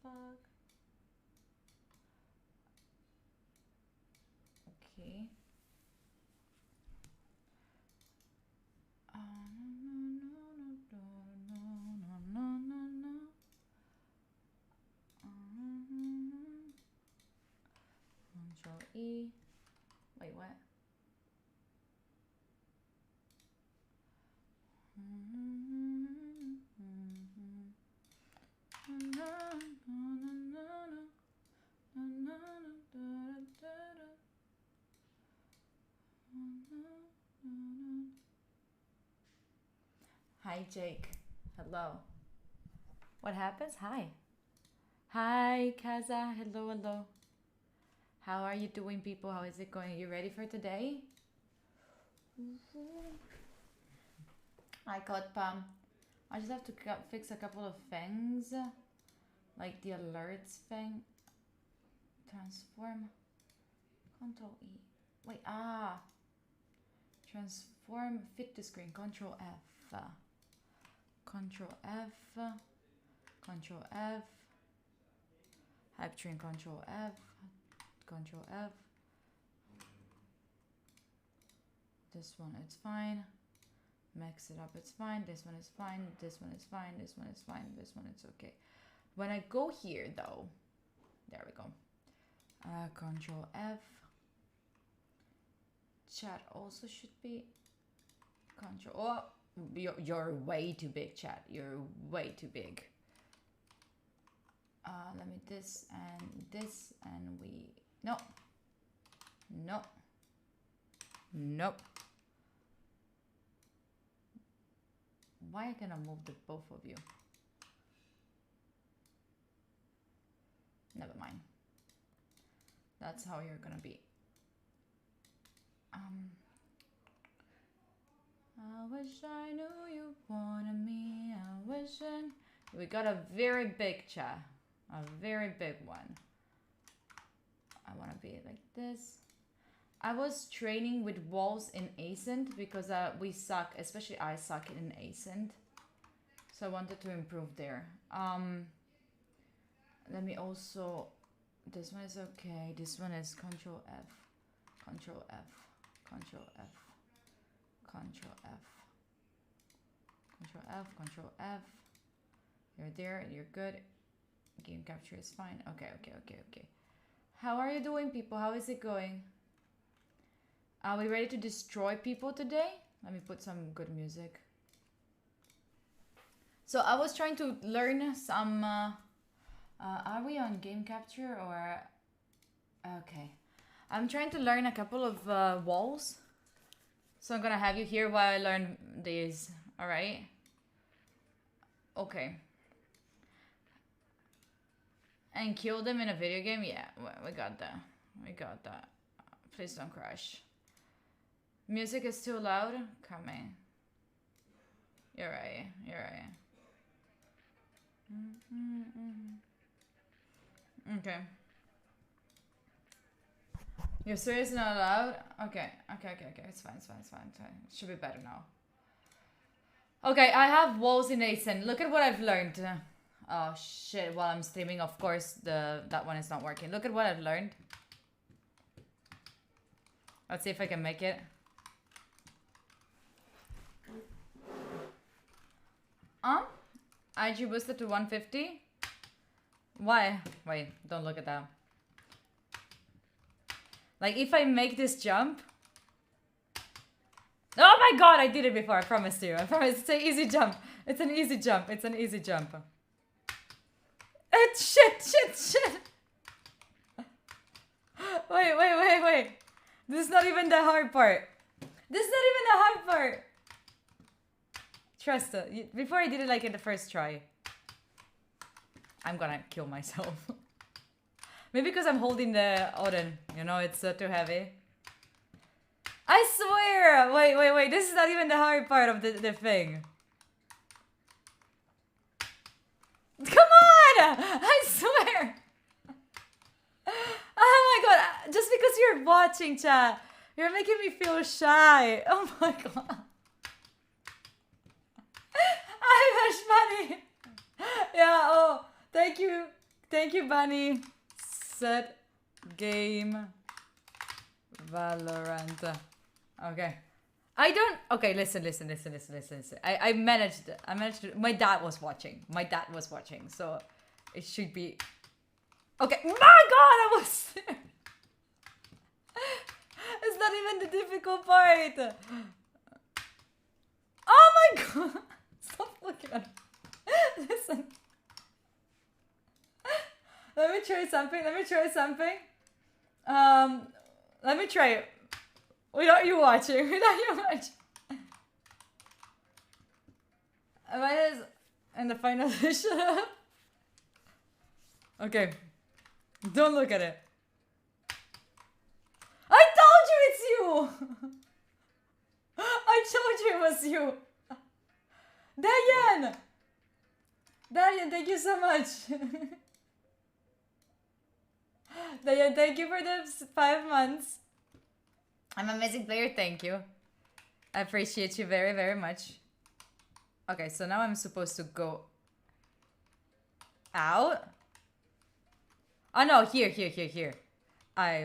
fuck? Okay. Control E. Wait, what? Hi, Jake. Hello. What happens? Hi. Hi, Kaza. Hello, hello. How are you doing, people? How is it going? You ready for today? I got I just have to fix a couple of things, like the alerts thing. Transform. Control E. Wait, transform fit to screen. Control F. Control F. Control F. Hype train. Control F. Control F. This one, it's fine. Mix it up, it's fine. This one is fine. This one is fine. This one is fine. This one is okay. When I go here, though, there we go. Control F. Chat also should be control. Oh, you're way too big, chat. You're way too big. Let me this, and we. No. No. Nope. Why I cannot move the both of you? Never mind. That's how you're gonna be. I wish I knew you wanted me. I wish we got a very big chat. A very big one. I wanna be like this. I was training with walls in Ascent because we suck, especially I suck in Ascent. So I wanted to improve there. Let me also, this one is okay. This one is Control F, Control F, Control F, Control F, Control F, Control F. You're there, you're good. Game capture is fine. Okay. How are you doing, people? How is it going? Are we ready to destroy people today? Let me put some good music. So I was trying to learn some... are we on game capture or... Okay. I'm trying to learn a couple of walls. So I'm gonna have you here while I learn these. Alright? Okay. And kill them in a video game? Yeah, we got that. We got that. Please don't crash. Music is too loud? Coming. You're right. Okay. You're seriously not loud? Okay. It's fine. It should be better now. Okay, I have walls in Ascent. Look at what I've learned. Oh shit, while I'm streaming, of course, that one is not working. Look at what I've learned. Let's see if I can make it. IG boosted to 150? Why? Wait, don't look at that. Like, if I make this jump... Oh my god, I did it before, I promise you. I promise, it's an easy jump. It's an easy jump. Shit. Wait. This is not even the hard part. Trust it. Before I did it like in the first try. I'm gonna kill myself. Maybe because I'm holding the Odin. You know, it's too heavy. I swear! Wait. This is not even the hard part of the thing. Come on! I swear! Oh my god. Just because you're watching, chat. You're making me feel shy. Oh my god. I'm Hashmani. Yeah, oh. Thank you. Thank you, Bunny. Set game Valorant. Okay. I don't. Okay, listen. I managed. My dad was watching. So it should be. Okay. My God, I was there. It's not even the difficult part. Oh my God. Stop looking at me. Listen. Let me try something. Let me try it. Without you watching. Am I in the final? Shut up. Okay. Don't look at it. I told you it's you! I told you it was you! Dayan! Dayan, thank you so much! Dayan, thank you for the 5 months. I'm an amazing player, thank you. I appreciate you very, very much. Okay, so now I'm supposed to go out. Oh no, here. I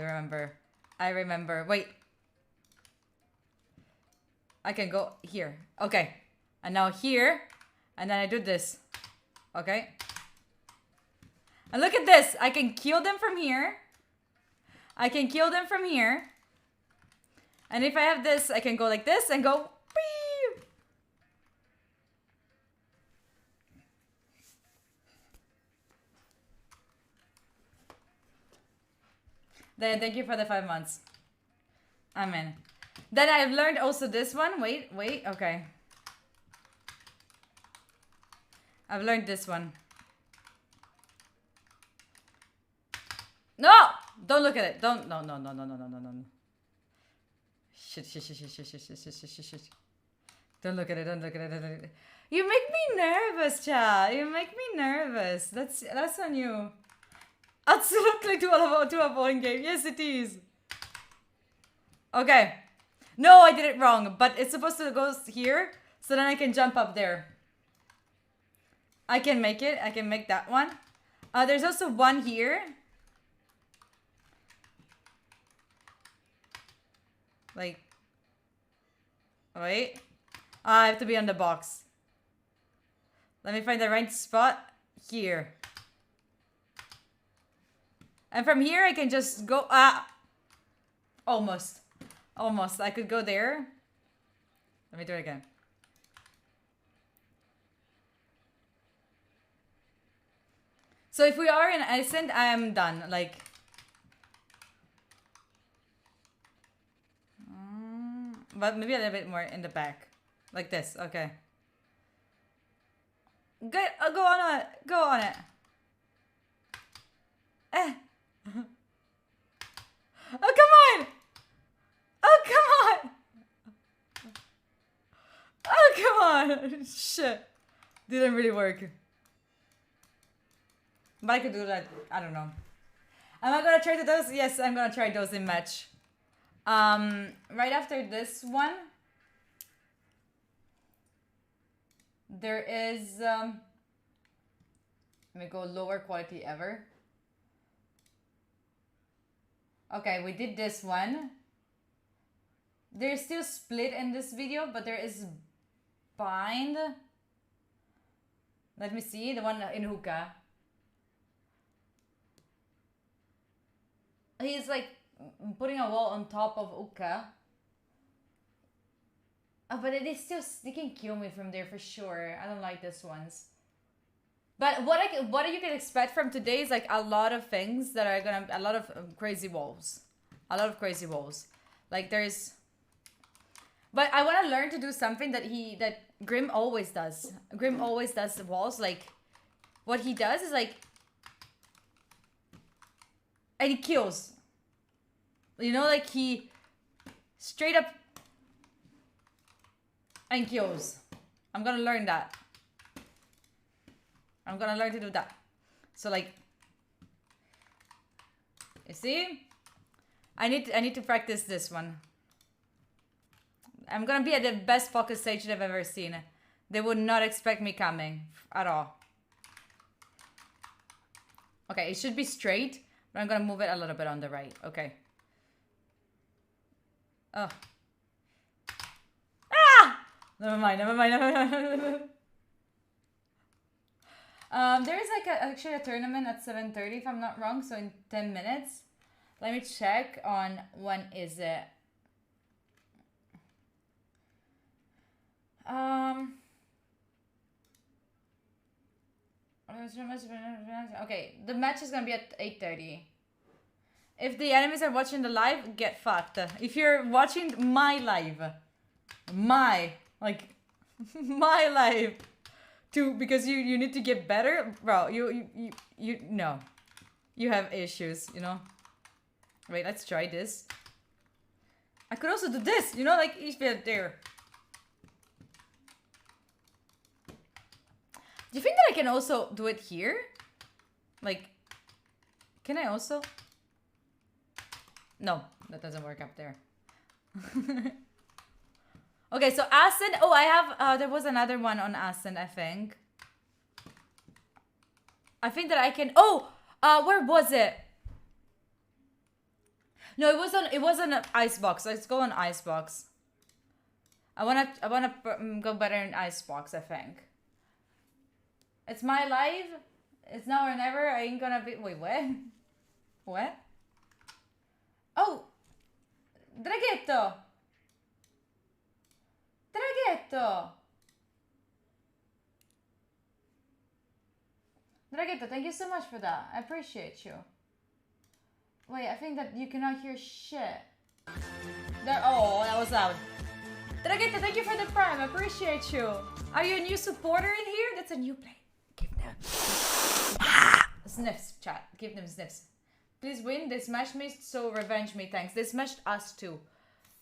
remember. Wait. I can go here. Okay. And now here. And then I do this. Okay. And look at this. I can kill them from here. And if I have this, I can go like this and go. Whee! Then thank you for the 5 months. Amen. Then I've learned also this one. Wait. Okay. I've learned this one. No! Don't look at it. Don't. No. Shit. Don't look at it. You make me nervous, child. You make me nervous. That's on you. Absolutely to a bowling game. Yes, it is. Okay. No, I did it wrong. But it's supposed to go here. So then I can jump up there. I can make it. I can make that one. There's also one here. Like. Wait. I have to be on the box. Let me find the right spot. Here. And from here, I can just go... Almost. I could go there. Let me do it again. So if we are in Iceland, I am done. Like... but maybe a little bit more in the back. Like this. Okay. Good. Go on it. Oh, come on! Shit. Didn't really work. But I could do that. I don't know. Am I gonna try those? Yes, I'm gonna try those in match. Right after this one, there is, let me go lower quality ever. Okay, we did this one. There's still split in this video, but there is bind. Let me see, the one in hookah. He's like putting a wall on top of Uka. But it is still, they can kill me from there for sure. I don't like this ones. But what you can expect from today is like a lot of things that are gonna, a lot of crazy walls. Like there's, but I want to learn to do something that Grim always does. Grim always does the walls. Like what he does is like, and he kills. You know, like he straight up and kills. I'm gonna learn that. I'm gonna learn to do that. So like, you see? I need to practice this one. I'm gonna be at the best focus stage I've ever seen. They would not expect me coming at all. Okay, it should be straight, but I'm gonna move it a little bit on the right. Okay. Oh. Ah! Never mind, never mind, never mind. There's like actually a tournament at 7:30 if I'm not wrong, so in 10 minutes. Let me check on when is it. Okay, the match is gonna be at 8:30. If the enemies are watching the live, get fucked. If you're watching my live, my live, too, because you need to get better, bro. You no, you have issues, you know. Wait, let's try this. I could also do this, you know, like if you're there. Do you think that I can also do it here? Like, can I also? No, that doesn't work up there. Okay, so Ascent. Oh, I have, there was another one on Ascent, I think. I think that I can, oh, where was it? No, it was on Icebox. Let's go on Icebox. I wanna go better in Icebox, I think. It's my live. It's now or never. I ain't gonna be, wait, what? What? Oh! Draghetto! Draghetto! Draghetto, thank you so much for that. I appreciate you. Wait, I think that you cannot hear shit. There, oh, that was loud. Draghetto, thank you for the prime. I appreciate you. Are you a new supporter in here? That's a new play. Give them sniffs, chat. Give them sniffs. Please win. They smashed me, so revenge me. Thanks. They smashed us too.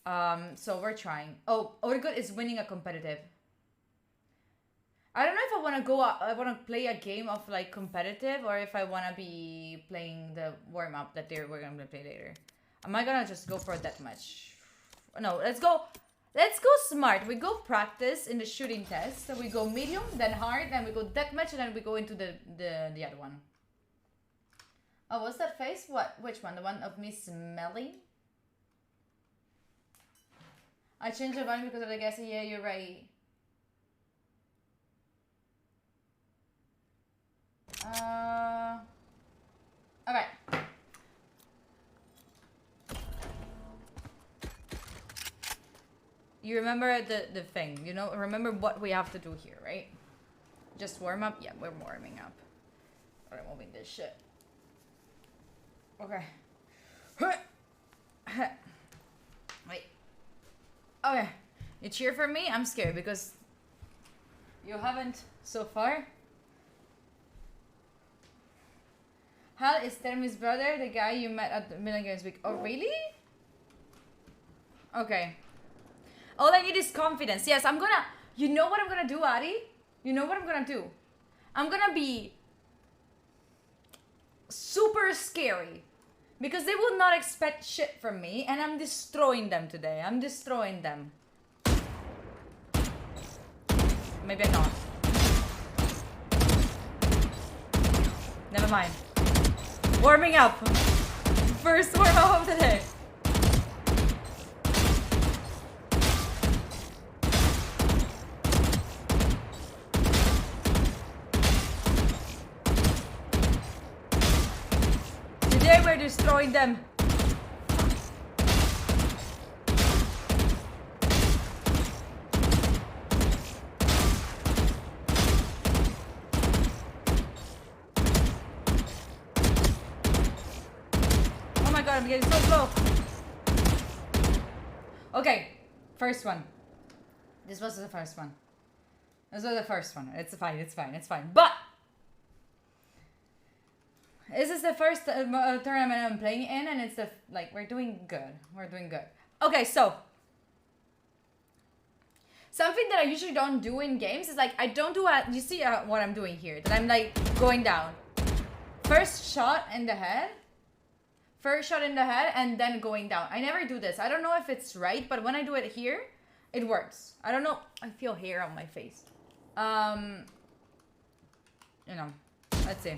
So we're trying. Oh, Orgut is winning a competitive. I don't know if I want to go. I want to play a game of like competitive, or if I want to be playing the warm up that we're gonna play later. Am I gonna just go for a deathmatch? No, let's go. Let's go smart. We go practice in the shooting test. So we go medium, then hard, then we go deathmatch, and then we go into the other one. Oh, what's that face? What? Which one? The one of me smelling? I changed the button because of the gas. Yeah, you're right. Okay. You remember the thing, you know? Remember what we have to do here, right? Just warm up? Yeah, we're warming up. Alright, moving this shit. Okay. Wait. Okay. You cheer for me? I'm scared because you haven't so far. Hal is Termi's brother, the guy you met at the Milan Games Week. Oh, really? Okay. All I need is confidence. Yes, I'm gonna... You know what I'm gonna do, Ari? You know what I'm gonna do? I'm gonna be super scary. Because they will not expect shit from me. And I'm destroying them today. I'm destroying them. Maybe I'm not. Never mind. Warming up. First warm up of the day. Today we're destroying them. I'm getting so slow. Okay, first one. This was the first one. This was the first one. It's fine, it's fine, it's fine. But this is the first tournament I'm playing in, and it's the, like, we're doing good. We're doing good. Okay, so something that I usually don't do in games is like, I don't do you see what I'm doing here, that I'm like going down. First shot in the head. First shot in the head and then going down. I never do this. I don't know if it's right, but when I do it here, it works. I don't know. I feel hair on my face. You know, let's see.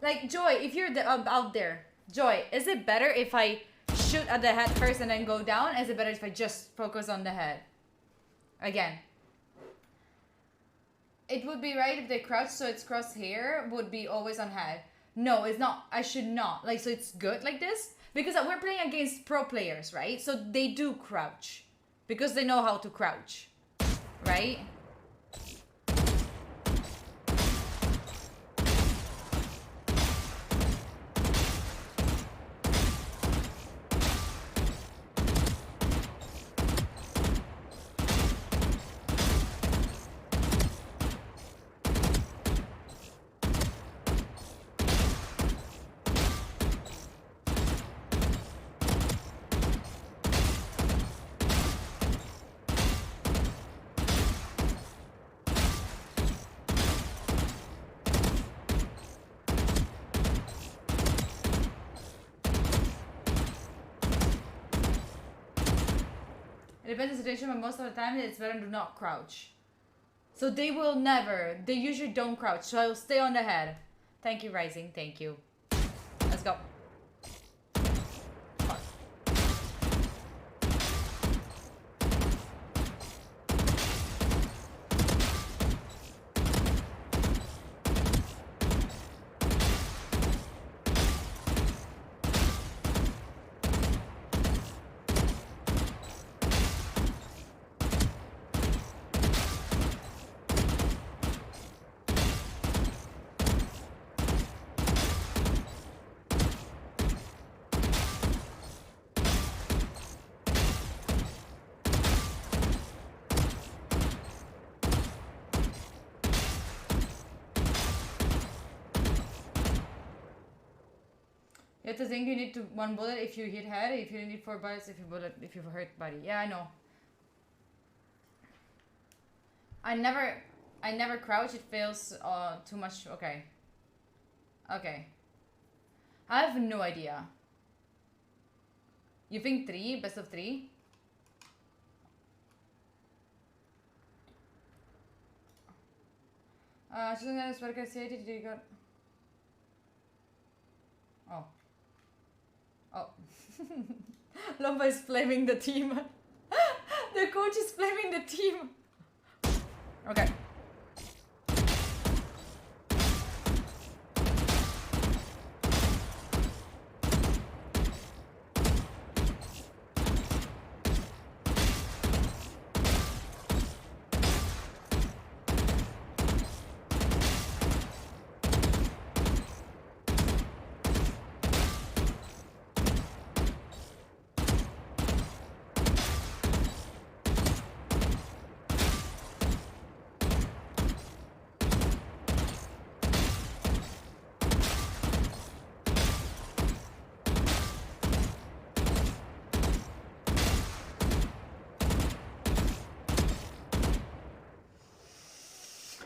Like, Joy, if you're out there, Joy, is it better if I shoot at the head first and then go down? Is it better if I just focus on the head? Again. It would be right if they crouch, so its crosshair would be always on head. No, it's not. I should not. Like, so it's good like this? Because we're playing against pro players, right? So they do crouch. Because they know how to crouch. Right? It depends on the situation, but most of the time it's better to not crouch. So they will never. They usually don't crouch. So I will stay on the head. Thank you, Rising. Thank you. Let's go. You have to think you need to 1 bullet if you hit head, if you need 4 bullets if you hurt body. Yeah, I know. I never crouch, it feels too much. Okay. Okay. I have no idea. You think 3, best of 3? Oh. Oh. Lomba is blaming the team. The coach is blaming the team. Okay.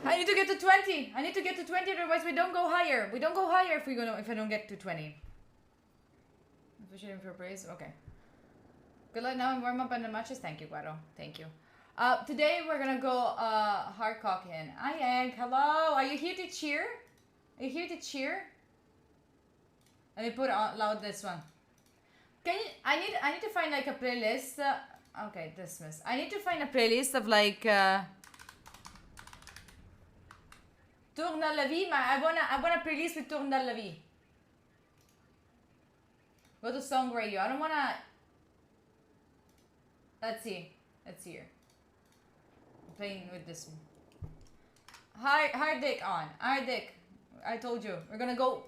I need to get to 20. I need to get to 20, otherwise we don't go higher. We don't go higher if I don't get to 20. Appreciating for praise. Okay. Good luck now in warm up and the matches. Thank you, Guado. Thank you. Today we're gonna go hard cock in. Hi Egg. Hello. Are you here to cheer? Are you here to cheer? Let me put on loud this one. I need to find like a playlist. Okay, dismiss. I need to find a playlist of like. Tourne dans la vie, I want a playlist with Tourne dans la vie. Go to song radio. I don't wanna. Let's see. Let's see here. I'm playing with this one. Hard dick on. Hard dick. I told you. We're gonna go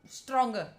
stronger.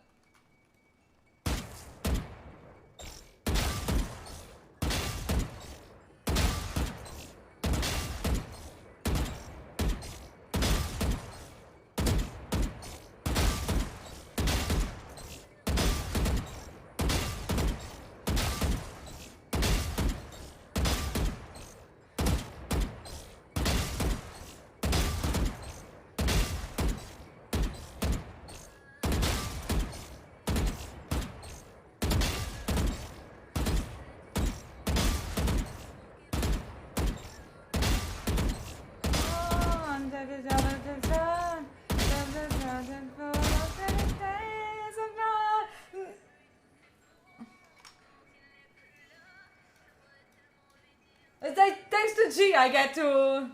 energy I get to...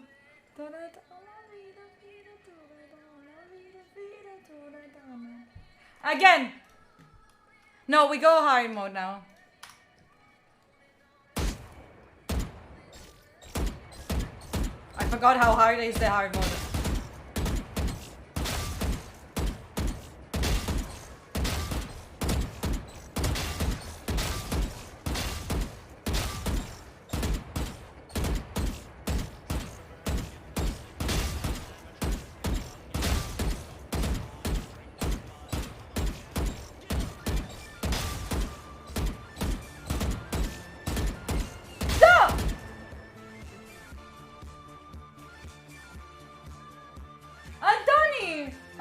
Again! No, we go hard mode now. I forgot how hard is the hard mode.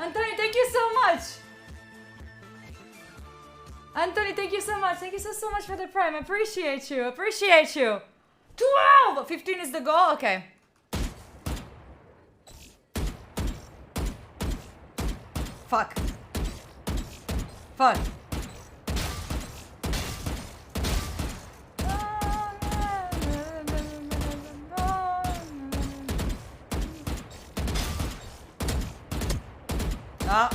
Anthony, thank you so much. Anthony, thank you so much. Thank you so much for the prime. I appreciate you. Appreciate you. 12! 15 is the goal? Okay. Fuck. Fuck. Ah.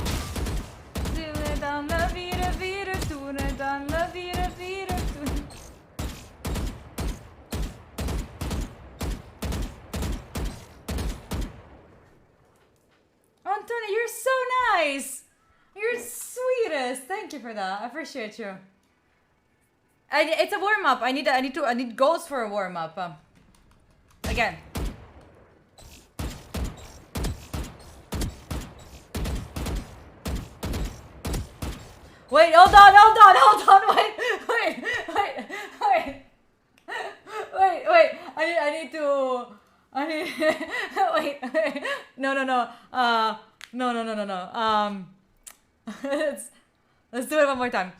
Anthony, you're so nice. You're sweetest. Thank you for that. I appreciate you. It's a warm up. I need goals for a warm up. Again. Wait, hold on, wait. I need to, wait. No. No. Let's do it one more time.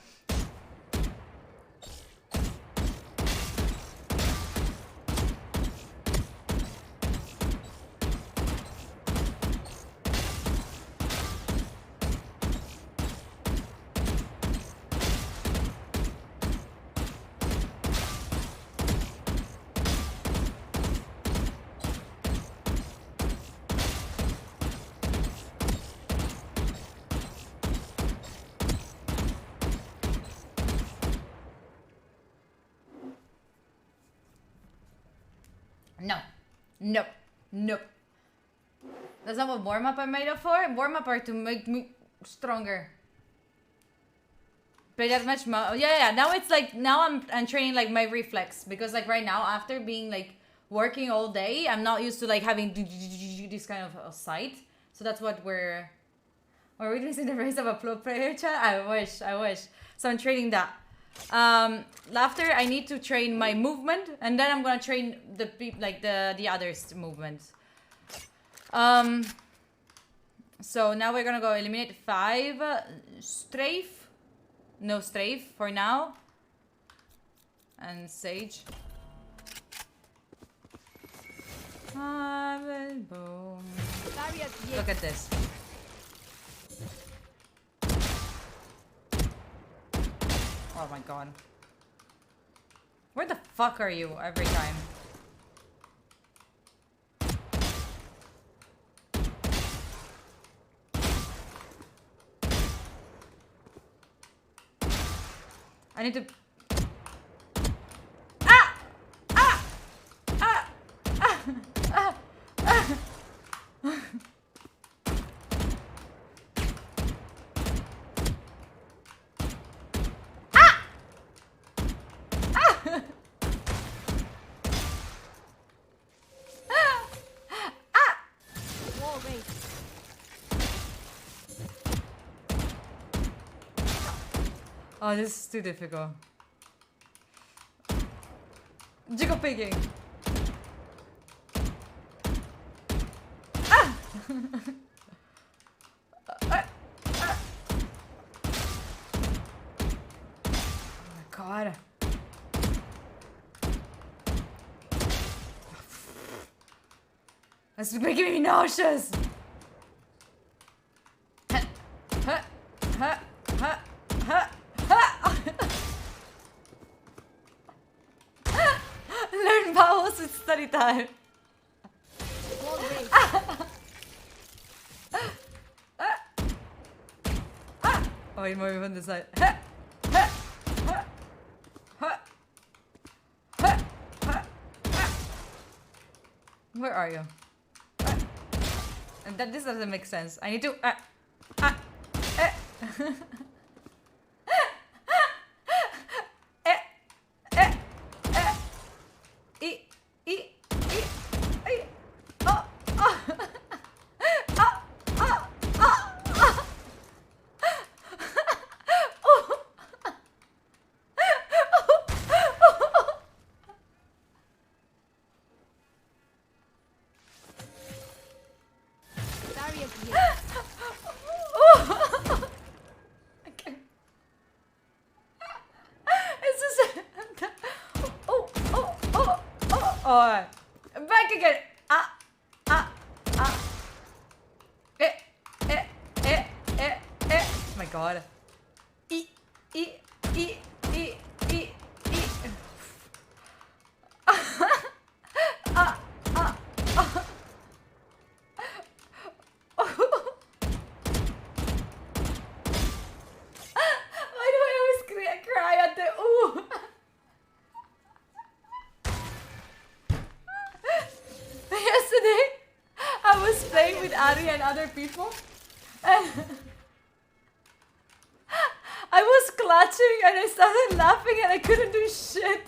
Nope. That's not what warm-up I made up for. Warm-up are to make me stronger. Play that much more. Yeah. Now it's like, now I'm training like my reflex. Because like right now, after being like working all day, I'm not used to like having this kind of sight. So that's what we're witnessing the race of a pro player chat. I wish. So I'm training that. After I need to train my movement, and then I'm gonna train the others' movement. So now we're gonna go eliminate 5 strafe. No strafe for now. And Sage. Boom. Look at this. Oh my god. Where the fuck are you every time? I need to... Oh, this is too difficult. Jiggle pigging. Ah! Oh my god. That's making me nauseous. Learn vowels with study time. wait, more from this side. Where are you? And this doesn't make sense. I need to. Oh, back again. Oh my god. Why do I always cry at the ooh? Yesterday, I was playing with Ari and other people, and I was clutching and I started laughing and I couldn't do shit.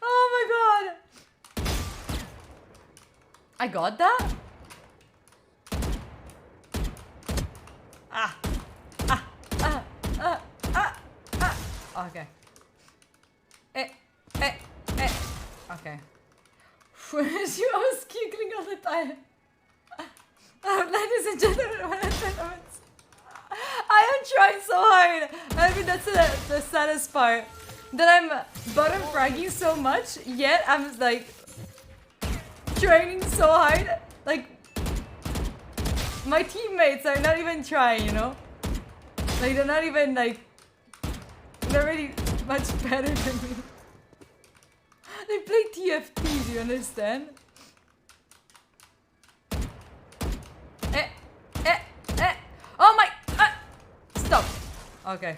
Oh my god. I got that? Okay. Okay. She was giggling all the time. Ladies and gentlemen, I am trying so hard. I mean, that's the saddest part. That I'm bottom fragging so much, yet I'm like training so hard. Like, my teammates are not even trying, you know? Like, they're not even like, they're really much better than me. They play TFT, do you understand? Oh my! Stop! Okay.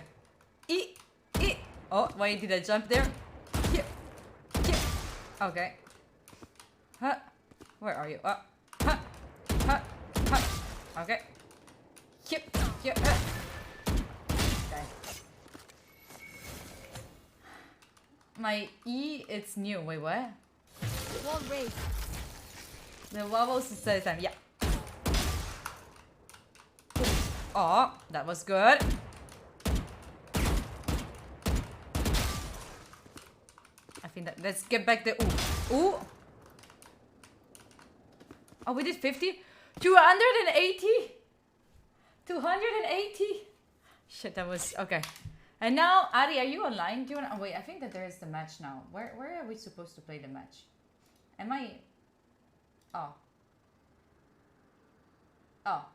Oh, why did I jump there? Okay. Huh? Where are you? Okay. Okay. My E, it's new. Wait, what? Wall race. The wobbles is the time. Yeah. Oh, that was good. I think that. Let's get back the ooh. Ooh. Oh, we did 50? 280? 280? Shit, that was. Okay. And now, Ari, are you online? Do you want to... Oh, wait, I think that there is the match now. Where are we supposed to play the match? Am I... Oh. Oh.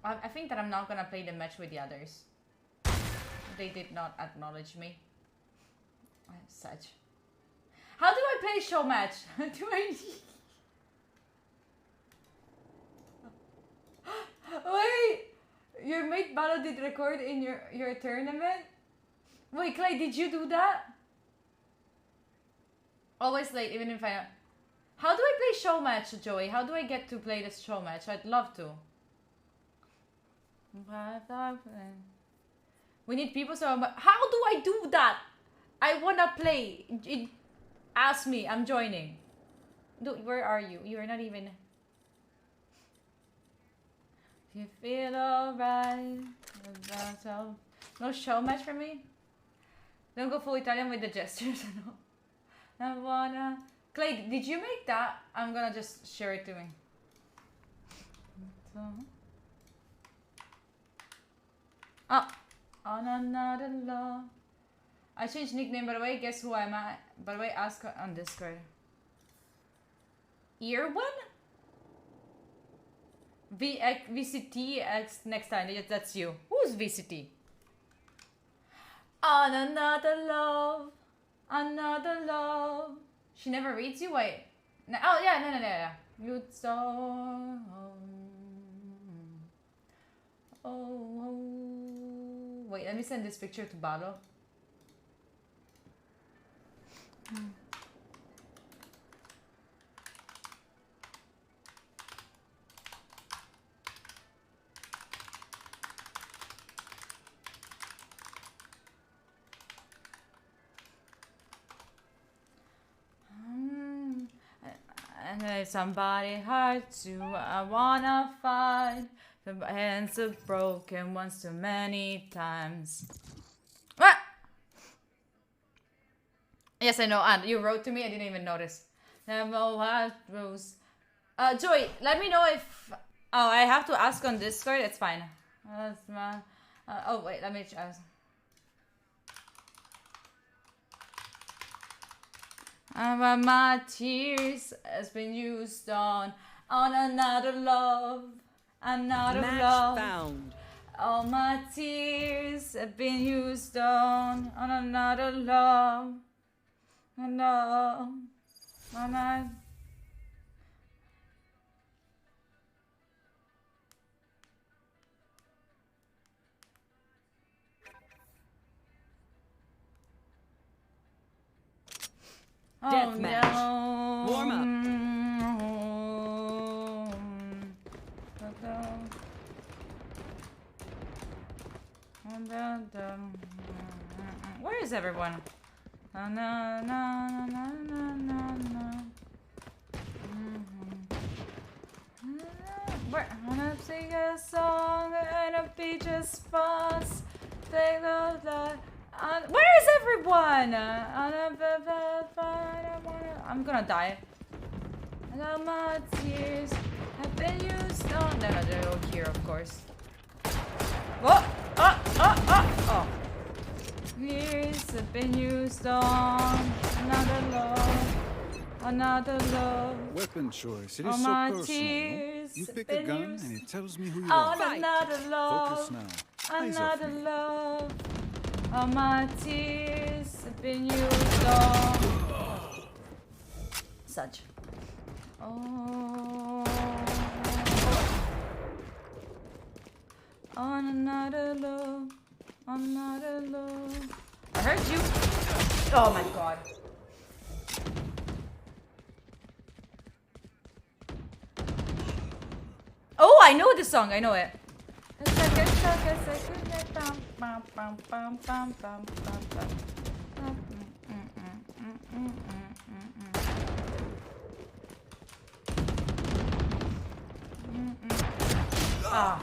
I think that I'm not gonna play the match with the others. They did not acknowledge me. Such. How do I play show match? Do I... Wait! Your mate battle did record in your tournament? Wait, Clay, did you do that? Always late, even if I... How do I play show match, Joey? How do I get to play this show match? I'd love to. We need people, so... How do I do that? I wanna play. Ask me, I'm joining. Dude, where are you? You are not even... You feel alright. No show match for me? Don't go full Italian with the gestures. No. I wanna... Clay, did you make that? I'm gonna just share it to me. Oh. On another love. I changed nickname, by the way. Guess who I'm at? By the way, ask on Discord. Ear one? VCT X next time. That's you. Who's VCT? On another love. Another love. She never reads you? Wait. No, oh, yeah, no. You'd stone. Oh. Wait, let me send this picture to Balo. And if somebody hurts you, I wanna fight. The hands are broken once too many times. Ah! Yes, I know. And you wrote to me. I didn't even notice. Never what Rose. Joy, let me know if. Oh, I have to ask on Discord. It's fine. Oh wait, let me ask. But my tears has been used on another love, another Match love. found. All my tears have been used on another love, another. Deathmatch. No. Warm up. Where is everyone? Na, na, na, na, na, na, na. Where? I wanna sing a song and a beach's fuss. Take the where is everyone? I'm gonna die. And all my tears have been used on. No, they're all here, of course. Oh! Oh! Years have been used on another love. Another love. Weapon choice. It All is so my personal. tears You have pick a been gun used and it tells me who you on are. another love. Focus now. Eyes off Another me. love. All my tears have been used on. Such. Oh. On another love. Another love. I heard you. Oh my god. Oh, I know this song. I know it. Ah.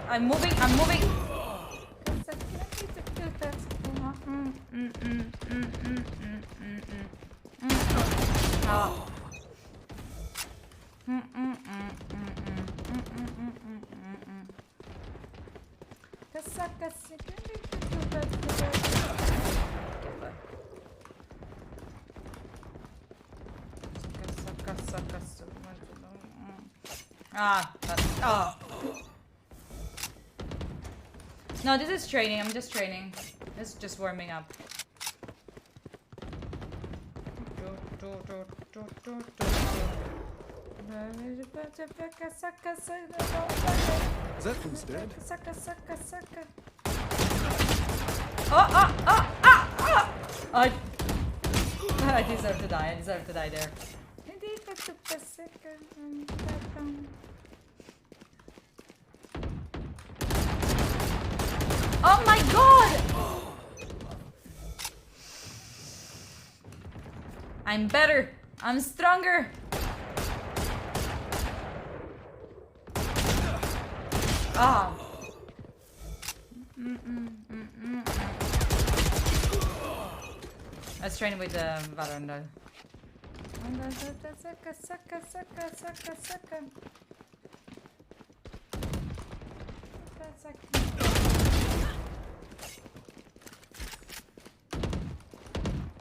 I'm moving. Oh. No, this is training. I'm just training. This is just warming up. Zetlin's dead. I deserve to die. I deserve to die there. Oh my god! I'm better. I'm stronger. Ah. Let's train with the Valorant.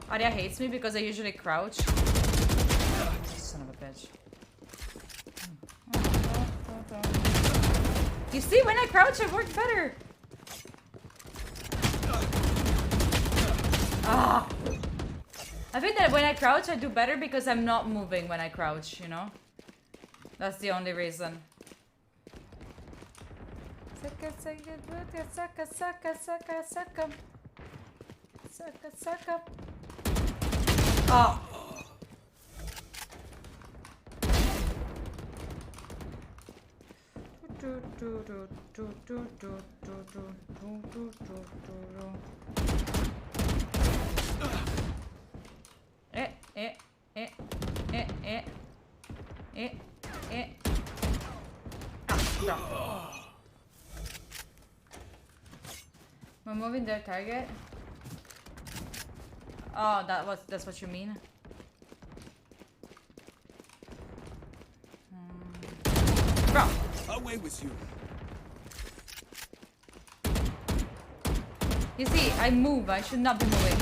Arya hates me because I usually crouch. Son of a bitch. You see, when I crouch, it worked better. Ah. I think that when I crouch, I do better because I'm not moving when I crouch, you know? That's the only reason. Sucka, sucka, sucka, sucka, sucka, sucka. Sucka, sucka. Oh. We're moving their target. Oh, that's what you mean. Bro. Away with you. You see, I move. I should not be moving.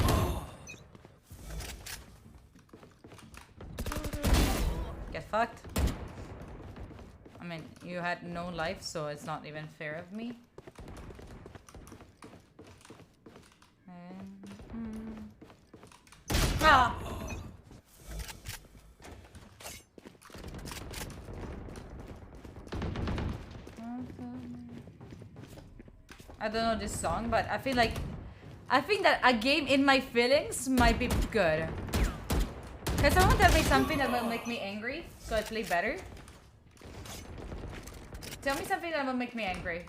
Get fucked. I mean, you had no life, so it's not even fair of me. Ah! I don't know this song, but I think that a game in my feelings might be good. Can someone tell me something that will make me angry so I play better? Tell me something that will make me angry.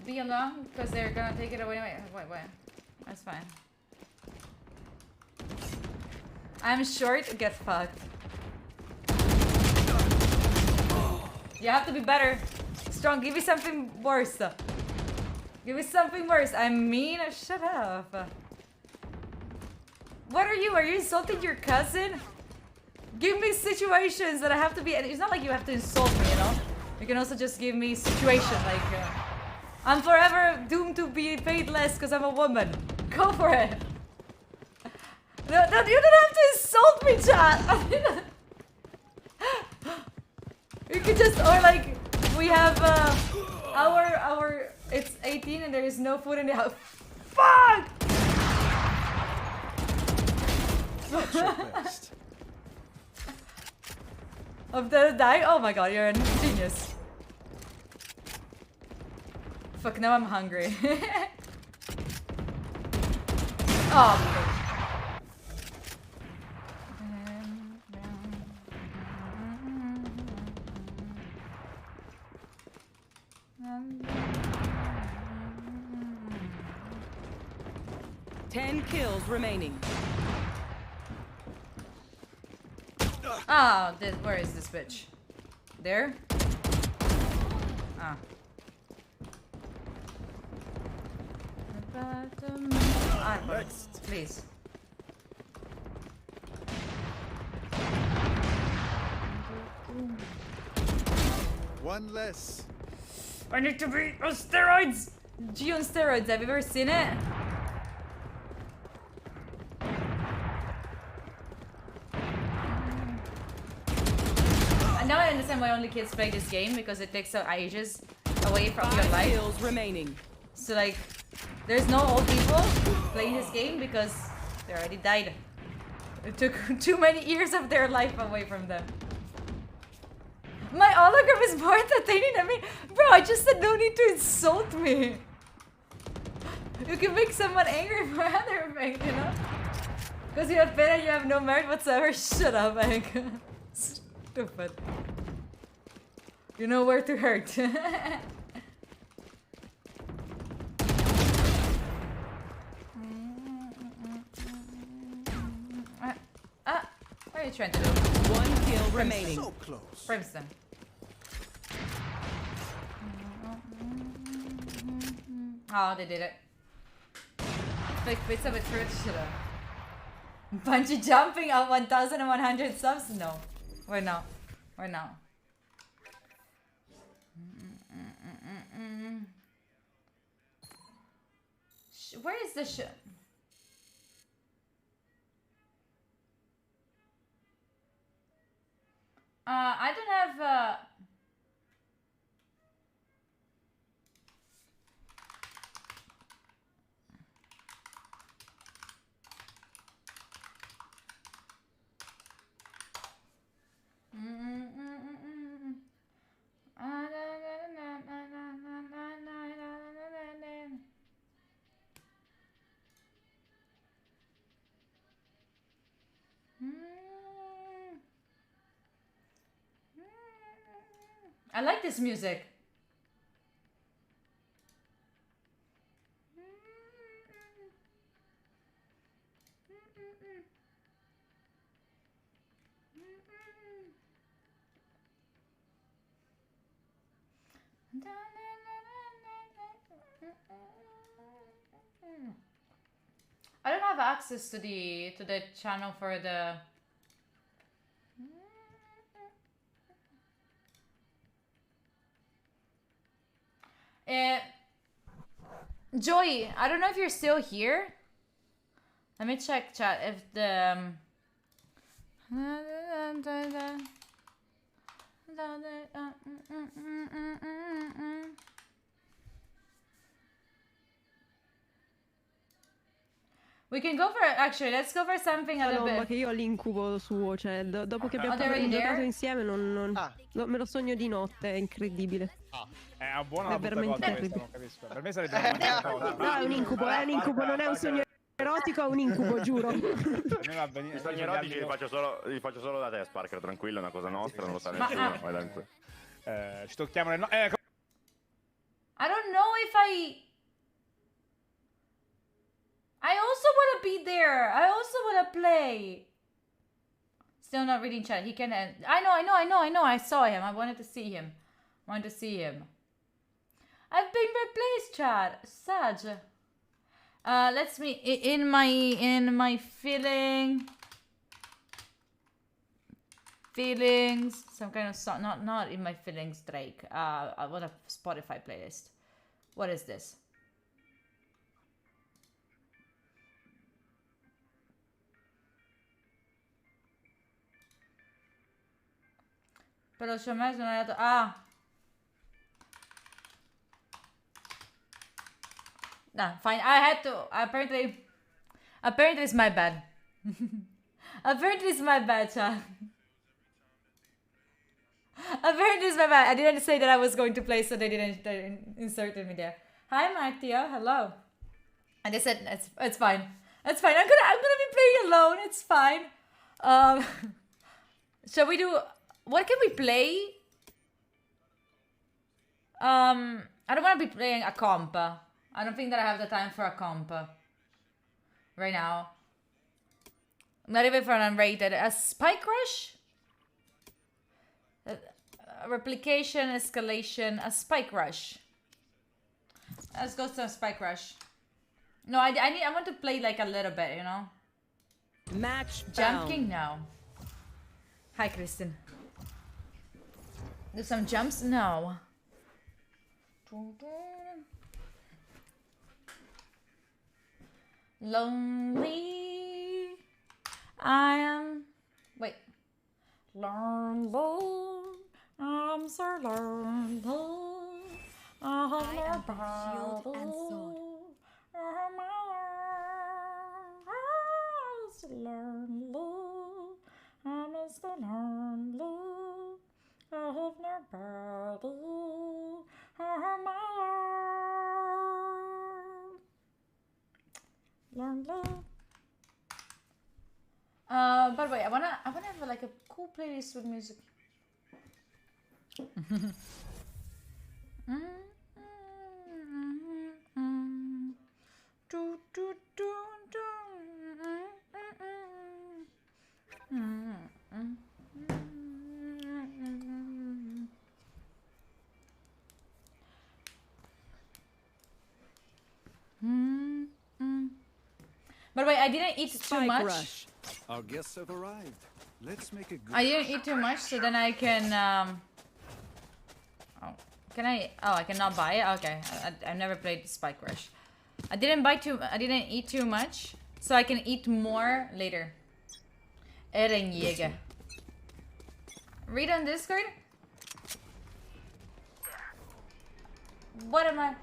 Be alone, because they're gonna take it away. Wait. That's fine. I'm short, get fucked. You have to be better. Strong, give me something worse. Give me something worse. I'm mean? Shut up. What are you? Are you insulting your cousin? Give me situations that I have to be... It's not like you have to insult me, you know? You can also just give me situation like... I'm forever doomed to be paid less because I'm a woman. Go for it. No, you don't have to insult me, chat. You could just... Or like... We have our... It's 18 and there is no food in the house. Fuck! That's your best. Of the die? Oh my god, you're a genius. Fuck, now I'm hungry. Oh. Ten kills remaining. Ah, where is this bitch? There? Ah. Next. Please. One less. I need to be on steroids! G on steroids, have you ever seen it? Now I understand why only kids play this game, because it takes ages away from your life. Kills remaining. So like, there's no old people playing this game because they already died. It took too many years of their life away from them. My hologram is more entertaining than me. Bro, I just said no need to insult me. You can make someone angry for other things, you know? Because you have pain and you have no merit whatsoever. Shut up, Hank. Stupid. You know where to hurt. What are you trying to do? One kill remaining. So close. Brimstone. Oh, they did it. Like bits of a truth, shit up. Bungee jumping on 1,100 subs? No. We're not. We're not. Where is the shit? I don't have I like this music. I don't have access to the channel for the Joy, I don't know if you're still here. Let me check chat if the we can go for actually, let's go for something a little No, ma bit. che io ho l'incubo suo, cioè dopo che abbiamo Oh, they're already giocato there? insieme me lo sogno di notte, è incredibile. È una buona È o una brutta veramente cosa questa, non capisco. Per me sarebbe una brutta cosa. No, è un incubo, non è un sogno erotico, è un incubo, giuro. Per me va benissimo. I sogni erotici li faccio solo da te, Sparker, tranquillo, è una cosa nostra, non lo sa Ma- nessuno. Vai tranquillo. Ci tocchiamo nel... I don't know if I also want to be there. I also want to play. Still not reading chat. He can end. I know. I saw him. I wanted to see him. I've been replaced, chat. Sag. Let's me in my feelings. Some kind of song. Not in my feelings, Drake. I want a Spotify playlist. What is this? Però ci ho messo non è dato. Ah. No, fine. I had to. Apparently it's my bad. Apparently it's my bad, chat. Apparently it's my bad. I didn't say that I was going to play, so they didn't insert me there. Hi, Martia. Hello. And they said it's fine. It's fine. I'm gonna be playing alone. It's fine. Shall we do? What can we play? I don't want to be playing a comp. I don't think that I have the time for a comp right now. Not even for an unrated. A Spike Rush? A replication, escalation, a Spike Rush. Let's go to a Spike Rush. No, I want to play like a little bit, you know? Match Jump down. King now. Hi, Kristen. Do some jumps? No. Lonely. I am. Wait. Lonely. I'm so lonely. I have no shield and sword. Lonely. I'm so lonely. I have nobody. I'm lonely. By the way, I wanna have like a cool playlist with music. By the way, I didn't eat too Spike much. rush. Our guests have arrived. Let's make a good I didn't eat too much, so then I can. Oh, can I? Oh, I cannot buy it. Okay, I've never played Spike Rush. I didn't eat too much, so I can eat more later. Eren Jäger. Read on Discord. What am I?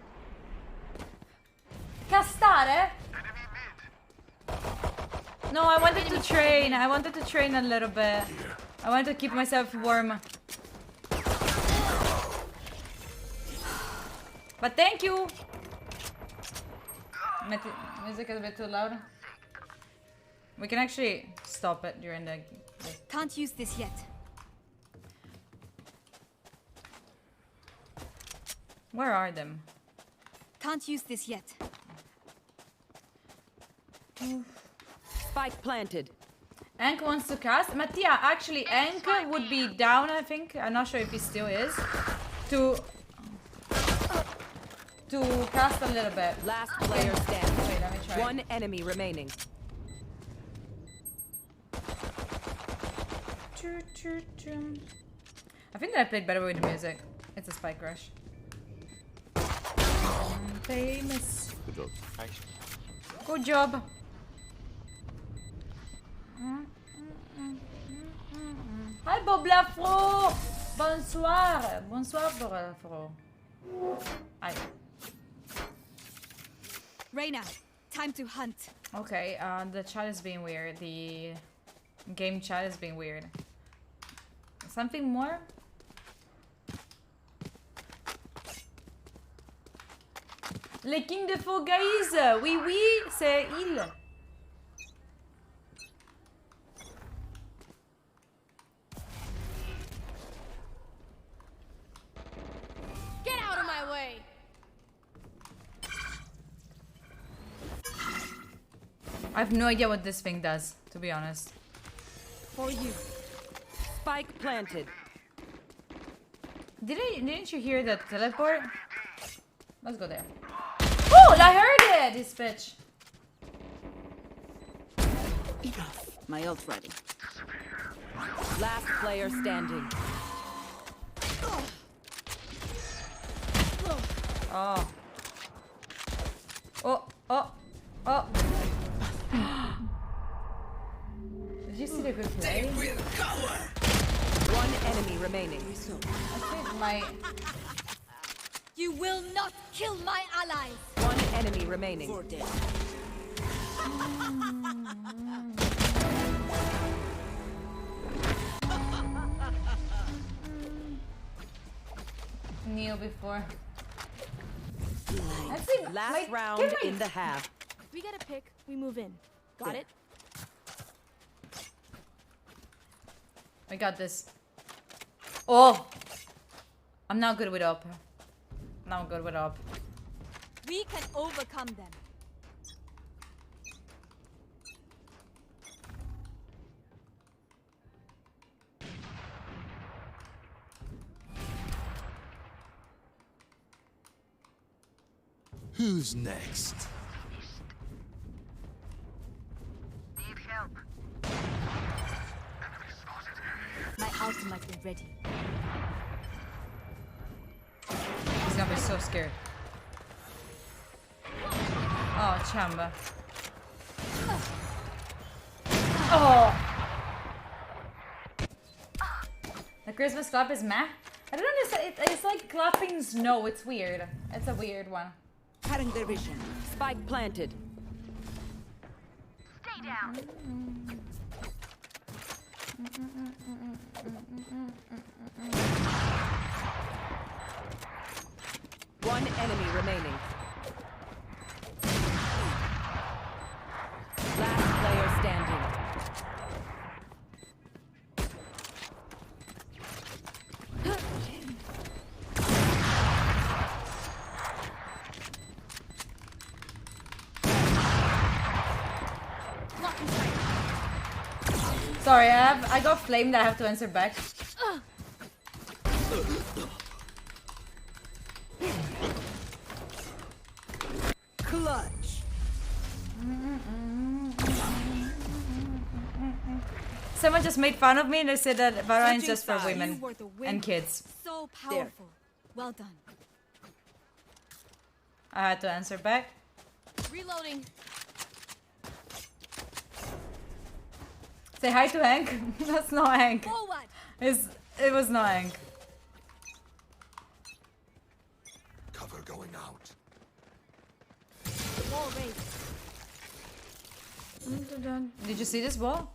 Castare? No, I wanted to train. I wanted to train a little bit. I wanted to keep myself warm. But thank you. Music is a bit too loud. We can actually stop it during the. Can't use this yet. Where are them? Can't use this yet. Spike planted. Ank wants to cast. Mattia, actually, Ank would be down, I think. I'm not sure if he still is. To cast a little bit. Last player standing. Wait, let me try. One enemy remaining. I think that I played better with the music. It's a spike rush. Famous. Good job. Good job. Hi Bob Lafro. Bonsoir. Bonsoir Bob Lafro. Hi. Reyna, time to hunt. Okay, the chat is being weird. The game chat is being weird. Something more? Les King de Fall Guys! Oui, oui, c'est il. Get out of my way! I have no idea what this thing does, to be honest. For you. Spike planted. Didn't you hear that teleport? Let's go there. Oh, I heard it! This bitch. Enough. My ult ready. Last player standing. Oh. Oh, oh, oh. Did you see the good play? One enemy remaining. I think my... You will not kill my allies! One enemy remaining. For dead. Kneel before. I've seen, Last like, round get my- in the half. If we get a pick, we move in. Got it? We got this. Oh! I'm not good with up. Not good with up. We can overcome them. Who's next? My ultimate is ready. He's gonna be so scared. Oh, Chamba. Oh! The Christmas clap is meh. I don't understand. It's like clapping snow. It's weird. It's a weird one. Cutting their vision. Spike planted. Stay down. One enemy remaining. Last player standing. Sorry, I got flamed. I have to answer back. Clutch. Someone just made fun of me and they said that Valorant is just for Switching women You were the winner. and kids. So powerful. Well done. I had to answer back. Reloading. Say hi to Hank. That's not Hank. Forward. It was not Hank. Cover going out. Wall raised. Did you see this wall?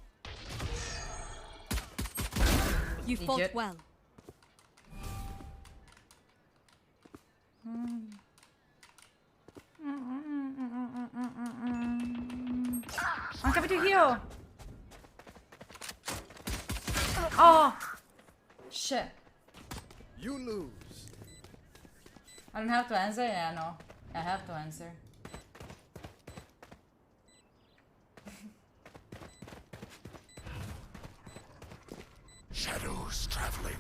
You fought Idiot. well. I'm coming to heal. Oh, shit. You lose. I don't have to answer? Yeah, no. I have to answer. Shadows traveling.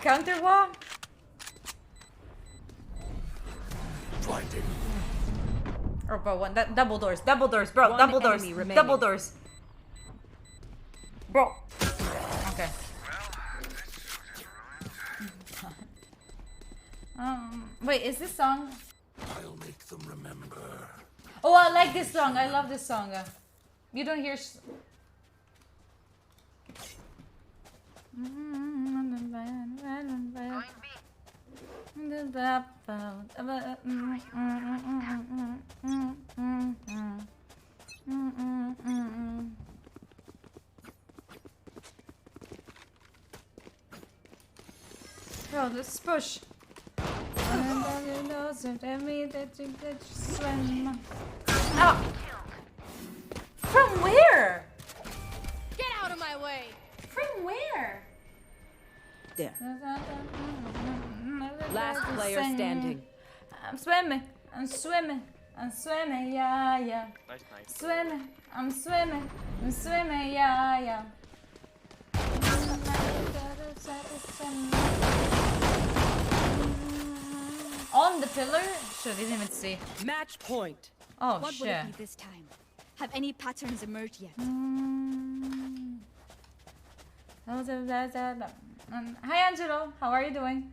Counter wall? Blinding. Oh, bro, one, double doors, bro, One double doors, enemy remaining. double doors. Bro. Okay. Wait, is this song? I'll make them remember. Oh, I like this song. I love this song. You don't hear. Bro, let's push. Oh. From where? Get out of my way! From where? There. Last player standing. I'm swimming, I'm swimming, I'm swimming, yeah, yeah. Nice, nice. Swimming, I'm swimming, I'm swimming, yeah, yeah. On the pillar? Shit, I didn't even see. Match point. Oh, What will shit. it be this time? Have any patterns emerged yet? Hi Angelo, how are you doing?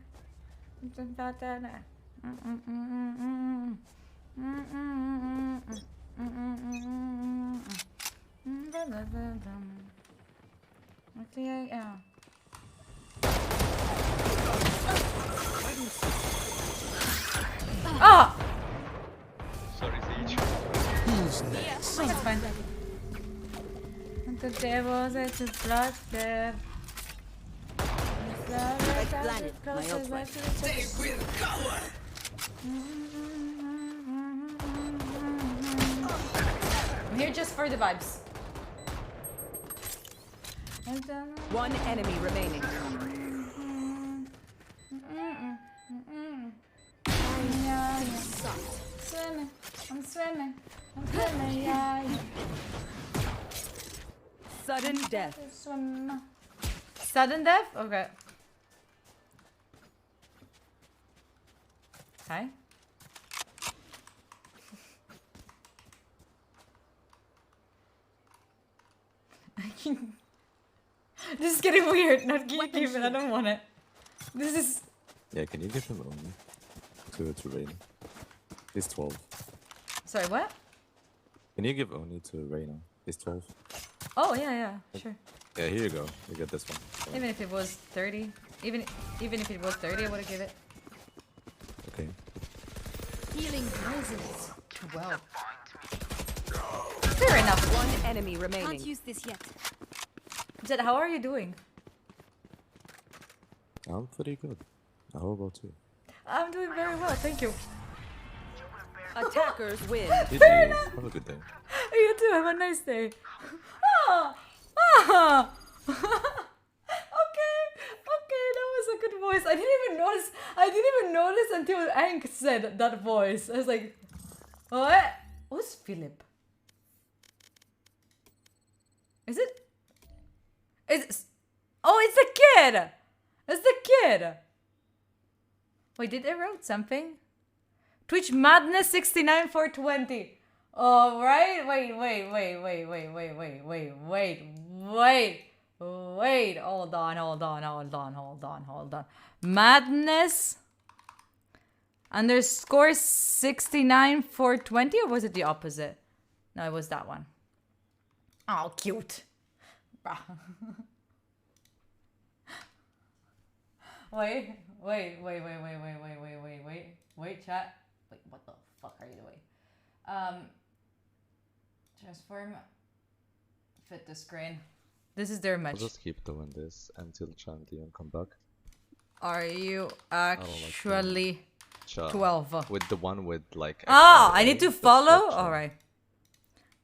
Okay, yeah. Ah! Sorry, Sage. Who's next? Oh, it's fine. The devil's at the blood there. Planet, my old friend. They will cover. I'm here just for the vibes. One enemy remaining. Yeah, yeah. Swimming, I'm swimming, I'm swimming, yeah, yeah. Sudden death. Swim. Sudden death? Okay. Hi. This is getting weird. Not keep it. I don't want it. This is. Yeah, can you give him only to Reyna? He's 12. Sorry, what? Can you give only to Reyna? He's 12. Oh yeah, yeah, sure. Yeah, here you go. You get this one. So, Even if it was 30, even if it was 30, I would have given it. okay. Healing roses. 12. Fair enough. One enemy Can't remaining. use this yet. Jed, how are you doing? I'm pretty good. How about you? I'm doing very well, thank you. Attackers win. GG. Have a good day. You too. Have a nice day. Ah, ah. Okay, that was a good voice. I didn't even notice until Ank said that voice. I was like, what? Who's Philip? Is it? Oh, it's the kid. It's the kid. Wait, did I wrote something? Twitch Madness 69420. Oh, right? Wait. Hold on. Madness _ 69420, or was it the opposite? No, it was that one. Oh, cute. Wait, chat. Wait, what the fuck are you doing? Transform. Fit the screen. This is their I'll match. just keep doing this until Champion come back. Are you don't like them. actually Cha. 12? With the one with like. Ah, extra I need to A, that's follow? what Cha. Alright.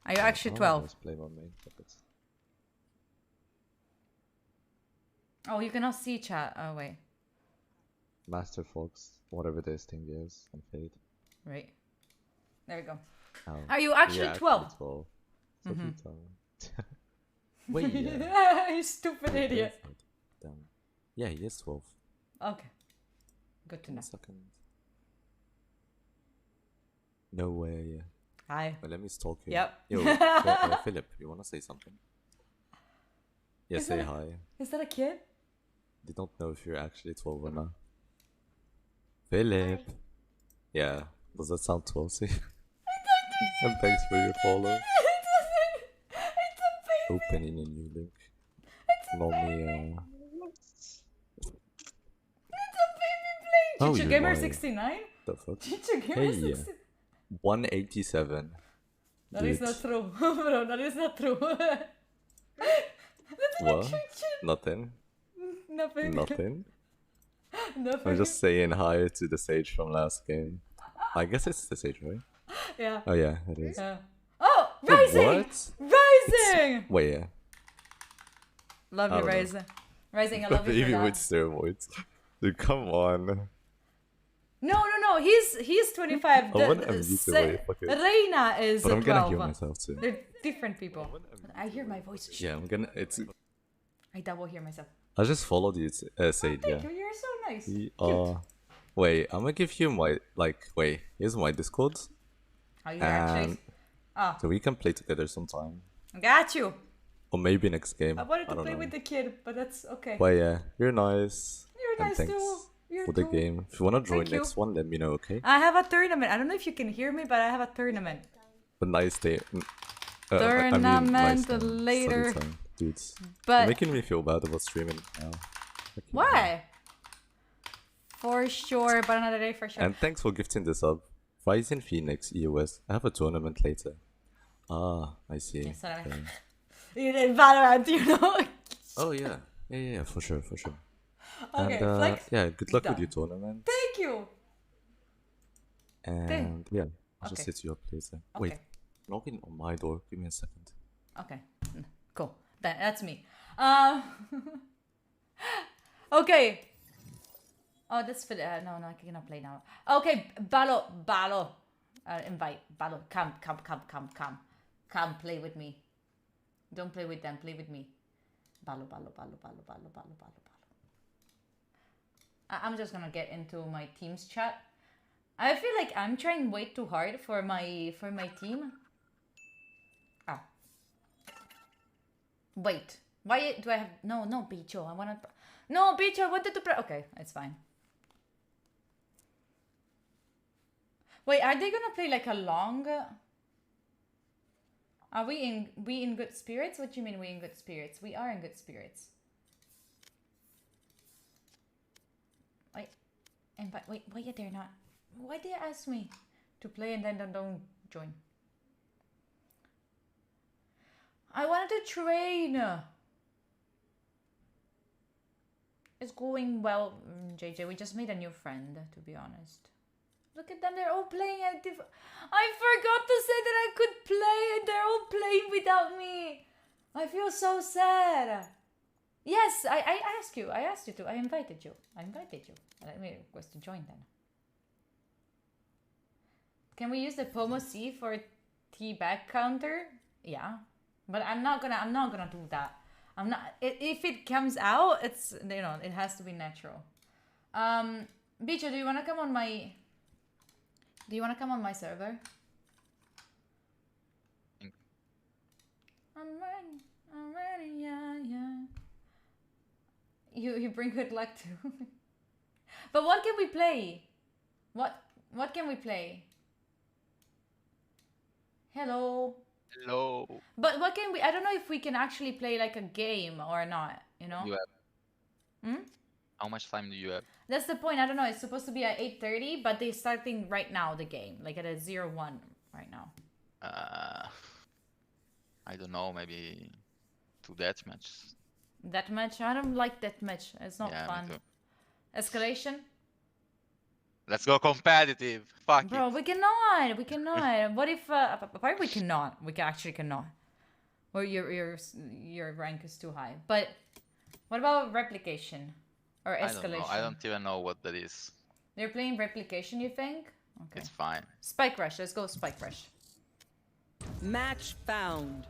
Are you actually Oh, 12? let's play one main puppets. Oh, you cannot see chat. Oh, wait. Master Fox, whatever this thing is, and Fade. Right. There we go. Oh. Are you actually Yeah, 12? Actually 12. So you tell me. Wait, yeah. You stupid idiot. Damn. Yeah, he is 12. Okay. Good to know. 1 second. No way. Hi. Wait, let me stalk you. Yep. Yo, Philip, you wanna say something? Yeah, Is say that hi. Is that a kid? They don't know if you're actually 12 or not. Philip. Yeah, does that sound 12? See? And thanks for your follow. It doesn't. It's a baby. Opening a new link. Normally, It's a baby plane. Oh, Chicha you Gamer lie. 69? the fuck? Chicha Gamer Hey, 69? 187. That is Dude. not true. Bro, that is not true. That's What? like Chicha. Nothing. Nothing. Nothing. Nothing. I'm just saying hi to the Sage from last game. I guess it's the Sage, right? Yeah. Oh yeah, it is. Yeah. Oh, Rising! What? Rising! Wait, yeah. Love I you, don't know. Rising. Rising, I The love you for baby that. with steroids. Dude, come on. No. He's 25. I wanna unmute the way, fuck it. Reina is But I'm 12. gonna hear myself too. They're different people. I hear my voice. Yeah, I'm gonna. It's. I double hear myself. I just followed you, Sage. Yeah. Thank you. You're so nice. Wait, I'm gonna give you my Wait, here's my Discord, How you actually? and Ah, so we can play together sometime, got you. or maybe next game. I wanted to don't play know. with the kid, but that's okay. But yeah, you're nice. You're and nice thanks too. You're for the too. game. If you wanna join Thank you. next one, let me know, okay? I have a tournament. I don't know if you can hear me, but I have a tournament. But nice day. Tournament nice later. study time. Dudes, But you're making me feel bad about streaming now. Okay. why? For sure, but another day for sure. And thanks for gifting this up. Rising Phoenix EOS. I have a tournament later. Ah, I see. Yes, I know. Okay. In Valorant, you know. Oh yeah. Yeah, for sure. Okay, And Flex. yeah, good luck done. with your tournament. Thank you. And yeah, I'll just Okay. hit you up later. Wait, Okay. knocking on my door. Give me a second. Okay, cool. That's me. Okay. Oh, that's for no, I cannot play now. Okay, Balo. Invite Balo. Come play with me. Don't play with them. Play with me. Balo. I'm just gonna get into my team's chat. I feel like I'm trying way too hard for my team. Ah. Wait. Why do I have no Bicho? I wanna no Bicho. I wanted to okay, it's fine. Wait, are they gonna play like a long? Are we in good spirits? What do you mean we in good spirits? We are in good spirits. Wait, why are they not? Why did you ask me to play and then don't join? I wanted to train. It's going well, JJ. We just made a new friend, to be honest. Look at them, they're all playing at I forgot to say that I could play and they're all playing without me. I feel so sad. Yes, I asked you. I asked you to. I invited you. Let me request to join then. Can we use the Pomo C for teabag counter? Yeah. But I'm not gonna do that. I'm not if it comes out, it's it has to be natural. Bicho, do you wanna come on my server? I'm ready, yeah. You bring good luck too. But what can we play? What can we play? Hello. But what can we? I don't know if we can actually play like a game or not. You know. You have. How much time do you have? That's the point. I don't know. It's supposed to be at 8:30, but they're starting right now the game, like at a 0-1 right now. I don't know. Maybe 2 deathmatches. Deathmatch? I don't like deathmatch. It's not Yeah, fun. me too. Escalation? Let's go competitive. Fuck Bro, it. we cannot. We cannot. What if? Apparently, we cannot. We actually cannot. Or your rank is too high. But what about replication? Or I don't know. escalation? I don't even know what that is. They're playing replication, you think? Okay. It's fine. Spike rush. Let's go spike rush. Match found.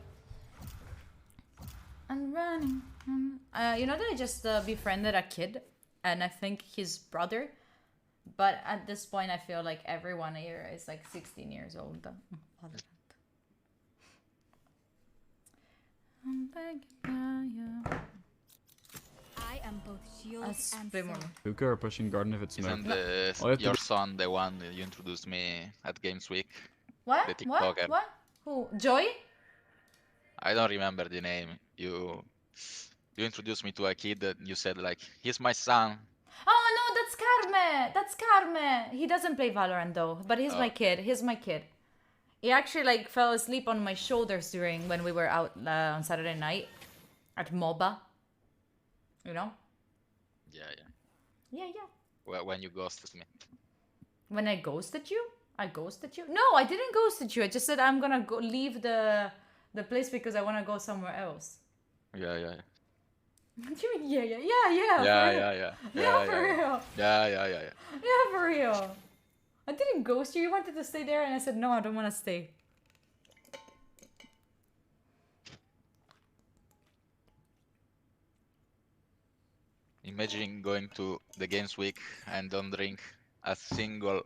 I'm running. You know that I just befriended a kid, and I think his brother. But at this point, I feel like everyone here is like 16 years old. I'm begging you. I am both shield That's and way more. sword. Hookah or pushing garden if it's smoke. Isn't All you have to your do- son the one that you introduced me at Games Week? What? The What? TikToker. What? Who? Joy? I don't remember the name. You introduced me to a kid that you said like, he's my son. Oh no, that's Carme. That's Carme. He doesn't play Valorant though, but he's my kid. He's my kid. He actually like fell asleep on my shoulders during when we were out on Saturday night at MOBA. You know? Yeah, yeah. Yeah, yeah. Well, when you ghosted me. When I ghosted you? I ghosted you? No, I didn't ghosted you. I just said I'm gonna go leave the place because I wanna go somewhere else. Yeah, yeah, yeah. What do you mean? Yeah, yeah, yeah, Yeah, for real. yeah, yeah. Yeah, for real. Yeah, yeah, yeah, yeah. Yeah, for real. I didn't ghost you. You wanted to stay there, and I said no, I don't want to stay. Imagine going to the Games Week and don't drink a single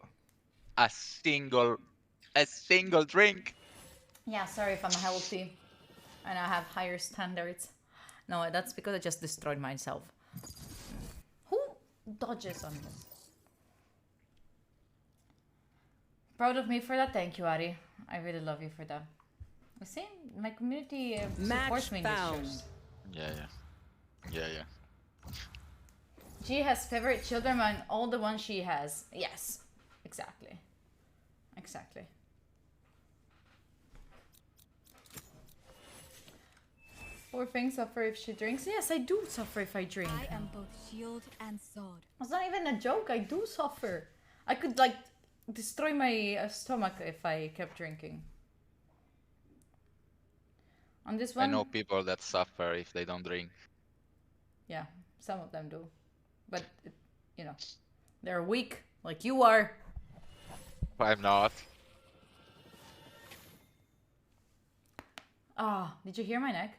drink. Yeah, sorry if I'm healthy and I have higher standards. No, that's because I just destroyed myself. Who dodges on this? Proud of me for that. Thank you, Ari. I really love you for that. You see, my community supports me in this found. shows. Yeah, yeah. Yeah, yeah. She has favorite children and all the ones she has. Yes, exactly. Exactly. Poor thing suffer if she drinks. Yes, I do suffer if I drink. I am both shield and sword. It's not even a joke. I do suffer. I could like destroy my stomach if I kept drinking. On this one, I know people that suffer if they don't drink. yeah, some of them do, but you know, they're weak like you are. I'm not. Ah, did you hear my neck?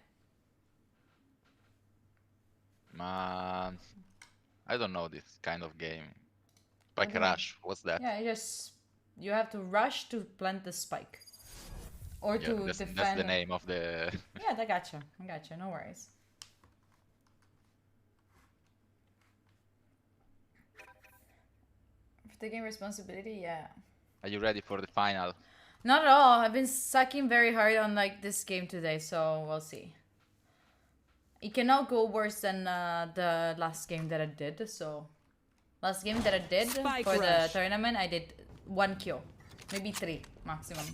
Man, I don't know this kind of game. Like Okay. Rush, what's that? Yeah, you have to rush to plant the spike, or Yeah, to that's defend. the name of the. Yeah, I gotcha. I gotcha. No worries. For taking responsibility, yeah. Are you ready for the final? Not at all. I've been sucking very hard on like this game today, so we'll see. It cannot go worse than the last game that I did. So, last game that I did Spike for the rush. tournament, I did 1 kill, maybe 3 maximum.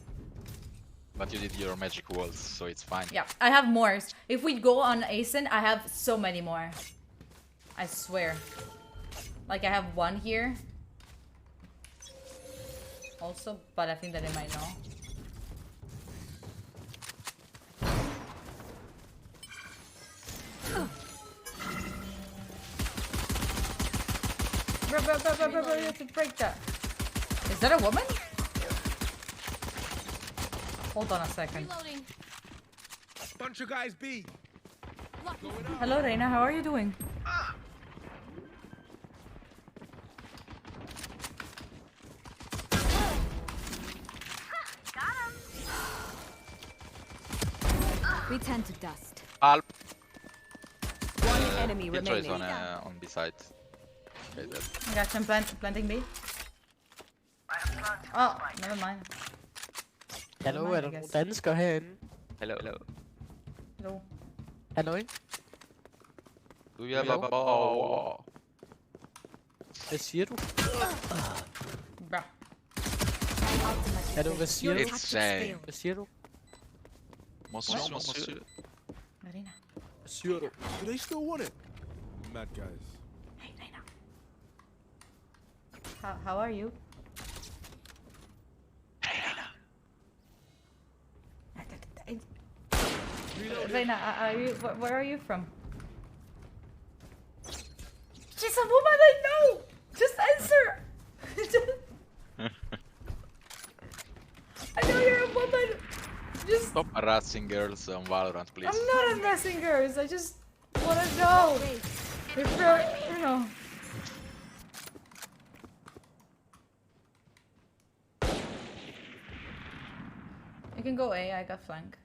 But you did your magic walls, so it's fine. Yeah, I have more. If we go on Asen, I have so many more. I swear. Like I have 1 here. Also, but I think that they might know. Bro, you have to break that. Is that a woman? Hold on a second. Reloading. Bunch of guys B. Hello, Reina. How are you doing? Return to dust. Alp. One enemy Intro is remaining. on B side. Okay, that. I got some planting B. Oh, never mind. Hallo, Never er mind, I der guess. nogle danskere herinde? Hello, hello. Hello. Hallo, ikke? Do you have a bow? Hvad siger du? Bro. Hallo, hvad siger du? It's Shay. Hvad siger du? Monsieur, monsieur. Reina. Hvad siger du? Do they still want it? Mad guys. Hey, Reina. How are you? Reina, are you? Where are you from? She's a Just Stop harassing girls on Valorant, please. I'm not harassing girls. I just wanna know if you're, you know. You can go A. I got flank.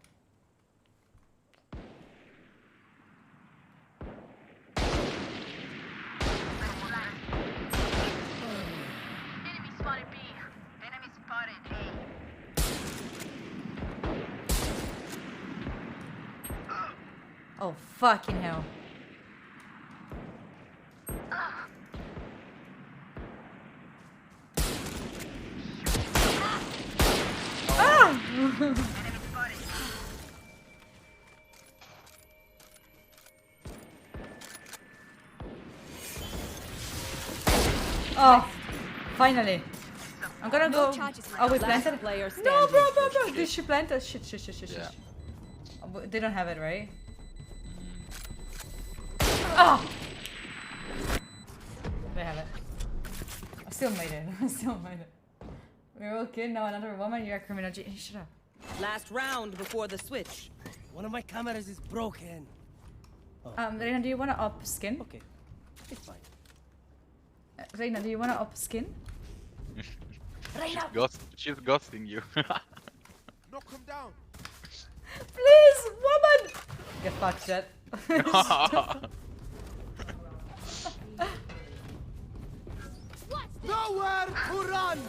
Oh, fucking hell. Ah! Oh, finally. I'm gonna go. Oh, we planted. No, bro. Did she plant? Oh, shit. Yeah. Oh, they don't have it, right? Oh! They have it. I still made it. We're okay now. Another woman. You're a criminal. Shut up. Last round before the switch. One of my cameras is broken. Reina, do you want to up skin? Okay, it's fine. Reina, do you want to up skin? Reina! She's ghosting you. Knock him down. Please, woman! Get fucked, Jet. Nowhere to run!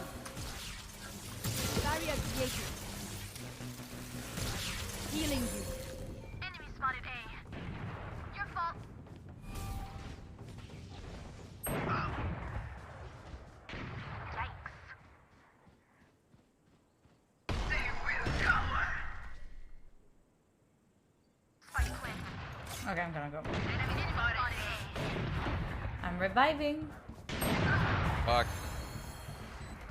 Barrier created. Healing you. Enemy spotted A. Your fault. Okay, I'm gonna go. I'm reviving. Fuck.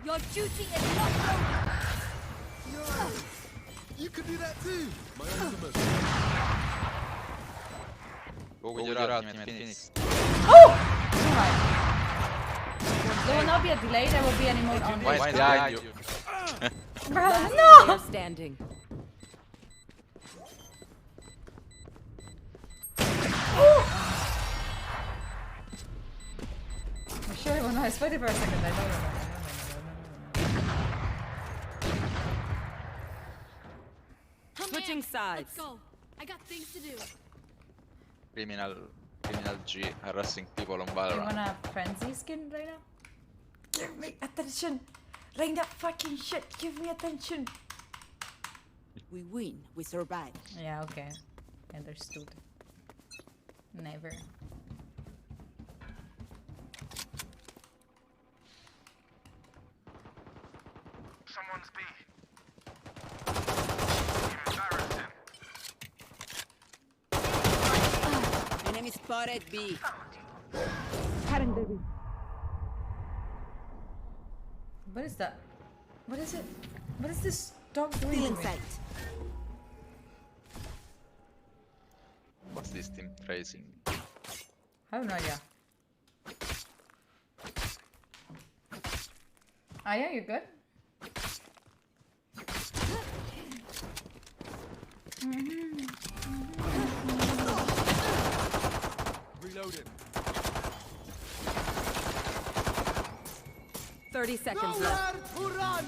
Your duty is not over. You can do that too. My ultimate. Go with your ultimate, Phoenix. Oh! Alright. There will not be a delay, there will be an emote on Why this. behind you? Bruh, Player no! standing. I'm sure when I spotted for a second, I know. Switching sides. Let's go. I got things to do. Criminal G harassing people on You Valorant. wanna frenzy skin, Reina? Give me attention! Reina, fucking shit, give me attention! We win, we survive. Yeah, okay. Understood. Never. Someone's B. Enemy spotted B. What is that? What is it? What is this dog doing to Feeling me? sight. What's this team tracing? I have no idea. Aya, you good? Reloading. 30 seconds left. Nowhere to run!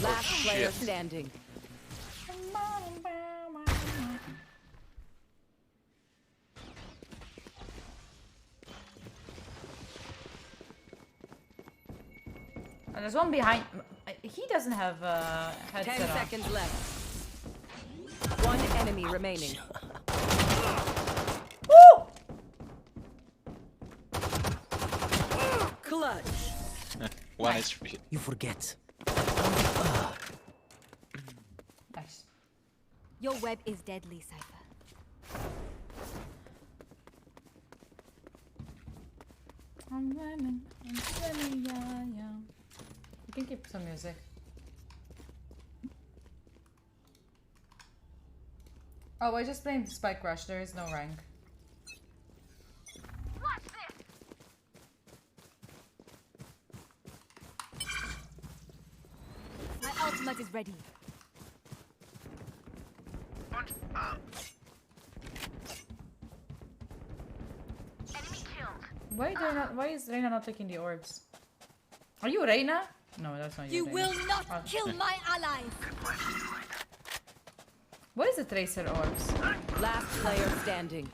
Last player shit. standing. Oh, there's one behind. He doesn't have a 10 headset on. seconds left. One enemy remaining. Woo! Clutch. 1 HP. You forget. Nice. Your web is deadly, Cypher. I'm swimming, yeah. You can keep some music. Oh, I just playing Spike Rush. There is no rank. Watch this. My ultimate is ready. Enemy killed. Why is Reina not taking the orbs? Are you Reina? No, that's not you. You Reina. will not Oh. kill my allies. What is the tracer orbs? Last player standing.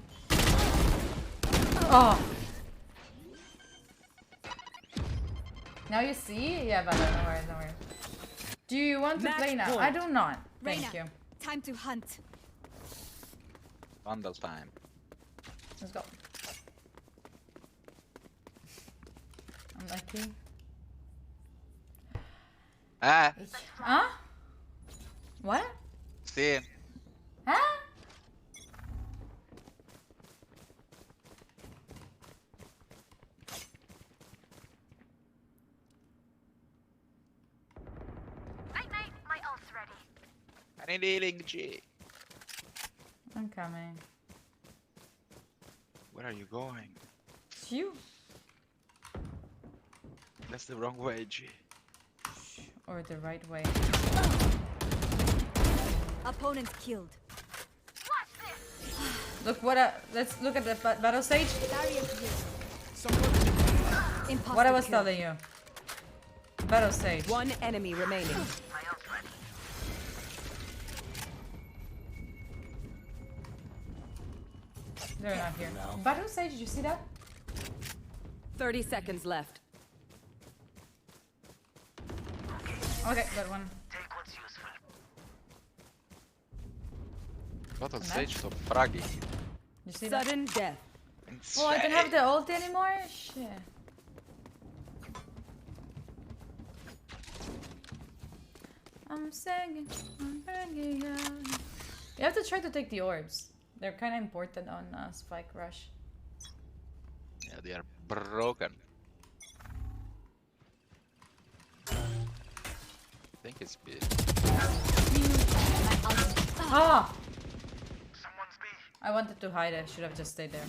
Oh. Now you see? Yeah, but don't worry, don't worry. Do you want to Match play now? point. I do not. Thank Reina, you. time to hunt. Vandal time. Let's go. Unlucky. Ah, Huh? What? see. Huh? Night night, my ult's ready. I need healing, G. I'm coming. Where are you going? Phew. That's the wrong way, G. Or the right way. Opponent killed. Watch this. Look what let's look at the battle stage. Barrier here. Imposter What I was kill. telling you. Battle stage. One enemy remaining. My ult's ready. They're not here. Battle stage, did you see that? 30 seconds left. Okay, that one. What on And stage so fraggy. You see that? Sudden death. Oh, I don't have the ult anymore? Shit. I'm singing, I'm banging out. You have to try to take the orbs. They're kind of important on Spike Rush. Yeah, they are broken. I think it's B. Ah! I wanted to hide. I should have just stayed there.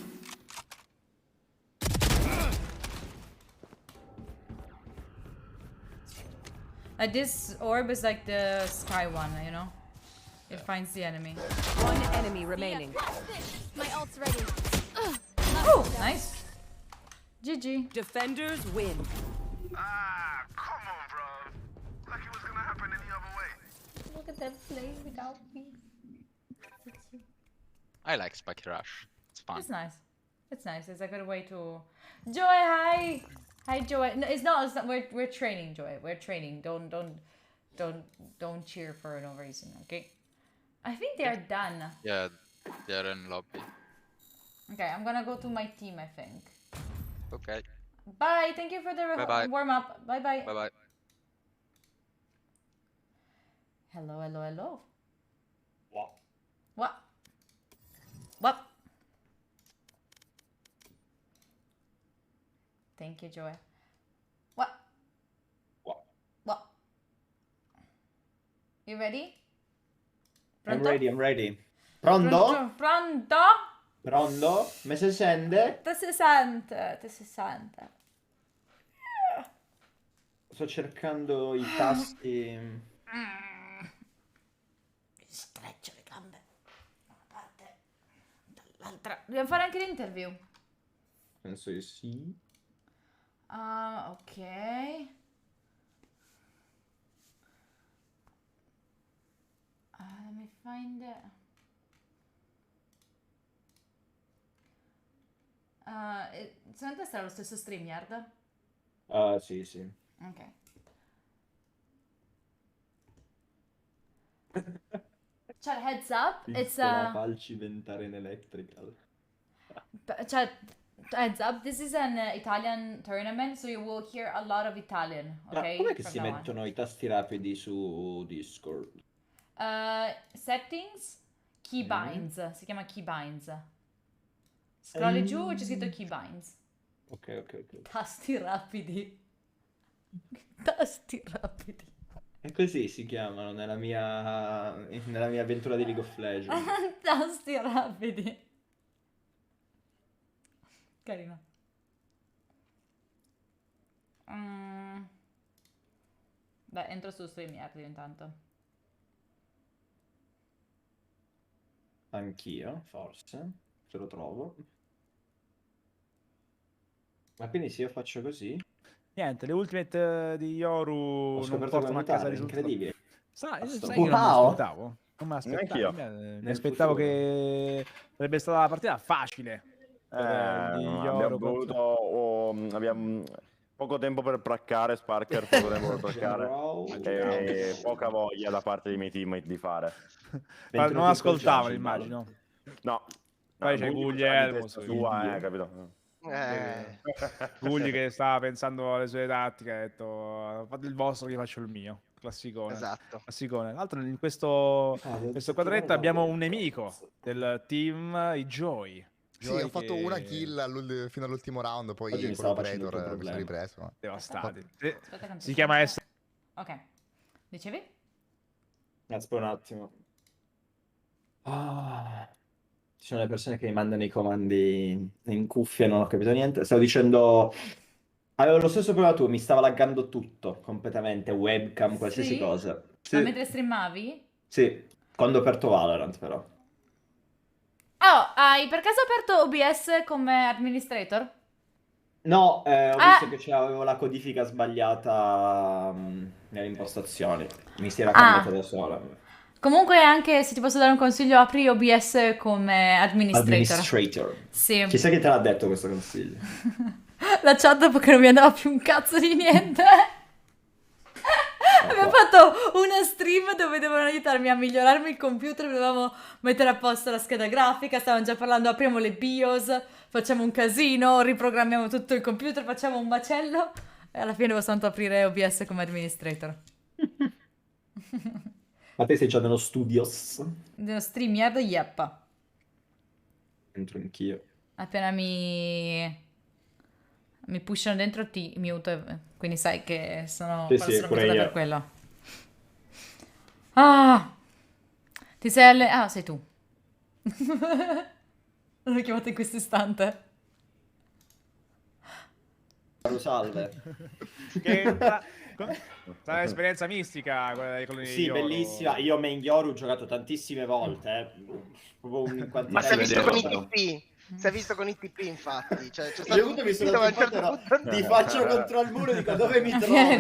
Like this orb is like the sky one, you know? It finds the enemy. One enemy remaining. My ult's ready. Oh, nice. GG. Defenders win. Ah, come on, bro. Like it was gonna happen any other way. Look at them play without me. I like Spike Rush. It's fun. It's nice. It's nice. It's a good way to. Joy, hi. Hi, Joy. No, it's not. It's not. We're training, Joy. We're training. Don't cheer for no reason. Okay. I think they are done. Yeah, they're in lobby. Okay, I'm gonna go to my team. I think. Okay. Bye. Thank you for the Bye-bye. warm up. Bye bye. Bye bye. Hello, hello, hello. What? What? What? Thank you, Joy. What? What? What? You ready? I'm Pronto? ready, I'm ready. Pronto? Pronto? Pronto? Me si sente? Te si sente, te si sente. Sto cercando i tasti. Streccio le gambe da una parte dall'altra. Dobbiamo fare anche l'interview. Penso di sì. Ok. Let me find it. Secondo te sarà lo stesso StreamYard? Ah, sì, sì. Ok. Cioè, heads up, it's Piccola Falci Ventare in Electrical. cioè, heads up, this is an Italian tournament, so you will hear a lot of Italian, Ma ok? com'è che From si now on. mettono i tasti rapidi su Discord? Settings, keybinds, si chiama keybinds. Scrolli giù e c'è scritto keybinds. Ok, ok, ok. Tasti rapidi. Tasti rapidi. E così si chiamano nella mia avventura di League of Legends. Tasti rapidi. Carino. Beh, entro su StreamYard intanto. Anch'io, forse. Se lo trovo. Ma quindi se io faccio così... Niente, le ultimate di Yoru Ho non scoperto portano come a casa mutare, risultati. incredibile. Sai che Wow. non me l'aspettavo? Non me Neanch'io. l'aspettavo. Mi Nel aspettavo futuro. che sarebbe stata la partita facile. Di Abbiamo Yoru dovuto... abbiamo poco tempo per praccare, Sparker, poco tempo per praccare. E poca voglia da parte dei miei teammate di fare. Non ascoltavano, immagino. No. Poi c'è Guglielmo. Sua, capito? Gugli che stava pensando alle sue tattiche, ha detto fate il vostro che io faccio il mio. Classicone. Esatto. Classicone. Tra l'altro in questo quadretto abbiamo un nemico del team, i Joy. Sì, ho fatto una kill fino all'ultimo round, poi Oggi mi con stava facendo l'operator un mi sono problema. ripreso. Devastati. Aspetta che Si chiama S. Ok. Dicevi? Aspetta un attimo. Ci sono le persone che mi mandano i comandi in cuffia, non ho capito niente. Stavo dicendo... Avevo lo stesso problema tu, mi stava laggando tutto, completamente, webcam, qualsiasi Sì? cosa. Ma Sì, mentre streamavi? sì, quando ho aperto Valorant però. Oh, hai per caso aperto OBS come administrator? No, ho visto che avevo la codifica sbagliata nelle impostazioni. Mi si era cambiata da sola. Comunque anche se ti posso dare un consiglio, apri OBS come administrator. Administrator. Sì. Chissà chi te l'ha detto questo consiglio. La chat dopo che non mi andava più un cazzo di niente. Abbiamo fatto una stream dove dovevano aiutarmi a migliorarmi il computer, dovevamo mettere a posto la scheda grafica, stavamo già parlando, apriamo le BIOS, facciamo un casino, riprogrammiamo tutto il computer, facciamo un macello e alla fine devo soltanto aprire OBS come administrator. Ma te sei già nello studios? Dello StreamYard, yep. Entro anch'io. Appena mi pushano dentro ti mute, quindi sai che sono Sì, quando sì, sono pure mutata io. per quello. Ah! Ti sei Ah, sei tu. Non l'ho chiamato in questo istante. Salve. Che sarà un'esperienza mistica quella dei coloni di Sì, Yoru. bellissima. Io main Yoru ho giocato tantissime volte. Proprio un Ma si è visto con i quantità. TP? Si è visto con i TP, infatti. Cioè, c'è Io stato avuto mi sono dove a un dato certo punto... ti faccio contro il muro, dico dove mi trovo?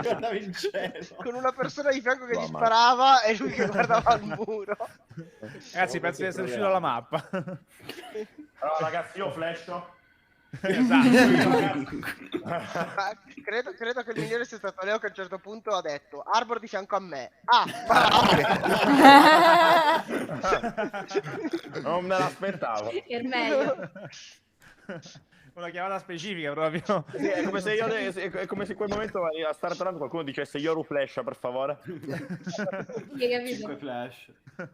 Guardavo in cielo. Con una persona di fianco che gli Mamma. sparava e lui che guardava il muro. Ragazzi, penso di essere uscito dalla mappa. Allora, ragazzi, io flasho. Esatto. Ma credo che il migliore sia stato Leo che a un certo punto ha detto Arbor di fianco a me. Ah, Non me l'aspettavo. È meglio. Una chiamata specifica proprio. Sì, è come se io è come se in quel momento a Start Run qualcuno dicesse Yoru flash, per favore. Hai capito? 5 flash.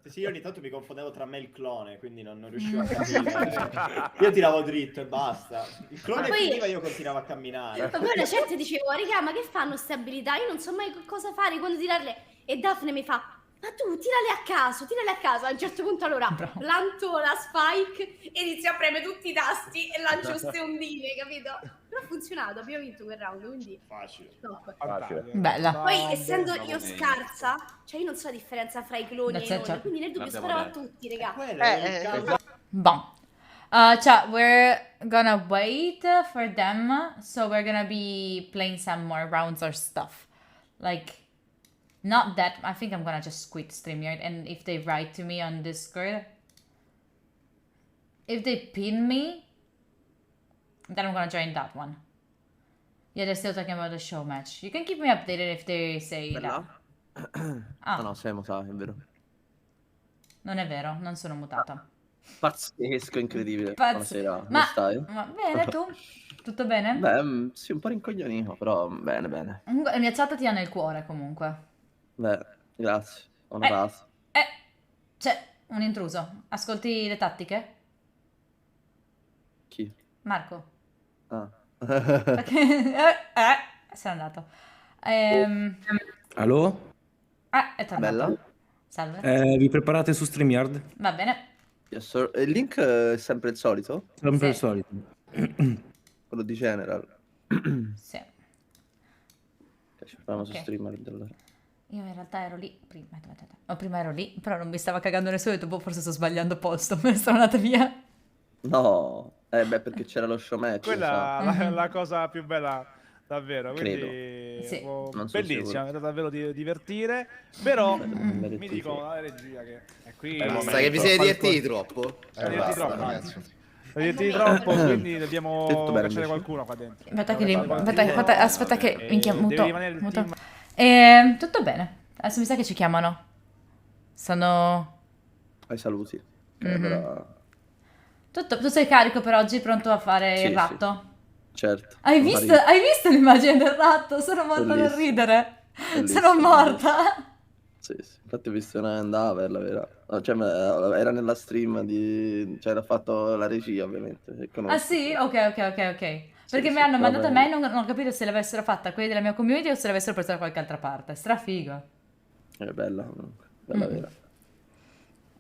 Sì, io ogni tanto mi confondevo tra me e il clone, quindi non riuscivo a capire. Io tiravo dritto e basta. Il clone Ma poi- finiva, io continuavo a camminare. Ma poi una certa dicevo, raga, ma che fanno ste abilità? Io non so mai cosa fare, quando tirarle. E Daphne mi fa, ma tu tirale a caso, tirale a caso. A un certo punto allora lancio la spike e inizio a premere tutti i tasti e lancio ste ondine, capito? Però ha funzionato, abbiamo vinto quel round, quindi... Facile. Top. Facile. Bella. Poi essendo io scarsa, cioè io non so la differenza fra i cloni e i That's it, noni, quindi nel dubbio L'abbiamo sparavo a detto. tutti, raga. Bon. Chat, we're gonna wait for them, so we're gonna be playing some more rounds or stuff. Like, not that, I think I'm gonna just quit StreamYard, and if they write to me on Discord, if they pin me, then I'm gonna join that one. Yeah, they're still talking about the show match. You can keep me updated if they say that. Ah, No, sei mutato, è vero. non è vero, non sono mutata. Pazzesco, incredibile. Pazz- Buonasera, Ma, come stai? ma bene, tu? Tutto bene? Beh, sì, un po' rincoglionito, però bene, bene. Comunque, la mia chat ti ha nel cuore, comunque. Beh, grazie, ho notato. C'è un intruso. Ascolti le tattiche? Chi? Marco. Ah. Se n'è andato. Allo? È tornato. Bella? Salve. Vi preparate su StreamYard? Va bene. Yes, sir. E il link è sempre il solito? Sempre il Sì. solito. Quello di General. Sì. Ci facciamo su Ok. StreamYard allora. Io in realtà ero lì prima. Aspetta. No, prima ero lì, però non mi stava cagando nessuno e dopo forse sto sbagliando posto. Me ne sono andata via. No, beh, perché c'era lo show match. Quella so. è la cosa più bella, davvero. Credo. Quindi, Sì. Non sono bellissima, sicuro. mi è davvero divertire. Però mi rettifico. dicono la regia che è qui. Basta che vi siete divertiti troppo. Divertiti troppo. ragazzi. Divertiti troppo, quindi dobbiamo Tutto bene, cacciare invece. qualcuno qua dentro. Aspetta che minchia, Devi muto. rimanere il team. Tutto bene. Adesso mi sa che ci chiamano. Stanno... Ai saluti. Mhm. Allora, Tu sei carico per oggi, pronto a fare Sì, il ratto? certo. Hai Non visto, pare- hai visto l'immagine del ratto? Sono morta da Bellissimo. ridere. Bellissimo, Sono morta. Sì, sì. Infatti ho visto una andava, la vera. No, cioè, era nella stream di... Cioè, l'ha fatto la regia, ovviamente. che conosco. Ah sì? Ok. Perché Sì, mi sì, hanno però mandato a me e bello. non ho capito se l'avessero fatta quelli della mia community o se l'avessero presa da qualche altra parte. Strafigo. È bella, comunque. Bella vera.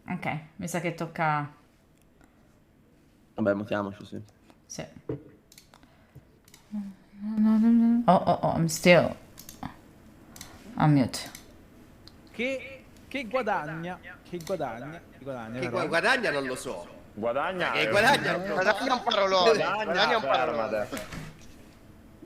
Ok, mi sa che tocca... Vabbè, mutiamoci, sì. Sì. Oh, I'm still... I'm mute. Che guadagna? Che guadagna Che però. guadagna non lo so. Guadagna. Che guadagna Guadagna un parolone. Guadagna un parolone.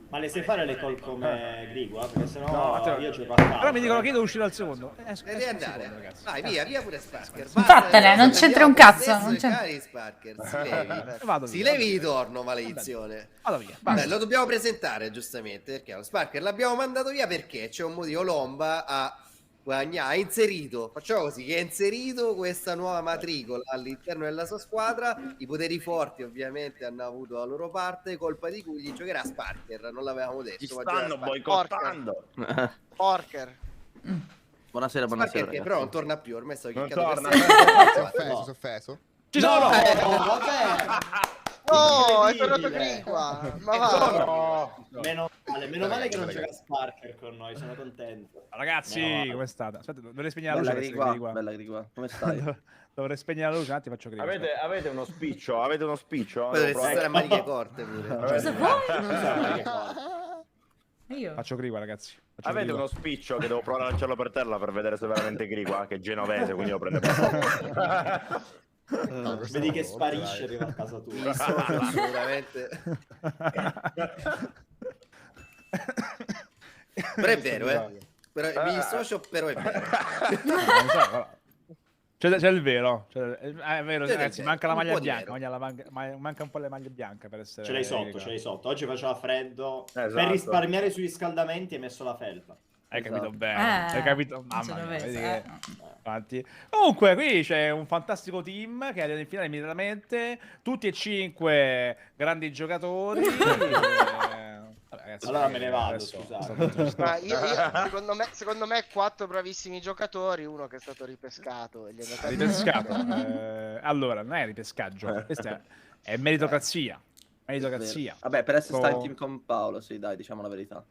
Ma le sai fare le call come Grigua? Perché sennò No, io ci ho passato. Però mi dicono che devo uscire al secondo. Devi andare. Vai, via pure Sparker. Fatele, non c'entra un cazzo. Non Non c'entra... cari Sparker, si levi. Vado Si via. levi di torno, maledizione. Vado via. Beh, lo dobbiamo presentare giustamente perché lo Sparker l'abbiamo mandato via perché c'è un motivo. Lomba ha guadagnato, ha inserito, facciamo così, che ha inserito questa nuova matricola all'interno della sua squadra. I poteri forti ovviamente hanno avuto la loro parte, colpa di cui giocherà Sparker, non l'avevamo detto. Ci ma stanno giocherà boicottando. Porker. Buonasera, Sparker buonasera. che ragazzi. però non torna più, ormai sto Non chiccato torna. per Si è sempre. offeso, si è offeso. Ci sono! vabbè. No, è tornato Incredibile. Grigua. Ma va. Meno male che non gioca Sparker con noi, sono contento. Ragazzi, No. come state? Aspetta, dovrei spegnere la Bella luce. Grigua, bella Grigua. Come stai? Dovrei spegnere la luce, un attimo faccio Grigua. Avete uno spiccio? Avete uno spiccio? Poi dovresti stare a maniche corte pure. Cosa vuoi? Io? Faccio Grigua, ragazzi. Faccio Avete Grigua. uno spiccio che devo provare a lanciarlo per terra per vedere se è veramente Grigua, che è genovese, quindi lo prende per Vedi che sparisce e arriva a casa tua. Mi dissocio assolutamente. Però è vero, Però, mi dissocio, però è vero. Non so, però. C'è il vero. È vero, C'è del ragazzi, vero, manca la un maglia po' di bianca. vero. Manca un po' le maglie bianche per essere... Ce l'hai sotto, Grigua. ce l'hai sotto. Oggi faceva freddo. Esatto. Per risparmiare sui riscaldamenti hai messo la felpa. Hai capito Esatto. bene, hai capito? non Mamma ce mia, l'ho vedi messa, che... Infatti. Comunque, qui c'è un fantastico team che arriva in finale immediatamente, tutti e 5 grandi giocatori. Vabbè, ragazzi, Allora me ne vado, adesso- scusate. Ma secondo me 4 bravissimi giocatori, uno che è stato ripescato. E gli è andato a- Ripescato. Allora, non è ripescaggio, questa è meritocrazia. Meritocrazia. Vabbè, per essere stato in Con- team con Paolo, sì, dai, diciamo la verità.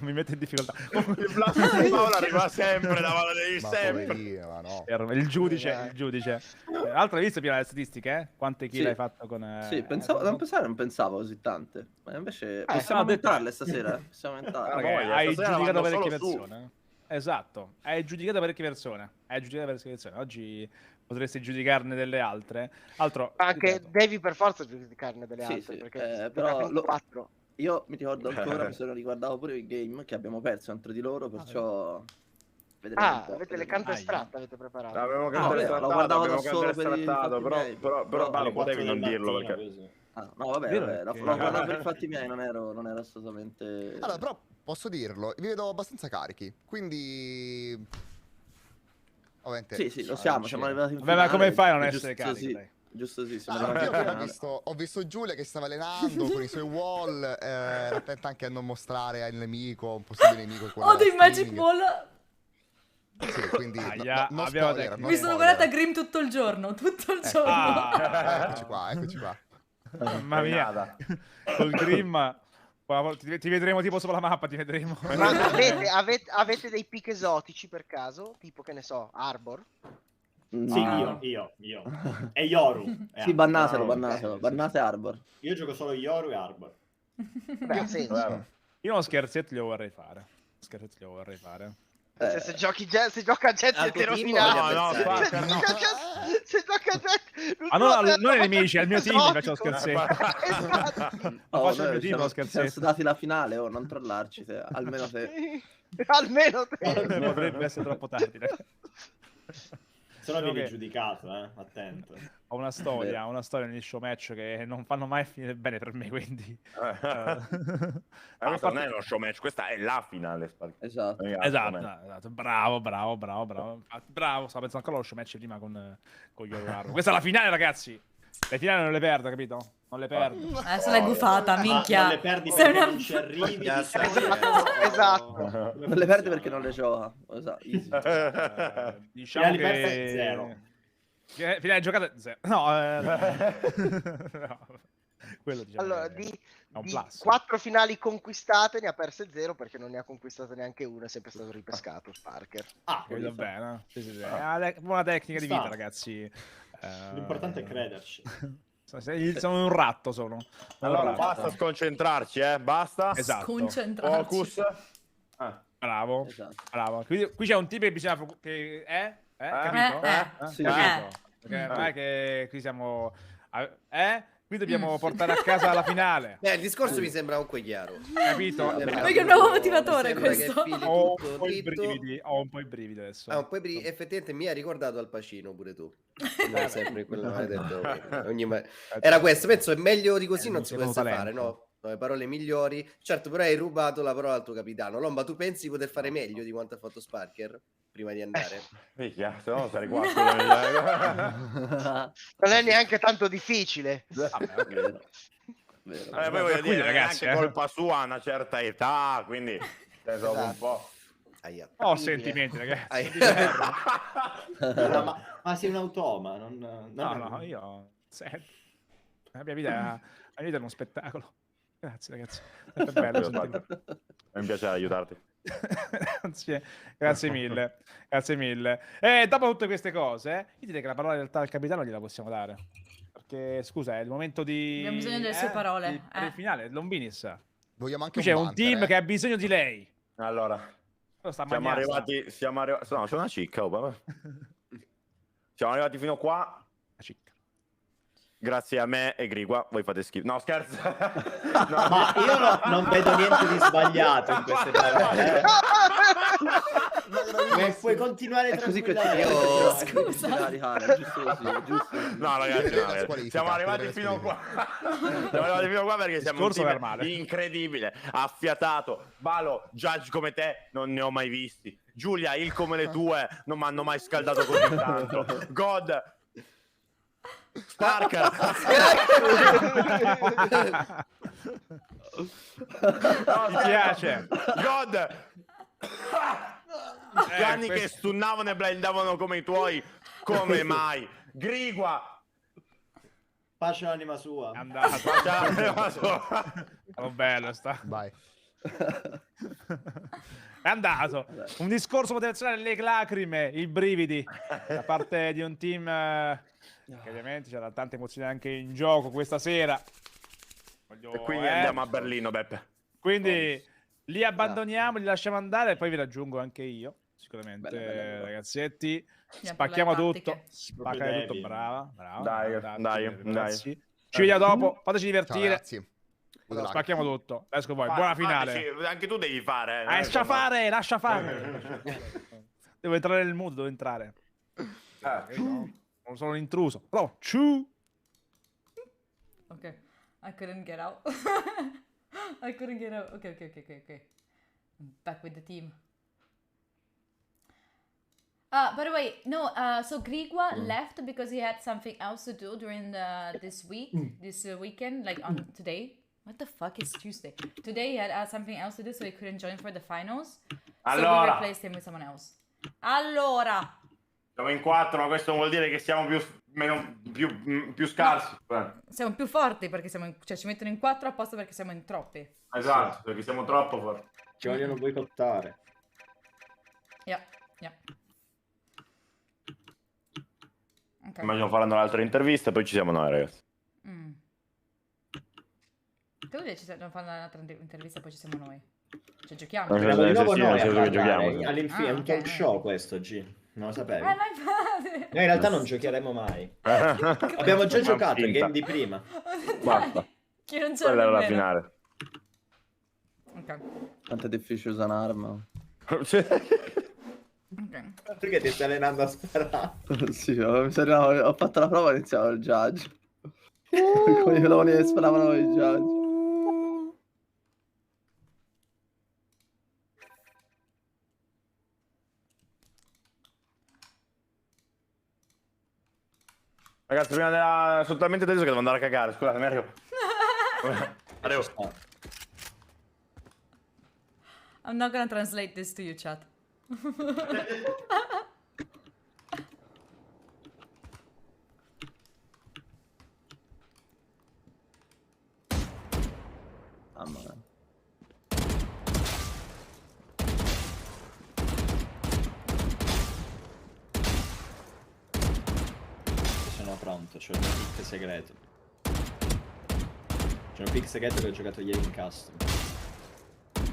Mi mette in difficoltà. Il blast di Paolo arriva sempre davanti, devi Ma sempre. poverino, ma no. Il giudice. L'altro hai visto prima le statistiche, eh? Quante kill Sì. hai fatto con... Sì, pensavo, non pensavo così tante. Ma invece no, possiamo ho detto- aumentarle stasera? Possiamo aumentarle. Guarda che voglia, hai stasera giudicato vanno parecchie solo su. persone. Esatto, hai giudicato parecchie persone. Oggi potresti giudicarne delle altre. Altro, Anche ripeto, devi per forza giudicarne delle Sì, altre. sì, Perché però 4. io mi ricordo ancora, mi sono riguardato pure il game che abbiamo perso contro di loro, perciò... vedremo un po', Avete le vedremo. cante estratte, avete preparato. L'avevamo No, vabbè, lo guardavo da solo per i trattato, fatti miei, però Paolo, potevi non dirlo Mattino, perché... così. Ah, no, vabbè, Vero vabbè, che- l'ho guardato per i fatti miei, non ero assolutamente... Allora, però posso dirlo, vi vedo abbastanza carichi, quindi... Ovviamente... Sì, lo siamo arrivati in Vabbè, ma come fai a non giusto essere carico, sì. dai? Giusto sì, siamo Io arrivati in poi finale. ho visto Giulia che si stava allenando con i suoi wall, attenta anche a non mostrare al nemico, un possibile nemico. Ho dei Magic Ball. Sì, quindi Aia, non abbiamo spoiler, detto. non Mi sono spoiler. guardata Grim tutto il giorno. Tutto il giorno. Eccoci qua, eccoci qua. Mamma mia. Col Grim... Ti vedremo tipo sulla mappa, ti vedremo. Ma avete dei pick esotici per caso? Tipo, che ne so, Arbor? Sì, io. E Yoru. Sì, bannatelo, bannate Arbor. Io gioco solo Yoru e Arbor. Beh, ha senso. Io uno scherzetto glielo vorrei fare. Se gioca Jet Al è tuo tiro team finale. o agli avversari? Se gioca Jet... Ma non ai nemici, al mio team mi faccio lo scherzetto. Esatto. Lo faccio al mio team lo Ci siamo scherzetto. dati la finale, non trollarci, almeno se... Almeno te. Potrebbe essere troppo tardi, ragazzi. Se no vieni che- giudicato, attento. Ho una storia negli show match che non fanno mai finire bene per me, quindi... Questo non è uno show match, questa è la finale. Esatto. Esatto. Bravo. Bravo, stavo pensando ancora allo show match prima con Yoruaro. Questa è la finale, ragazzi. Le finali non le perdo, capito? Non le perdo. Adesso l'hai gufata, minchia. Non le perdi Sei perché una- non ci arrivi. Esatto. Non le perde perché non le gioca. Esatto, easy. Diciamo Finali perse, che... 0. Finale giocata 0. No, no. Quello diciamo Allora, che di è un plus. 4 finali conquistate ne ha perse 0 perché non ne ha conquistate neanche una, è sempre stato ripescato Sparker. Capito bene. Sì. Buona tecnica di vita, ragazzi. L'importante è crederci. Sono un ratto, sono. Allora, basta sconcentrarci, basta. Esatto. Concentrarci. Focus. Bravo. Bravo. Qui c'è un tipo che bisogna... Che capito? Sì, Capito? Perché non è che qui siamo... Qui dobbiamo portare a casa la finale. Il discorso mi sembra comunque chiaro. Capito? Perché è un nuovo motivatore Mi sembra questo. che fili Ho tutto un po' i dritto. brividi, ho un po' i brividi adesso. Effettivamente mi ha ricordato Al Pacino pure tu. Come sempre quello maledetto. Era questo, penso è meglio di così non si secondo potesse fare, talento. no? No, le parole migliori. Certo, però hai rubato la parola al tuo capitano. Lomba, tu pensi di poter fare meglio di quanto ha fatto Sparker prima di andare? Minchia, se no sarei qua. Non è neanche tanto difficile. Vero. Poi voglio dire, ragazzi, è anche colpa sua a una certa età, quindi penso un po'. Ho sentimenti, ragazzi. Ma sei un automa, No, io... Senti. La mia vita è uno spettacolo. Grazie, ragazzi. È bello sentirlo. È un piacere aiutarti. Grazie mille. E dopo tutte queste cose, io direi che la parola in realtà al capitano gliela possiamo dare. Perché, scusa, è il momento di... Abbiamo bisogno delle sue parole. Per il finale, Lombinis. Vogliamo anche Qui c'è un banter, team che ha bisogno di lei. Allora, Sta siamo mangiando. arrivati... No, c'è una cicca. Vabbè. Siamo arrivati fino qua. La cicca. Grazie a me e Grigua, voi fate schifo. No, scherzo. Ma io non vedo niente di sbagliato in queste parole. Puoi continuare È così che tranquillamente. Scusa. Giusto così, giusto. No, ragazzi, no, ragazzi. squalifica, Siamo arrivati fino qua. Siamo arrivati fino qua perché siamo un Discorso team normale. incredibile, affiatato. Valo, judge come te, non ne ho mai visti. Giulia, il come le tue, non mi hanno mai scaldato così tanto. God. Sparker. Mi piace. God. Gianni che stunnavano e blindavano come i tuoi. Come mai? Grigua. Pace l'anima sua. È andato. Pace l'anima sua. Oh, bello sta. Vai. È andato. Un discorso motivazionale, le lacrime, i brividi da parte di un team che ovviamente c'era tante emozioni anche in gioco questa sera. E quindi andiamo a Berlino, Beppe. Quindi li abbandoniamo, li lasciamo andare e poi vi raggiungo anche io. Sicuramente, Bella. ragazzetti. Andiamo Spacchiamo per le tutto. tattiche. Spacca tutto, devi. brava. Dai. Ragazzi. Ci vediamo dopo. Fateci Ciao divertire. ragazzi. Good luck. Spacchiamo tutto. Let's go, poi. Buona finale. Fateci, anche tu devi fare. Lascia fare, lascia fare. Devo entrare nel mood, devo entrare. Non sono un intruso. Oh, ciu. Okay, I couldn't get out. Okay. I'm back with the team. By the way, no. So Grigua left because he had something else to do during this weekend, like on today. What the fuck is Tuesday? Today he had something else to do, so he couldn't join for the finals. So we Allora. replaced him with someone else. Allora. Siamo in 4, ma questo vuol dire che siamo più scarsi. Siamo più forti perché cioè ci mettono in 4 apposta perché siamo in troppi. Esatto, perché siamo troppo forti. Ci vogliono boicottare. Yeah. Okay. Immagino faranno l'altra intervista, poi ci siamo noi, ragazzi. Tu ci non fanno un'altra intervista, poi ci siamo noi. Cioè, giochiamo. Giochiamo di nuovo sì, noi nel a senso che parlare. giochiamo. All'infine, è un ok, talk show questo, G. Non lo sapevi? Ma infatti. Noi in realtà non giocheremo mai. Abbiamo già giocato il game di prima. Basta. Chi non c'è Quella era la nemmeno. finale. Ok. Quanto è difficile usare un'arma. Ok. Perché ti stai allenando a sparare? Sì, ho fatto la prova e iniziavo il judge. Come i peloni che sparavano i judge. Ragazzi, prima della... sono talmente teso che devo andare a cagare, scusate, mi arrivo. Arrivo. I'm not gonna translate this to you, chat. Mamma mia. Sono pronto, c'ho il mio pick segreto. C'è un pick segreto che ho giocato ieri in custom.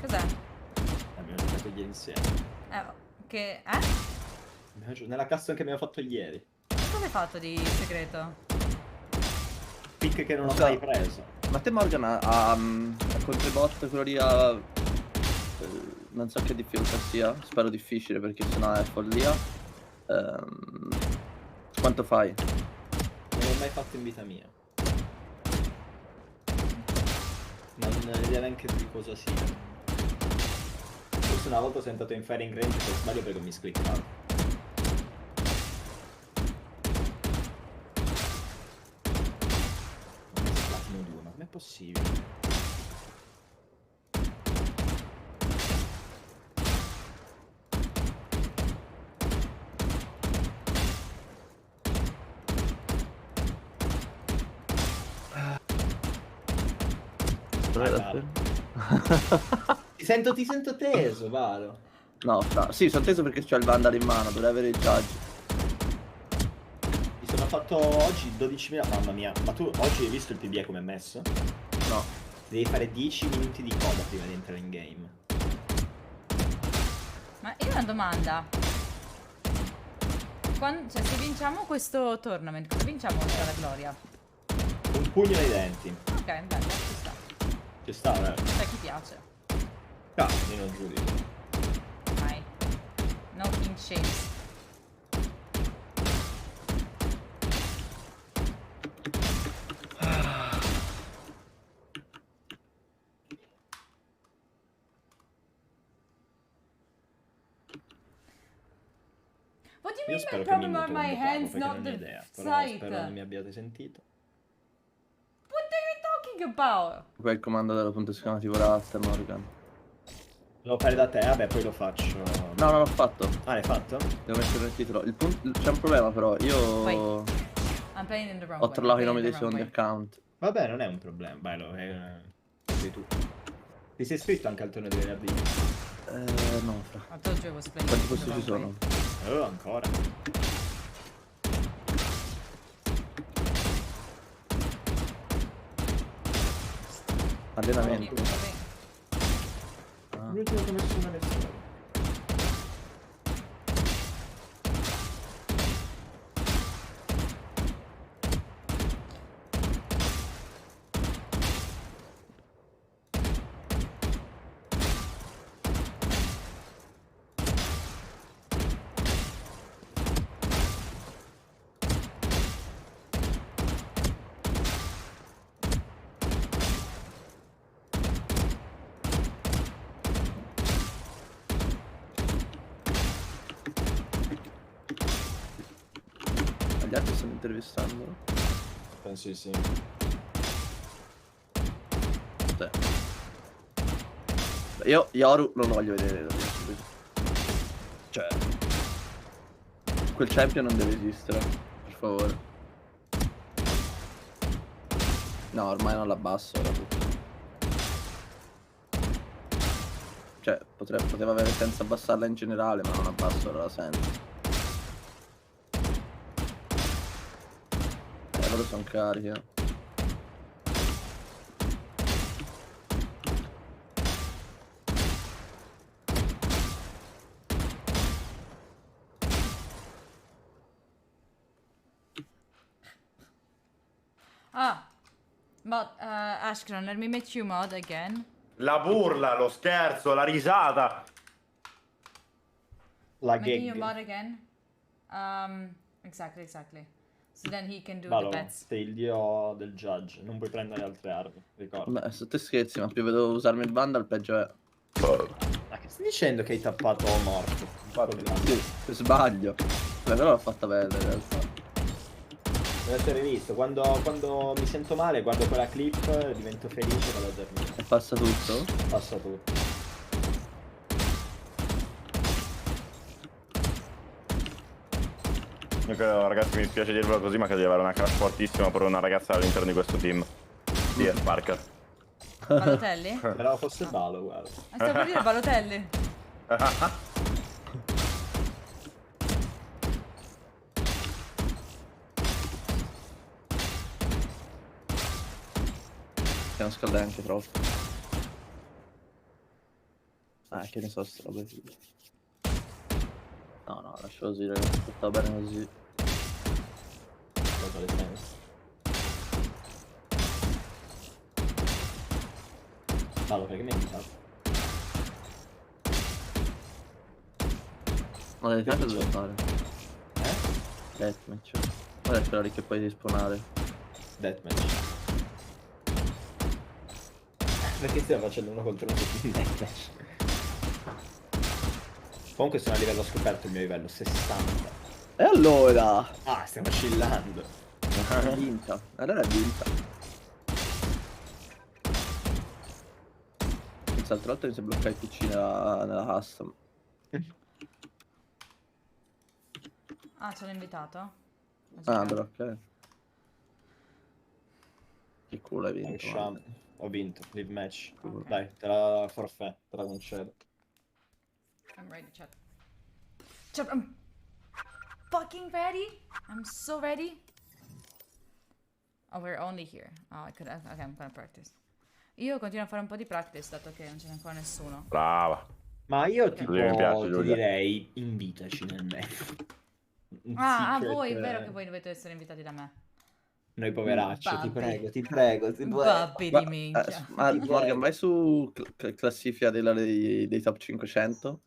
Cos'è? Abbiamo giocato ieri insieme. Che... Nella custom che abbiamo fatto ieri. Cosa hai fatto di segreto? Pick che non ho mai preso. Ma te Morgan a contribot quello lì a... non so che difficoltà sia, spero difficile perché sennò è follia. Quanto fai? Non l'ho mai fatto in vita mia. Non ho idea neanche di cosa sia. Forse una volta sono entrato in firing range per sbaglio perché mi scliccato. Platino 2, ma com'è possibile? Ti sento teso, Valo. No, sì, sono teso perché c'ho il Vandal in mano, dovrei avere il judge. Mi sono fatto oggi 12.000, mamma mia. Ma tu oggi hai visto il PBE come è messo? No. Devi fare 10 minuti di coda prima di entrare in game. Ma io ho una domanda. Cioè, se vinciamo questo tournament, cosa vinciamo oltre alla gloria? Un pugno nei denti. Ok, bello, ci sta. Ci sta, C'è chi piace. Cazzo, io non giudico. Mai. No king shames. What do you Io mean spero my che mi problem are my muto hands, perché not non ho the idea. Però sight? spero non mi abbiate sentito. What are you talking about? Poi il comando dello punto esclamativo Raster, Morgan. Lo fare da te? Vabbè, poi lo faccio. No, non l'ho fatto. Ah, l'hai fatto? Devo mettere il titolo. C'è un problema però, io I'm playing in the wrong ho way. trollato i I'm nomi playing dei the wrong secondi way. account. Vabbè, non è un problema. Bello, sei tu. Ti sei iscritto anche al torneo di venerdì? No, fra. I told you I was playing Quanti in the posti ci wrong sono? way. Ancora. Allenamento. L'ultimo che ho messo una lezione. Gli altri stanno intervistando? Penso di sì. Sì. Io Yoru non lo voglio vedere. Cioè, quel champion non deve esistere, per favore. No, ormai non l'abbasso, era tutto. Cioè, poteva avere senso abbassarla in generale, ma non abbasso, ora la sento. Loro sono carichi. Ah, but Ashkran, let me make you mod again. La burla, lo scherzo, la risata. La Making you gag. mod again. Exactly. So then he can do Valo, the bets. sei il dio del judge, non puoi prendere altre armi, ricordo. Beh, se te scherzi, ma più vedo usarmi il Vandal, peggio è. Ma che stai dicendo che hai tappato morto? Sì, sbaglio. Beh, però l'ho fatta bella in realtà. Deve essere visto, quando mi sento male, guardo quella clip, divento felice e vado a dormire. E passa tutto? Passa tutto. Io credo, ragazzi, mi dispiace dirvelo così, ma che devi avere una crush fortissima per una ragazza all'interno di questo team. Sì, è Sparker. Balotelli? Però fosse Balo, guarda. Stavo per dire Balotelli. Che non scalda anche troppo. Che ne so, sta roba qui. No, lascio così, ragazzi, sta bene così. Cosa le pensi? Balo, perché mi hai invitato? Ma delle carte devo fare. Deathmatch. Guarda c'era lì che puoi rispawnare. Deathmatch. Perché stiamo facendo uno contro uno su Deathmatch? Comunque sono a livello scoperto il mio livello 60. E allora? Ah, stiamo chillando. È vinta. Allora è vinta. L'altra volta mi si blocca il PC nella custom. Ah, sono invitato? Ah, allora ok. Che culo hai vinto. Usciamo. Ho vinto, live match. Dai, te la forfè, te la concedo. I'm ready, chat. Chat, I'm fucking ready. I'm so ready. Oh, we're only here. Oh, I could. Okay, I'm gonna practice. Io continuo a fare un po' di practice, dato che non c'è ancora nessuno. Brava. Ma io tipo Così mi piace, ti Giulia. direi invitaci nel match. Ah, voi, è vero che voi dovete essere invitati da me. Noi poveracci, ti Babbi. prego, ti prego, ti prego. Babbi di minchia. Ma Morgan, vai su classifica dei top 500?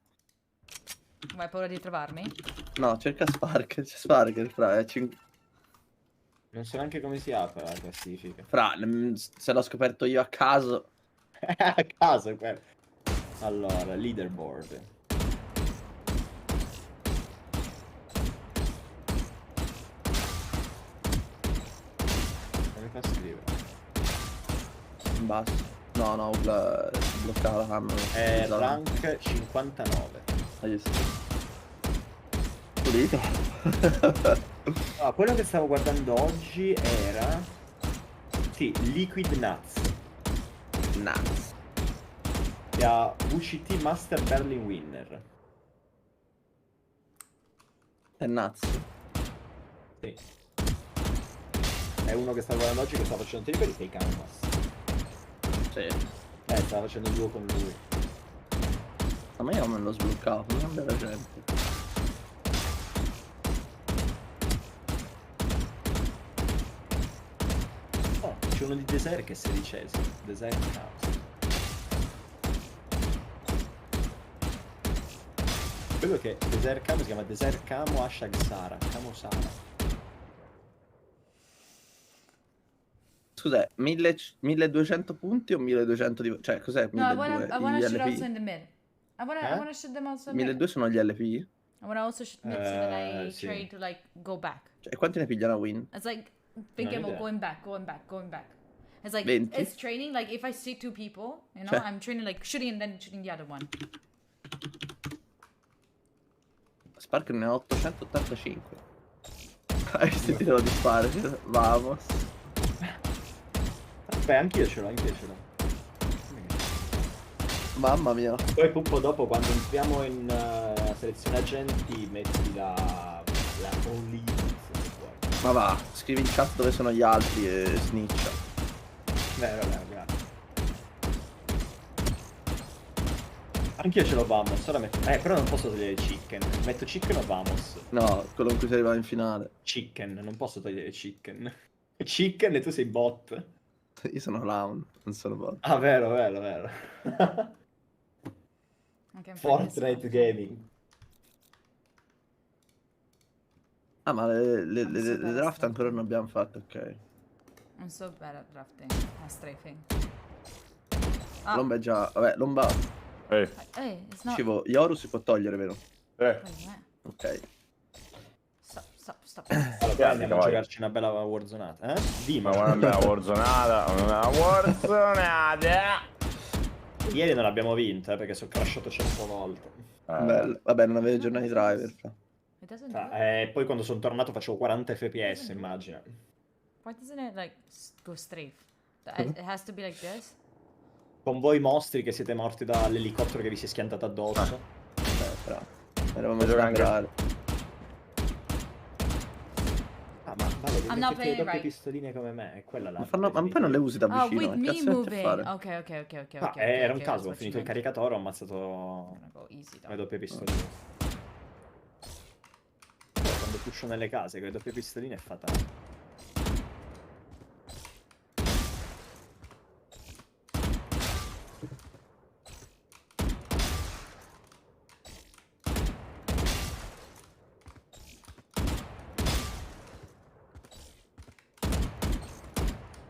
Hai paura di trovarmi? No, cerca Sparker, c'è Sparker, fra, Non so neanche come si apre la classifica. Fra, se l'ho scoperto io a caso. A caso quello. Allora, leaderboard. Non mi fa scrivere. In basso. No, bloccava la camera. Rank 59. Hai visto? Pulito. Ah, quello che stavo guardando oggi era... Sì, Liquid Nuts. Nuts. Che ha UCT Master Berlin Winner. È Nuts. Sì. È uno che stavo guardando oggi che stava facendo te per i Canvas. Sì. Stava facendo duo con lui. A me io me l'ho sbloccato, non della gente. Oh, c'è uno di Desert che è 16esimo. Desert House. Quello che Desert Camo si chiama Desert Camo #Sara. Camo Sara. Cos'è? 1200 punti o 1200 di... Cioè, cos'è? No, I 1200? wanna Gli shoot LP? also in the mid. I wanna shoot them also in the mid. 1200 sono gli LP? I wanna also shoot mid so that I sì. try to like go back. Cioè, quanti ne pigliano win? It's like thinking Non ho about idea. going back. It's like 20? it's training. Like if I see two people, you know, Cioè. I'm training like shooting and then shooting the other one. Sparker ne ha 885. Hai visto tiro di sparo? Vamos. Beh, anch'io ce l'ho, Mamma mia. Poi Puppo dopo quando entriamo in selezione agenti metti la all lead se vuoi. Ma va, scrivi in chat dove sono gli altri e sniccia. Vero, grazie. Anch'io ce l'ho Vamos, ora metto... però non posso togliere Chicken. Metto Chicken o Vamos? No, quello in cui si arriva in finale. Chicken, non posso togliere Chicken. Chicken e tu sei bot. Io sono clown, non sono bot. Ah, vero, vero, vero. Fortnite Gaming. Ah, ma le draft ancora non abbiamo fatto, ok. I'm so bad at drafting. Strafing. Ah. Lomba è già... Vabbè, Lomba... Hey, it's not... Dicevo, Yoru si può togliere, vero? Ok. Stop. Allora, andiamo a giocarci una bella warzonata, Ma una bella warzonata, una warzonata. Ieri non l'abbiamo vinta, perché sono crashato 100 volte. Bello. Vabbè, non avevo giornati driver. Poi quando sono tornato facevo 40 fps, immagina. Why doesn't it like go strafe? It has to be like this. Con voi mostri che siete morti dall'elicottero che vi si è schiantato addosso. Però eravamo giocando. Ah, ma vale, I'm not mettete le playing doppie right. pistoline come me, è quella la... Ma poi non le usi da Oh, vicino, with che me cazzo metti a moving. fare? Ok. Era un okay, caso, ho that's finito il what you meant. caricatore, ho ammazzato Go easy, le doppie pistoline. Quando pusho nelle case con le doppie pistoline è fatale.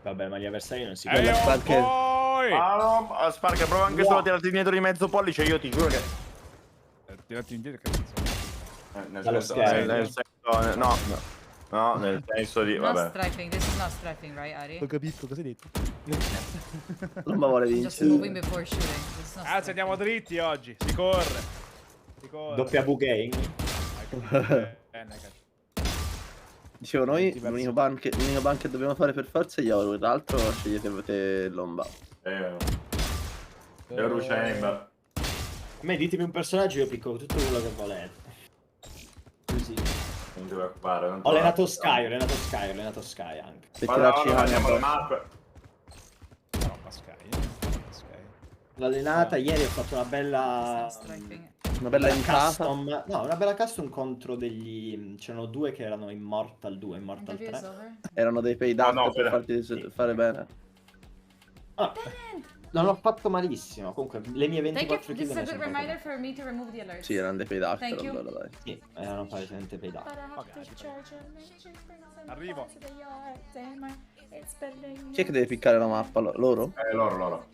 Vabbè, ma gli avversari non si Sparker, prova anche Wow. solo a tirarti indietro di mezzo pollice, io ti giuro che... Tirati indietro, che cazzo? Dallo schermo. nel senso, no, nel senso di... Not Vabbè. strafing, this is not strafing, right, Ari? Non capisco cosa hai detto. Lomba vuole Just vincere. moving before shooting. This is not Anzi, andiamo dritti oggi. Si corre. Doppia game. Dicevo, noi l'unico ban che dobbiamo fare per forza è Yoru, l'altro scegliete Lomba. Yoru Chamber. A me ditemi un personaggio, io picco tutto quello che volete. Così. Non ti preoccupare. Ho allenato Sky anche. Se Guarda, tirarci andiamo alle Hannibal. mappe. L'ho allenata, ieri ho fatto una bella... Una bella entrata. custom. No, una bella custom contro degli... C'erano due che erano Immortal 2, Immortal 3. Erano dei payback No, per farti fare bene. Ah, non l'ho fatto malissimo. Comunque, le mie Thank you. 24 This kill is me a ne good sono reminder for me to remove the alerts. Sì, erano dei payback Thank you. allora, dai. Sì, erano palesemente payback. Arrivo. Chi è che deve piccare la mappa? Loro? Loro.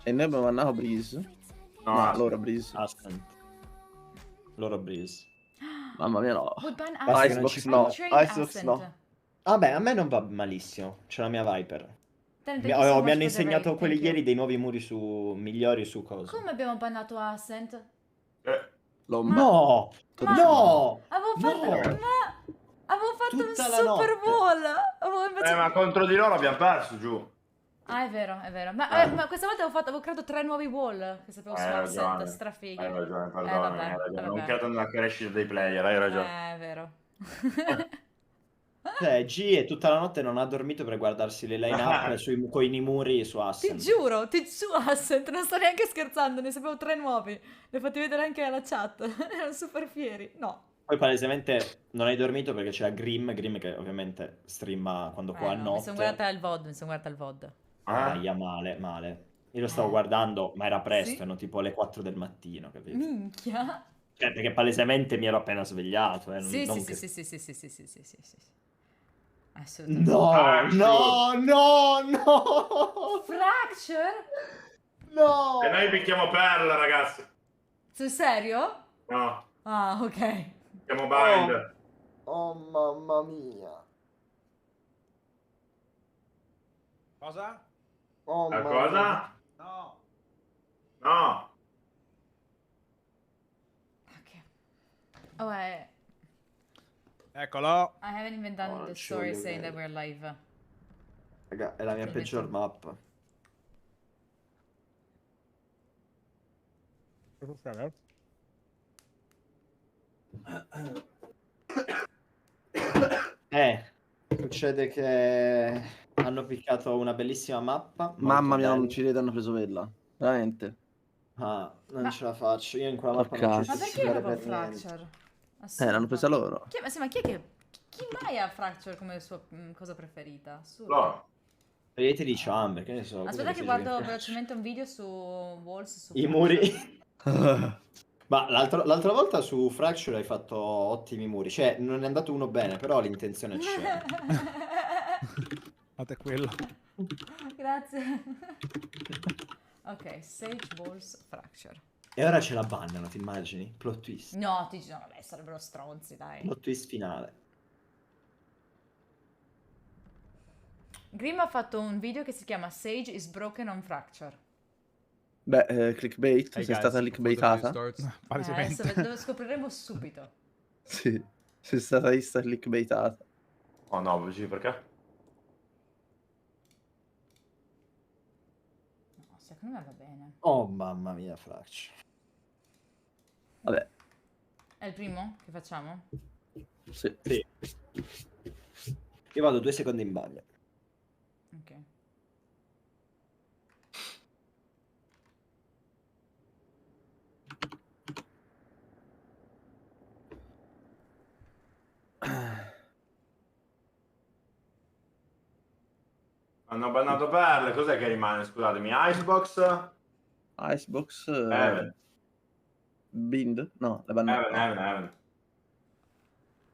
E noi abbiamo mandato Breeze. No, loro Breeze. Ascent. Loro Breeze. Mamma mia, no. Would ban Icebox Ascent. no. I trained Icebox Ascent. no. Vabbè, a me non va malissimo. C'è la mia Viper. Then Mi, thank you so much mi for hanno the insegnato raid, quelli thank you. ieri dei nuovi muri migliori su cosa. Come abbiamo bannato Ascent? Lomba. No! No! Avevo fatto... No! Avevo fatto un Tutta la super notte. wall! Avevo invece... Ma contro di loro abbiamo perso giù. Ah, è vero. Ma questa volta avevo creato 3 nuovi wall che sapevo su Hai Ascent, ragione. strafighi. Hai ragione, vabbè, perdonami, hai ragione. Non vabbè. credo nella crescita dei player, hai ragione. È vero. Cioè, G è tutta la notte non ha dormito per guardarsi le line-up con i muri su Ti Ascent. giuro, su Ascent, non sto neanche scherzando, ne sapevo 3 nuovi. Le ho fatti vedere anche alla chat. Erano super fieri. No. Poi palesemente non hai dormito perché c'era Grim che ovviamente streama quando qua a No, notte. mi sono guardata il VOD, Aia, male. Io lo stavo guardando, ma era presto, Sì? erano tipo le 4 del mattino, capito? Minchia. Cioè, perché palesemente mi ero appena svegliato, Sì, non sì, che- sì, sì, sì, sì, sì, sì, sì, sì, sì. Assolutamente. No! Fracture? No! E noi picchiamo Perla, ragazzi. Sul serio? No, Ah, ok. picchiamo Bind. Oh, mamma mia. Cosa? Oh, Cosa? No. No. Oh, Eccolo. I haven't even done non the ci story voglio saying that vedere. we're live. Raga, è la mia Quindi peggior tu- mappa. Succede che hanno piccato una bellissima mappa. molto Mamma mia, non bella. ci hanno preso quella. Veramente. Ah, non ce la faccio. Io in quella mappa Porca. non ci Ma so perché giocare avevo per niente. Fracture? L'hanno presa loro. Ma chi è che chi mai ha Fracture come sua cosa preferita? Assurdo. No. Vedete di Chamber, che ne so. Aspetta che guardo velocemente un video su Walls. Su I muri. Ma l'altra volta su Fracture hai fatto ottimi muri. Cioè, non è andato uno bene, però l'intenzione c'è. Fate quello. Grazie. Ok, Sage Walls Fracture. E ora ce la bannano, ti immagini? Plot twist. No, no, vabbè, sarebbero stronzi, dai. Plot twist finale. Grim ha fatto un video che si chiama Sage is broken on Fracture. Beh, clickbait, Hey sei guys, stata before the clickbaitata. video starts, Adesso lo scopriremo subito. Sì, sei stata vista clickbaitata. Oh no, sì, perché? No, secondo me va bene. Oh mamma mia, Fracture. Vabbè, È il primo che facciamo? sì. Sì. Io vado 2 secondi in bagno. Ok. Hanno bannato perle, cos'è che rimane? Scusatemi, Icebox? Icebox... Heaven. Bind? No, le banane. Heaven.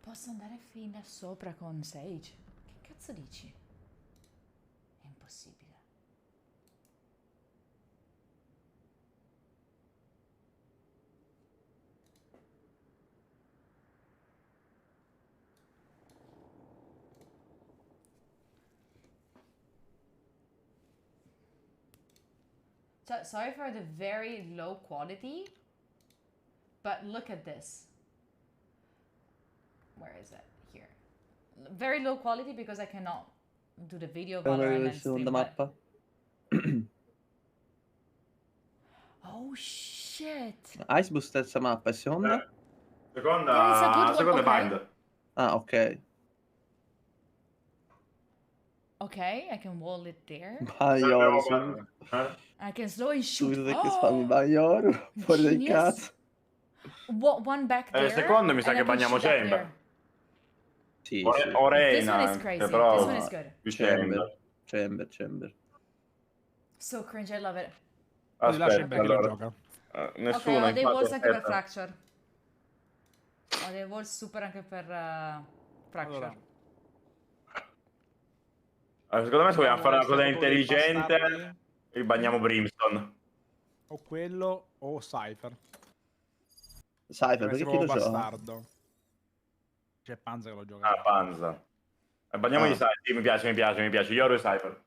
Posso andare fin da sopra con Sage? Che cazzo dici? È impossibile. So, sorry for the very low quality, but look at this. Where is it? Here. Very low quality because I cannot do the video Valorant and stream Seconda it. mappa. Oh shit! Icebox terza mappa e seconda? There is a good one, Seconda okay. Bind. Ah, ok. Okay, I can wall it there. Baglioro, subito. I can slow and shoot. Subito che spammi Baglioro, fuori dal Genius. cazzo. One back there. Secondo mi sa and che I can bagniamo shoot up Chamber. there. Sì, O sì. o Reina, This one is anche, crazy. però This one is good. più Chamber. Chamber. So cringe, I love it. Aspetta, perché lo allora. gioca. Nessuno, Ok, ho dei infatti, walls anche per aspetta. Fracture. Ho dei walls super anche per Fracture. Allora. Secondo me se vogliamo fare una cosa Siamo proprio dei intelligente, bastardi. il bagniamo Brimstone. O quello o Cypher. Cypher, perché chi lo gioca? bastardo. C'è Panza che lo gioca. Ah, Panza. Bagniamo Ah. gli Cypher, sì, mi piace. Yoru e Cypher.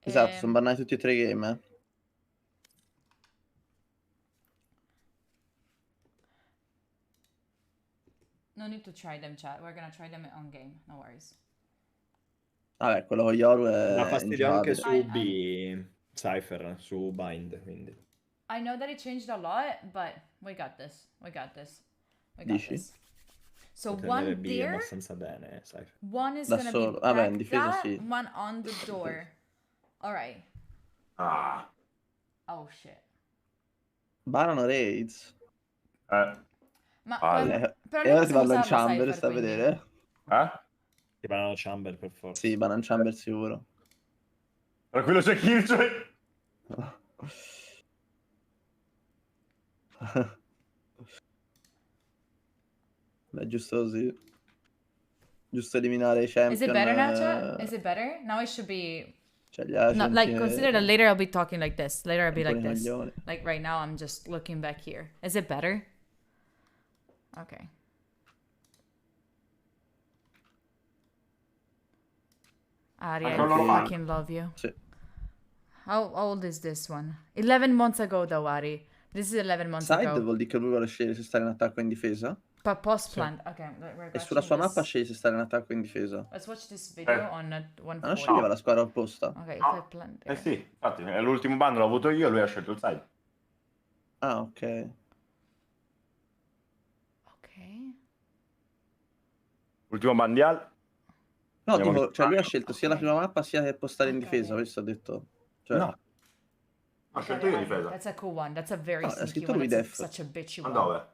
Esatto, sono bannati tutti e tre i game, No need to try them, chat. We're gonna try them on game. No worries. Vabbè, quello con Yoru è Dà fastidio anche su ingiocabile. B Cypher, su Bind, quindi. I know that it changed a lot, but we got this. We got this. We got Dici? this. So Potrebbe one andare B there, abbastanza bene, Cypher. one is Da gonna solo. be Vabbè, in back difesa that, sì. one on the door. All right. Ah. Oh shit. Banano raids. Ma però E noi ora ti possiamo vanno in usarlo, chamber, Cypher, sta a quindi. vedere? Ti banano Chamber per forza. Sì, banano chamber sicuro. Tranquillo, c'è Killjoy. Beh, giusto così. Giusto eliminare i champion. Is it better now, chat? Is it better? Now it should be. Cioè, gli No, agent like che- consider that later I'll be talking like this. Later I'll be like Ancora i this. maglioni. Like right now I'm just looking back here. Is it better? Okay. Ari, I Eccolo là. fucking love you. Sì. How old is this one? 11 months ago, though, Ari. This is 11 months Side ago. vuol dire che lui vuole scegliere se stare in attacco o in difesa. But post plant. Okay, we're E sulla sua watching mappa this. sceglie se stare in attacco o in difesa. Let's watch this video on Ma non 140. sceglieva la squadra opposta. Okay, if I plant. Eh sì, infatti, l'ultimo bando l'ho avuto io, lui ha scelto il side. Ah, ok. Okay. Ultimo bandial. No, Andiamo dico, di- cioè lui ha scelto sia la prima mappa sia che postare in difesa, questo ho detto. Cioè, No. Ho scelto io difesa. That's a cool one. That's a very No, ha sneaky scritto one. lui That's def. such a bitchy Ma one. dove?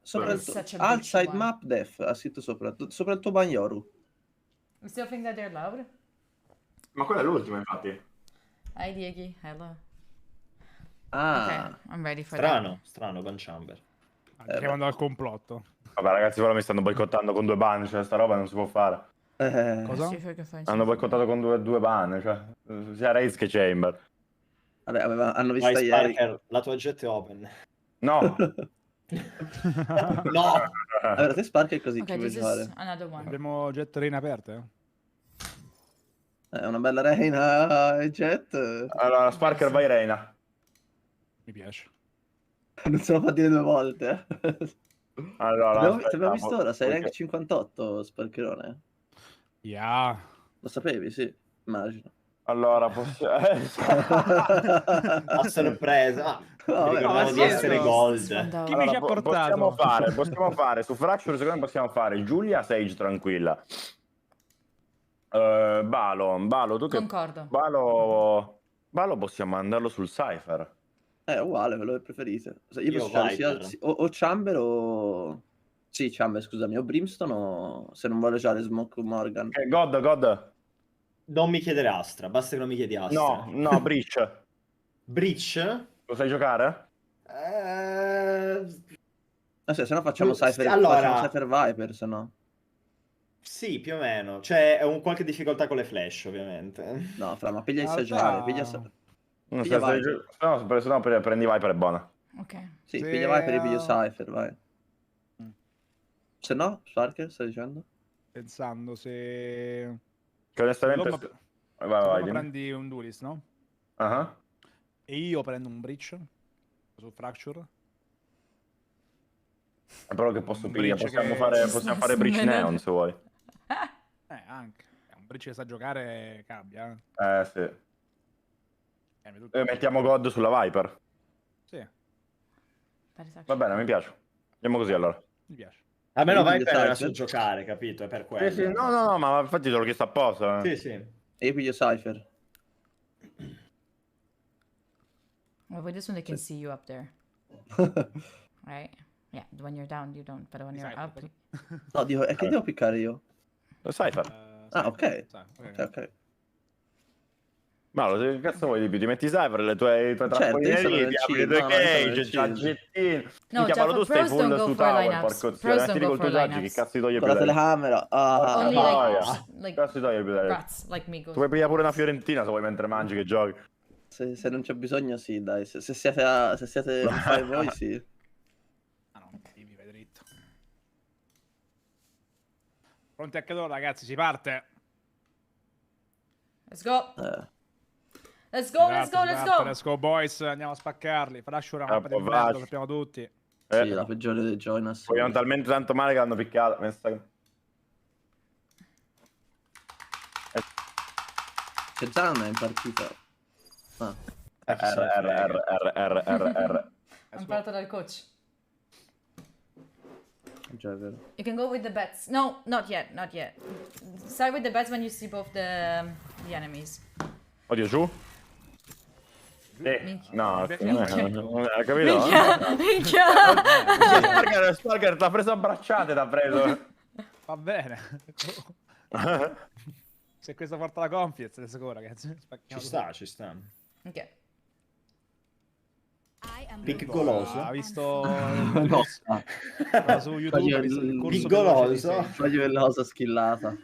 Sopra il Such tuo... a bitchy Outside one. map def, ha scritto sopra il tuo Banyoru. You still think that they're loud? Ma quella è l'ultima, infatti. Hi Dieghi, hello. Ah. Ok, I'm ready for Strano con Chamber. Chiamando al complotto. Vabbè, ragazzi, però mi stanno boicottando con 2 ban, cioè sta roba non si può fare. Cosa? See if I can find Hanno boicottato con due ban, cioè sia Raze che Chamber. Vabbè, hanno visto Vai, ieri. Sparker, la tua jet è open. No. No. Allora, te Sparker così Ok, che vuoi this fare? is another one. Abbiamo jet rain aperte? È una bella Reina e Jet. Allora, Sparker vai Reina. Mi piace. Non se lo fa dire 2 volte. Allora, Ti abbiamo visto ora, sei perché- rank 58, Sparkerone. Yeah. Lo sapevi, sì, immagino. Allora, A sorpresa. No, Mi ricordavo ma di sì, essere no. gold. Chi mi ci ha portato? Possiamo fare su Fracture, secondo me possiamo fare Giulia Sage tranquilla. Balo, tu che... Concordo. Balo possiamo mandarlo sul Cypher. È uguale, quello che preferite. Io Io posso fare sia, Viper. o Chamber o... Sì, Chamber, scusami, o Brimstone o... Se non vuole usare Smoke Morgan. God. Non mi chiedere Astra, basta che non mi chiedi Astra. No, Breach. Breach? Lo sai giocare? Se no facciamo Tu- Cypher, allora- facciamo Cypher Viper, se no. Sì, più o meno. Cioè, è un qualche difficoltà con le flash, ovviamente. No, fra, ma piglia il In realtà- stagiare, piglia... No, Piglia se no prendi Viper è buona. Ok. Sì, Sì, piglia Viper e piglio Cypher, vai. Se no, Sparker, stai dicendo? Pensando se... Che onestamente... Lomba- Vai, tu dimmi. prendi un duelist, no? Ah. E io prendo un breach su Fracture. Però che posso Un pigliare? breach Possiamo fare Breach Neon se vuoi. Anche. È un breach che sa giocare cambia. Sì. Tutto. Mettiamo God sulla Viper. Sì, Va bene, mi piace. Andiamo così allora. mi piace. Almeno Quindi Viper era Cypher? su giocare, capito? È per quello. Sì, no, ma infatti te l'ho chiesto apposta. Sì, sì. E io piglio Cypher. Well, with this one they can see you up there. Right? Yeah, when you're down you don't, but when you're up... No, dico, è che devo piccare io? Cypher. Ah, ok. Ok. Ok. Ma che cazzo vuoi di più? Ti metti Cypher, i tuoi Certo, trampolini io sono lì, nel ti apri le chill, tue no, io sono nel cage, chill. c'ha gettino. No, Minchia, ma tu Jaffa, stai pros don't full go su for tower, lineups. porco zio. Pros Mettili don't col go tuo for judge, che lineups. cazzo ti toglie Con più la da lì? telecamera. Only Noia. like Cazzo ti toglie più da lì? rats like me Tu go. puoi pigliare pure una fiorentina se vuoi mentre mangi che giochi. Se non c'è bisogno, sì, dai. Se siete fare voi, sì. Ah no, vivi, vai dritto. Pronti a cadeau, ragazzi, si parte. Let's go. Let's go, let's go, let's go. Let's go, boys. Andiamo a spaccarli. Fracture è una mappa di poi merda, vai. lo sappiamo tutti. Sì, la peggiore dei Jonas. Vogliamo talmente tanto male che l'hanno picchiata. C'è Zanna in partita. Ah. R. Ho imparato dal coach. Già è vero. You can go with the bets. No, not yet, not yet. Start with the bets when you see both the enemies. Oddio, giù? No, Minchia. non hai capito? Minchia. Sparker t'ha preso a bracciate, t'ha preso. Va bene. Se questo porta la confiance, let's go, ragazzi. Spacchiamo Ci sta. Ok. Big goloso. Ha visto No. su YouTube, ha visto il corso Big goloso. Voglio la cosa skillata.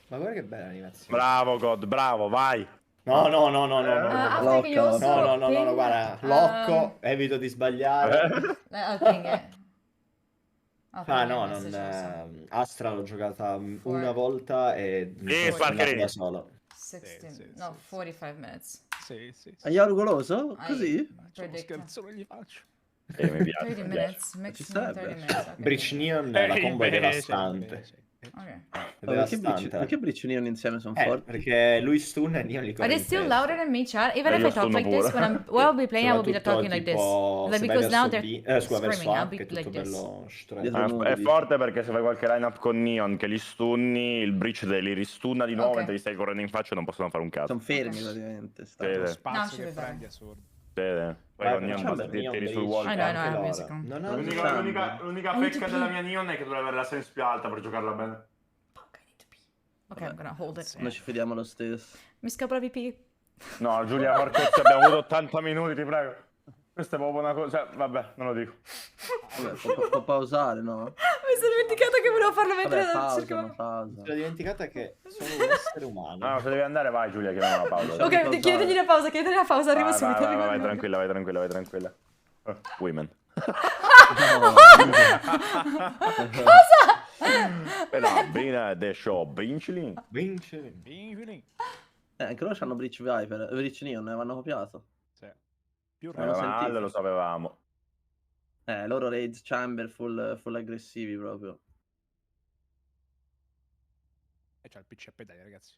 Ma guarda che bella animazione. Bravo, God, bravo, vai. No. After you also No, ping, guarda. Locco, evito di sbagliare. I'll ping it. I'll ping Ah your no, message also. Astra l'ho giocata una volta e mi sono andato da solo. 16, no, 45 minutes. Sì. Aiaro goloso? I Così? predict Scherzo che gli faccio. Mi piace. 30 minutes, mix 30 minutes. Okay. Breach Neon, la combo è devastante. Okay. Perché Breach e Neon insieme sono forti? Perché lui stun e Neon li Are corre they in still testa. louder than me, chat? Even if io I talk sono like this, pure. when I'll be playing, I will be Soprattutto talking like this. tipo Like, se vai because now verso they're B, verso screaming, A, I'll be che è like tutto this. bello stretto. È forte perché se fai qualche lineup con Neon che li stunni, il breach li ristunna di nuovo Ok. mentre gli stai correndo in faccia e non possono fare un cazzo. Sono fermi praticamente. Sì, Lo sì. spazio No, che ci prendi vedo. è assurdo. Poi Vai, con Neon facciamo basta Neon tiri sul Breach. wall. I know, Anche loro. music. Non ho L'unica pecca della mia Neon è che dovrebbe avere la sense più alta per giocarla bene. Ok, I'm gonna hold it. Noi ci fidiamo lo stesso. Mi scappa VP. No, Giulia, Marcozzi, abbiamo avuto 80 minuti, ti prego. Questa è proprio una cosa... Cioè, vabbè, non lo dico. Vabbè, può pausare, no? Mi sono dimenticata che volevo farlo mentre Vabbè, pausa, cercavo. una pausa. Mi sono dimenticata che sono un essere umano. No, se devi andare, vai Giulia, chiediamo una pausa. Ok, chiedegli la pausa, arrivo subito. Vai tranquilla. Women. Cosa? Però, bene, the show, vincili. Anche loro hanno Breach Viper, Breach Neon, ne avevano copiato. Sì. Più Lo sapevamo. Loro Raids Chamber full aggressivi proprio. E c'ha il PC a pedali, ragazzi.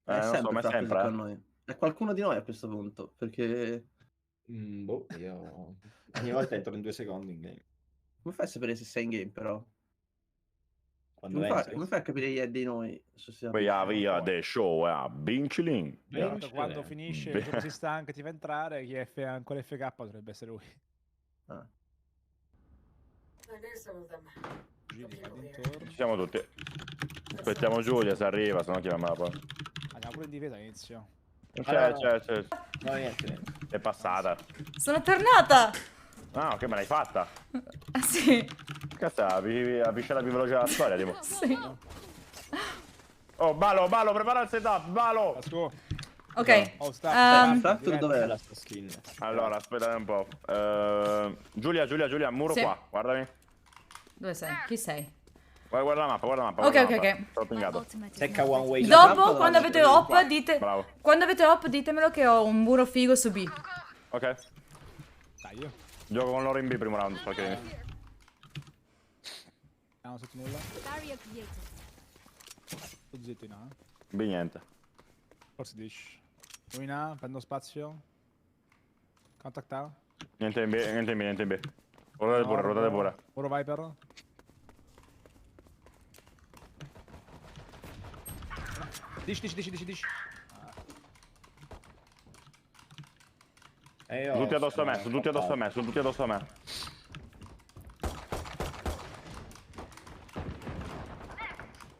È non so, sempre ma fra così sempre. con noi. È qualcuno di noi a questo punto, perché... Boh, io... Ogni volta entro in 2 secondi in game. Come fai a sapere se sei in game, però? Quando Come fai a capire chi è di noi? Via, the show, vincili. Quando finisce, Beh. come si stanca, ti fa entrare, chi è ancora FK potrebbe essere lui. Ci siamo tutti. Aspettiamo Giulia se arriva, se no chiamiamola poi. Andiamo pure in difesa all'inizio. C'è. No, niente. È passata. Sono tornata! Ah, ok, me l'hai fatta. Ah sì. Cazzo, la pisciata più veloce della storia, tipo. Sì. Oh, Balo, prepara il setup, Balo. Let's go. Ok. Fracture dov'è la sua skin? Allora, aspettate un po'. Giulia, muro Sì. qua, guardami. Dove sei? Chi sei? Guarda la mappa. Ok. Sono pingato. Secca one way. Dopo, quando avete op, dite... Bravo. Quando avete op, ditemelo che ho un muro figo su B. Ok. Dai, io. Gioco con loro in B primo round, perché... Andiamo sotto nulla. Sto zitto in A. B niente. Forse dish. Lui in A, prendo spazio. Contact A. Niente in B. Rotate pure. Oro Viper. Dish. Tutti addosso a me.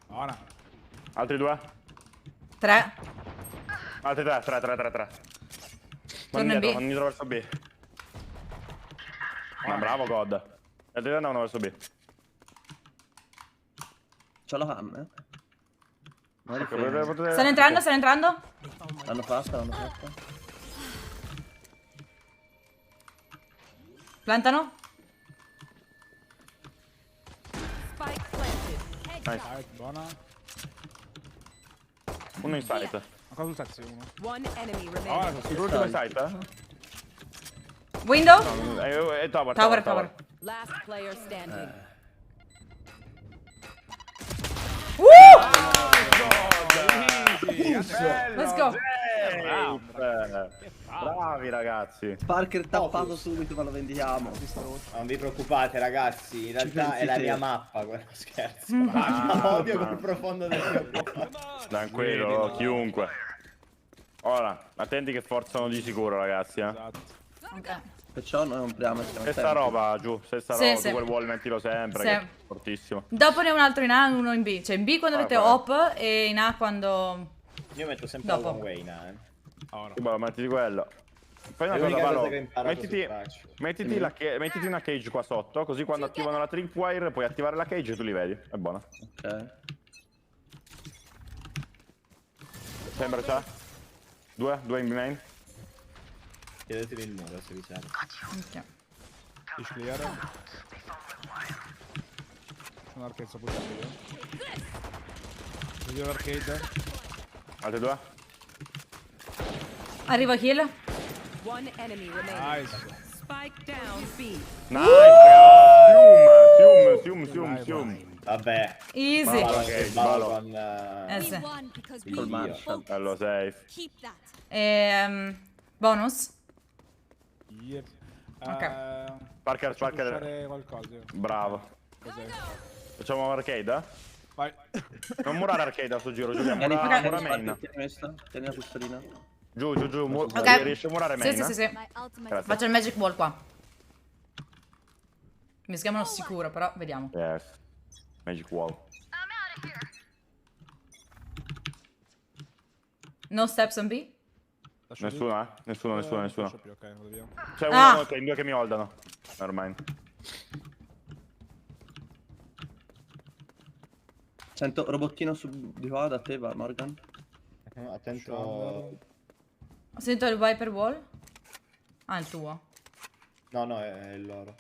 Ora. Altri 2? 3. Altri 3. Torno in B. Vanno indietro verso B. Ma bravo God. Gli altri 3 andavano verso B. C'ho la cam, Stanno entrando? L'hanno fatta. Plantano? Spike planted. Nice. Buona. Uno in sight. Ancora sul taxi uno. One enemy Ora, remaining. sull'ultimo in sight, Window? No, tower. Tower. Last player standing. Let's go. Bravi ragazzi. Parker tappato subito, ma lo vendiamo. Non vi preoccupate ragazzi, in realtà è la mia mappa, quello scherzo. Odio col profondo del mio cuore. Tranquillo, chiunque. Ora, attenti che forzano di sicuro ragazzi, Ok. Perciò noi compriamo. Stessa roba giù, stessa Sì, roba, sì. tu quel wall mettilo sempre, Sì. che è fortissimo. Dopo ne ho un altro in A e uno in B. Cioè in B quando avete vai. op e in A quando... Io metto sempre Dopo. one way in A, Sì, boh, mettiti quello. Fai una È cosa, l'unica Valo, cosa che ho imparato sul braccio. mettiti una cage qua sotto, così quando attivano la tripwire puoi attivare la cage e tu li vedi. È buona. Ok. Sembra c'ha? Due in main. Chiedetevi il muro se vi serve. Ok. Dish clear. Un arcade sopra io. Vedo l'arcade. Altri 2? Arrivo a kill. One enemy remaining. Nice. Spike down B. Nice, Sium. Vabbè. Easy. Valo. Con Sì. Col Marshall. Bello safe. Bonus? Yep. Ok. Parker. Fare qualcosa. Bravo. Cos'è? Facciamo un arcade? Vai. Non murare arcade a sto giro, Giulia. Tieni Mura main. main. Tieni questa. Tieni la pistolina. Giù, Ok. riesci a murare main? Sì. Grazie. Faccio il magic wall qua. Mi si chiamano sicuro, però vediamo. Yes. Magic wall. No steps on B? Nessuno, Nessuno. Ok, vado via. C'è uno che in due che mi holdano. Ormai. Sento robottino su di qua da te, va Morgan. Attento. Sento il Viper wall? Ah, il tuo. No, è il loro.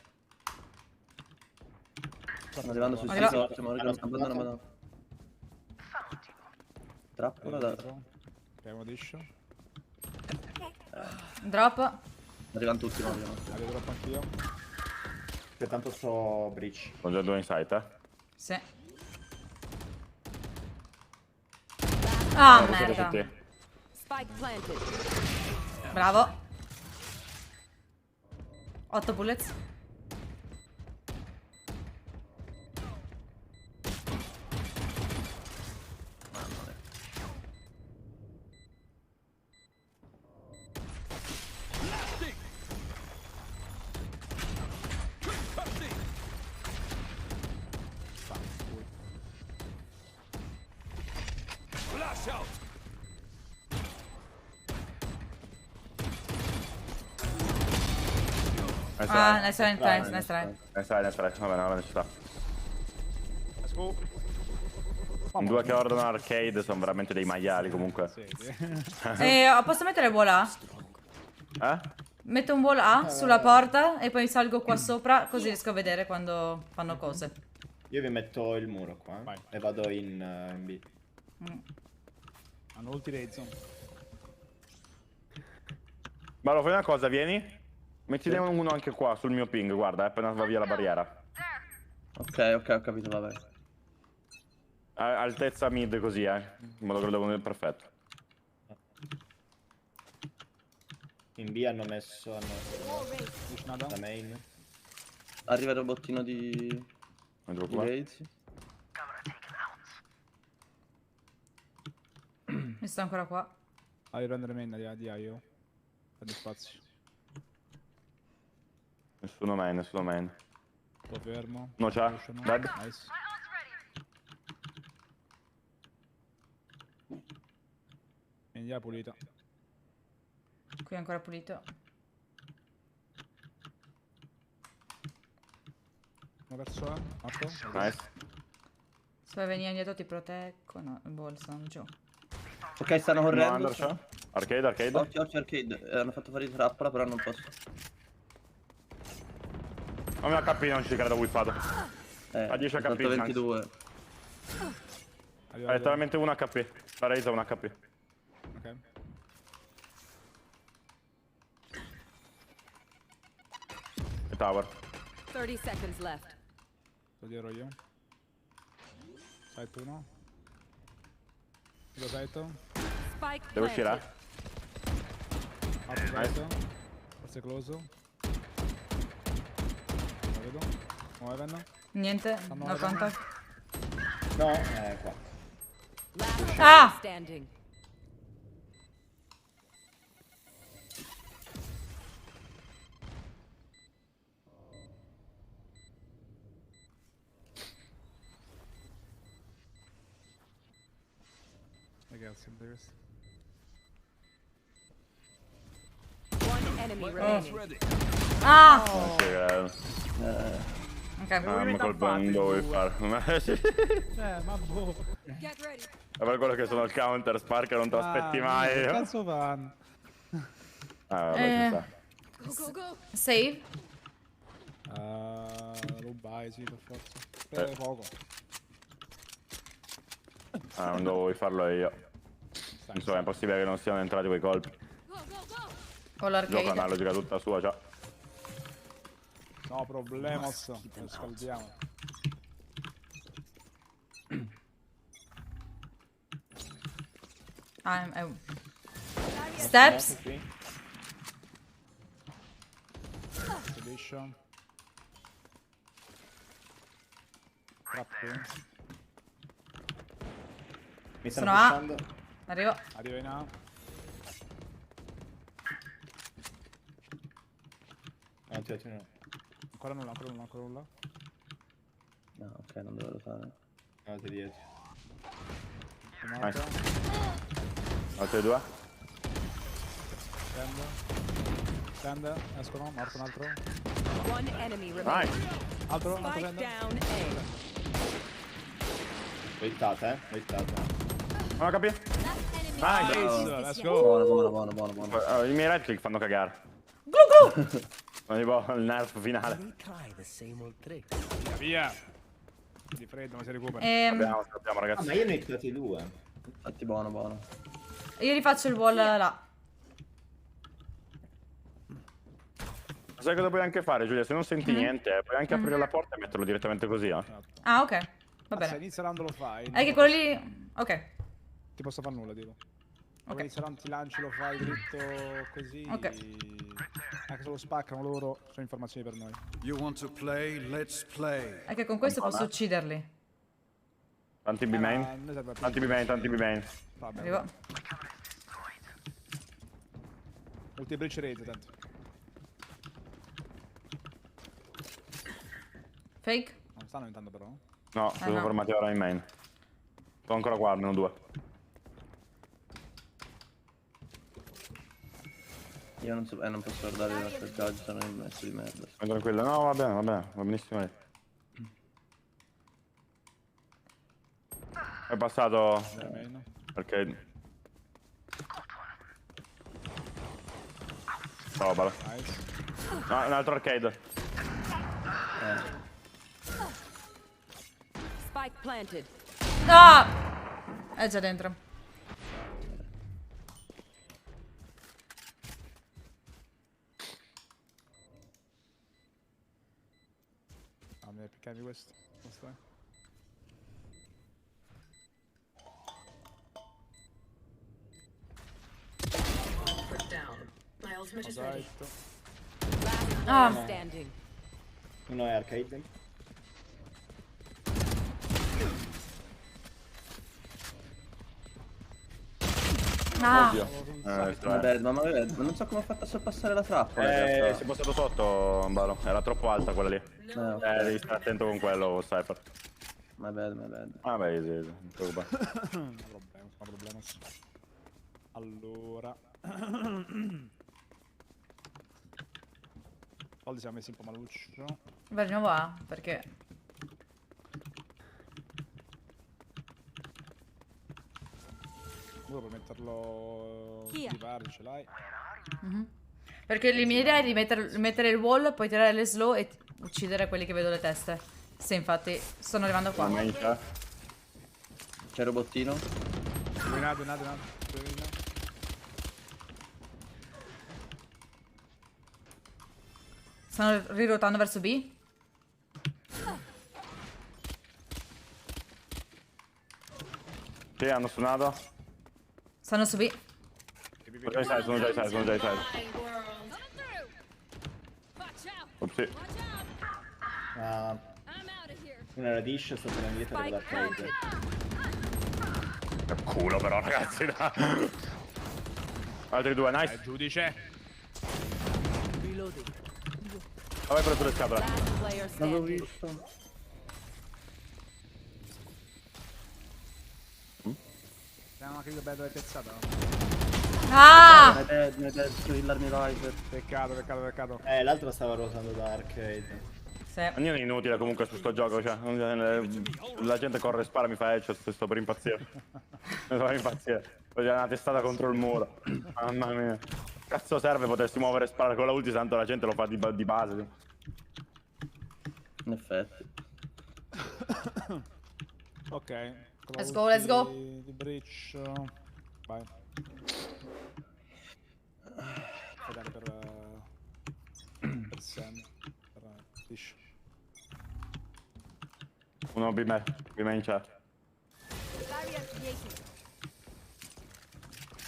Stanno arrivando sul Arriva. sito, Morgan. Abbandona. Trappola da... Premo dish. Drop. Arrivano tutti, Morgan. Arrivo drop anch'io. Che tanto sto breach. Sono già due in site, Sì. Ah, Siete merda. tutti. Spike planted. Bravo. 8 bullets. Ah, nice try. Nice try. Va bene, ci sta. Let's go. In due che ordinano arcade sono veramente dei maiali comunque. Posso mettere wall A? Metto un wall A sulla porta e poi salgo qua sopra, così riesco a vedere quando fanno cose. Io vi metto il muro qua e vado in B. Hanno ulti Rayzon. Ballo, fai una cosa, vieni. Mettine uno anche qua sul mio ping, guarda, appena va via la barriera. Ok, ho capito, vabbè. Altezza mid così, in modo che lo devo vedere perfetto. In B hanno messo la main. Arriva il robottino di Gates. Mi sto ancora qua. Devi prendere main di IO. Prendi spazio. Nessuno main. Sto fermo. No, c'ha. Dead. Nice. India pulita. Qui è ancora pulito. Una persona. Morto. Nice. Se vuoi venire indietro ti proteggo. No, il ball sono giù. Ok, stanno correndo. No, under c'è. Arcade. Occhio, arcade. Hanno fatto fare di trappola, però non posso. A me HP non ci credo whiffato. A 10 HP. 22. È letteralmente 1 HP. La raise ha 1 HP. Ok. E tower. 30 seconds left. Lo dirò io. Site 1. Lo site. Spike Devo uscire, Nice. Forse close. Lo vedo. Muoven. Niente, no contact. No, qua. Last Ah! standing. Ragazzi, there's One enemy remaining. Ah! Non ci credo. Ok. Ma colpa non dovevi fare. ma boh. Get ready. È per quello che sono il counter, Spark non te lo aspetti mai. Che cazzo fanno? Vabbè, ci sta. Go. Save. Rubai, sì, per forza. Poco. Non dovevo farlo io. Insomma, è impossibile che non siano entrati quei colpi. Con l'arcade. Gioca una logica tutta sua, già. No problemos. Lo scaldiamo. Steps. Sedition. Trap qui. Mi Sono stanno A. pushando. Arrivo. Arriva in A. tirati uno. Ancora nulla, ancora nulla, ancora nulla. No, ok, non devo rotare. Guardate dietro. Morto. Altri due. Scende, escono, morto un altro. One enemy remaining. Altro, Spike scende. down A. Waitate, waitate. Non ho capito. Nice, let's go. Buono. I miei right click fanno cagare. Sono tipo il nerf finale. Via, via. Di freddo, ma si recupera. Scappiamo, ragazzi. Ma io ne ho tirati 2. Infatti buono. Io rifaccio il wall là. Sai cosa puoi anche fare, Giulia? Se non senti niente, puoi anche aprire la porta e metterlo direttamente così, eh. Ah, ok. Va Se bene. inizia round lo fai. È che quello lì... Ok. Ti posso fare nulla, dico. Quando inizia round ti lanci, lo fai dritto così. Ok. Anche se lo spaccano loro, sono informazioni per noi. You want to play? Let's play. È che con questo posso ucciderli. Tanti B main. Tanti B main, tanti B main. Arrivo. Ulti breach rate, tanto. Fake? Non stanno intanto però. No, sono no. formati ora in main. Sto ancora qua, almeno 2. Io non posso guardare i nostri judge, sono in mezzo di merda. Tranquillo, no, va bene, va benissimo lì. È passato perché... Robalo. No, un altro arcade. Spike planted. Ah! È già dentro. Ah, mi hai piccato questo. Questo è. Mosaito. Ah. Standing. Uno è arcade. Ah. Oddio. Vabbè, ma non so come ho fatto a sorpassare la trappola. Si è passato sotto, Balo. Era troppo alta quella lì. Devi stare attento con quello, Cypher. My bad. Vabbè, easy, non ti preoccupare. problema. Allora. Soldi siamo messi un po' maluccio. Vai di nuovo A, perché... Uno per metterlo... di vari, ce l'hai. Perché la mia idea è di mettere il wall, poi tirare le slow e uccidere quelli che vedo le teste. Sì, infatti, stanno arrivando qua. C'è robottino. Dominato. Stanno rirotando verso B. Sì, hanno suonato. Stanno su B. Sono già in side. Ops, una era dish, sto tenendo dietro dell'arcade. Che culo però, ragazzi. Altri due, nice. Giudice. Vai preso le scatole. Non l'ho visto. Abbiamo anche io bello piazzata. Ah! Mi hai detto illarmi riser. Peccato. L'altro stava rosando da arcade. Sì. Io è inutile comunque su sto gioco, cioè. La gente corre e spara, mi fa headshot, sto per impazzire. Ho già una testata contro il muro. Mamma mia. Cazzo serve potersi muovere e sparare con la ulti, tanto la gente lo fa di base. In effetti. Ok. Let's go. Di breach. Vai. Fai per Sam. Per Fish. Uno B main c'è.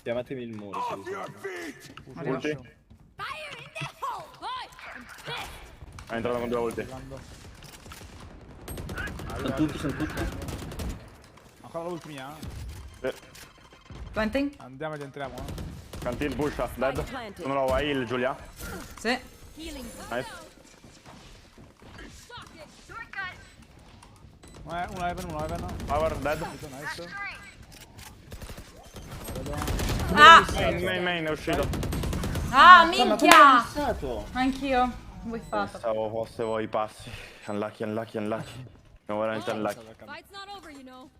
Chiamatemi il muro se vi Ulti. È entrato con 2 ulti. Sono tutti. Ancora l'ultima. Planting. Andiamo ed entriamo. Canteen push, dead. Sono low, hai il Giulia? Sì. Nice. Uno Heaven. Power, dead. Nice. Ah! Main, è uscito. Ah, Ma come hai minchia! missato? Anch'io. Voi fatto. Pensavo fosse voi i passi. Unlucky. Siamo veramente unlucky.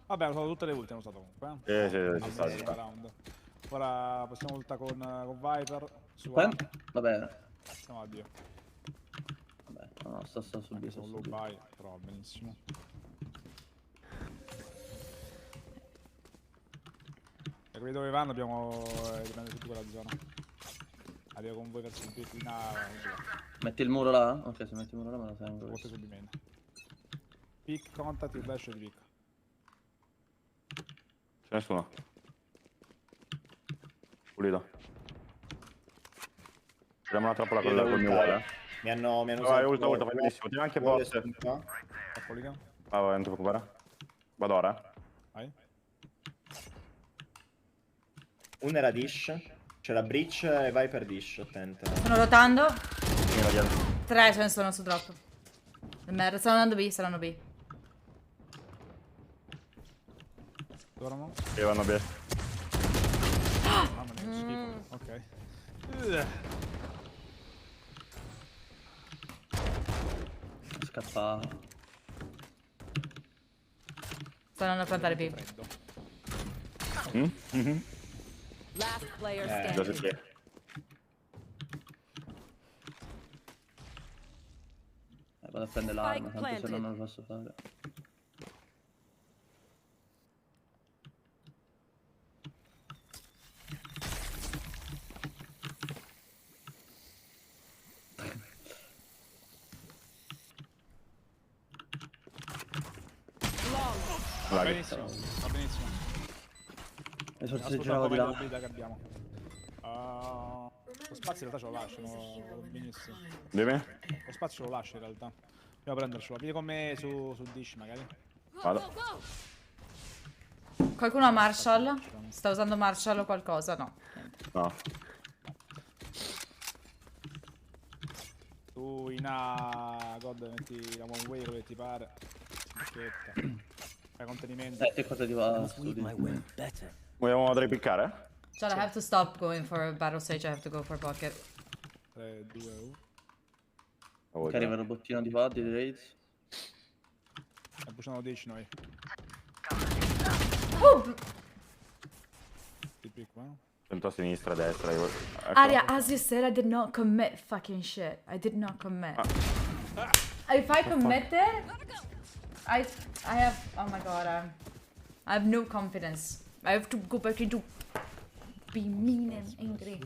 Vabbè, ho usato tutte le ultime, ho usato comunque. Sì, ci sta. Round. Ora possiamo ultare con Viper. Su Va A. bene. Siamo addio. Vabbè, no, sto subito. Sono low buy, però benissimo. Da qui dove vanno abbiamo... dipende tutto quella zona. Arrivo con voi verso il pick di Metti il muro là? Ok, se metti il muro là me lo tengo. Forse su di me. Pick, contact, il flash di pick. C'è nessuno. Pulito. Tiriamo una trappola con il mio wall, Mi hanno Vai, ulta, fai benissimo. Tira anche boss. Vai, non ti preoccupare. Vado ora. Vai. Uno era Dish. C'è la Breach e vai per Dish, attenta. Stanno rotando. Mira dietro. 3 ce ne sono su drop. Merda, stanno andando B, saranno B. Dormo. Io vanno bene. Mamma mia, schifo. Ok. Scappa. Stanno andando a plantare B. Last player standing. Vado a prendere l'arma, tanto se no non lo posso fare. Va benissimo, va benissimo. E se si girava di là. Che abbiamo. Lo spazio in realtà ce lo lasciano benissimo. Dimmi? Lo spazio lo lascio in realtà. Andiamo a prendercelo. Vieni con me su Dish magari. Vado. Qualcuno ha Marshall? Sta usando Marshall o qualcosa? No. No. Tu in A God metti la one way dove ti pare. Fai contenimento. Che cosa ti va? Vogliamo ripiccare? Cioè, I have to stop going for battle stage, I have to go for pocket. 3, 2, 1. Ok, arriva il robottino di pad, di raids. Pushano 10 noi. Sento a sinistra, a destra. Ecco. Aria, as you said, I did not commit fucking shit. I did not commit. If I committed, I have, oh my god, I have no confidence. I have to go back into be mean and angry.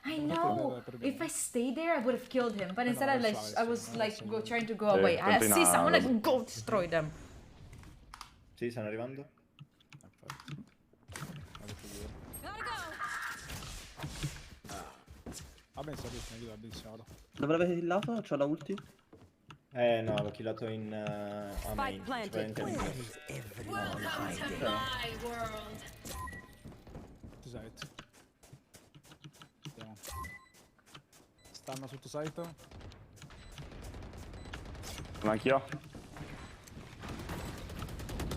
I know. If I stayed there, I would have killed him. But instead, I was like trying to go away. I see someone, like go destroy them. Sì, stanno arrivando. Vabbè, va benissimo. Dove l'avete killato? C'ho la ulti? No, l'ho killato in main. Stanno sotto site. Sono anch'io.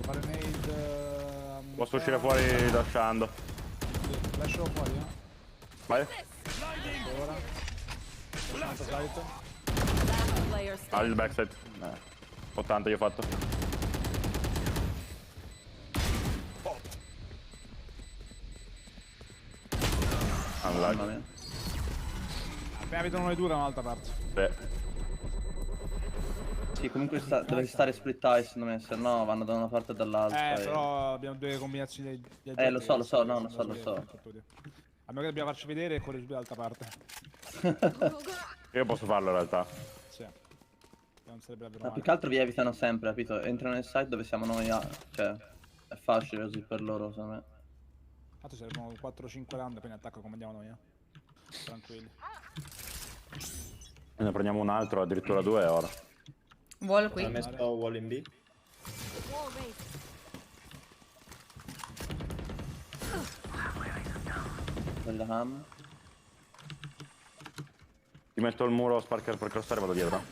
Fare nade. Posso uscire fuori lasciando. Lascio fuori, Vai. Ora. Sotto site. Ah, il backside. 80 io ho fatto. Unlucky. Appena vedono noi due da un'altra parte. Sì, comunque deve stare split eye secondo me, se no vanno da una parte e dall'altra. Però abbiamo due combinazioni di lo so, lo so. A meno che dobbiamo farci vedere e correre dall'altra parte. Io posso farlo in realtà. Sì. Non sarebbe davvero Ma male. più che altro vi evitano sempre, capito? Entrano nel site dove siamo noi, cioè è facile così per loro, secondo me. Tanto servono 4-5 round, poi in attacco come andiamo noi, tranquilli. Ne prendiamo un altro, addirittura 2 ora. Wall qui. Ho messo wall in B. Quella ham. Ti metto il muro Sparker per crossare e vado dietro.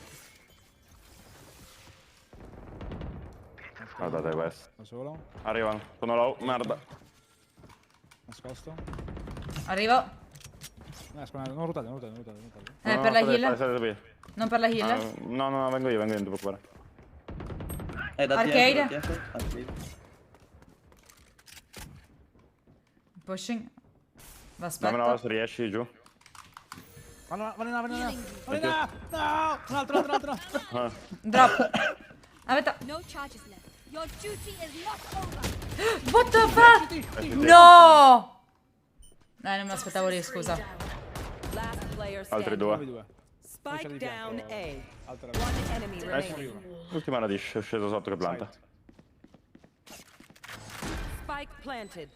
Guardate questo. Da solo. Arrivano. Sono low. Merda. Nascosto. Arrivo. Non ruotate. Per la heal. Non per la heal. No, vengo io, non ti preoccupare. Arcade. Pushing. Dammela Aspetta. se riesci giù. No! Un altro. Drop. Aspetta. No charges left. Your duty is not over. What the fuck? No! Non me l'aspettavo lì, scusa. Last player Altri standing. due. Spike down A. One enemy remaining. L'ultima radish è sceso sotto che planta. Spike planted.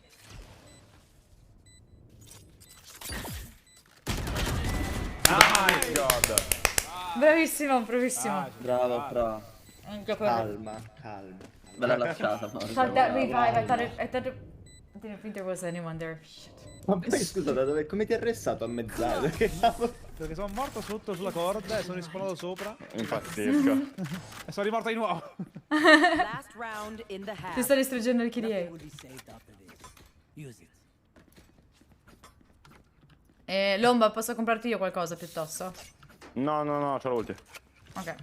Oh my god. Bravissimo, bravissimo. Bravo. Anche per... Calma. Bella lasciata. Thought that revive. I thought it... I didn't think there was anyone there. Shit. Ma poi scusa, da dove, come ti è arrestato a mezz'aria? Perché sono morto sotto sulla corda e sono rispawnato sopra. Impazzisco. E sono rimorto di nuovo. Last round in the half. Ti sto distruggendo il KDA. Lomba, posso comprarti io qualcosa piuttosto? No, c'ho l'ulti. Ok.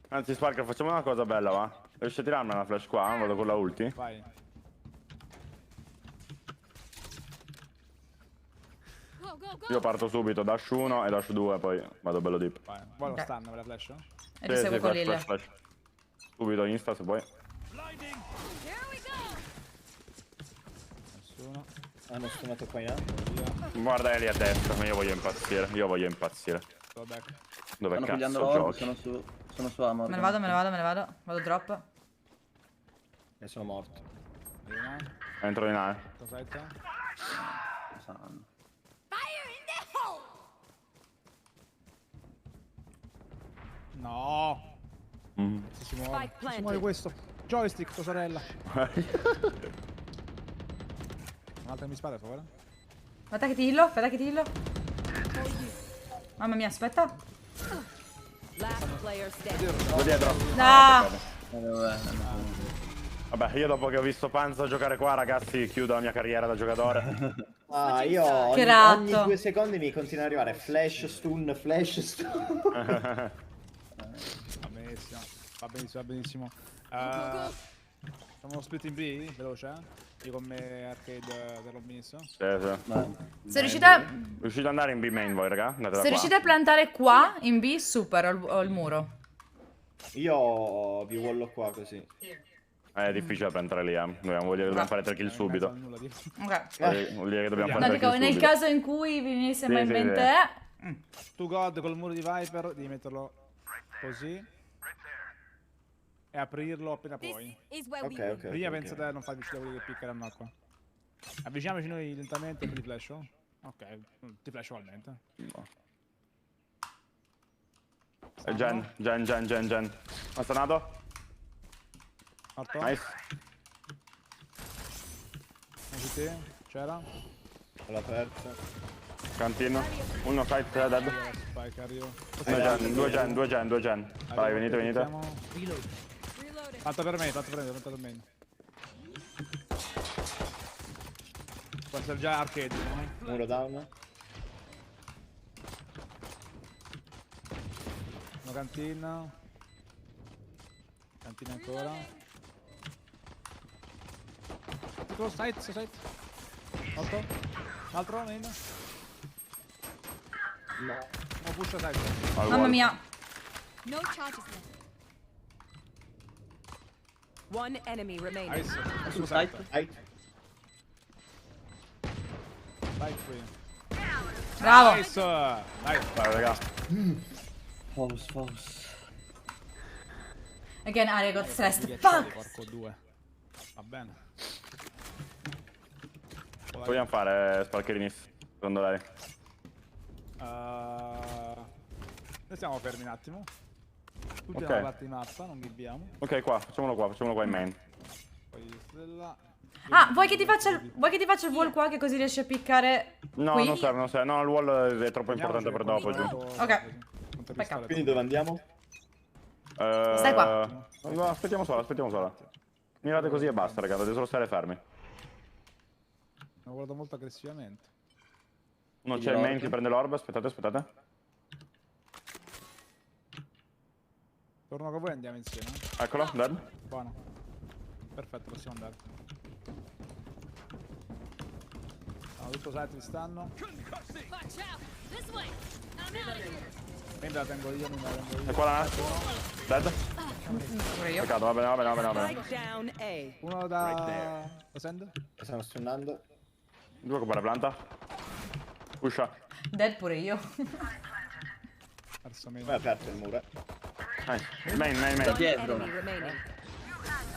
Anzi, Sparker, facciamo una cosa bella, va? Riesci a tirarmi una flash qua? Vado con la ulti. Vai. Io parto subito, dash 1 e dash 2, poi vado bello deep. Vai. Vuoi lo stun, vuoi la flash? E riseguo con Lille. Flash. Subito insta se vuoi. Nessuno. Hanno stunato qua in alto. Guarda Eli a destra, ma io voglio impazzire. Go back. Dove Stanno cazzo pigliando l'orb, giochi? sono su Amor. Me ne vado. Vado drop. E sono morto. Entro in A. Cos'etta? No! Se si muove questo. Joystick, tua sorella. Un'altra mi spara, per favore. Aspetta che ti hillo. Mamma mia, aspetta. Last player standing. Sto dietro. Vabbè, io dopo che ho visto Panza giocare qua, ragazzi, chiudo la mia carriera da giocatore. Io ogni 2 secondi mi continua ad arrivare flash stun. Va benissimo. Facciamo split in B, veloce. Io con me arcade per l'ommisso. Sì. Se riuscite a... Riuscite ad andare in B main voi, raga? Andate da Se riuscite a plantare qua, in B, super, ho il muro. Io vi wallo qua così. È difficile per entrare lì, Dobbiamo fare 3 kill subito. Ok. Vuol dire che dobbiamo fare 3 No, kill dico, nel subito. caso in cui vi venisse mai in mente... Tu God col muro di Viper, devi metterlo così. E aprirlo appena puoi. Ok. Prima pensate a non farvi uscire quelli che piccheranno acqua. Avviciniamoci noi lentamente e ti flasho. Ok, ti flasho ugualmente. Gen. Ha stanato? Morto? Nice. Te? C'era? Ho la terza. Cantino. Uno side dead. Spike, arrivo. Due gen. Vai, venite. Tanto per me. Può essere già arcade, no? Muro down. Una cantina. Cantina ancora. Site. Morto. Un altro, main. No, push side. Mamma mia. No charges left. One enemy remaining. Nice. Su site. Vai qui. Bravo. Nice. Dai, raga. False. Again, Aria got stressed. Fuck. Porco 2. Va bene. Vogliamo fare Sparkerinis, secondo lei? Noi stiamo fermi un attimo. Tutti Ok. da una parte di mappa, non gibbiamo. Ok, facciamolo qua in main. Poi stella. Ah, vuoi che ti faccia il wall qua, che così riesci a piccare No, qui? non serve. No, il wall è troppo importante per dopo giù. Ok. Peccato. Quindi dove andiamo? Stai qua. No, aspettiamo sola. Mirate così e basta, raga, dovete solo stare fermi. Ho guardato molto aggressivamente. Non c'è il main che prende l'orb, aspettate. Torno con voi e andiamo insieme. Eccolo, dead. Buono. Perfetto, possiamo andare. Tutto site stanno. Mi la tengo io, E qua la dead. Pure io. Peccato, va bene. Spike down A. Uno da Send. Stanno stunnando. Due compare planta. Pusha. Dead pure io. Perso meno. Poi è aperto il muro. Nice. Main. Da dietro. Enemy remaining.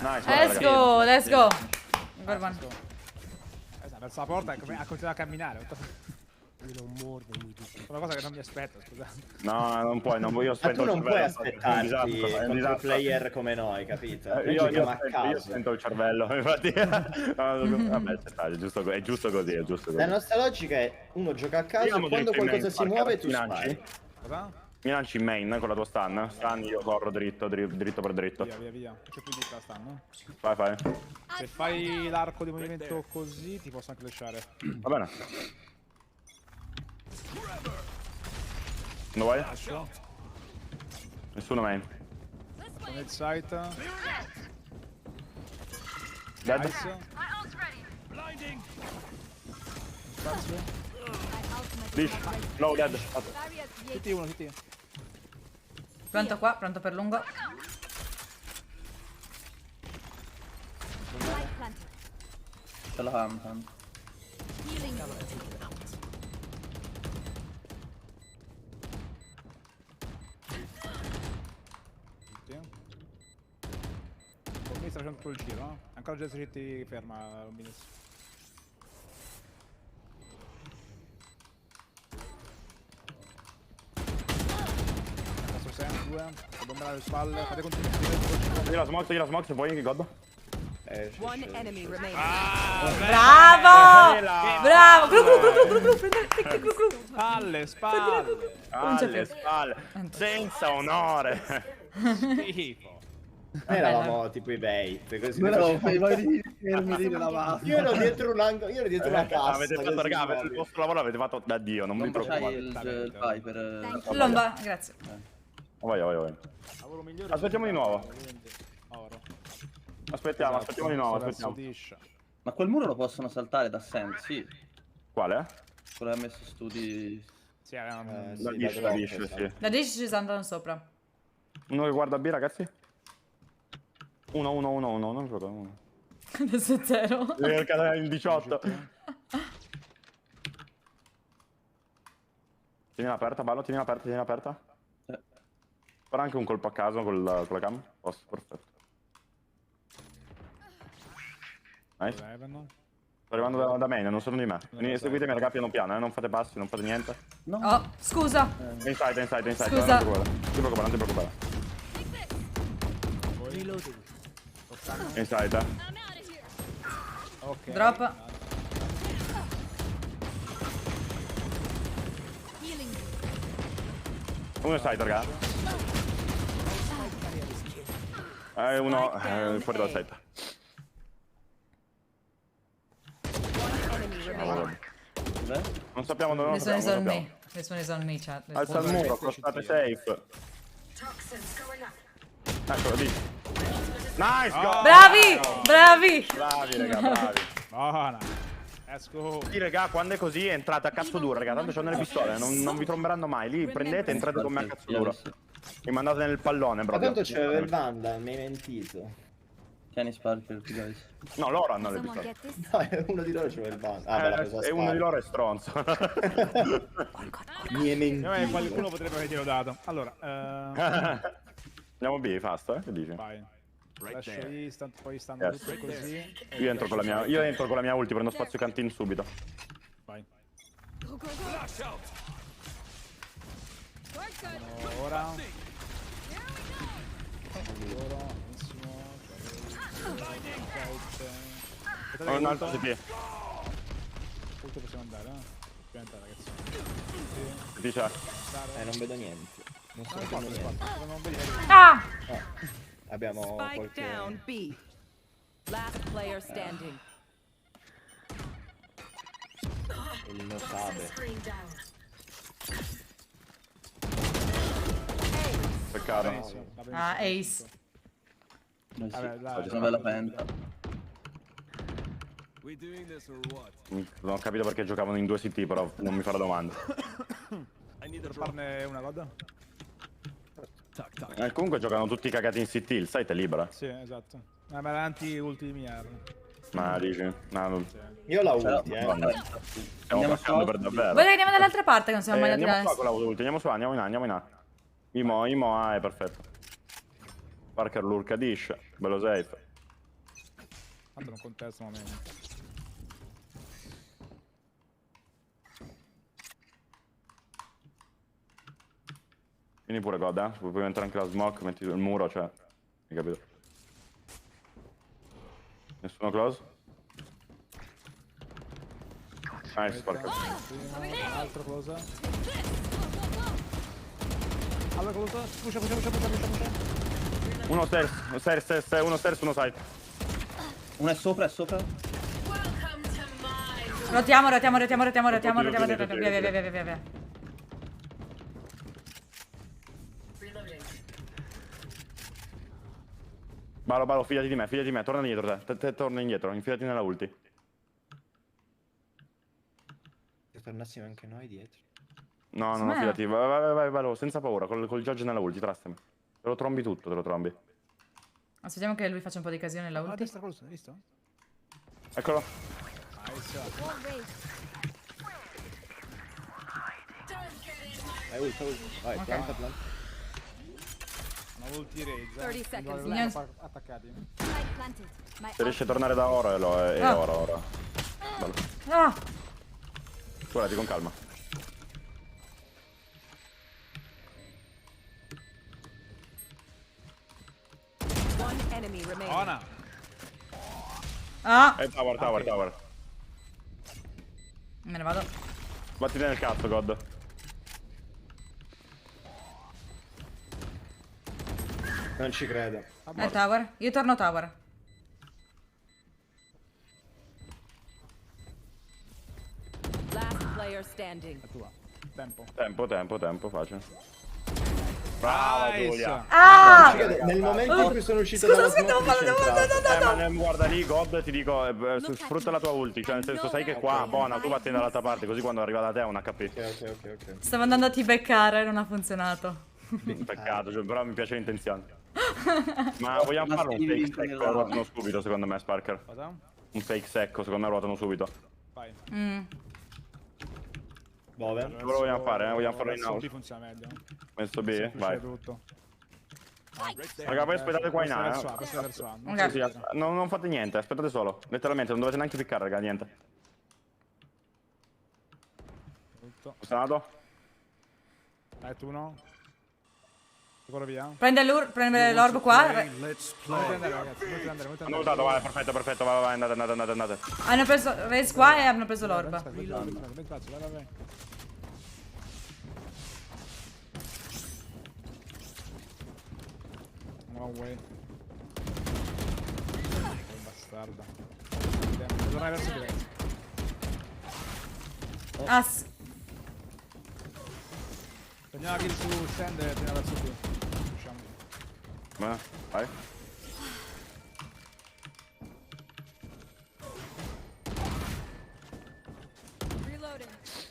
Nice. Let's go. Ancora one. Ha perso la porta e ha continuato a camminare. Una cosa che non mi aspetto, scusate. No, non puoi, io ho Ma spento tu non il puoi cervello. aspettarti È un contro disastro. player come noi, capito? Noi Io giochiamo a caso. spento il cervello, infatti. Vabbè, è giusto così. La nostra logica è uno gioca a caso e quando qualcosa si muove tu spari. Cosa? Mi lanci in main con la tua stun. Stun, io corro dritto per dritto. Via. C'è più di qua stanno. Vai. Se fai l'arco di movimento così ti posso anche lasciare. Va bene. Dove vai? Nessuno main. Sono nel site. Dead. Nice. Spazio. Dish. Low dead. Tutti uno. Pronto qua, pronto per lungo. Ce la ham. Mi sta facendo tutto il giro, no? Ancora Jazz City ferma, Luminis. Adesso 6, 2, ho bombato alle spalle, fate continuare. Io la smoke se vuoi, che god. One enemy remaining. Bravo! Bravo! Glu, prendete Alle spalle. Alle spalle. Senza onore. Schifo. Noi eravamo tipo i bait, così Noi eravamo Io ero dietro un angolo, io ero dietro una cassa. Avete fatto, raga, il vostro lavoro l'avete fatto da Dio, non vi preoccupate. il Viper. Lomba, grazie. Vai. Aspettiamo di nuovo. Aspettiamo di nuovo, Ma quel muro lo possono saltare da Sand, sì. Quale? Quello che ha messo studi. Sì, La dish, sì. Da 10 ci sta andando sopra. Uno che guarda B, ragazzi. Uno, non gioco, uno. Adesso è 0. Perché in 18. Tieni aperta, ballo, tieni aperta. Farà anche un colpo a caso con la cam. Posso, perfetto. Nice. Sto arrivando da main, non sono di me. Seguitemi raga piano piano, non fate passi, non fate niente. No. Oh, scusa. Inside. Scusa. Non ti preoccupare. Inside, Ok. Drop. Uno inside, raga. Uno fuori dal site. Non sappiamo dove Nessuno is on me, chat. Alza il muro, state safe. Eccolo lì. Nice! Bravi! Bravi, raga, bravi. Buona. Let's go. Sì, raga, quando è così entrate a cazzo duro, raga. Tanto c'ho nelle pistole, non vi tromberanno mai. Lì prendete e entrate con me a cazzo duro. Mi mandate nel pallone, Ma proprio. tanto c'aveva il Vandal, mi hai mentito. Tieni Sparker, guys. No, loro hanno le pistole. No, uno di loro c'aveva il Vandal. E uno di loro è stronzo. Mi hai mentito. Qualcuno potrebbe averglielo dato. Allora, Andiamo B, fast, che dici? vai. Flash instant, poi stanno tutti così. Io entro con la mia ulti, prendo spazio canteen subito. Vai. Ora. Ho un altro CP. Tutto possiamo andare, Pianta, ragazzi. Che dice? Non vedo niente. Non sto vedendo niente. Ah! Abbiamo Spike qualche... down B. Last player standing. Il notabe. Peccato. Ah, Ace. Vabbè, dai, Una bella penta. Non ho capito perché giocavano in 2 CT, però non mi farò domande. Per farne una coda? Comunque giocano tutti cagati in CT, il site è libero. Sì, esatto. Ma era anti-ultimi armi. Ma dici? No, non... Io la ulti, Stiamo passando per davvero. Vuoi che andiamo dall'altra parte che non siamo mai andati Andiamo là? qua con la ulti, andiamo su, andiamo in A, andiamo in A. Imo A è perfetto. Parker lurca dish, bello safe. Tanto non contesto, ma meno. Vieni pure God, puoi mettere anche la smoke, metti il muro, cioè. Hai capito? Nessuno close? Nice, Parker. Altro close. Allora close. Pusha. Uno stairs, uno stairs, uno side. Uno è sopra, Rotiamo. Via. Balo, fidati di me, torna indietro te, torna indietro, infilati nella ulti. Se tornassimo anche noi dietro. No, fidati, vai, senza paura, col Judge nella ulti, trastami. Te lo trombi tutto, Aspettiamo che lui faccia un po' di casino nella A ulti. destra close, hai visto? Eccolo. Ulti. Vai, Ok. planta. Una ulti raise. 30 seconds Non left. attaccati. Se riesci a tornare da oro è ora. Bello. Ah! Guardati con calma. One enemy remaining. Buona. Ah! Tower. Me ne vado. Batti nel cazzo, God. Non ci credo. Tower. Io torno tower. Last player standing. Tempo, facile. Brava Giulia. Ah! Nel momento in cui sono uscito Scusa, dalla smoke, Ma guarda lì, God, ti dico, sfrutta la tua ulti, cioè nel senso sai che qua, buona, tu vatti dall'altra parte, così quando arriva da te è un HP. Ok. Stavo andando a beccare, non ha funzionato. Peccato, cioè, però mi piace l'intenzione. Ma vogliamo farlo un fake secco, ruotano subito secondo me, Sparker. Cosa? Un fake secco, secondo me ruotano subito. Vai. Dove? Dove lo vogliamo fare? Vogliamo farlo in house? B funziona meglio. Messo B, vai. Tutto. Raga, poi aspettate qua in A. Questo è verso A. Non fate niente, aspettate solo. Letteralmente, non dovete neanche piccare, raga, niente. Sono Tu no? Ancora via. Prende l'orb qua. Hanno usato, vai, perfetto, vai, andate. Hanno preso raise qua e hanno preso l'orb. Vai. No way. Bastarda. Tornare verso di lei. Ass. Prendiamo la kill su stand e andiamo verso B. Usciamo. Vai.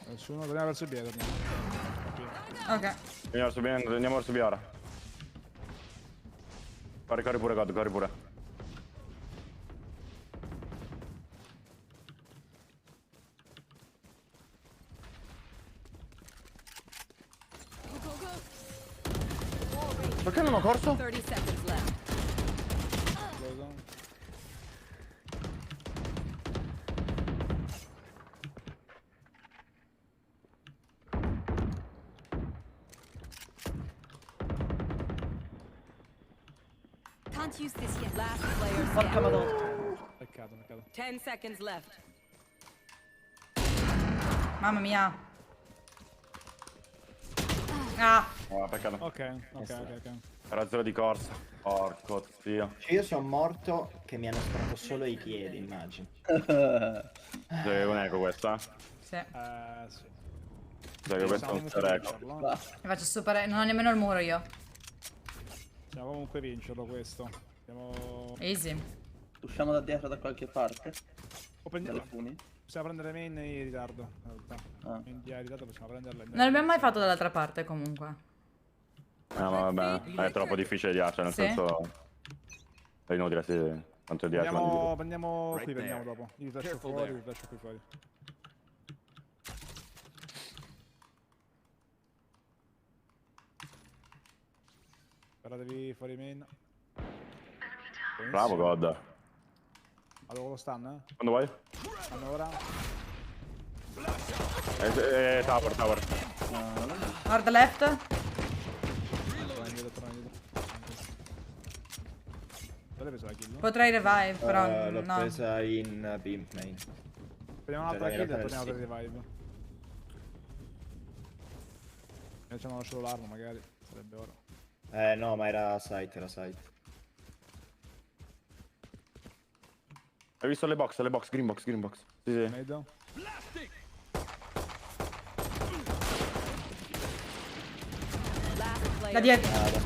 Nessuno, torniamo verso B, torniamo. Ok. Andiamo verso B ora. Corri pure, God, corri pure. Perché non ho corso? 30 seconds left. Can't use this yet. Last player Porca standing. madonna. Peccato. 10 seconds left. Mamma mia. Ah. Peccato. Ok. Razzolo di corsa. Porco zio. Cioè, io sono morto che mi hanno sparato solo i piedi, immagini. C'è un eco questo, eh? Sì. Sì. Sai che questo è un super eco. Mi faccio super... Non ho nemmeno il muro io. Possiamo comunque vincerlo questo. Andiamo... Easy. Usciamo da dietro da qualche parte. O prendiamo... Dalle funi. Possiamo prendere main in ritardo. In realtà. In ritardo possiamo prenderla. Non l'abbiamo mai fatto dall'altra parte comunque. No, ma vabbè, è troppo difficile di cioè nel Sì? senso... È inutile, sì. Tanto di Prendiamo qui, prendiamo dopo. Io vi lascio fuori, vi lascio qui fuori. Sparatevi fuori main. Bravo God. Vado con lo stun, eh? Quando vuoi? Stanno ora. Tower. Hard left. Torna indietro. Dove hai preso la kill? Potrei revive, però L'ho no. presa in B main. Prendiamo un'altra in kill e realtà torniamo sì. per revive. Facciamo solo l'arma magari, sarebbe ora. No, ma era site, Hai visto le box, green box. Sì, sì. Vedo. Da dietro. Vabbè,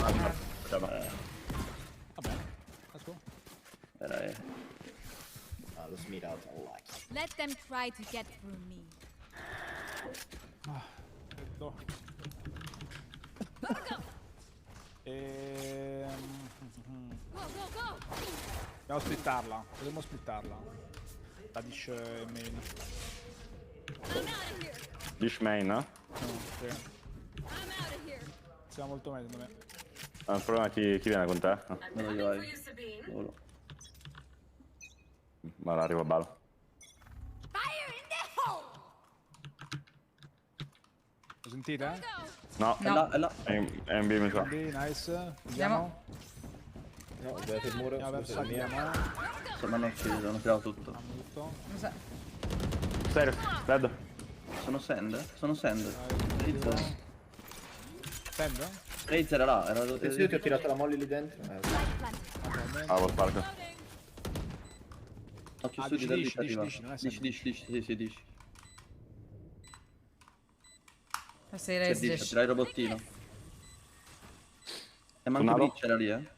let's go. L'ho smirato. Let them try to get through me. Vedo. Dobbiamo splittarla. Potremmo splittarla. La dish main. Dish main, eh? Sì. Siamo molto meglio secondo me. Il problema è chi viene con te? Vado io, vai. Volo. Ma arriva Balo. Lo sentite? No. È là, è là. È in B, mi sa. Nice. Andiamo. No, ho sbagliato il muro. Andiamo verso Scusa, la mia. Se mi hanno ucciso, hanno tirato tutto. Serio, dead. Sono send? Sono send. Razer. Send? Razer era là, era Penso io ti ho tirato la molly lì dentro. Lo sparco. Occhio Ah, su di dici, arriva. non è Dici, sì, dici. Sei C'è resi. dici, tira il robottino. E manca Tornado? Breach era lì, eh.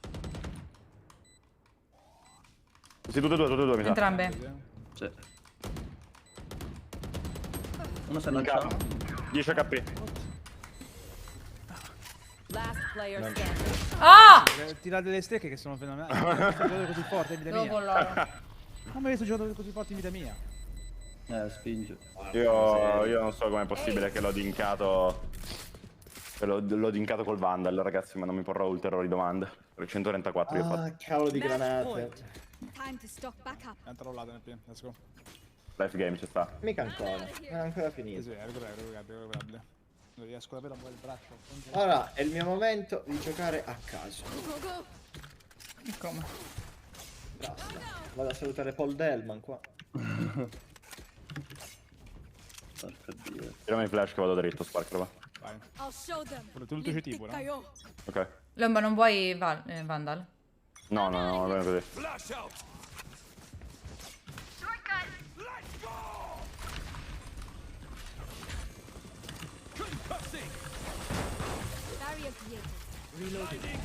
Sì, tutte e due, mi sa. Entrambe. Sì. Uno si è lanciato. 10 HP. Last player standing. Ah! Tira delle stecche che sono fenomenali. Non mi giocato così forte in vita Dopo mia. loro. Non mi avete giocato così forte in vita mia. Spinge. Io non so com'è possibile che l'ho dinkato. L'ho dinkato col Vandal, ragazzi, ma non mi porrò ulteriori domande. 334 io ho fatto. Cavolo di granate. Time to stock back up. È trollato nel primo, let's go. Life game ci sta. Mica ancora. Non è ancora finito. Sì, recuperabile. Non riesco davvero a muovere il braccio. Allora, è il mio momento di giocare a caso. Come? Basta. Vado a salutare Paul Delman qua. Tirami il flash che vado dritto, Sparkler, va. Vai. I'll show them. Pure tu il CT pure, no? Ok. Lomba, non vuoi Vandal? No, va bene così. Barrier created. Reloading.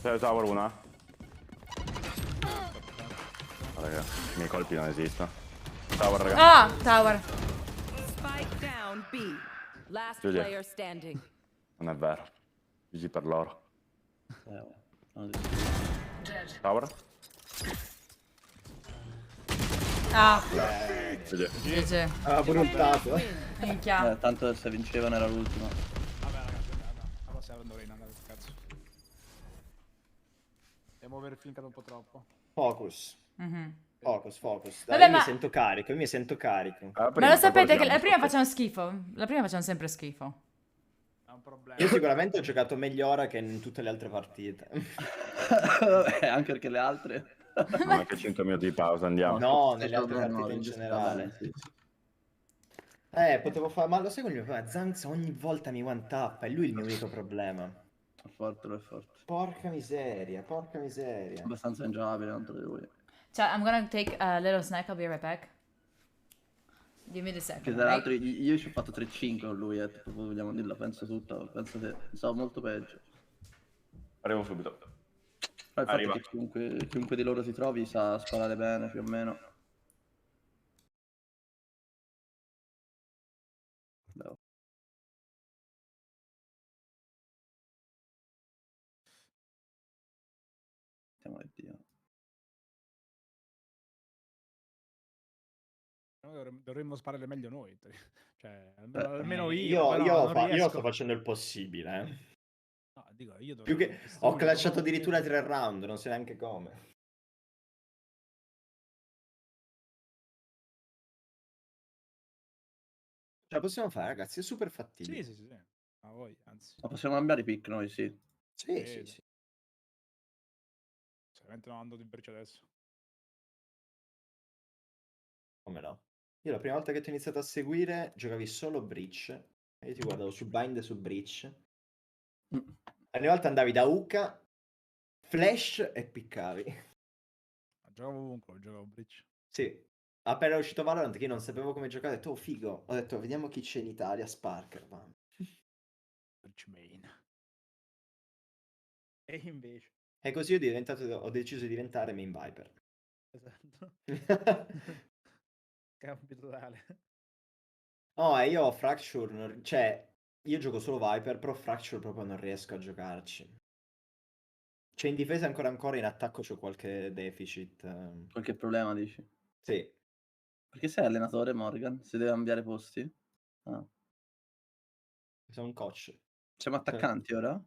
Sei tower 1. Raga, i miei colpi non esistono. Tower, raga. Ah, tower. Spike down B. Last GG. player standing. Non è vero. GG per loro. No, Tower. Ah. GG. GG. Ah, pure ultato. Minchia. Tanto se vincevano era l'ultimo. Vabbè ragazzi, la prossima prendo Reina, andate cazzo. Abbiamo overflinkato un po' troppo. Focus. Focus. Dai, Vabbè, io ma- mi sento carico, Ma lo sapete che le prime facevano schifo? Le prime facevano sempre schifo. È un problema. Io sicuramente ho giocato meglio ora che in tutte le altre partite. Vabbè, anche perché le altre. Anche 5 minuti di pausa, andiamo. No, nelle altre No, partite in generale. sì. Potevo fare... Ma lo sai qual è il mio problema? Zanza ogni volta mi one-tappa, è lui il mio unico problema. È forte, è forte. Porca miseria, porca miseria. Abbastanza ingiocabile contro di lui. Chat, I'm gonna take a little snack, I'll be right back. Give me the Che second, tra right? l'altro io ci ho fatto 3-5 con lui, tipo, vogliamo dirlo, penso tutto. Penso che so molto peggio. Arrivo subito. Ma il fatto è che chiunque di loro si trovi sa sparare bene, più o meno. No. Andiamo a Dio. Dovremmo sparare meglio noi. Cioè, almeno io. Io, però non io riesco. sto facendo il possibile, eh. No, dico, io Più che ho clutchato addirittura 3 round, non so neanche come. Ce la possiamo fare, ragazzi, è super fattibile. Sì. Ma voi, anzi. Ma possiamo cambiare pick noi, sì. Sì. Veramente non ando di breccia adesso. Come no? Io la prima volta che ti ho iniziato a seguire giocavi solo Breach. E io ti guardavo su Bind e su Breach. La prima volta andavi da Uka, Flash e piccavi. Giocavo ovunque, giocavo Breach. Sì. Appena è uscito Valorant, che io non sapevo come giocare, ho detto, oh figo. Ho detto, vediamo chi c'è in Italia, Sparker. Man. Breach main. E invece. E così ho deciso di diventare Main Viper. Esatto. Cambio totale. No, e io ho Fracture, cioè, io gioco solo Viper, però Fracture proprio non riesco a giocarci. Cioè, in difesa ancora, in attacco c'ho qualche deficit. Qualche problema, dici? Sì. Perché sei allenatore, Morgan? Si deve cambiare posti? Ah. Sono un coach. Siamo attaccanti ora?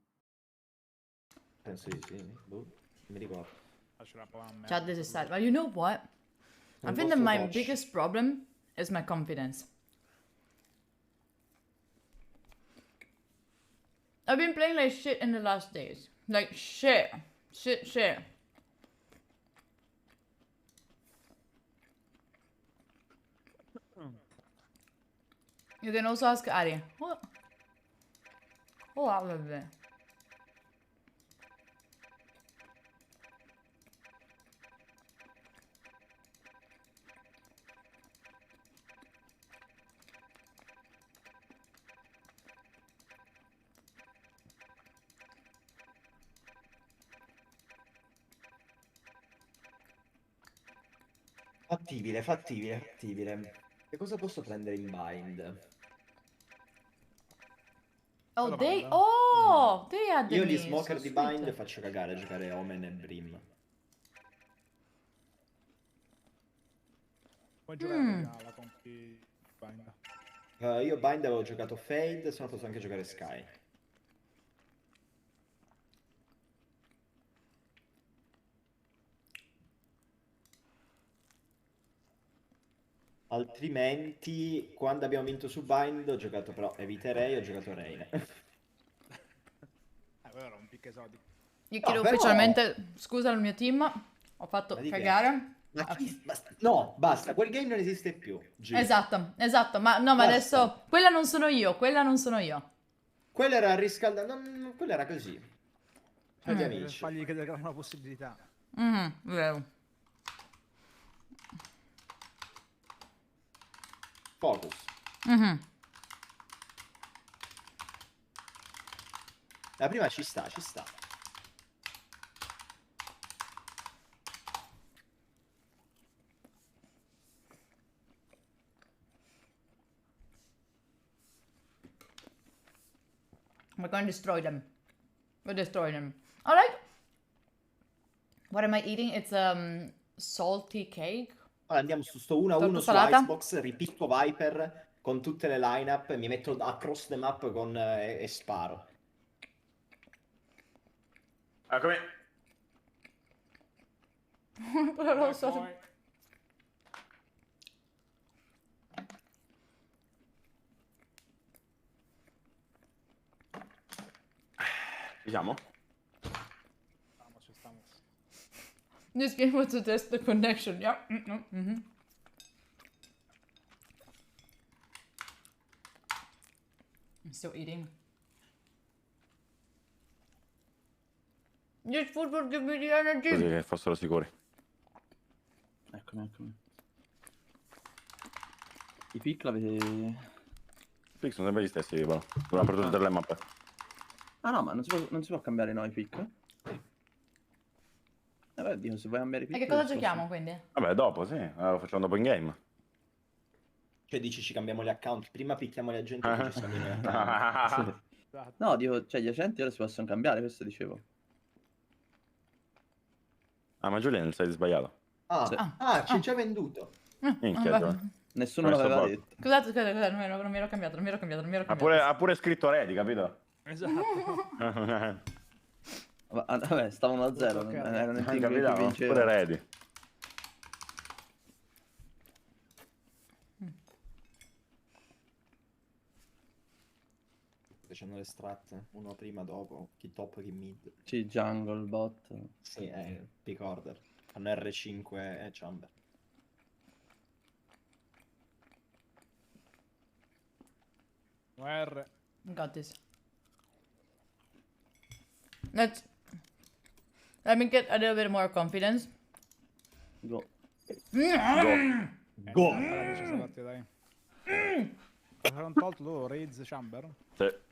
Penso di sì. Boh, non mi ricordo. Chat, this is sad. But you know what? I think that my biggest problem is my confidence. I've been playing like shit in the last days. Like shit. Shit. You can also ask Ari. What? Oh, vabbè. Fattibile. Che cosa posso prendere in bind? Oh, they had the Io gli knees, smoker so di sweet. bind faccio cagare a giocare Omen e Brim. Puoi giocare la compi Bind. Io bind avevo giocato Fade, se no posso anche giocare Sky. Altrimenti, quando abbiamo vinto su Bind, ho giocato però eviterei, ho giocato Reine. Quello era un pick esotico. Io chiedo però- ufficialmente scusa al mio team. Ho fatto Ma di che? cagare. Ma no, basta, quel game non esiste più. G. Esatto. Ma no, ma Basta. adesso quella non sono io. Quello era riscaldato, quello era così. Per gli Per amici. fargli credere che era una possibilità. Vero. Focus. La prima ci sta. We're going to destroy them. We're destroying them. Alright. What am I eating? It's salty cake. Allora andiamo su sto 1-1 Torta su salata? Icebox, ripicco Viper con tutte le lineup, mi metto across the map con, e sparo. Eccomi. Però lo so. Ci siamo? Stamos. This game was to test the connection. Yeah. I'm still eating. Just food will give me the energy. Così che fossero sicuri. Eccomi, eccomi. I pick l'avete... Pick sono sempre gli stessi, però. Durano per tutte le mappe. Ah no, ma non si può cambiare no i pick? Beh, dico, se vuoi cambiare i pick... E che cosa giochiamo quindi? Vabbè, dopo, sì. Lo facciamo dopo in game. Cioè dici ci cambiamo gli account, prima picchiamo gli agenti e poi ci scambiamo gli account. Sì. No, dico, cioè gli agenti ora si possono cambiare, questo dicevo. Ah, ma Giulia non sei sbagliato. Ah, Sì. ci hai già venduto. Minchia, Giulia. Nessuno Questo l'aveva po- detto. Scusate, non mi ero cambiato. Ha pure scritto ready, capito? Esatto. Vabbè, stavano a 0, erano il team che Capito? vinceva. Pure ready. Facendo le strat, uno prima, dopo, chi top, chi mid. Sì, jungle, bot. Sì, è pick order. Fanno R5 e chamber. R. Got this. Let me get a little bit more confidence. Go. Go. Dai. Hanno tolto loro Raids Chamber? Sì.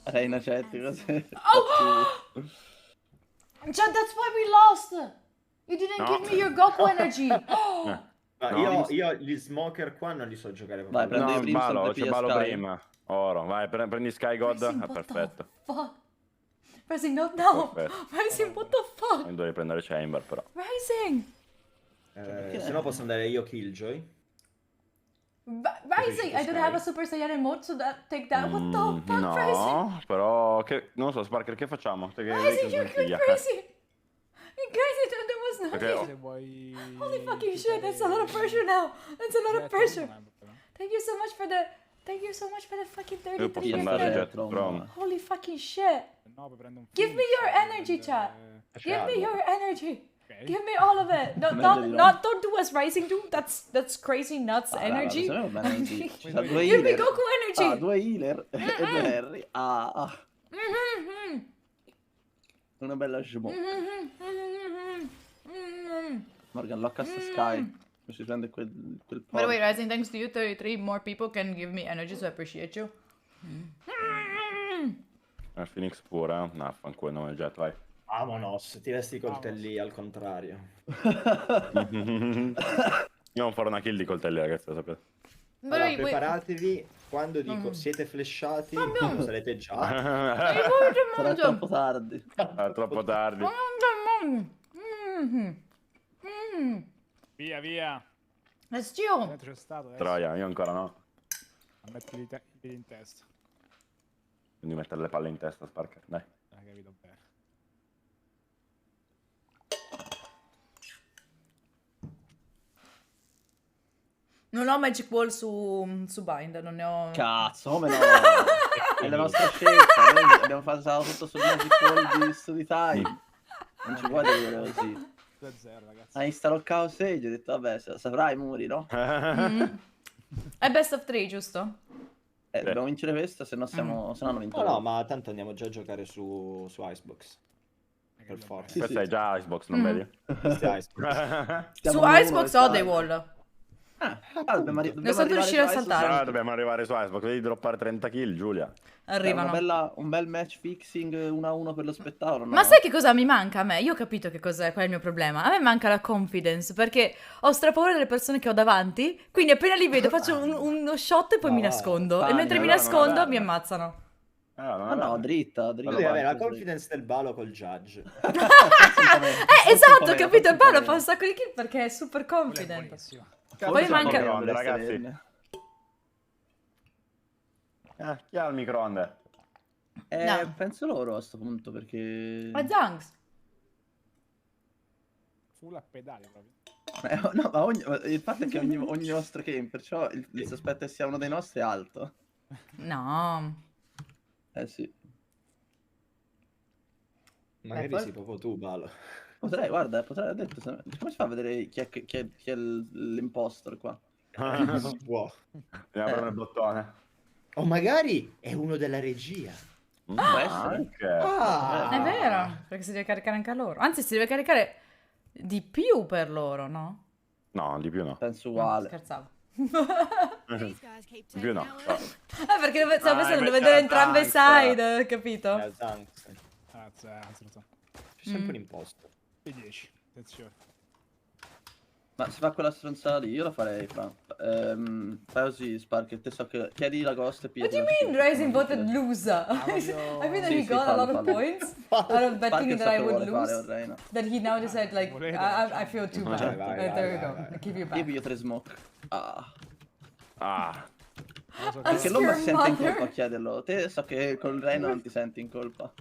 Reina chat, cos'è? Oh! Chad, that's why we lost! You didn't give me your Goku energy! Ma io gli smoker qua non li so giocare Vai, proprio. prendi No, Brimstone Balo, per c'è piglia Balo Sky. prima. Oro, vai, prendi Sky God. Pressing, Perfetto. Fuck! Rising, no, no! Perfetto. Rising, what the fuck? Non dovevi prendere Chamber, però. Rising! Se no posso andare io Killjoy. Rising, I don't have a Super Saiyan mode, so take that. What the fuck, Rising? No, però, che, non so, Sparker, che facciamo? Te che Rising, you're going crazy! You're crazy, there was nothing! Se vuoi... Holy fucking shit, that's a lot of pressure now! That's a lot of pressure! Thank you so much for the... Thank you so much for the fucking Io 33 posso andare gift. Jet Chrome. Holy fucking shit! No, poi prendo un Give me your energy, chat! Give me your energy! Okay. Give me all of it! No, don't do as Rising do, that's crazy nuts energy! Ci sono due Give me healer. Goku energy! Ah, due healer e due Harry. Una bella Shmo. Morgan, locka sta Sky. Si prende quel By the way, Rising, thanks to you, 33 more people can give me energy, so I appreciate you. Phoenix pure, no, fanculo, no, Jet, vai. Vamonos, ti resti i coltelli al contrario. Io non farò una kill di coltelli, ragazzi, lo sapete. Allora, preparatevi, quando dico siete flashati, sarete già. Sarà troppo tardi. Troppo tardi. Via, via. Let's chill. C'è stato adesso. Troia, io ancora no. A mettere i piedi in testa. Quindi mettere le palle in testa, Sparker, dai. Hai capito bene. Non ho Magic Ball su Bind, non ne ho... Cazzo, come no? È la nostra scelta. Noi abbiamo fatto tutto sul Magic Ball di Study Time. Non ci puoi dire così. 2-0, ragazzi. Hai installato il Chaos Age, ho detto vabbè, saprai i muri, no? È best of 3, giusto? Dobbiamo vincere questo, se no siamo... se no hanno vinto. No, ma tanto andiamo già a giocare su Icebox. Per forza. Questa è già Icebox, non vedi? Questa è Icebox. Su Icebox ho dei wall. dobbiamo Ne so riuscire a saltare. Dobbiamo arrivare su Icebox, devi droppare 30 kill, Giulia. Arrivano. Un bel match fixing 1-1 per lo spettacolo. No? Ma sai che cosa mi manca a me? Io ho capito che cos'è, qual è il mio problema. A me manca la confidence, perché ho strapaura delle persone che ho davanti, quindi appena li vedo faccio uno shot e poi mi nascondo. E mentre mi nascondo mi ammazzano. Ah no, dritta. Devi avere la confidence del Balo col judge. Esatto, capito? E Paolo fa un sacco di kill perché è super confident. Poi manca... Microonde, ragazzi. Chi ha il microonde? No. Penso loro a sto punto perché... Ma Zangs. Full a pedali proprio. No, ma il fatto è che ogni nostro game, perciò il sospetto è che sia uno dei nostri è alto. No. Sì. Magari sei proprio tu, Balo. Potrei, guarda, potrei aver detto, come si fa a vedere chi è l'impostor qua? Si può. Andiamo a prendere il bottone. O magari è uno della regia. Può essere. Anche. È vero, perché si deve caricare anche a loro. Anzi, si deve caricare di più per loro, no? No, di più no. Penso No, uguale. scherzavo. Di più no. Perché stavo pensando di invece vedere la entrambe Zanx. side, capito? C'è sempre un imposto. E 10, attenzione. Ma si fa quella stronzata lì, io la farei, Fra. Fai così, Spark, te so che chiedi la ghost e What do you mean Rising voted loser? I mean that he got a lot of points out of betting that I would lose. That he now decided like, I feel too bad. There you go, I give you back. Io piglio 3 smoke. Ah. Perché non mi your sente in mother. colpa a chiederlo. Te so che col Reino non ti senti in colpa.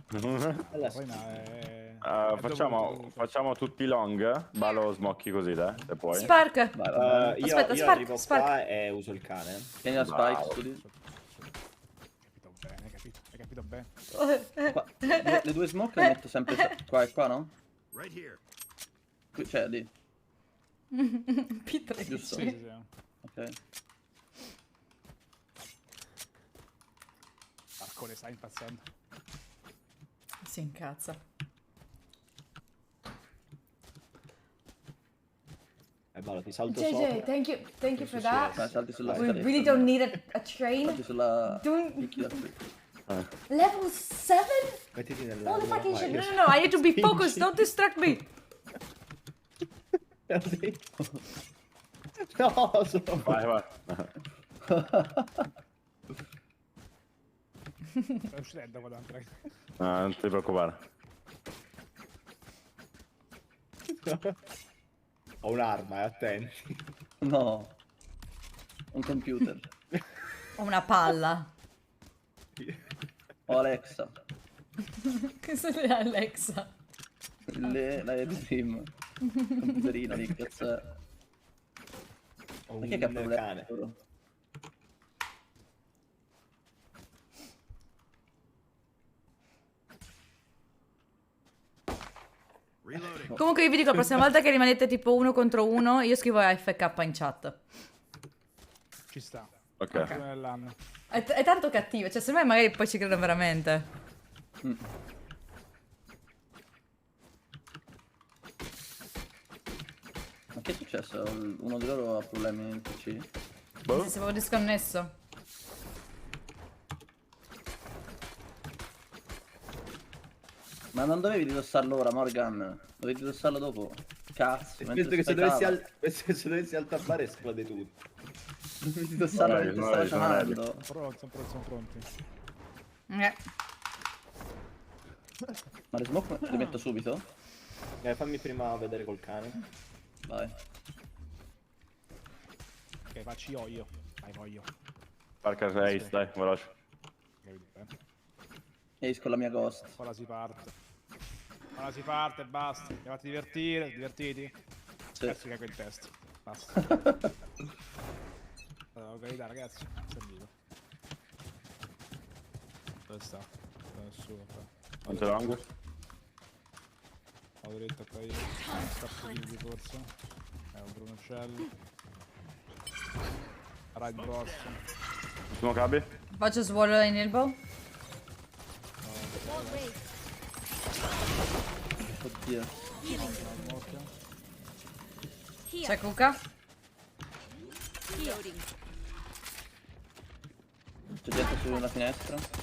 Facciamo tutti long. Ballo smocchi così, te, se puoi. Spark! Io Aspetta, io Spark, arrivo Spark. qua e uso il cane. Tieni la Spike, Bravo. studi. Hai capito bene. Qua, le due smoke le metto sempre qua e qua, no? Right here. Qui, cioè, lì. P13. Giusto? Sì. Ok. Marcone sta impazzendo. Si incazza. Ballo, ti salto JJ, sopra. thank you for that. Salti sulla We scaletta. really don't need a train. Salti sulla... Don't... picchi da qui. Level 7? Mettiti nel Holy fucking shit. vai, No, I need to be focused. Don't distract me. No, sono... Vai. Sta uscendo qua davanti, ragazzi. Non ti preoccupare. Ho un'arma, attenti. No. Un computer. Ho una palla. O Alexa. Cosa è Alexa? La Dream. Computerino lì, cazzo è. Ho Ma chi è che ha un problemi? cane. Comunque io vi dico, la prossima volta che rimanete tipo 1 contro 1, io scrivo AFK in chat. Ci sta. Ok. Nell'anno. È tanto cattivo, cioè se me magari poi ci credo veramente. Ma che è successo? Uno di loro ha problemi in PC? Sì, si avevo disconnesso. Ma non dovevi indossarlo ora, Morgan? Dovevi indossarlo dopo? Cazzo, Penso che se dovessi altabbare esplode tutto. Dovevi indossarlo mentre stava chiamando. Sono pronti. Ma le smoke le metto subito? Fammi prima vedere col cane. Vai. Ok, facci io. Vai, voglio. Parker Ace, dai, veloce. Ace con la mia ghost. Ora si parte. Ora si parte, basta. Mi fate divertire, divertiti? Sì. Cazzo che in testa. Basta. Allora, qualità, ragazzi. Servito. Dove sta? Nessuno qua. Quanto long? Ho diritto qua io. Stacco di forza. Un Brunocello. Ride grosso. Ultimo cabi? Faccio swallow in elbow. Oddio. C'è Kuka. C'è dietro sulla finestra.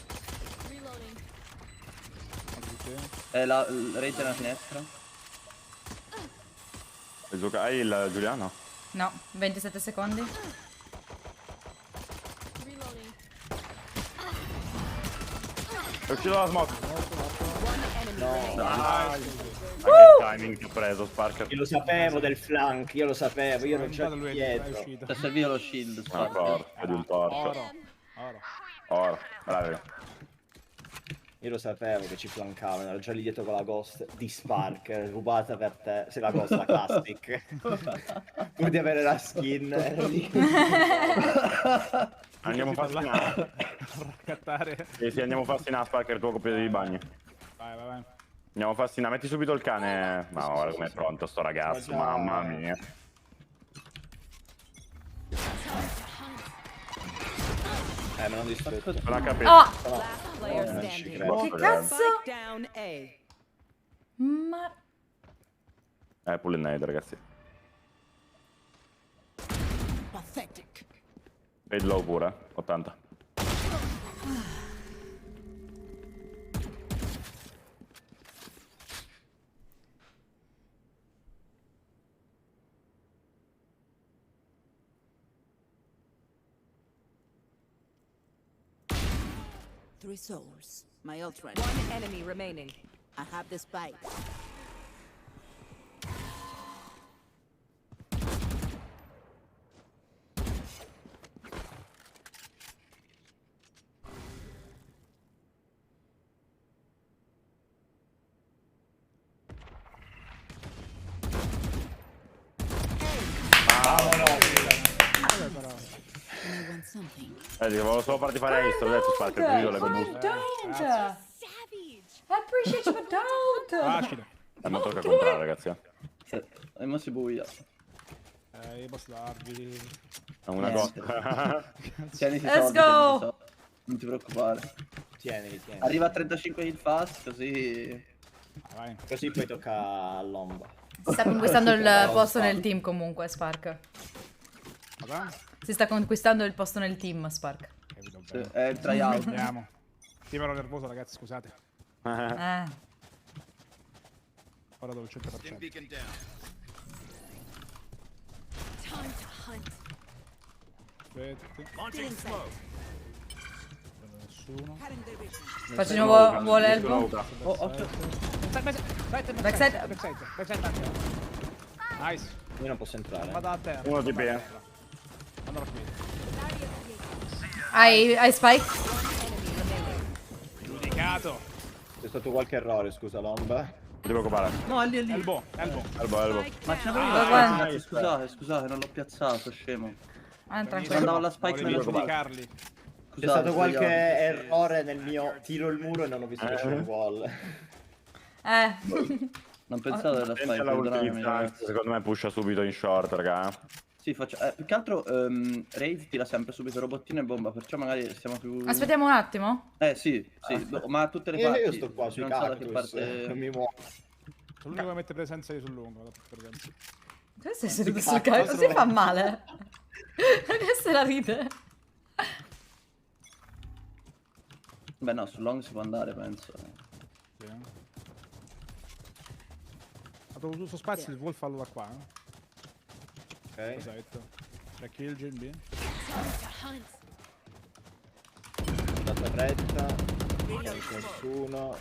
La rete nella finestra. Hai il Giuliano? No, 27 secondi. È uscito la smoke. No. Che timing ti ho preso, Sparker. Io lo sapevo del flank, io lo sapevo, io non c'ero dietro. Ti ha servito lo shield. Vedi il torso. Oro. Bravi. Io lo sapevo che ci flancavano, ero già lì dietro con la ghost di Spark, rubata per te. Se la ghost, la classic. Pur di avere la skin, ero lì. Andiamo a farsi una. Raccattare. Sì, andiamo a farsi una, Sparker, il tuo copia di bagno. Vai. Andiamo a farsi una, metti subito il cane. Ma guarda com'è pronto sto ragazzo, mamma mia. Me l'hanno distrutto. Non ha capito. Oh! Player non ci standing. credo. Che cazzo? Spike down A. Ma... Pull in nade, ragazzi. Pathetic. Fade low pure, 80. Three souls. My ult ready. One enemy remaining. I have the spike. I want something. Volevo solo farti fare ace, l'ho detto Spark, così io le combusto. Don't! I appreciate you, but don't! Facile. Non tocca comprare, ragazzi. E mo si buia. I bastardi. È una cosa. Tieni i Let's soldi, go! tieni i soldi. Non ti preoccupare. Tienili. Arriva a 35 hit fast, così... Vai. Così poi tocca all'omba. Si sta conquistando il posto nel team comunque, Spark. Si sta conquistando il posto nel team, Spark. È il tryout. Andiamo. Team ero nervoso, ragazzi, scusate. Ora do il 100%. Aspetti. Nessuno. Faccio di nuovo wall elbow. Backside. Backside. Nice. Io non posso entrare. Vado a terra. Uno di B. Allora qui. Hai spike? Giudicato. C'è stato qualche errore, scusa l'omba. Non ti preoccupare. No, è lì, è lì. Elbow. Ma ce guarda. l'avevo scusate, non l'ho piazzato, scemo. Tranquillo. Andavo alla spike Volevi nella giudicarli. C'è stato qualche errore nel mio tiro il muro e non ho visto che c'era un wall. Non pensavo della spike, Pensa alla perdonami, utilizza, ragazzi. secondo me pusha subito in short, raga. Sì, faccio... più che altro Raze tira sempre subito robottino e bomba, perciò magari stiamo più... Aspettiamo un attimo. Sì, ma a tutte le parti. Io sto qua sui non so da che cactus, parte... non mi muovo. Sono l'unico che mette presenza io sul lungo. Dove sei seduto sul cactus? Così fa male. Che se la ride. Beh no, sul long si può andare, penso. Vado giusto spazio, il wolf fallo da qua. Ok. Esatto. C'è kill GNB. Data retta. Non c'è nessuno.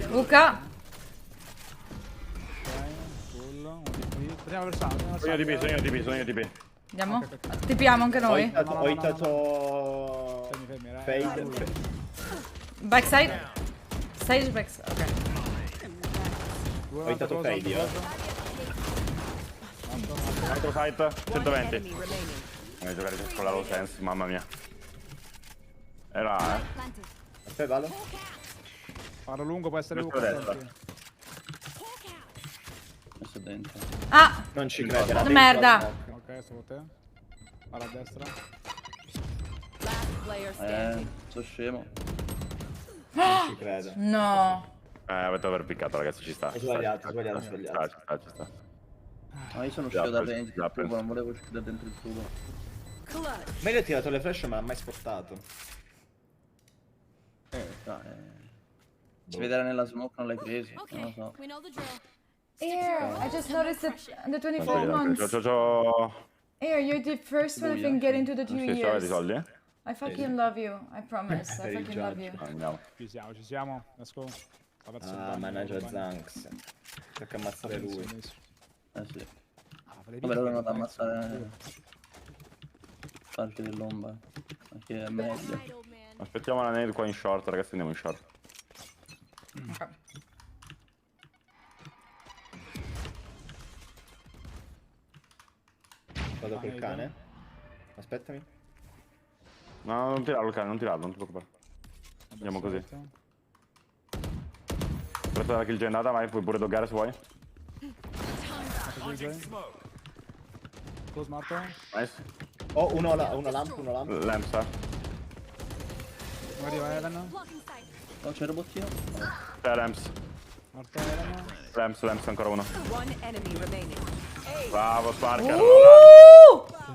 Luca. Prendiamo verso Sono io di B. Andiamo? Tipiamo anche noi? Ho hittato... Fade. Backside? Stage backside, ok. Ho hittato Fade io. Altro site, 120. Devo giocare con la low sense, mamma mia. Era, Aspetta, vado. Faro lungo può essere Questo Luca. destra. Messo dentro. Ah! Non ci credo, era merda! Ok, sto con te. Vado a destra. Sono scemo. Non ci credo. No. Avete overpiccato, ragazzi, ci sta. Ho sbagliato. Ci sta. No, io sono uscito da dentro il Zapper. tubo, non volevo uscire da dentro il tubo. Ma io ho tirato le flash ma non ha mai spottato. Si vedrà nella smoke, non l'hai preso. Non lo so. We know the drill. Air, I just noticed that the 24 months. C'ho... Air, you're the first one I think get into the 2 Sì, so, di years. soldi, I fucking love you, I promise. I fucking love you. Andiamo. Ci siamo. Let's go. Ah, mannaggia Zanks. Tocca ammazzare lui. Sì. Vabbè, loro non da ammazzare. Parte dell'omba. Che è meglio. Aspettiamo la nade qua in short, ragazzi, andiamo in short. Ok. Vado col cane. Aspettami. No, non tirarlo il cane, non tirarlo, non ti preoccupare. Andiamo così. Aspetta la kill già è andata, vai, puoi pure doggare se vuoi. Close morto. Nice. Oh, uno lamp. Lamp. Non arriva Evan. Oh, c'è il robottino. C'è Lamps. Morto Evan. Lamps ancora uno. One enemy remaining. Bravo Sparker.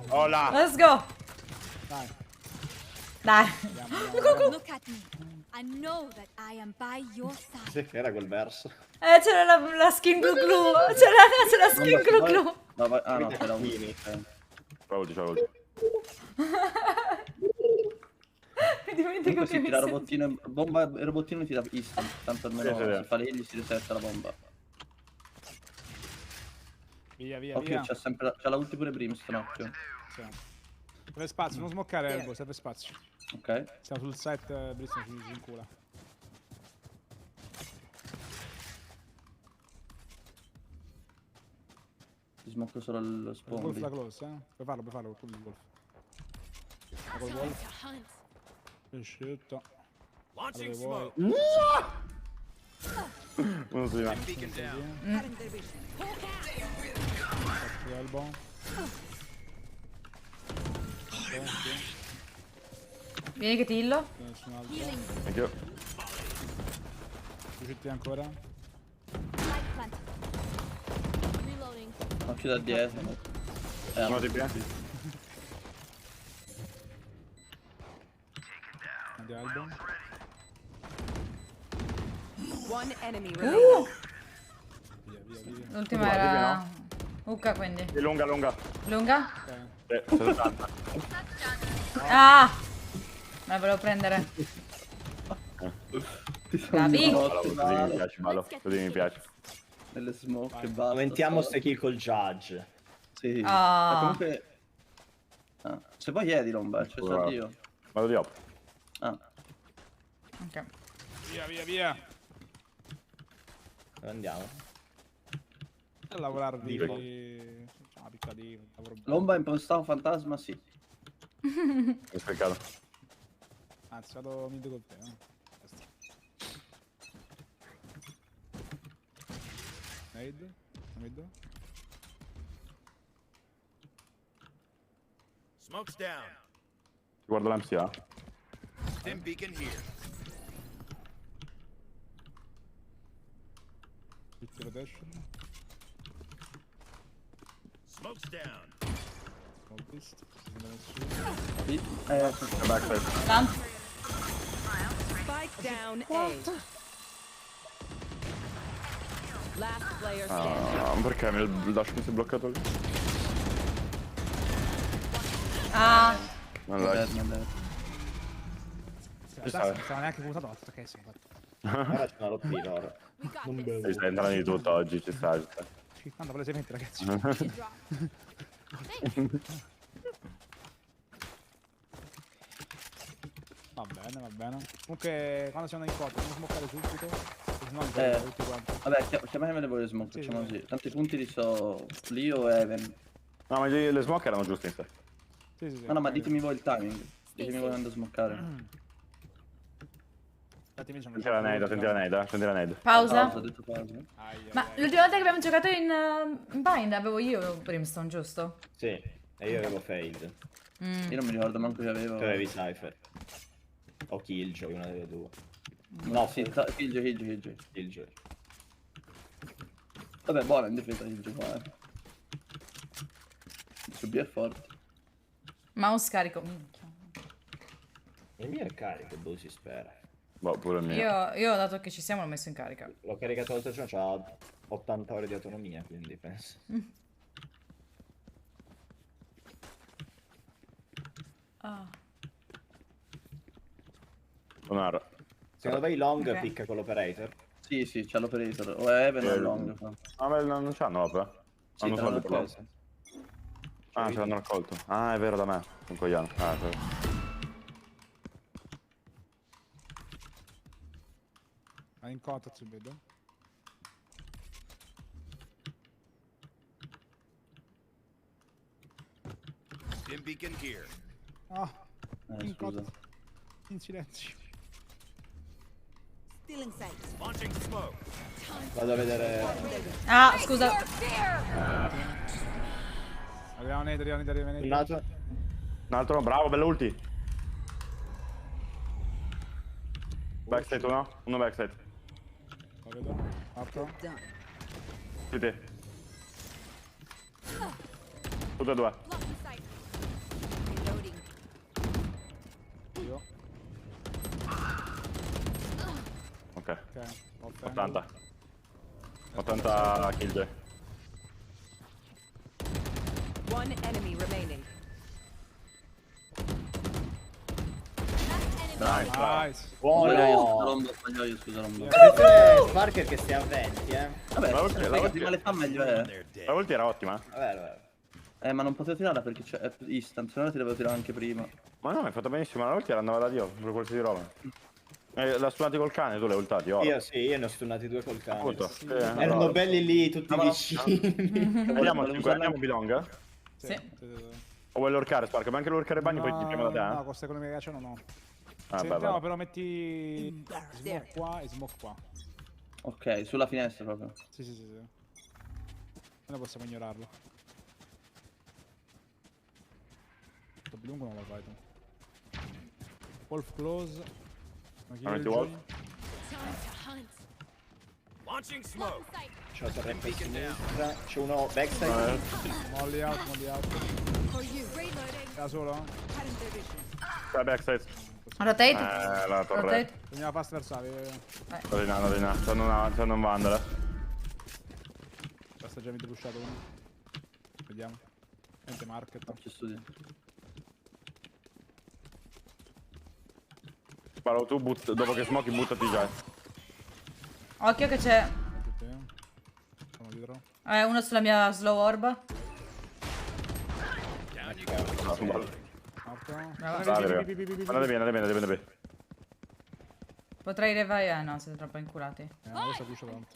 Hola. Let's go. Dai. Look at me. I know that I am by your side. Sì, che era quel verso. C'era la skin glu glu. C'è la skin glu glu. No, ah no, c'era un... Ciao. Mi dimentico Comunque si che mi tira sento. robottino, bomba e robottino ti dà instant, tanto almeno Sì. si fa l'egli si resetta la bomba. Via. Occhio, c'ha la ulti pure Brimstone, occhio. Sì. Serve spazio, non smoccare Elbow, serve spazio. Ok. Siamo sul set, Brimstone ci incula. Ti smocco solo il spawn. Wolf lì. da close, Puoi farlo con il Wolf. Col Wolf. Shit. Dove vuoi? Uno su di me. Elbow. Vieni che ti illo. Nessun altro. Thank you. Usciti ancora? Reloading. Occhio da dietro. Uno di più. Andiamo Elbow. One enemy remaining. Via. L'ultima era Ucca, quindi. Sì, lunga. Lunga? 60. Ah! Me la volevo prendere. Bravi. Così mi piace, Malo. Così mi piace. Nelle smoke e basta. Aumentiamo ste kill col judge. Sì. Ah. Comunque... Ah. Se vuoi Jedi Lomba, c'è stato io. Vado di op. Ah. Ok. Via. Dove andiamo? A lavorare di... Vivo. piccadino. Lomba impostavo fantasma, sì. Mi è speccato. Anzi, vado mid con te, Mid. Smoke's down. Guardo l'MCA. Stim beacon here. Rotation. Smoke's down. Smoke beast. Backside. Lamp. Spike down A. Last player standing. Perché il dash mi si è bloccato lì? Ah. Non dai. Non stava neanche puntato l'altro che si è fatto. Ora c'è una lottina ora. Non bevo. Stai entrando di tutto oggi, ci sta. Tanto palesemente, ragazzi. Va bene. Comunque, quando siamo in cotta, dobbiamo smoccare subito. Se no, tutti quanti. Vabbè, chiamiamole voi le smoke, Sì, facciamo sì. così. Tanti punti li so Leo e Even. No, ma le smoke erano giuste in sé. Sì. No, ma ditemi voi il timing. Ditemi voi quando smoccare. Senti la nade. Pausa. Ho detto pausa. Ma l'ultima volta che abbiamo giocato in Bind avevo io Brimstone, giusto? Sì, e io avevo failed. Io non mi ricordo manco che avevo. Tu avevi Cypher. O Killjoy, una delle due. No, sì, Killjoy. Vabbè, buona in difesa Killjoy qua, Su B è forte. Mouse carico. Minchia. Il mio è carico, boh, si spera. Boh, pure il mio. Io dato che ci siamo l'ho messo in carica. L'ho caricato l'altro giorno, c'ha 80 ore di autonomia, quindi penso. Ah. Sonara. Secondo me long Ok. picca con l'operator? Sì, c'ha l'operator. O è Even o è long. Ah, ma non c'hanno opera? Sì, Hanno te solo l'hanno il pro. preso. Ah, ce l'hanno raccolto. Ah, è vero, da me. Un cogliano. Ah, è vero. Ma in contact si vedo. Stim beacon here. Ah, in scusa. contact. In silenzio. Still in sight. Launching smoke. Vado a vedere... Ah, scusa. Arriviamo nade. Nato. Un altro, bravo, bello ulti. Backside uno backside. Lo vedo. Altro. Di te. Tutte e due. Io. Ok. 80. 80 killjoy. One enemy remaining. Nice. Buono. Scusa, Lombo. Attenzione Sparker che stia a 20, Vabbè, La ulti- la ulti- prima le fa meglio è. La ulti era ottima. Vabbè. Ma non potevo tirarla perché è instant, se no ti devo tirare anche prima. Ma no, hai fatto benissimo. La ulti era andava da Dio, per qualsiasi roba. L'ha stunati col cane, tu l'hai ultati ora. Io ne ho stunnati 2 col cane. Appunto. Erano belli lì tutti vicini. Andiamo Bilong? Sì. O vuoi lurkare Spark? Ma anche lurkare bagni poi ti chiamo da te, No, eh? questa economia che c'è no. Ah, Se beh, entriamo beh. però metti smoke qua e smoke qua. Ok, sulla finestra proprio. Sì. Noi possiamo ignorarlo. Questo lungo non lo fai tu. Wolf close. Ah, metti Wolf? Launching smoke. C'ho la torretta a sinistra. C'è uno backside. Molly out. Da solo? Backside. Rotate. La torre. Rotate. Andiamo fast versare. Andate in là. C'hanno un vandala. Basta già avete pushato uno. Vediamo. Niente market. Ci studio. Sparo tu, dopo che smoki buttati già. Occhio che c'è. Sono dietro. Uno sulla mia slow orb. Andate bene. Potrei revive. No, siete troppo inculati. Questo pusha tanto.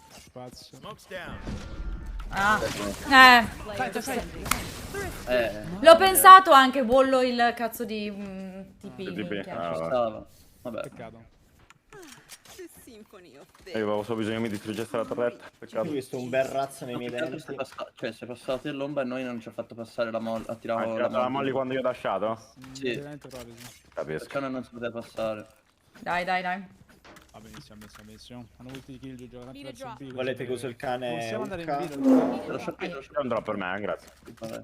Spazio. Smoke's down. Ah. L'ho pensato anche, bollo il cazzo di tipi. Stava. Vabbè. Peccato. Io avevo solo bisogno che mi distruggesse la torretta. Peccato. Ho visto un bel razzo nei miei denti. Cioè, sei passato te Lomba e noi non ci ha fatto passare la molla. Ha tirato la molly quando io ho dashato? Sì. Capisco. Perché non si poteva passare. Dai. Va benissimo. Hanno ulti kill giocano sempre verso B. Volete che uso il cane? Possiamo andare Ucca? in B. È un drop per me, grazie. Vabbè.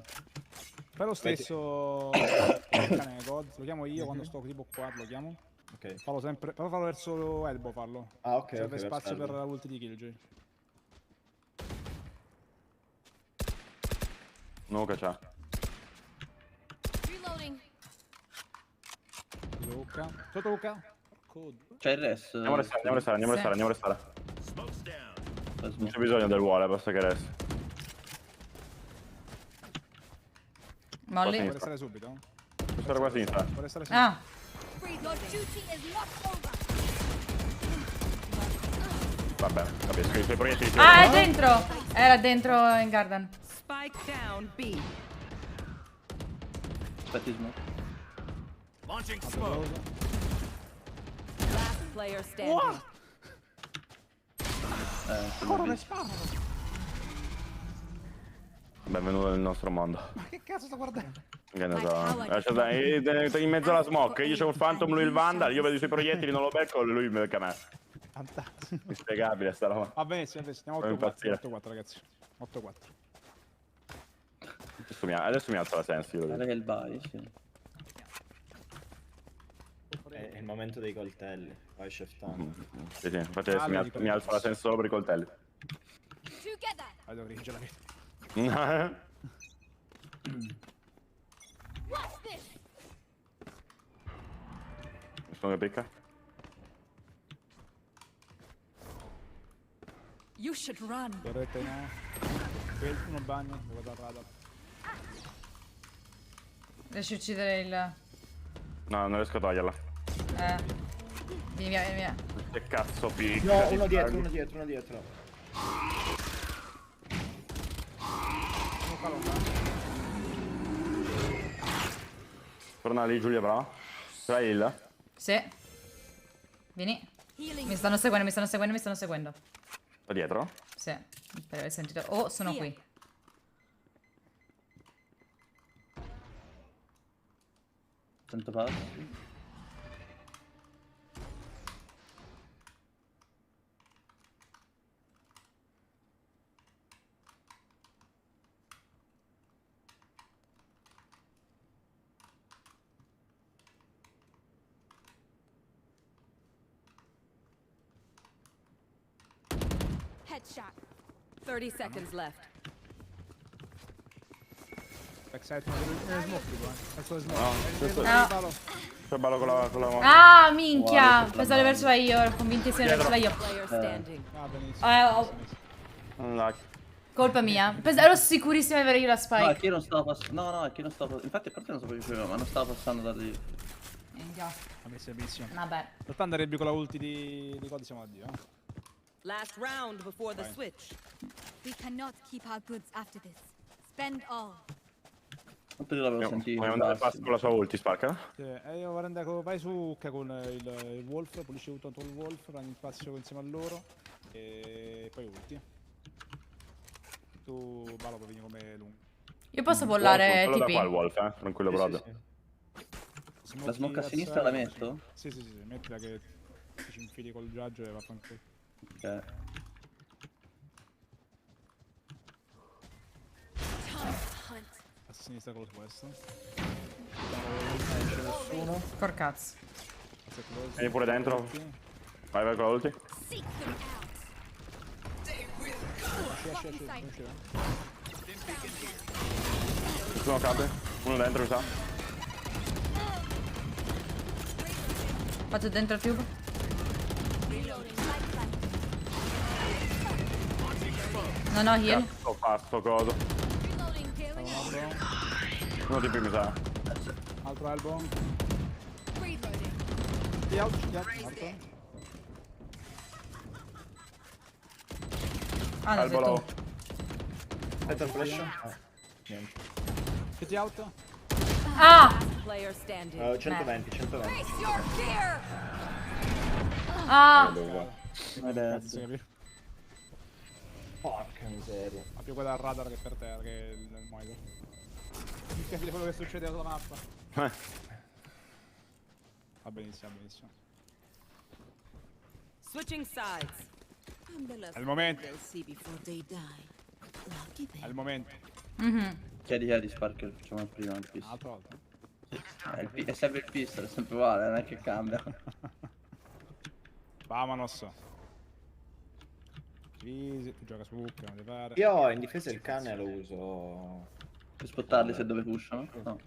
Fai lo stesso il cane God. Lo chiamo io quando sto tipo qua, lo chiamo. Ok. Fallo sempre. Però fallo verso elbow, farlo. Ah, ok. Serve Ok, spazio verso per la ulti di Killjoy. No, che c'ha. Sotto Ucca. C'è il res. Andiamo a restare. Smoke's down. Non c'è bisogno del wall, basta che resti. Molly. Può restare subito. Può stare qua a sinistra. Può restare subito. Ah. Vabbè, capisco. I suoi proiettili Ah, è dentro. Era dentro in garden. Spike down B. Aspetti smoke. Launching smoke. Last player standing. Come sparano? Benvenuto nel nostro mondo. Ma che cazzo sto guardando? Che ne so. Lascia stare. In mezzo alla smoke, io c'ho il Phantom, lui il Vandal, io vedo i suoi proiettili, non lo becco, lui mi becca me. Fantastico. Inspiegabile sta roba. Va benissimo, andiamo Devo 8-4 impazzire. ragazzi. 8-4. Adesso mi alzo la sensi. Io lo Guarda dico. che il buy, sì. È il momento dei coltelli. Vai, chef Tan. Sì, infatti adesso mi alzo la sensi solo per i coltelli. Vai, devo rigere la vita. Nessuno che picca? You should run. Torrette no. Uno bagno, devo dare radar. Riesci a uccidere il... No, non riesco a toglierla. Vieni via. Che cazzo picca? No, uno dietro. Torna lì Giulia, brava. Ce l'hai il? Sì. Vieni. Mi stanno seguendo. Da dietro? Sì, per aver sentito. Oh, sono qui. Sento passi. Headshot. 30 seconds left. Backside smoke tipo, Penso che No, questo No. C'è ballo con la mano. Ah, minchia! Pensavo di avercela io, ero convintissima di avercela io. Player standing. Ah, benissimo. Unlucky. Colpa mia. Ero sicurissima di avere io la No, è spike. che io non stavo passando. No, è che non stavo. Infatti, a parte non sapevo che faceva, ma non stavo passando da lì. Minchia. Ha messo benissimo. Vabbè. Tanto andrebbe con la ulti di Cody, siamo a Dio. Last round before the switch. We cannot keep our goods after this. Spend all. Quanto io l'avevo sentito? Vogliamo andare al pass con la sua ulti, Spark? Sì, e io vorrei andare vai su Ucca con il Wolf, pulisci tutto il Wolf, prendi il spazio insieme a loro e poi ulti. Tu Balo puoi venire come lungo. Io posso bollare Quello da TP. qua il Wolf, tranquillo brother. La smoke a sinistra la metto? Sì, mettila che ci infili col judge e vaffanculo. Ok. A sinistra con questo. Nessuno. Porcazzo. Vieni pure dentro. Vai con la ulti. Esci, non uscire. Nessuno cade. Uno dentro, mi sa. Faccio dentro il tube. Non ho heal. Cazzo passo, coso. Uno di più, mi sa. Altro elbow. Morto. Ah, no, sei Elbow low. tu. Aspetta il flash. Niente. Get out. Ah! Player standing. 120, 120. Ah! Cazzo, capito? Porca miseria. Ma più quella al radar che per terra, che il monitor. Capite quello che succede sulla mappa. Va benissimo, Switching sides. È il momento. È il momento. Chiedi Sparker, facciamo il primo il pistol. Un'altra volta. Sì, è sempre il pistol, è sempre uguale, non è che cambia. Vamonos. Easy, tu gioca su Ucca, non ti pare. Io in difesa il cane lo uso. Per spottarli se dove pushano? No.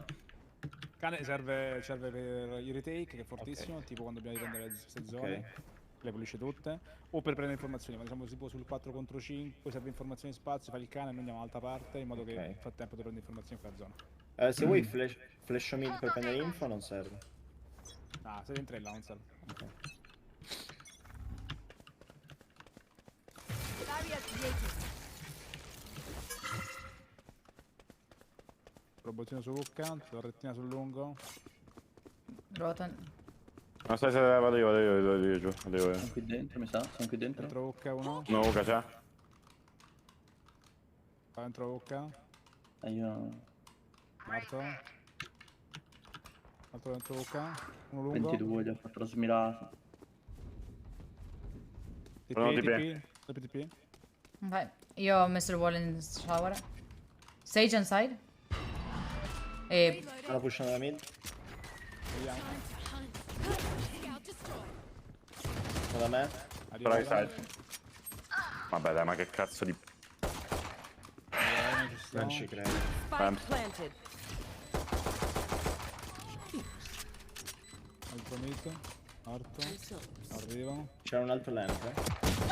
Cane serve per i retake, che è fortissimo, tipo quando dobbiamo riprendere queste zone. Le pulisce tutte. O per prendere informazioni, quando siamo tipo sul 4 contro 5, serve informazioni spazio, fai il cane e noi andiamo all'altra parte, in modo che nel frattempo tu prendi informazioni in quella zona. Se vuoi flash mid per prendere info non serve. Ah, sei in tre là, non serve. Ok. Robottino su Ucca, torrettina sul lungo. Rotan. Non sai se vado io giù. Sono qui dentro, mi sa, sono qui dentro. Dentro Ucca uno. No, Ucca c'è. Va dentro Ucca. E io... Morto. Altro dentro Ucca. Uno lungo. 22, gli ho fatto lo smirato. TP. Ok, io ho messo il wall in shower. Sage inside. E... Stanno pushando da mid. Vediamo. Sono da me. Right side. Vabbè dai, ma che cazzo di... Non ci credo. Spike planted. Altro mid. Morto. Arrivano. C'è un altro lamp,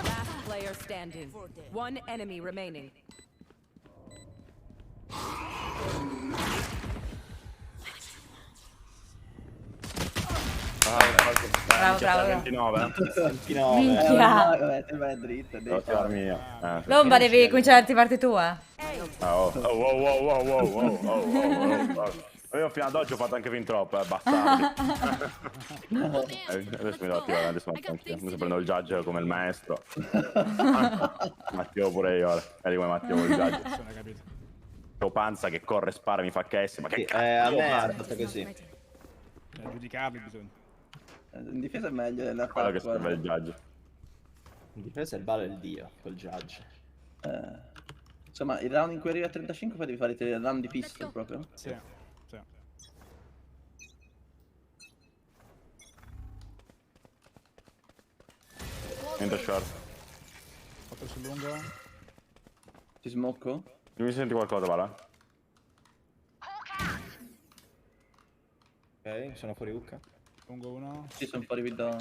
Last player standing. One enemy remaining. Bravo. 29. 29. Minchia. Vabbè, te vai dritto, La mia. Lomba, devi cominciare a attivarti tu, Oh. Io fino ad oggi ho fatto anche fin troppo, bastardi. Adesso mi devo attivare, adesso prendo il judge come il maestro. Mi attivo pure io ora. Vedi come mi attivo il judge. C'ho Panza che corre, spara, mi fa KS, ma che a me ha fatto così. Giudicarli bisogna. In difesa è meglio dell'attacco. Quello che serve il judge. In difesa il ballo è il dio, col judge. Insomma, il round in cui arrivi a 35 poi devi fare il round di pistol proprio? Sì. Niente short. Fatto sul lungo. Ti smocco? Non mi senti qualcosa, Vala? Ok, sono fuori Ucca. Lungo uno. Sì, sono fuori da...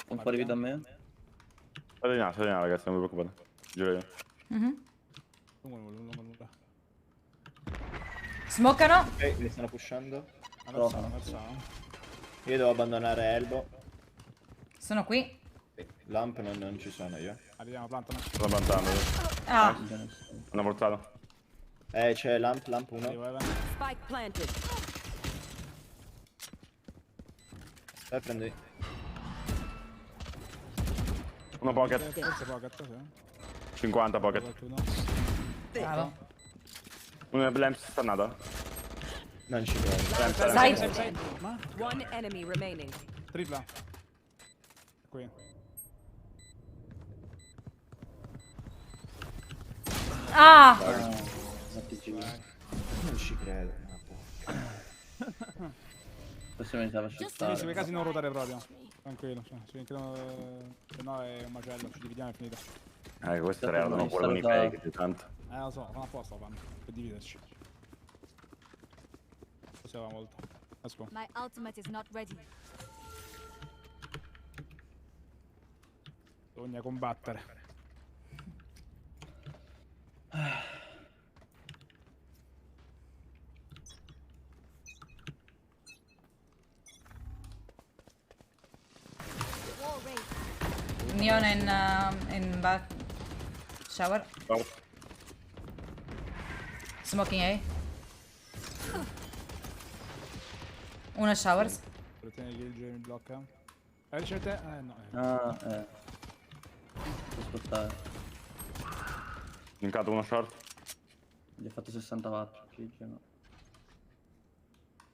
Sono fuori da me. State di là, ragazzi, non vi preoccupate. Giuro io. Lungo. Smoccano. Ok, li stanno pushando. Ammazziamo. Io devo abbandonare Elbow. Sono qui. Lamp non ci sono io. Arriviamo, plantano. Sto plantando. Ah. Hanno portato. C'è Lamp 1. Spike planted. Prendi. Uno pocket. Forse pocket, sì. 50 pocket. Bravo. Uno è Lamps stannato. Non ci credo. Dai. One enemy remaining. Tripla. Qui. Ah! Non ci credo. Questo mi stava Sì, quei casi non ruotare proprio. Tranquillo, se no è un macello, ci dividiamo e è finita. Queste erano pure con i fake di tanto. Lo so, fanno apposta fanno, per dividerci. Così va molto. Let's go. My ultimate is not ready. Bisogna combattere. Neon in back shower. Smoking A. Uno showers. Tieni che il giro mi blocca. C'è te? No. Devo aspettare. Linkato uno short. Gli ho fatto 60 watt. No.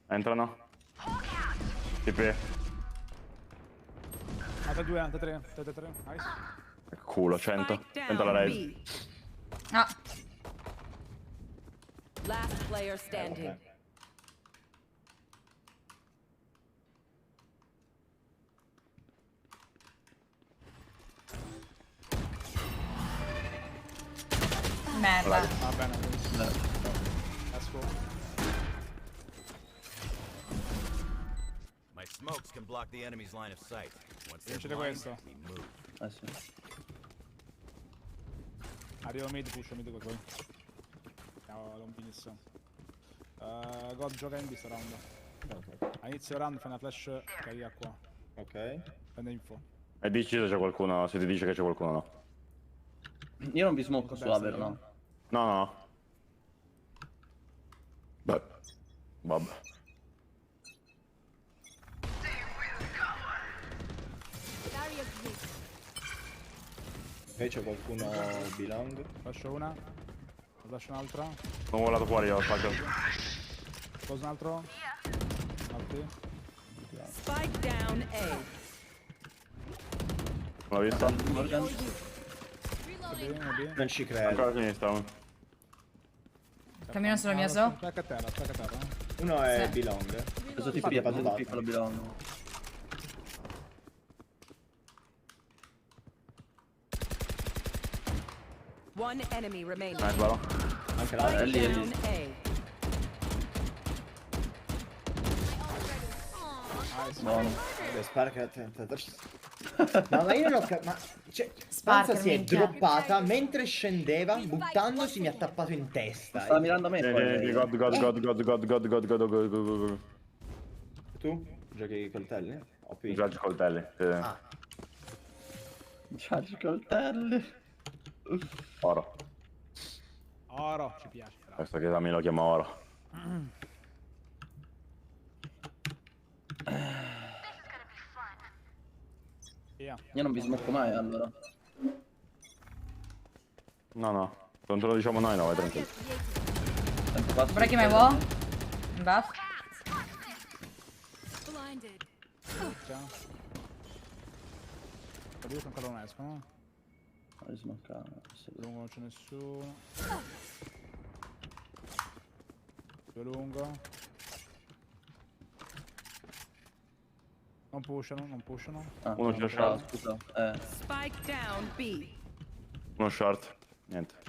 Entrano. TP. Altre 2, altre 3. Nice. Culo, 100. 100 la raise. Ah. Last player standing. Merda. Va bene, let's go. My smokes can block the enemy's line of sight. Once they're Vincete blind, questo. we move. Sì. Arrivo mid, push mid così. Andiamo longinissimo. God gioca in questo round. A inizio round fai una flash carica qua. Ok. Prende info. E dici se c'è qualcuno, se ti dice che c'è qualcuno o no. Io non vi smocco su Aver, no? No. Beh. Vabbè. Ok, c'è qualcuno belong. Lascio una. Lascio un'altra. Sono volato fuori io, spacco. Cosa un altro? Altri. Spike down A. L'ho visto? Non ci credo. Ancora a sinistra. Cammino sulla mia so. Spacca a terra. Uno è Sì. belong. Questo tipo è un piccolo bilong. One enemy remaining. Nice, ballo. Anche l'altro. È lì. Down A. Buono. Spark. No, ma io non ho capito. Ma cioè, Spark, Spanza si è minchia. droppata mentre scendeva, buttandosi mi ha tappato in testa. Stava mirando a me. God. Tu giochi i coltelli? OP. Judge coltelli. Ah. Charge coltelli. Oro. Oro, ci piace. Questo che da me lo chiama oro. Io non vi smocco mai allora. No. Non te lo diciamo noi, no, vai tranquillo. Breaking my wall. Buff. Io sono ancora non esco, no? Non smoccare. Lungo non c'è nessuno. Più lungo. Non pushano. Uno c'è short. Scusa. Spike down B. Uno short. Niente.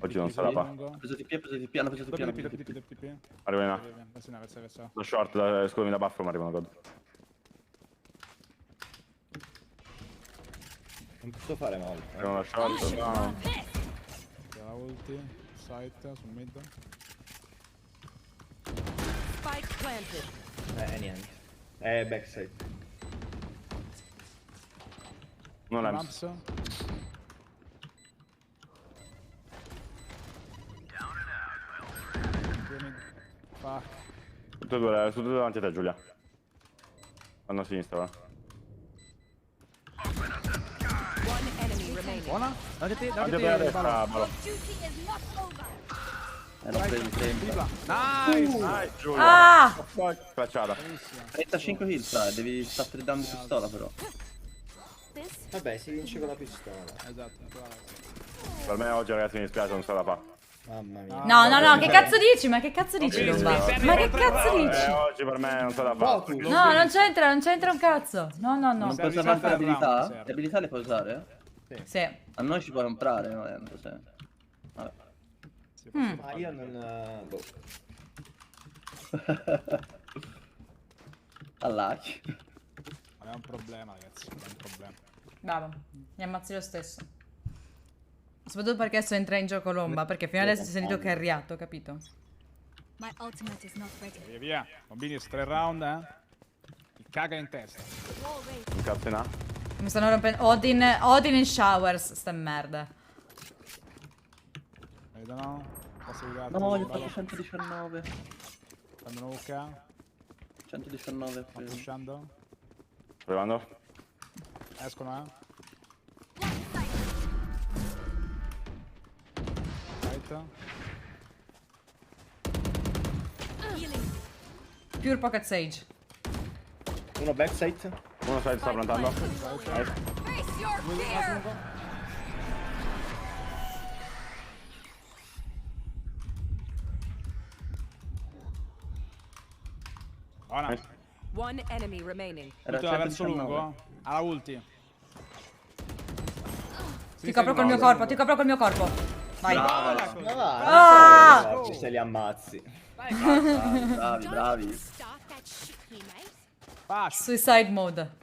Oggi non se la fa. Hanno preso TP, hanno preso TP. Arriva in A. Verso. Lo short, scusami, da buff, ma arrivano God. Non posso fare molto. Arriva una short, no. La ulti. Site sul mid. Spike planted. Niente. Backside. Non è. Lamps. Fuck. Tutti e due davanti a te, Giulia. Vanno a sinistra, va. One enemy remaining. Buona? Davanti a te a destra, Balo. L'ho preso 30. Nice! Giulia. Facciata. 35 kills, devi stare dando pistola però. Vabbè, si vince con la pistola. Esatto. Per me oggi, ragazzi, mi dispiace, non se la fa. Mamma mia. No, che cazzo dici? Ma che cazzo dici, Lomba? Ma che cazzo dici? Oggi per me non se la fa. No, non c'entra un cazzo. No. Non puoi usare anche le abilità? Le abilità le puoi usare? Sì. A noi ci puoi comprare, no? Non so se... Vabbè. Ma io non... boh. All'hack. Ma è un problema, ragazzi. È un problema. Bravo, mi ammazzi lo stesso. Soprattutto perché adesso entra in gioco Lomba, perché fino adesso si è sentito carriato, capito? My ultimate is not ready. Via. Bambini, 3 round, Il caga in testa. Un cazzo in A. Mi stanno rompendo... Odin in showers, sta merda. Vedono? Posso aiutarti? No, gli ho fatto 119. Fanno una UK. 119. Sto pushando. Arrivando. Escono, Pure Pocket Sage. Uno backside. Uno side sta plantando. Buona. One enemy remaining. Ultima verso lungo. Alla ulti. Ti copro col mio corpo, Vai. Ah! Se li ammazzi. Bravi. Suicide mode.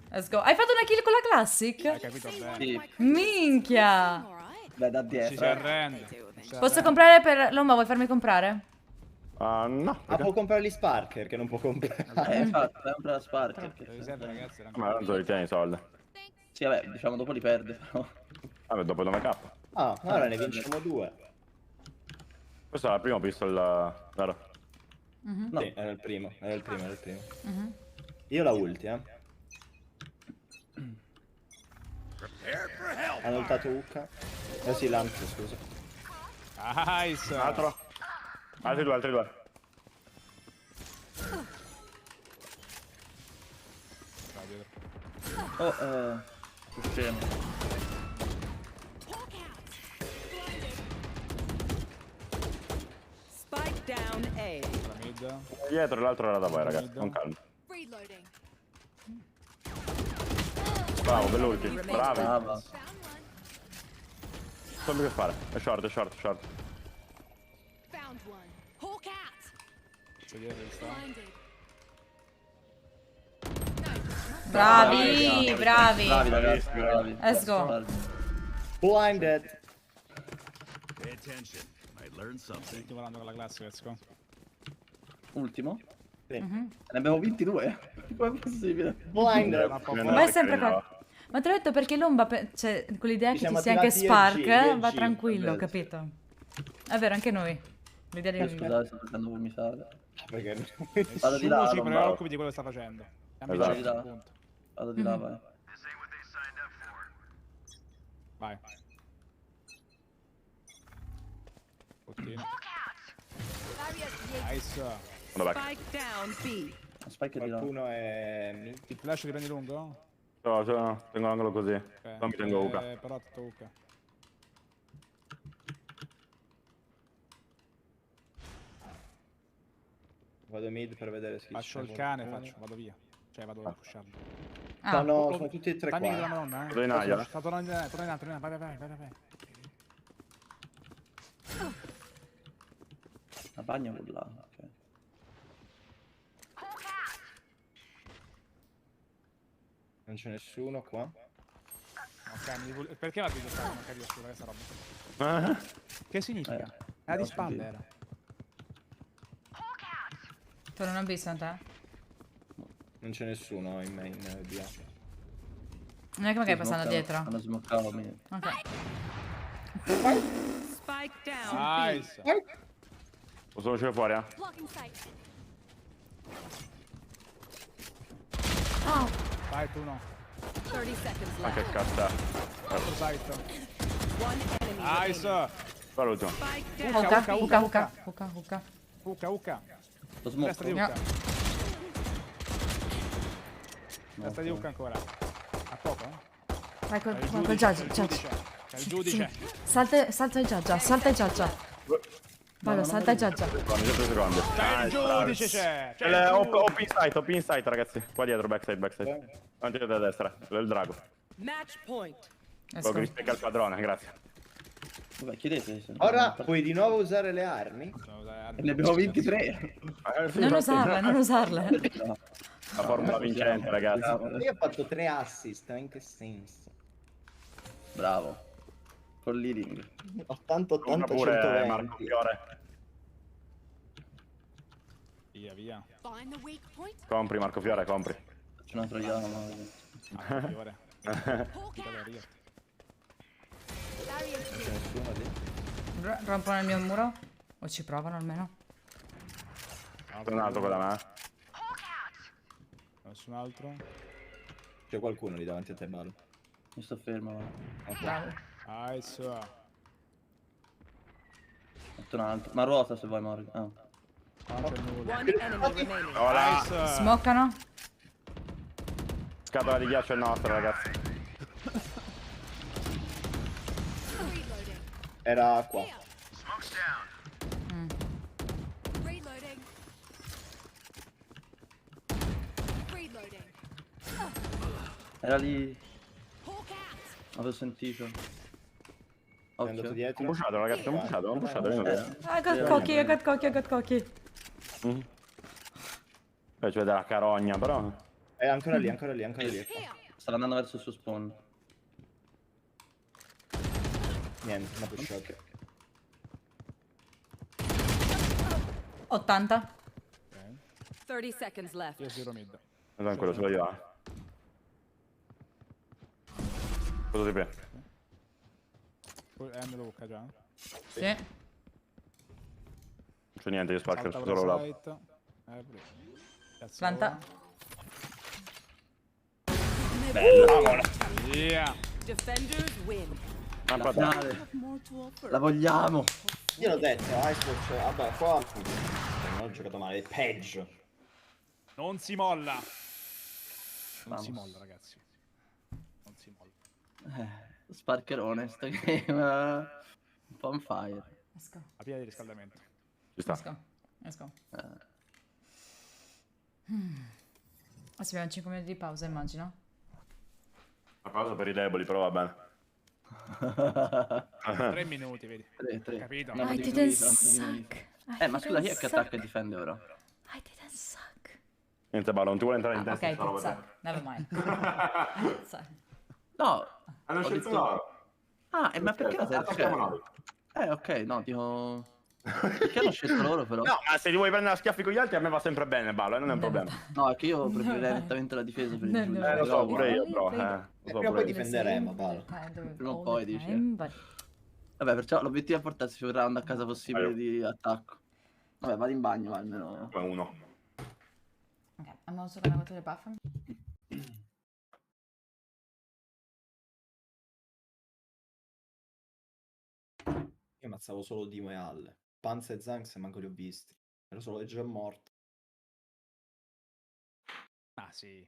Let's go. Hai fatto una kill con la classic? Hai capito bene. Sì. Minchia. Beh, da dietro. Si arrende. Posso comprare per... Lomba, vuoi farmi comprare? No. Può comprare gli Sparker, che non può comprare. Infatti, compra la Spark. Ragazzi, Ma non so, ritieni i soldi. Sì, vabbè, diciamo dopo li perde, però. Vabbè, dopo 9k. Ah, allora ne vinciamo 2. Questo è il primo pistol, vero? No. Sì, era il primo. Io la ulti, Hanno ultato Uka. Sì, Lamp, scusa. Nice. Altro. Altri due. Scemo. Spike down A. Dietro e l'altro era da voi, ragazzi. Con calma. Bravo, bell'ulti. Bravi. Brava. Non so che fare. È short. Found one. Hawk out. Bravi. Bravi ragazzi, bravi. Let's go. Blinded. Pay attention. Might learn something. Stiamo volando con la classica, let's go. Ultimo? Sì. Ne abbiamo 22? Come è possibile? Blinded. Ma è sempre qua. Ma te l'ho detto perché Lomba, cioè, con l'idea che ci siamo sia anche attivati Spark, EG, va tranquillo, vabbè. capito? È vero, anche noi. L'idea di... Scusate, sto pensando per mi fare. Perché Vado di là, Nessuno si non preoccupi di quello che sta facendo. Vado di là. Vado di là, vai. Vai. Bottino. Nice. Spike down B. Spike di là. Qualcuno è... Il flash li prendi lungo? No, tengo l'angolo così. Non mi tengo Uka. Però tutto Uka. Vado mid per vedere se Faccio il cane, vado via. Cioè vado a pusharlo. Sono tutti e tre Fammi qua. della Madonna, Vado in aria. Sto tornando in alto, vai. La bagna con là, ok. Non c'è nessuno qua. Ok, perché va a videogiocare una carriera su questa roba? Che significa? Era di spalle, era. Tu non hai visto a te? Non c'è nessuno in main via. Non è che magari passando dietro. Hanno smoccato me. Ok. Spike down Nice. Posso uscire fuori, eh? Blocking sight. Vai, tu no. 30 seconds Ma left. che cazzo è? Altro site. One enemy Nice. Qua l'ultimo. Spike Uka. Uka. Lo Testa di smocco. Uka. Testa di Uka ancora. A poco, eh? Vai C'è il col giudice, Giaggia. c'è il giudice. Salta il Giaggia. Vado, salta il Giaggia. 7 secondi. C'è il giudice, c'è. Open insight, ragazzi. Qua dietro, backside. Avanti da destra, il drago. Match point. Quello che rispecca il padrone, grazie. Vabbè, chiedete. Ora puoi di nuovo usare le armi? Ne abbiamo 23. Non usarle. La formula vincente, ragazzi. Io ho fatto 3 assist, in che senso? Bravo. Col leading. 80, Compra pure Marco Fiore. Via. Find the weak point. Compri Marco Fiore, compri. C'è una troiana. Fiore. Galleria. Rompono il mio muro? O ci provano almeno? Tornato qua da me. Nessun altro. C'è qualcuno lì davanti a te, Malo. Mi sto fermo. Bravo. Nice. Fatto un altro. Ma ruota se vuoi, Mori. Non c'è nulla. One enemy remaining. Nice. Smoccano? Scatola di ghiaccio è nostra, ragazzi. Era qua. Reloading. Reloading. Era lì. Avevo sentito. È andato dietro. Ho pushato, ragazzi, ho pushato. I got cocky. C'è della carogna, però. È ancora lì. Stava andando verso il suo spawn. Niente, una push. 80. 30 seconds left. Io giro mid. Quello ce l'ho io. Cosa si prende? Me lo bocca già. Sì. Non c'è niente di Sparker, Salta solo là. site. Planta. Bella. Via. Defenders win. La finale. La vogliamo. Io l'ho detto, Icebox, vabbè, qua non ho giocato male, è peggio. Non si molla. Non Vamos. si molla, ragazzi. Non si molla. Sparkerone, sto game. Un po' on fire. Let's go. A piede di riscaldamento. Ci sta. Let's go. Adesso abbiamo 5 minuti di pausa, immagino. Una pausa per i deboli, però va bene. 3 minuti, vedi. 3. Capito? Andiamo I di didn't vita, andiamo di suck. vita. I Ma scusa, chi è didn't che suck. attacca e difende ora? I didn't suck. Niente, Ballo, non ti vuole entrare in testa Ok, sta roba. pizza. Never mind. No. Hanno ho scelto detto- loro. Ah, ma perché la Attacchiamo noi. Ok, no, dico... Perché hanno scelto loro però? No, ma se ti vuoi prendere a schiaffi con gli altri a me va sempre bene, Ballo, non è un problema. No, è che io preferirei nettamente la difesa per il giudice. Lo so, pure io, però. Lo so Prima o poi pure io. difenderemo, Ballo. Prima o poi, dice. Vabbè, perciò l'obiettivo è portarsi più round a casa possibile di attacco. Vabbè, vado in bagno almeno. Come uno. Okay, I'm also gonna go to the bathroom. Io ammazzavo solo Dimo e Alle. Panza e Zanks manco li ho visti. Ero solo già morto. Ah, sì.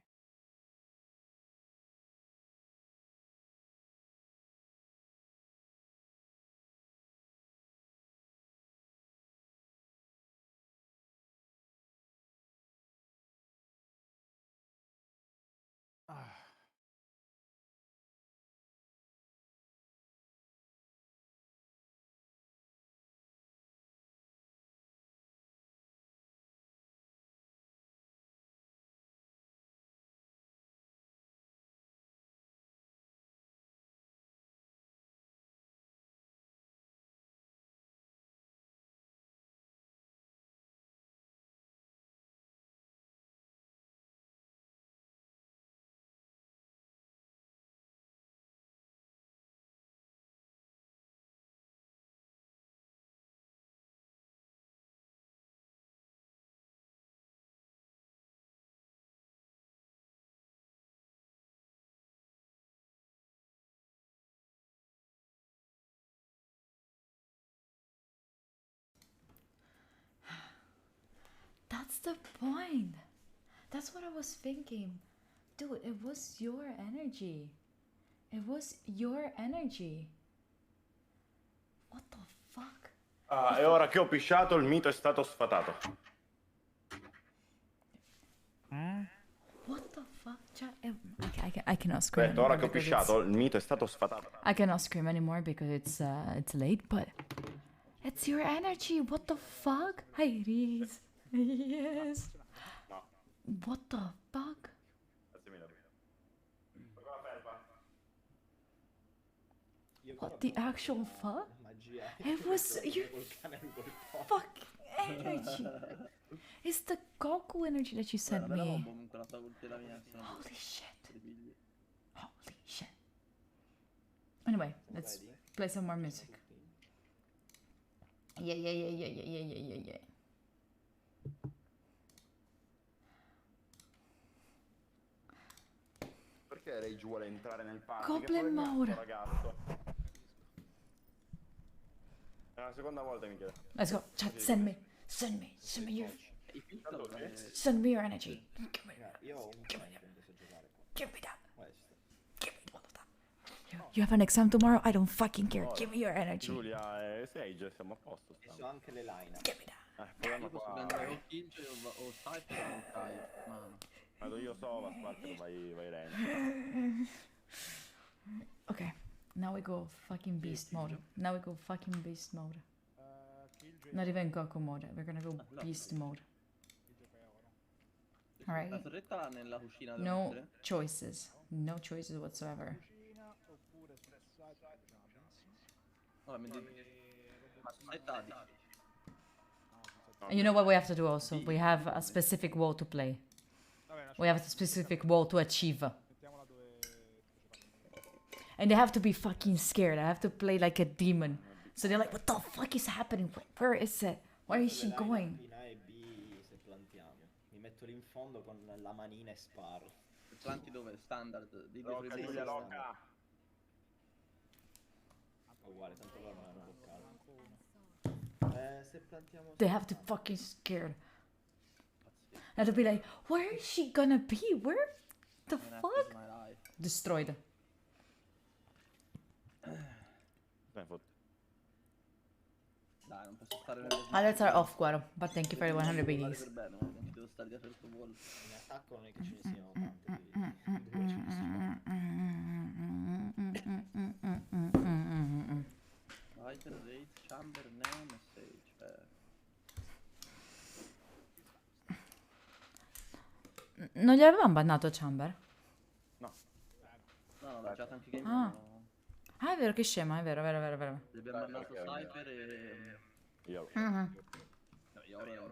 Ah. That's the point. That's what I was thinking. Dude, it was your energy. It was your energy. What the fuck? Ah, e ora che ho pisciato, il mito è stato sfatato. What the fuck? I cannot scream. Aspetta, ora anymore che ho because pisciato, il mito è stato sfatato. I cannot scream anymore because it's late, but it's your energy. What the fuck? Hi, Reese. Yes. What the fuck? What the actual fuck? It was your fucking energy. It's the Goku energy that you sent me. Holy shit. Holy shit. Anyway, let's play some more music. Yeah. Perché Rage vuole entrare nel party? Goblin mode. Ragazzo. È la seconda volta che mi chiede. Let's go. Chat, send me your energy. Io ho un Give me that. Give me all of that. You have an exam tomorrow? I don't fucking care. Give me your energy. Giulia e Sage, siamo a posto. E so anche le line. Give me that. Proviamo Posso qua. prendere o Killjoy o Cypher o Kai. Vado io Sova, Sparker, vai Ren. Okay, now we go fucking beast mode. Not even Goku mode. We're gonna go beast mode. Alright? La torretta nella cucina deve No mettere? choices. No choices whatsoever. Allora, mi devi... Ma sono dadi. And you know what we have to do also? We have a specific wall to play. We have a specific wall to achieve. And they have to be fucking scared. I have to play like a demon. So they're like, what the fuck is happening? Where is it? Where is she going? A e B se plantiamo. Mi metto lì in fondo con la manina e sparo. Planti dove? Standard? Di Loca, Giulia, loca. Uguale, tanto loro non hanno toccato. Se plantiamo... They have to fucking scared. I have to be like, where is she gonna be? Where the fuck? Destroyed. Dai, non posso stare nelle... Highlights are off, Guaro, but thank you for the 100 biddies. Per bene, ma non ci devo stare dietro questo wall. In attacco non è che ce ne siano tanti. Due ce ne siano. Viper, Raid, Chamber, Neon e Sage. Non gli avevamo bannato Chamber? No, l'ha già tanti game. Ah. Ah, è vero, che scema, è vero. Gli abbiamo bannato Cypher e... Io. No, io ora non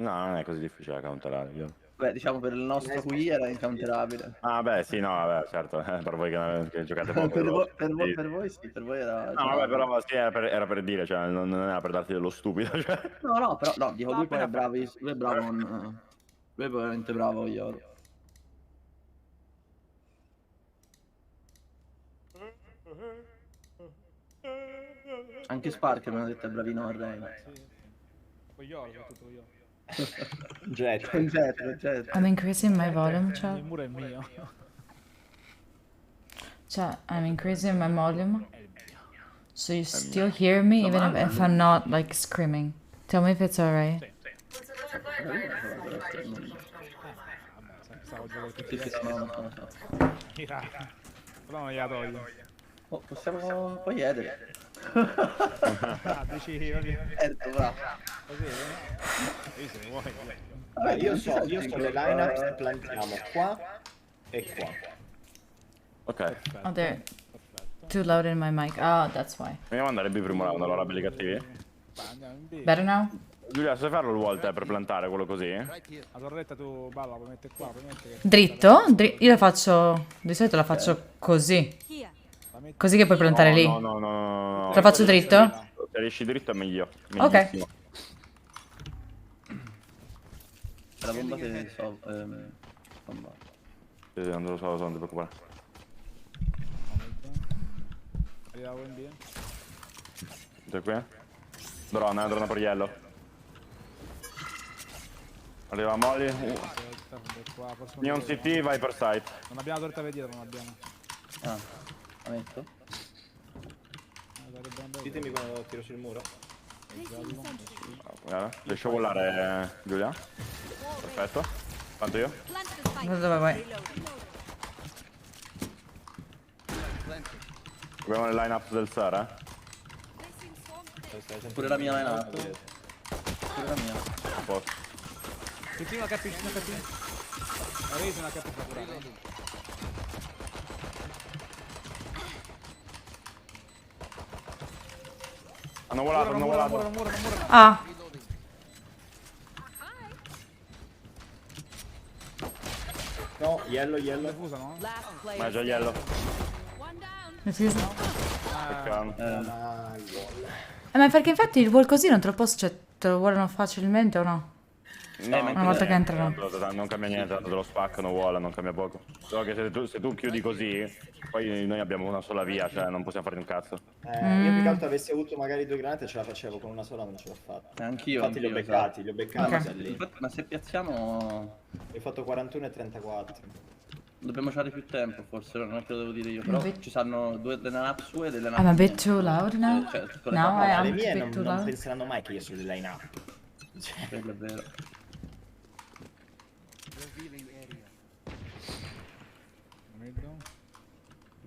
No, non è così difficile da counterare. Io. Beh, diciamo per il nostro qui era incounterabile. Ah, beh, sì, no, vabbè, certo. Per voi che giocate poco. per voi sì, per voi era... No, vabbè, però sì, era per dire, cioè, non era per darti dello stupido, cioè. No, però, no, dico, lui poi è bravo, lui è bravo con... Lui è veramente bravo, Yoro. Anche Spark mi hanno detto è bravino a Reina. Con Yoro, soprattutto con Yoro. Jet. I'm increasing my volume, chat. Il muro è mio. Chat, I'm increasing my volume. So you still hear me even if I'm not like screaming. Tell me if it's alright. Stavo giocando tutti Sì, no. Però non gliela toglio. Oh, possiamo poi chiedere. Ah, dici, vabbè. Va. Così, io se ne vuoi. Vabbè, io so le lineup, plantiamo qua e qua. Ok. Oh, they're too loud in my mic. Oh, that's why. Vogliamo andare B primo round, allora, belli cattivi? Better now? Giulia, sai farlo il wall te per plantare quello così? La torretta tu balla, puoi mettere qua, puoi mettere... Dritto? Io la faccio... Di solito la faccio così. Così che puoi plantare lì. No. La faccio dritto? Se riesci dritto è meglio. Ok. Meglissimo. La bomba che so... bomba. Sì, non lo so, non ti preoccupare. Arrivavo in B. Sei qui? Drone per yellow. Arriva Molly. Neon CT, vai per site. Non abbiamo la torta per dietro, non abbiamo. Ah, la metto? Ditemi quando tiro sul muro. Guarda, riesci a volare, Giulia? Perfetto. Quanto io? Dove vai? Abbiamo le line up del Sara, Pure la mia line up. Pure la mia. A posto. Tutti una capina. Ho reso una capina pure. Hanno volato. Ah. No, yellow. Ma è già yellow. Peccato. Ma perché infatti il wall così non te lo posso... Cioè, te lo volano facilmente o no? Una volta che entrano. Non cambia niente, tanto te lo spaccano, vuole, non cambia poco. Solo che se tu chiudi così, poi noi abbiamo una sola via, cioè non possiamo fare un cazzo. Io più che altro avessi avuto magari 2 granate ce la facevo, con una sola non ce l'ho fatta. Anch'io. Infatti li ho beccati da lì. Ma se piazziamo... Ho fatto 41 e 34. Dobbiamo usare più tempo forse, non è che lo devo dire io, però ci saranno delle line-up sue e delle line-up I'm a bit too loud now. Now I am Le a mie bit too non loud. penseranno mai che io sono le line-up. Quello è vero.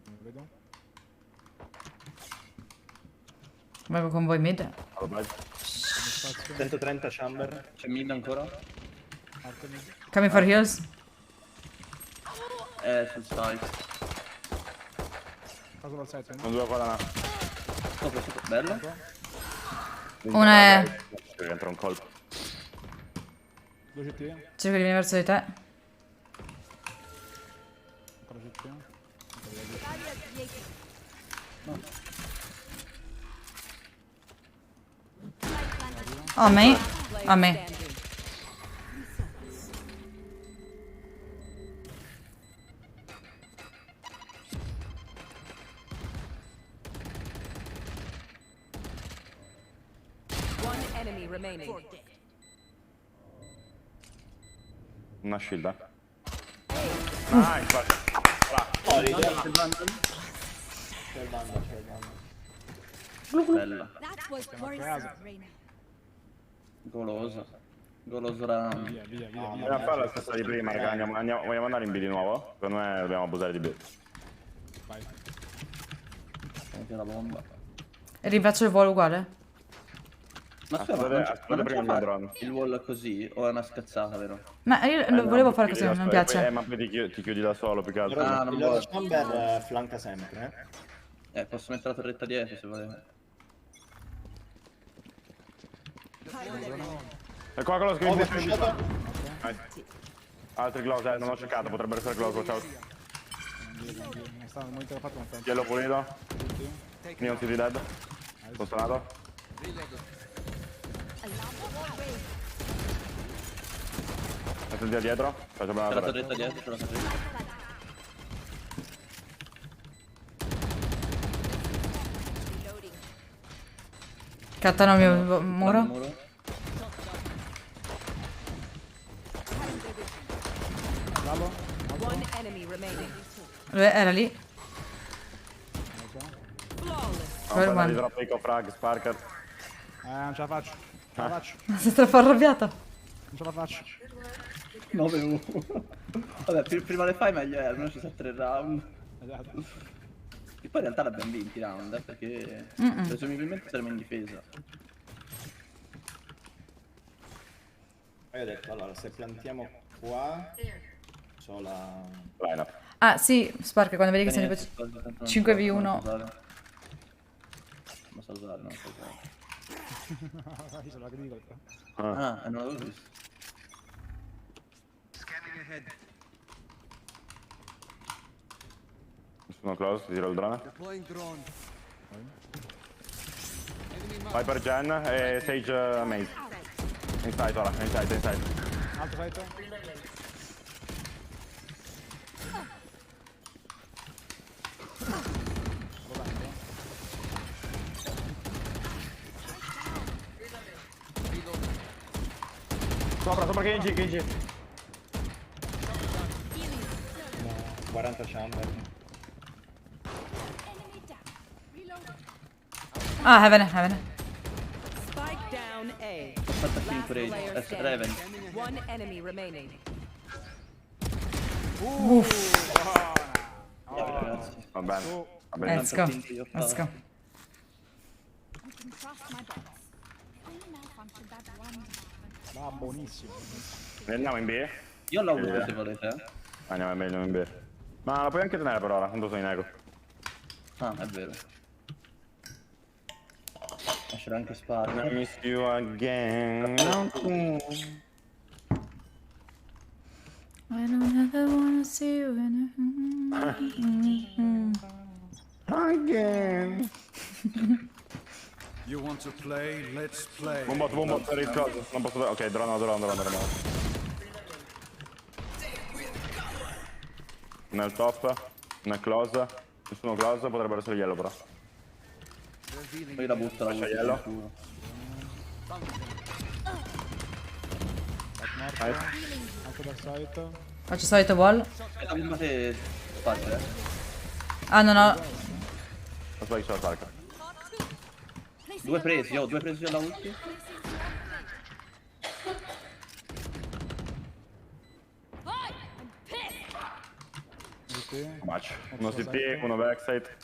Non vedo. Vengo con voi mid. 130 chamber. C'è mid ancora? Coming for heals. Sul site. Cosa dal site? Sono 2 qua da Sopra. Bello. Una è... Entra un colpo. 2 CT. Cerco di venire verso di te. Ancora CT. A me. A me. One enemy remaining. Una shield, eh. Ah, infatti. C'è il bundle. Bella. That was worrisome, Reina. Golosa. Goloso round. Via. Dobbiamo fare la stessa di prima, raga. Vogliamo andare in B di nuovo? Secondo me dobbiamo abusare di B. Vai. Anche la bomba. E rifaccio il volo uguale? Ma scusa, aspetta prima il drone. Il wall così o è una scazzata, vero? Ma io lo volevo fare così, non mi piace. Ma poi ti chiudi da solo, più che altro. non Il vuole. loro chamber flanca sempre, Posso mettere la torretta dietro se volete. E qua con lo Ovvio, screen. Altri close, non l'ho cercato, potrebbero essere close, ciao. Non sta, il monitor fatto non sta. Yellow pulito. Neon City dead. Spostato. Metti dietro. Faccio C'è la bene. torretta dietro, c'è la torretta. Cattano il mio muro. One enemy remaining. Era lì. Non prendi troppo i frag, Sparker. Non ce la faccio. Ce la faccio. Sei troppo arrabbiato. Non ce la faccio. 9-1. Vabbè, prima le fai meglio è, almeno ci sono 3 round. Esatto. E poi in realtà l'abbiamo vinti i round, perché presumibilmente saremo in difesa. Io ho detto, allora, se plantiamo qua... Sola... Line-up. Ah sì, Spark, quando vedi che sei 5v1. Non so usare, non so usare. Io sono agricoltore. Non l'avevo visto. Sono close, tiro il drone. Viper Gen e Sage Maze. Inside ora, inside. Alto site. Sopra Genji. No, 40 chamber. Ah, Heaven. Spike down A. 85 Last player Raven. standing. One enemy remaining. Ragazzi. Va bene. Let's go. Let's go. Va buonissimo. Andiamo in B? Io l'ho avuto se volete. Andiamo meglio in B. Ma la puoi anche tenere per ora, tanto sono in eco. Ah, è vero. Lascerò anche Spark. I miss you again. I don't ever wanna see you again. You want to play? Let's play. Bombot, riscoso. Non posso... Ok, drone. Nel top, nel close. Nessuno close, potrebbero essere yellow però. Poi la butta, Lascia yellow. Anche dal site. Faccio solito wall. La bomba che Spark, Ah, no. Lo spike sulla Spark. 2 presi, ho 2 presi alla ulti. Match. Uno CT, uno backside.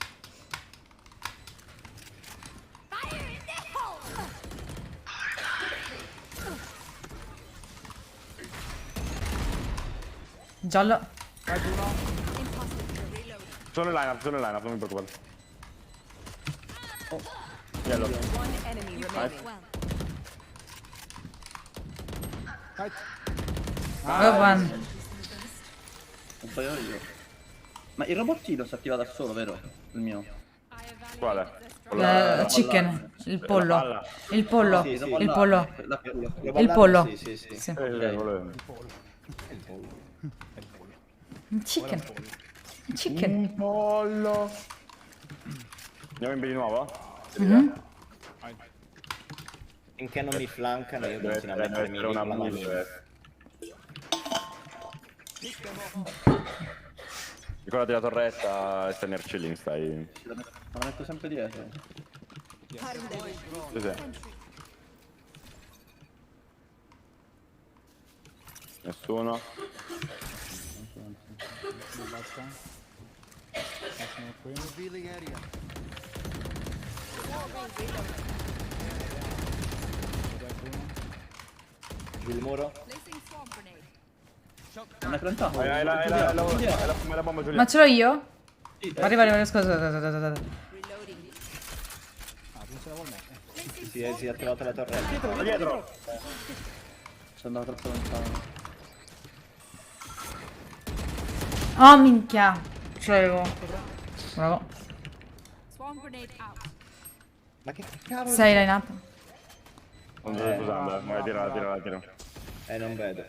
Giallo. Sono in line-up, non mi preoccupare. Yellow. One enemy remaining. One. Non so io. Ma il robottino si attiva da solo, vero? Il mio. Quale? Chicken. Il pollo. Il pollo. Sì, Il pollo. Il pollo. Sì. Sì. Chicken. Un pollo. Andiamo in B di nuovo? Finché non mi flancano io continuo a mettermi Deve con la una mano. Ricordati la torretta e stai nel chilling, stai... La metto sempre dietro. Sì. Nessuno. Basta. Passiamo qui. Giù il muro. Non è plantato? Hai la bomba Giulia. Ma ce l'ho io? Sì, Arriva, scusa. Si è attivato la torretta. Dietro. Sono andato troppo lontano. Oh minchia. Ce l'avevo. Bravo. Swarm grenade out. Ma che cavolo? 6 line up. Non sto usando, ma tira. Non vedo.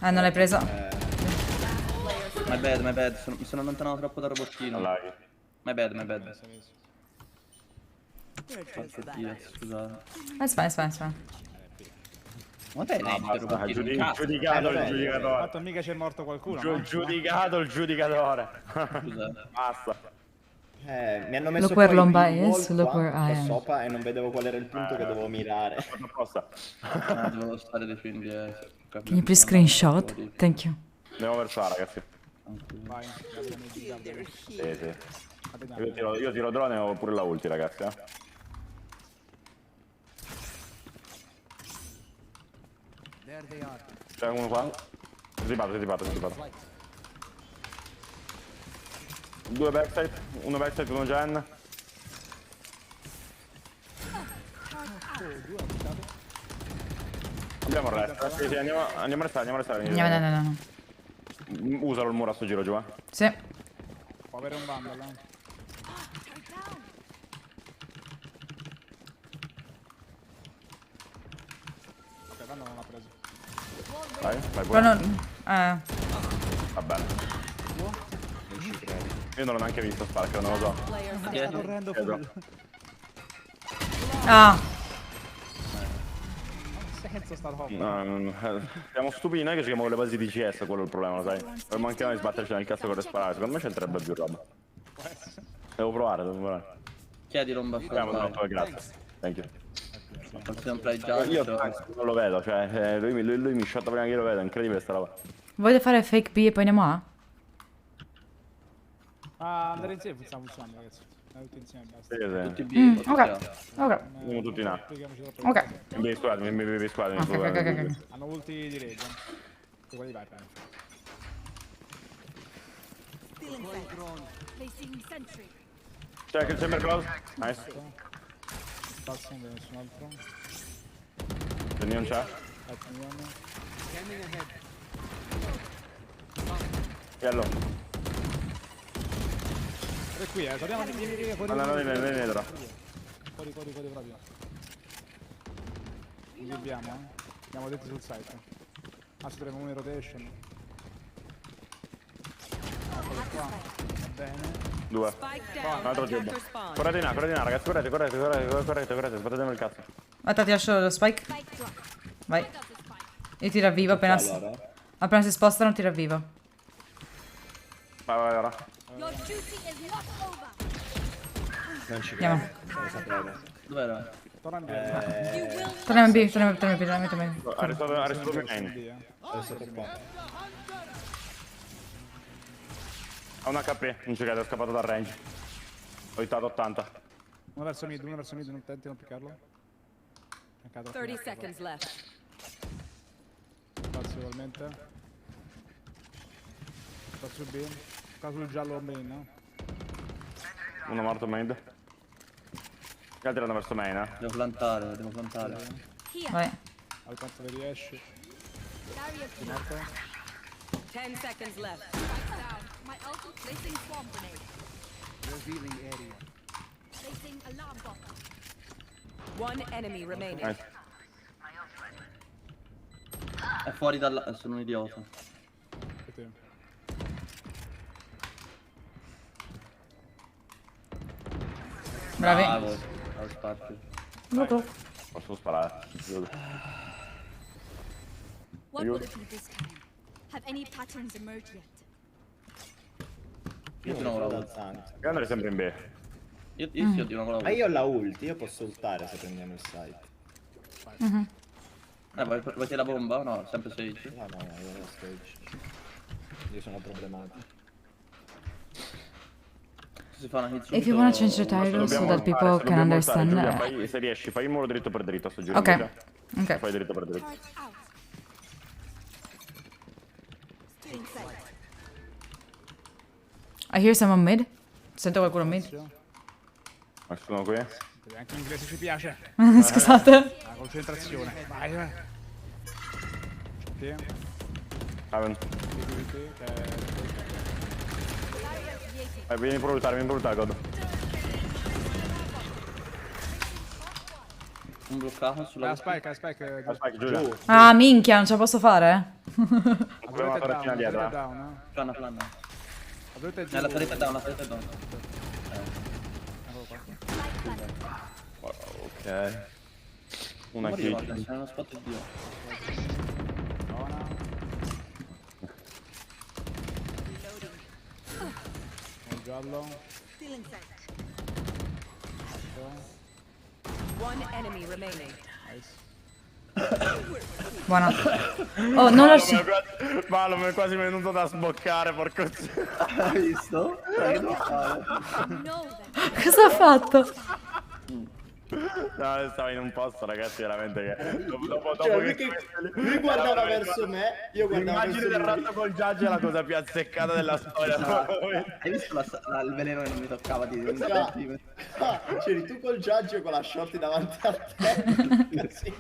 Ah, non l'hai preso? My bad. Mi sono allontanato troppo dal robottino. My bad. Faccio via, scusate. It's fine. Ma te ne il robottino? Giudicato il giudicatore. Tanto mica c'è morto qualcuno. Giudicato il giudicatore. Scusate. Basta. Mi hanno messo Look where poi Lomba il wall is, look qua, where I qua am. sopra e non vedevo qual era il punto che dovevo mirare. Devo stare dei film di Can you please screenshot? Thank you. Andiamo verso A, ragazzi. Vai. Sì. Io tiro drone e ho pure la ulti, ragazzi. C'è uno qua. Si riparte. Due backside, uno backside, uno gen. Abbiamo il resto. Sì, andiamo a restare. No. Usalo il muro a sto giro giù, Sì. Può avere un bundle, Ok, bundle non l'ha preso. Vai Però pure. non... Va bene. Non ci credo. Io non l'ho neanche visto Spark, non lo so. Sta correndo fuori. Ah. Senza sta roba. No, siamo stupidi noi che giochiamo con le basi di CS, quello è il problema, lo sai. Dovremmo anche noi sbatterci nel cazzo con le sparare, secondo me c'entrerebbe più roba. Devo provare. Chiedi Lomba Grazie. Thank you. Possiamo play già. Io non lo vedo, cioè lui mi shotta prima che io lo vedo, è incredibile sta roba. Voglio fare fake B e poi andiamo A? Ah, andare insieme sta funzionando, ragazzi. Tutti insieme basta. Tutti B. Ok. Andiamo tutti in A. Ok. Mi squadri. Ok. Hanno ulti di legge. Quelli vai, penso. Placing sentry. Check il chamber close. Nice. Spazio, non vedo nessun altro. Quindi non c'è. Yellow. E qui, torniamo di fuori. Vieni dietro. Fuori proprio. Li abbiamo, Andiamo dentro sul site. Anzi, dovremmo un rotation. Eccolo qua. Va bene. 2. Un altro jumbo. Correte in A, ragazzi, correte, sbattetemi il cazzo. Aspetta, ti lascio lo spike. Vai. Io ti ravvivo appena si spostano ti ravvivo. Vai ora. Your duty is not over. Non ci Andiamo. credo. Dov'era? Torniamo in B, torniamo in B. Ha resto più main. È stato qua. Ha un HP, non ci credo, è scappato dal range. Ho hittato 80. Uno verso mid, non tenti di non piccarlo. 30 seconds left. Spazio ugualmente. Spazio B. Qua sul giallo main, no? Uno morto main. Gli altri vanno verso main, Devo plantare. Vai. Al quanto vi riesci. È morto. 10 seconds left. My ulti placing swarm grenade. Revealing area. Placing alarm bot. One enemy remaining. Nice. È fuori dalla... sono un idiota. Bravi. Bravo spazio. Posso sparare. What will it be this time? Have any patterns emerged yet? Io ti non la Io andrei sempre in B. Io ti non la Ma io ho la ulti, io posso ultare se prendiamo il site. Vuoi la bomba? No, sempre Sage. No, io la stage. Io sono problematico. Si fa una hit If you wanna change the title so that people can understand. Se riesci, fai il muro dritto per dritto sto giro. Ok. Fai dritto per dritto. I hear someone mid. Sento qualcuno mid. Nessuno qui. Anche l'inglese ci piace. Scusate. La concentrazione. Vai. Haven. Vieni per ultare, God. Un bloccato sulla... Spike, Giulia. Ah, minchia, non ce la posso fare? Abbiamo una torrettina dietro. Plana. La torretta è giù. La torretta è down, la torretta è down. Ok. Una Guarda, kill. c'è uno spot di Dio. Un giallo. One enemy remaining. Buona. Oh, non lo so. Malo, mi è quasi venuto da sboccare, porco. Hai visto? Cosa ha fatto? No, stavo in un posto, ragazzi, veramente che... Dopo Cioè, che lui guardava verso me, io guardavo verso l'immagine del lui. ratto col judge è la cosa più azzeccata della storia. Hai visto il veleno che non mi toccava di un Ah, centimetro? c'eri tu col judge con la short davanti a te. Sì.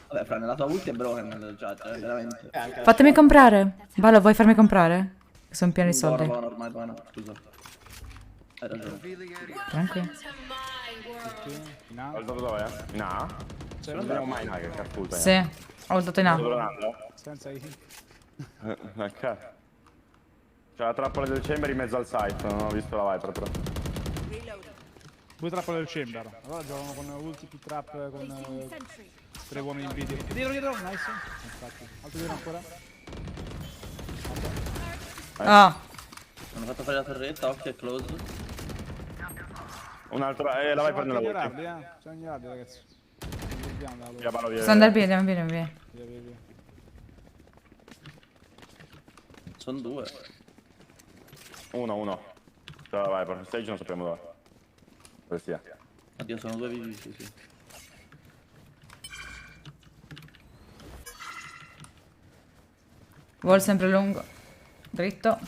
Vabbè, fra nella tua ulti è broken nel judge, veramente. Fatemi comprare. Balo, vuoi farmi comprare? Sono pieni di soldi. Buono, ormai, buono, scusa. Hai ragione. Tranquillo. Ho dato dove? In A? Non abbiamo mai in A che catapulta. Sì, ho dato in A. Senza i... Ok. C'è la trappola del chamber in mezzo al site, non ho visto la Viper però. Due trappole del chamber. Allora giocano con ulti più trap con 3 uomini in video. Dietro, nice. Infatti. Altro dietro ancora. Ah. Hanno fatto fare la torretta, occhio è close. Un altro, la Viper nella ulti. Siamo ignorati, ragazzi. Sto andando via, andiamo via. Via. Sono due. Uno. C'è la Viper, stage non sappiamo dove. Dove sia. Oddio, sono due vivi, sì. Wall sempre lungo. Dritto.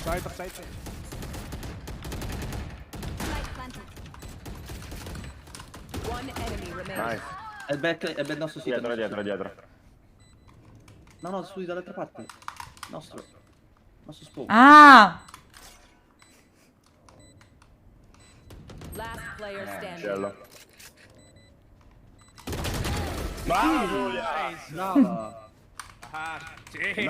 Side. One enemy remaining. Nice. È il back, è il nostro sito. Dietro. No, su dall'altra parte. Nostro spawn. Ah! Last player standing. Cielo. Bravo, nice. Brava. No! È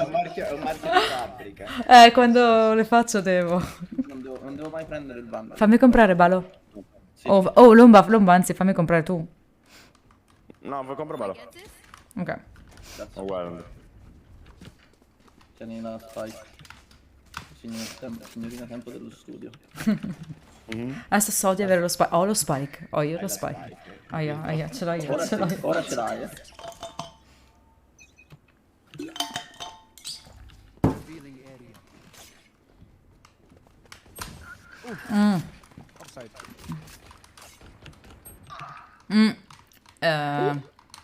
un marchio di fabbrica. Quando le faccio devo. Non devo mai prendere il bundle. Fammi comprare, Balo. Sì. Oh, Lomba, anzi, fammi comprare tu. No, vuoi comprare Balo? Ok. Oh, guarda. Tieni la spike. Signorina tempo dello studio. Adesso so di avere lo spike. Ho lo spike. Ho io lo spike. Aia, ce l'ho io. Ora ce l'hai,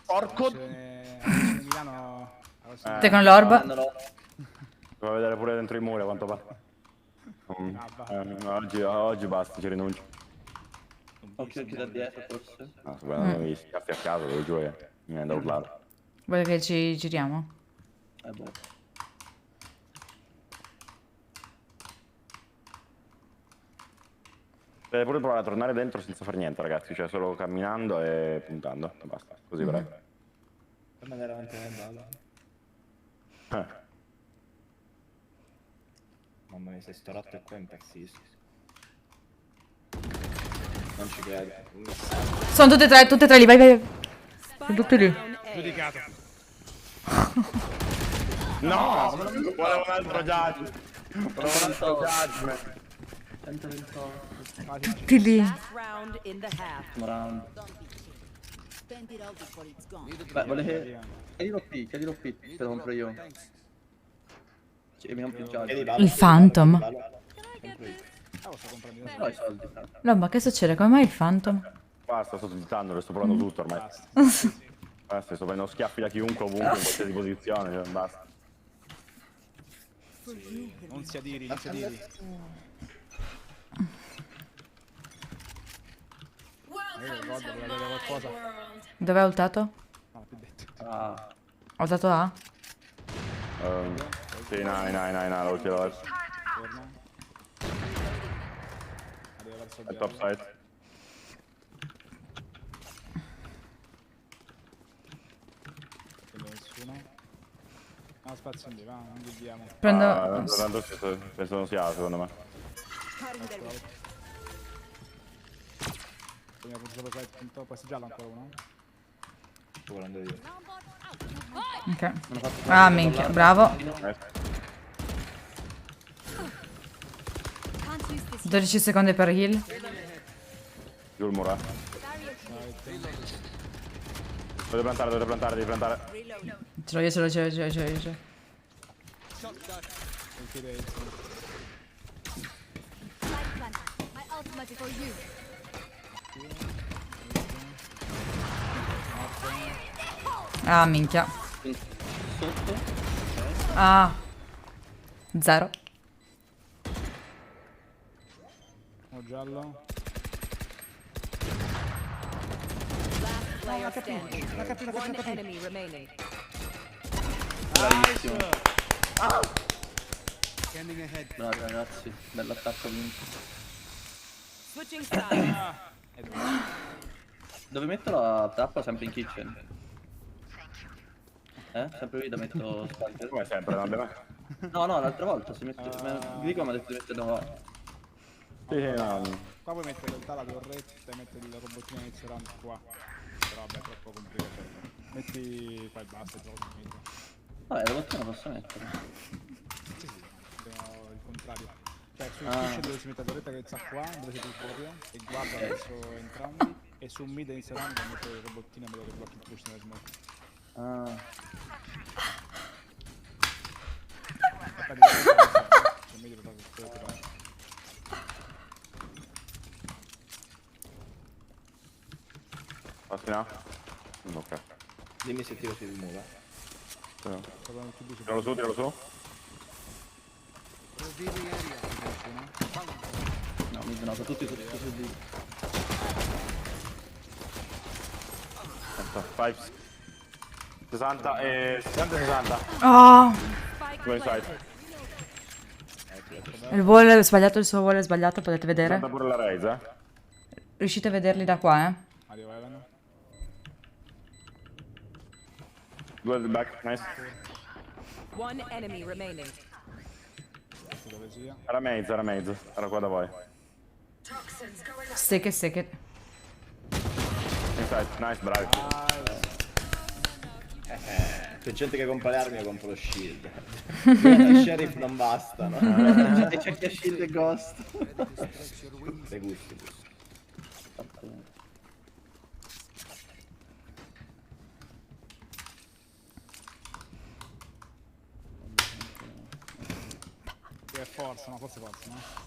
Porco. Milano. Te con l'orb? Devo vedere pure dentro i muri a quanto pare. Oggi basta, ci rinuncio. Occhio da dietro forse. No, secondo me mi schiaffi a caso, devo giuro che mi viene da urlare. Vuoi che ci giriamo? Boh. Deve pure provare a tornare dentro senza fare niente, ragazzi, cioè solo camminando e puntando, e basta, così bravo. Per andare avanti nel ballo. Mamma mia, se sto ratto è qua impazzisco. Non ci credo. Sono tutte e tre lì, vai. Sono tutti lì. Giudicato. No! Volevo un altro judge. Volevo un altro judgment. 128. Tutti lì. Round in the half. Round. Spend it all before it's gone. Beh, volete... Chiedilo qui, te lo compro io. Mi compri il giallo. Il Phantom. No, i soldi. Lomba, che succede? Come mai il Phantom? Basta, sto zittando, le sto provando tutto ormai. Basta, sto prendendo schiaffi da chiunque, ovunque, in qualsiasi posizione, cioè, basta. Non si adiri. Dove ha ultato? No, più detto. Ah. Ho dato A? Sì, no, lo tiro adesso. Torna. Arriva verso È top side. Vedo nessuno. No, spazio in B, va, non viviamo. Prendo... Tanto penso non sia A, secondo me. Prima punto sopra punto, poi giallo ancora uno. Sto volando io. Ok. Ah, minchia, bravo. 12 secondi per heal. Giù il muro, Dovete plantare, devi plantare. Ce l'ho io, ce l'ho. My ultimate is for you. Ah, minchia. Sotto. Ah. 0. Ho giallo. Last player standing. One enemy remaining. Bravissimo. Scanning ahead. Bravi ragazzi, bell'attacco vinto. Switching sides. Dove metto la trappola? Sempre in kitchen. Sempre lì da metto Spiker. Come sempre, non deve. No, l'altra volta si mette. Dico mi ha detto di metterlo qua. Sì, no. Qua puoi mettere in realtà la torretta e mettere il robottino inizio round qua. Però vabbè, è troppo complicato. Metti qua e basta, gioco finito. Vabbè, il robottino posso mettere. Sì, abbiamo il contrario. Cioè sul kitchen dove si mette la torretta che sta qua, dove siete il proprio, e guarda verso entrambi, e su mid inizio round metto il robottino in modo che blocchi il push nella smoke. Passi no? Ok. Dimmi se tiro sul muro. Tiralo su. No, mi sono tutti su di. 60 e 60. Oh. Due side. Il wall è sbagliato, il suo wall è sbagliato, potete vedere? Guarda pure la raise, Riuscite a vederli da qua, Arriva Evan. Due back, nice. One enemy remaining. Dove sia. Era mezzo, era qua da voi. Stick it. Inside, nice, bravi. C'è gente che compra le armi, io compro lo shield. Il sheriff non bastano. E c'è anche shield e ghost. Le gusti. Che è forza, no? Forse forza, no?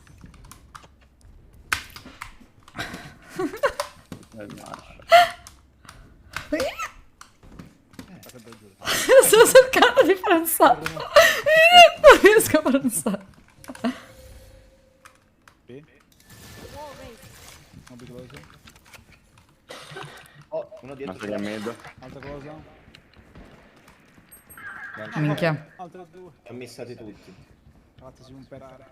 Sto cercando di pranzare. Non riesco a pranzare. Oh, uno dietro. Massa che è mid. Altra cosa. Minchia. Altre due. Li ho missati tutti. Fatesi un perare.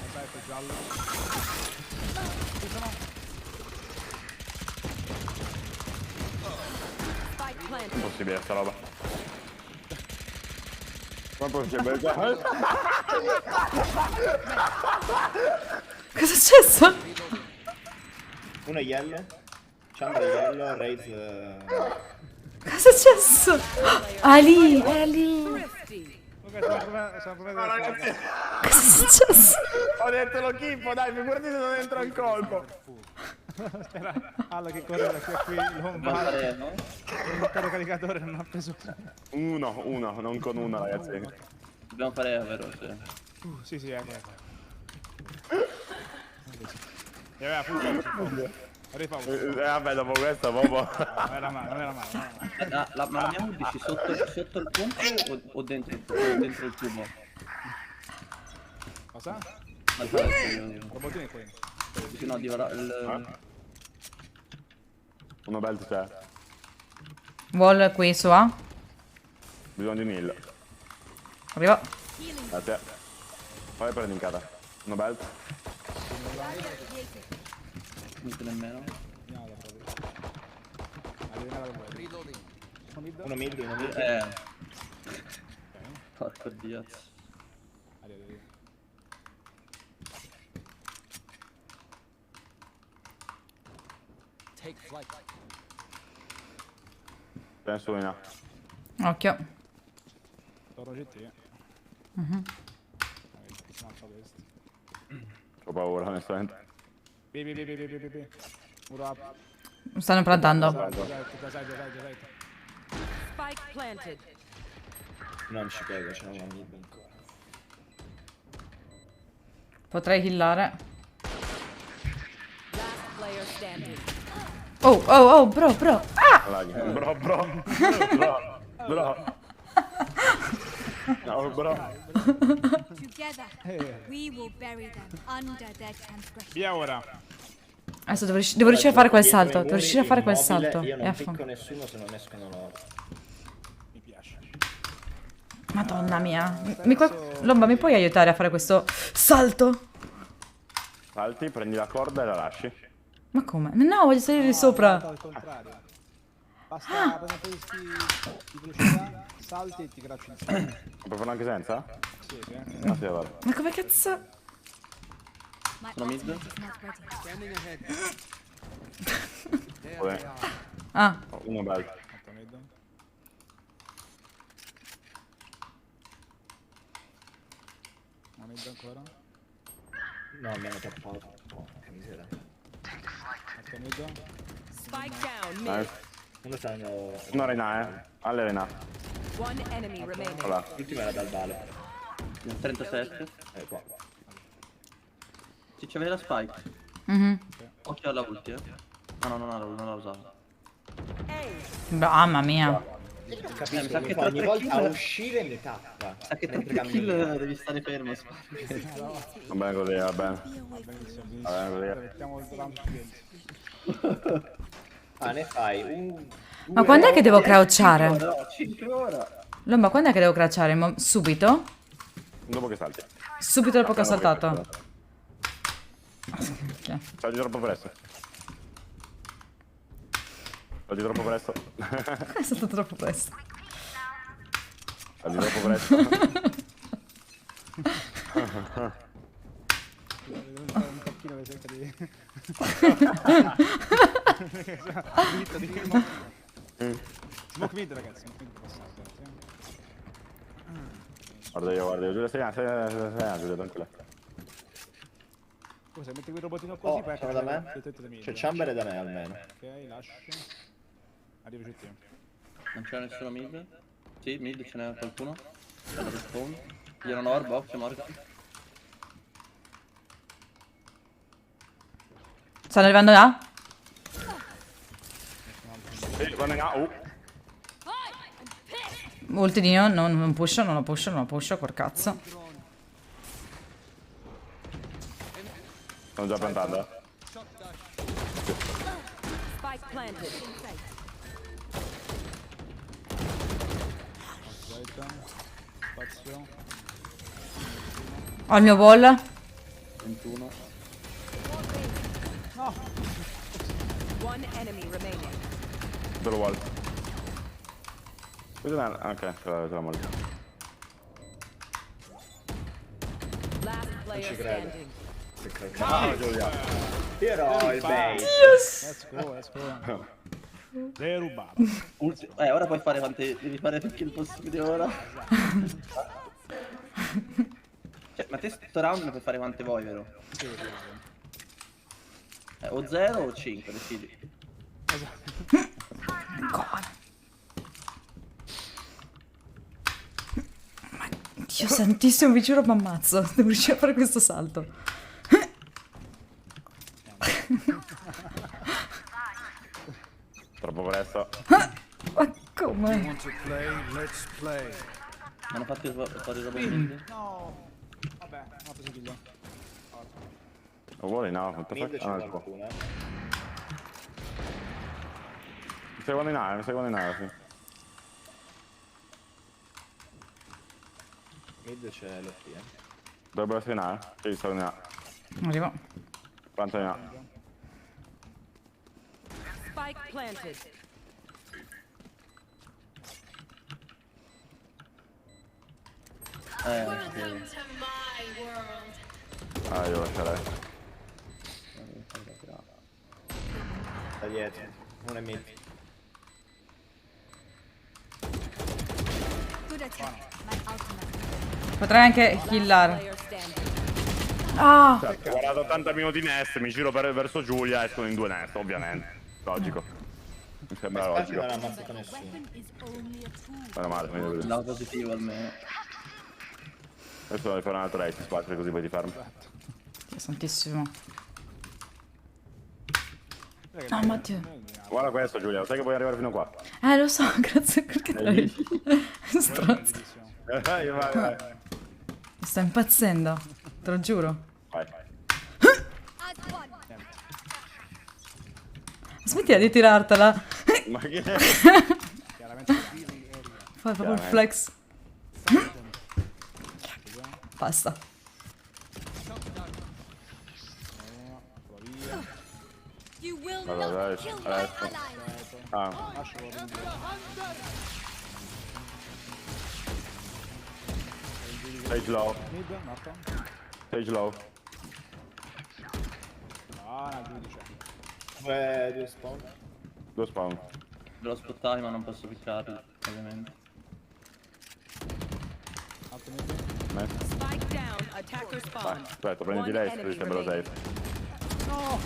Aspetta, giallo. Ci sono. Impossibile sta roba. Ma possibile? Cosa è successo? Uno è yellow. Chandra è yellow, Raze... Cosa è successo? Ali. Cosa è successo? Ho detto lo kippo, dai, figurati se non entra in colpo. Alla che corre da qui a qui, l'omba. Il caricatore non ha preso. Uno, non con una, ragazzi. Dobbiamo fare vero, sì. Sì, ecco. E aveva full vabbè, dopo questo, proprio. Non era male. Ma la mia dici sotto il ponte o dentro il tubo? Cosa? Il robottino è qui. Dici no, il... Uno belt c'è. Wall qui su A. Bisogno di Nil. Arrivo. Grazie. Poi prendi in cara. Uno belt. Non c'è nemmeno. Uno mid. Porco dio. Take flight. Penso in A. Occhio. Torno CT. Ho paura, onestamente. B. Muro up. Stanno plantando. Da side. Spike planted. Non ci credo, c'è una mid ancora. Potrei killare. Last player standing. Oh, bro. Ah! Bro. No, bro. Together, we will bury them under their transgression. Via ora. Adesso devo riuscire a fare quel salto. Devo riuscire a fare quel Immobile, salto. Io E non picco affanculo. nessuno se non escono loro. Mi piace. Madonna mia. Lomba, mi puoi aiutare a fare questo salto? Salti, prendi la corda e la lasci. Ma come? No, voglio salire di sopra. Al contrario. Basta prendere un po' di velocità, salti e ti gracci insieme. Puoi farlo anche senza? Sì. No, sì, vado. Ma come cazzo? Sono mid. Standing ahead. Vabbè. Ah. Uno belt. Una mid ancora. No, mi hanno tappato. Porca miseria. Spike down mid. Nice. Uno stanno... No, Rena, Alle Rena. One enemy remaining. Voilà. L'ultima era dal vale. 37. Qua. Ci c'aveva la spike. Occhio alla ulti, No, non l'ha usata. Mamma mia. Capisco, mi fa ogni volta a uscire mi tappa. Sa che mentre tanto kill cammina. devi stare fermo. Va bene così, va bene. Va bene così. Mettiamo il round. Ne fai un... Ma quando è che devo crouchare? 5 ora. Lomba, quando è che devo crouchare? Subito? Dopo che salti. Subito dopo che ho saltato. Salti troppo presto. Salti troppo presto. È stato troppo presto. Salti troppo presto. Un pochino per cercare di... Smoke mid, ragazzi. Guarda io. Giulia, sei Giulia, tranquilla. Scusa, metti quel robotino così, poi sono da me? C'è Chamber da me almeno. Ok, lascio. Arrivo CT. Non c'è nessuno mid? Sì, mid ce n'è qualcuno. Bello respawn. Io non ho orb, occhio Morgan. Stanno arrivando là? Sì, vanno in A. Ulti di non pusho, non lo pusho, col cazzo. Stanno già piantando. Spike planted. Spazio. Ho il mio wall. 21. No. One enemy remaining. Te lo vuole. Ok, ce la mollo. Last player standing. Ciao Giulia. Io il bait. Let's go. Devi rubare. Ora puoi fare quante... Devi fare più kill possibile ora. Cioè, ma te sto round puoi fare quante vuoi, vero? Sì. O 0 o 5, decidi. Dio santissimo, vi giuro, mi ammazzo. Devo riuscire a fare questo salto. Troppo presto. Ma come? You want to play? Let's play. Mi hanno fatto fare roba mid. No. Vabbè, ho preso kill. Lo vuole? No, what the Mid fuck? c'è Ah, no, qualcuno, Secondo in aria, sì. Mid c'è l'OP, Dovrebbero essere in aria? Sì, sono in aria. Arrivo. Quanto in aria? Spike planted. Ah, io lascerei. Da dietro. Non è mid. Good attack. My ultimate. Potrei anche killare. Ah! Ho guardato 80 minuti nest, mi giro verso Giulia, escono in 2 nest, ovviamente. Logico. Mi sembra logico. Non ha ammazzato nessuno. Meno male, meglio così. Lato positivo almeno. Adesso devo fare un altro race, spazio così poi ti fermo. Santissimo. No, Matteo. Guarda questo Giulia, sai che puoi arrivare fino qua. Lo so, grazie perché te l'hai stronzo. Vai. Mi sta impazzendo, te lo giuro. Vai. Smettila di tirartela. Ma che Fai proprio il flex. Basta. You will Allora, not kill my adesso. ally. Stage low. Mid, morto. Stage low. Ah, no, 12. Due spawn. 2 spawn. Devo spottare ma non posso piccarli, ovviamente. Alto mid. Spike down. Attacker Vai, spawn. aspetta, prendi lei, così sembra safe. No!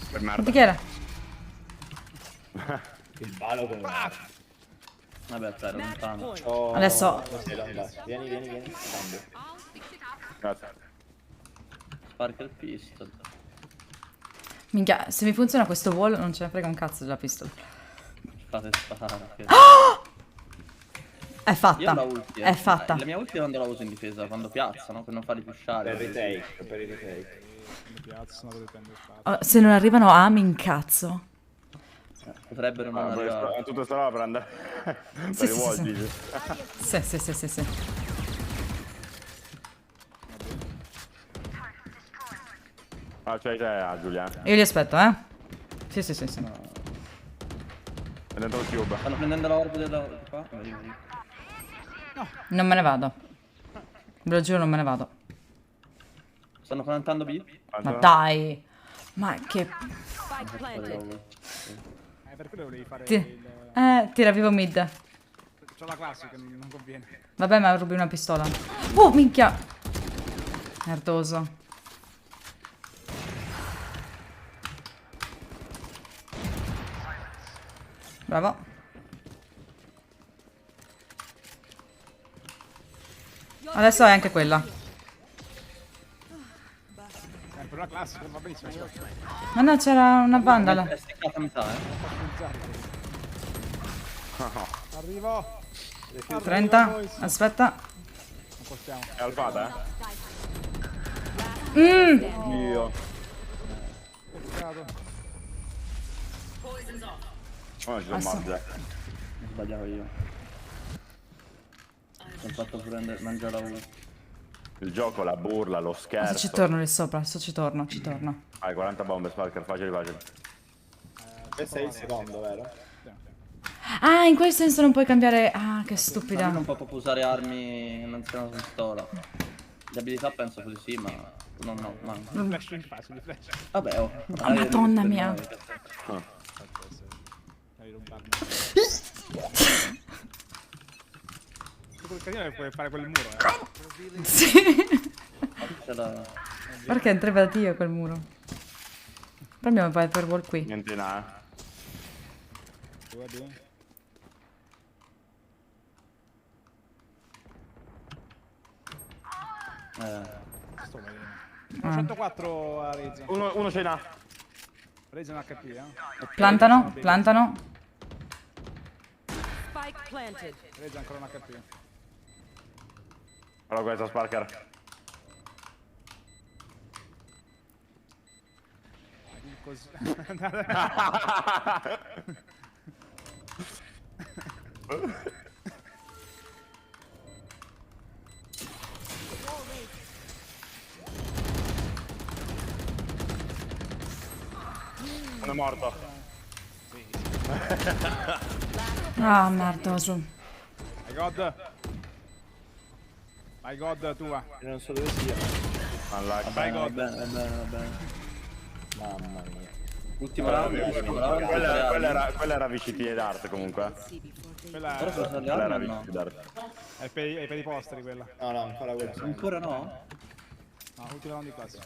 Per Di merda. chi era? Il palo con Vabbè, aspetta, lontano. Adesso. Vieni. Cambio. Grazie. Sparca il pistol. Minchia, se mi funziona questo wall non ce ne frega un cazzo della pistola. Fate sparare. È Io fatta. la ulti, È fatta. La mia ulti quando la uso in difesa, quando piazzano, per non farli pushare. Per i retake. Mi piazzano, dove prendo spazio. Oh, se non arrivano a mi incazzo. Potrebbero non arrivare. Tutto sta roba per andare. Sì, Per i sì, wall, sì. dici. Sì. Ah, c'hai te, Giulia. Io li aspetto, eh. Sì. È dentro il cube. Stanno prendendo la orb della qua? Vedi. Non me ne vado. Ve lo giuro, non me ne vado. Stanno cantando B? Ma dai. Ma che... Spike planted. Per quello volevi fare Tira vivo mid. C'ho la classe che non conviene. Vabbè, ma rubi una pistola. Minchia. Merdoso. Bravo. Adesso è anche quella. Per una classe, va benissimo. Ma no, c'era una vandala. È sticcata a metà, Arrivo. 30. Aspetta. Non possiamo. È alfata, Dio. Peccato. Oh, ci sono morte. Sbagliavo io. Sono fatto mangiare la uva. Il gioco, la burla, lo scherzo. Adesso ci torno lì sopra, adesso ci torno. Vai, 40 bombe, Sparker, facili. Questo è il secondo, vero? Ah, in quel senso non puoi cambiare... Ah, che stupida. Non può usare armi non siano pistola. Le abilità penso così sì, ma no. Flash in facile, flash. Vabbè, oh. Oh, madonna mia. Devi rubarmi. Quel casino che puoi fare quel muro, Sì. Perché entrava da Dio quel muro? Prendiamo il Viper Wall qui. Niente na. Sto vedendo. 104 a Reza. Uno ce n'ha. Reza un HP, Plantano. Spike planted. Reza ancora un HP. Allora questa Sparker. Così. Uno è morto. Ah, merdoso. My god. My god, tua. Non so dove sia. Alla Va bene, va bene, va bene, va bene. Mamma mia. Ultimo round, ultimo round. Quella era VCT ed art comunque. Quella Però sono stati Quella era armi o VCT ed no? art. è per i posteri quella. No, ancora quella. Ancora no? No, ultimo round di classe.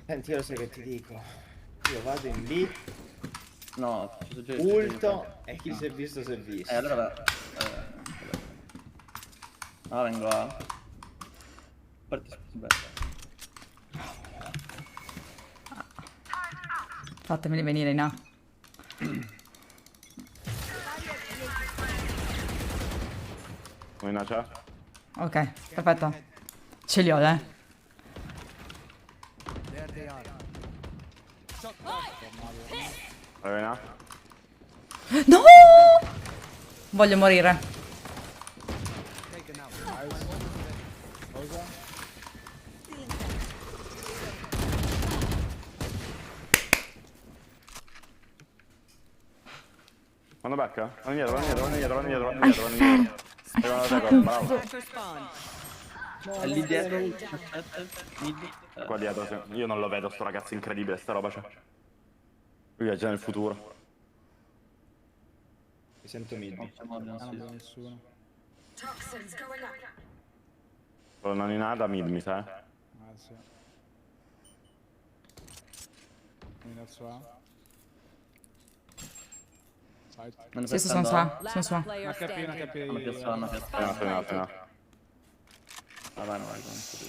Senti, io lo sai che ti dico. Io vado in B, No, ci sono già ulto e chi si è visto si è visto. allora vengo a... Parti bene. Fatemeli venire in A. Una c'è? Ok, perfetto. Ce li ho, There they are. Vai in A? No! Voglio morire. Taken out. Cosa? Vanno back? Vanno indietro, vanno indietro, vanno indietro, vanno indietro, vanno indietro, vanno indietro. Arrivano da te, bravo. È lì dietro, aspetta, mid. Qua dietro, sì. Io non lo vedo sto ragazzo incredibile, sta roba c'è. Lui viaggia nel futuro. Mi sento mid. Non vedo nessuno. Non in nada, mid mi sa. Ah, sì. Quindi verso A. Sì, sono qua, sono qua. Una HP, una HP. Una piazza, una piazza. Appena. Ah, vai, non so più.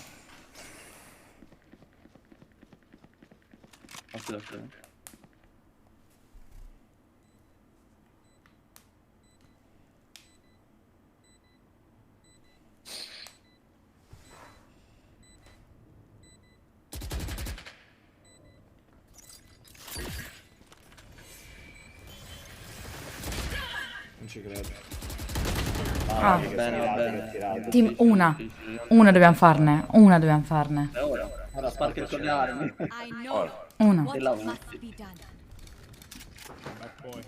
Occhio da freno. Non ci credo. Ah. Che Bene, va tirate, bene. che tirate. Team, una. Una dobbiamo farne. Una dobbiamo farne. E ora? Ora sparchi con le armi. I know Una. what E la must ulti. be done. E poi.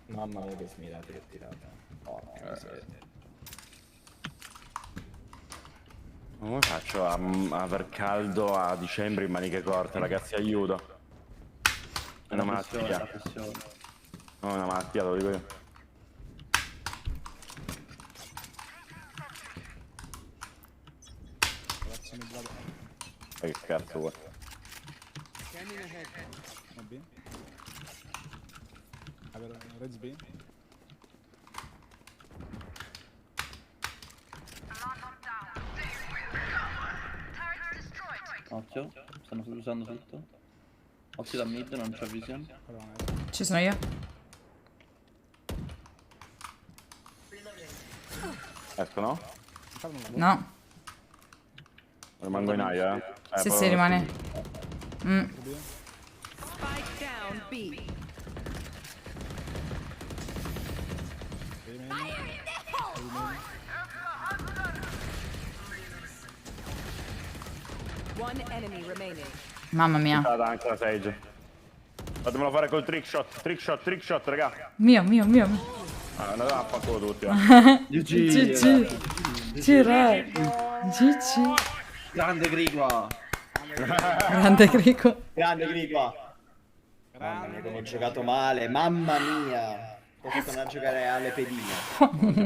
Mamma mia che smirate che tirate. Porca miseria. Come faccio a aver caldo a dicembre in maniche corte, ragazzi, aiuto. È una malattia. No, è una malattia, te lo dico io. Che cazzo vuoi? Scanning ahead. B. Allora, Reds B. Occhio, stanno usando tutto. Occhio da mid, non c'è vision. Ci sono io. Escono? No. Rimango in aia, Sì, poi- sì, rimane. Spike down B. One enemy remaining. Mamma mia. Anche la Sage. Fatemelo fare col trick shot, raga. Mio. Andate a fanculo tutti, GG. Grande Grigua. Grande Crico. Grande Grigua. Mamma mia come ho giocato male. Mamma mia. Posso tornare a giocare alle pedine.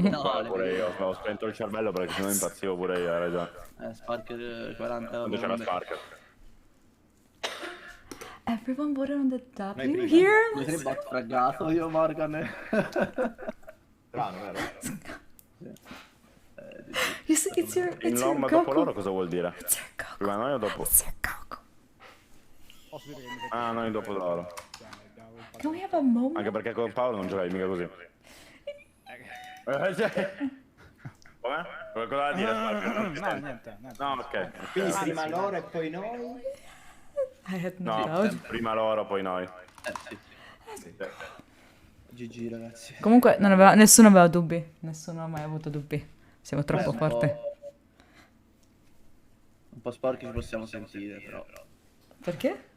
No, pure io, ho spento il cervello perché sennò impazzivo pure io, hai ragione. Sparker 40. Quando c'era Sparker. Everyone voted on the W prima. here? Mi sei bot fraggato io, Morgan. Strano, vero? It's your In Lomba dopo loro cosa vuol dire? Prima noi o dopo? Ah, noi dopo loro. Can we have a moment? Anche perché con Paolo non giocavi mica così. Come? Qualcosa da dire, Sparker? No, niente. No, ok. Quindi prima loro e poi noi? I had no No, doubt. prima loro, poi noi. Sì. GG ragazzi. Comunque nessuno aveva dubbi. Nessuno ha mai avuto dubbi. Siamo troppo forti. Un po' sporchi ci possiamo sentire, però. Perché?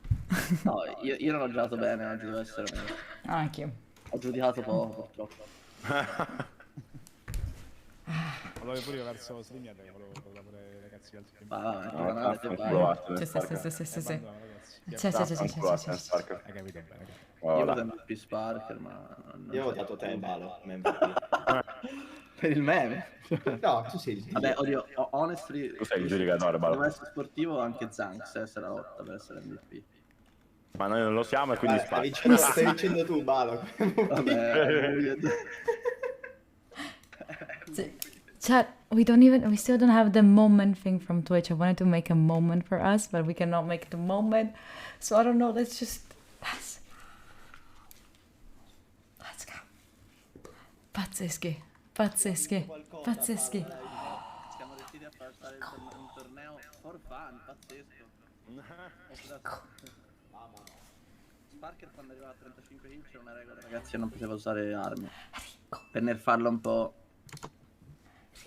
No, io non ho giocato bene oggi, devo essere onesto. Ah, anch'io. Ho giudicato poco, purtroppo. Allora pure io verso StreamYard che volevo pure i ragazzi di altri Hai capito bene. Io voto MVP Sparker, ma... Io ho votato te, Balo, come Per il meme? No, tu sei il Vabbè, oddio, honestly... Tu sei il giudicatore, Balo. Devo essere sportivo, anche Zanks se la lotta per essere MVP. Ma noi non lo siamo e quindi stai vincendo tu, Balo. Vabbè, Chat, we still don't have the moment thing from Twitch. I wanted to make a moment for us, but we cannot make the moment. So I don't know, let's go. Pazzeschi. Siamo riusciti a fare un torneo for fun, pazzesco. Sparker quando arrivava a 35 kill c'è una regola, ragazzi, non poteva usare armi. Per nerfarlo un po'.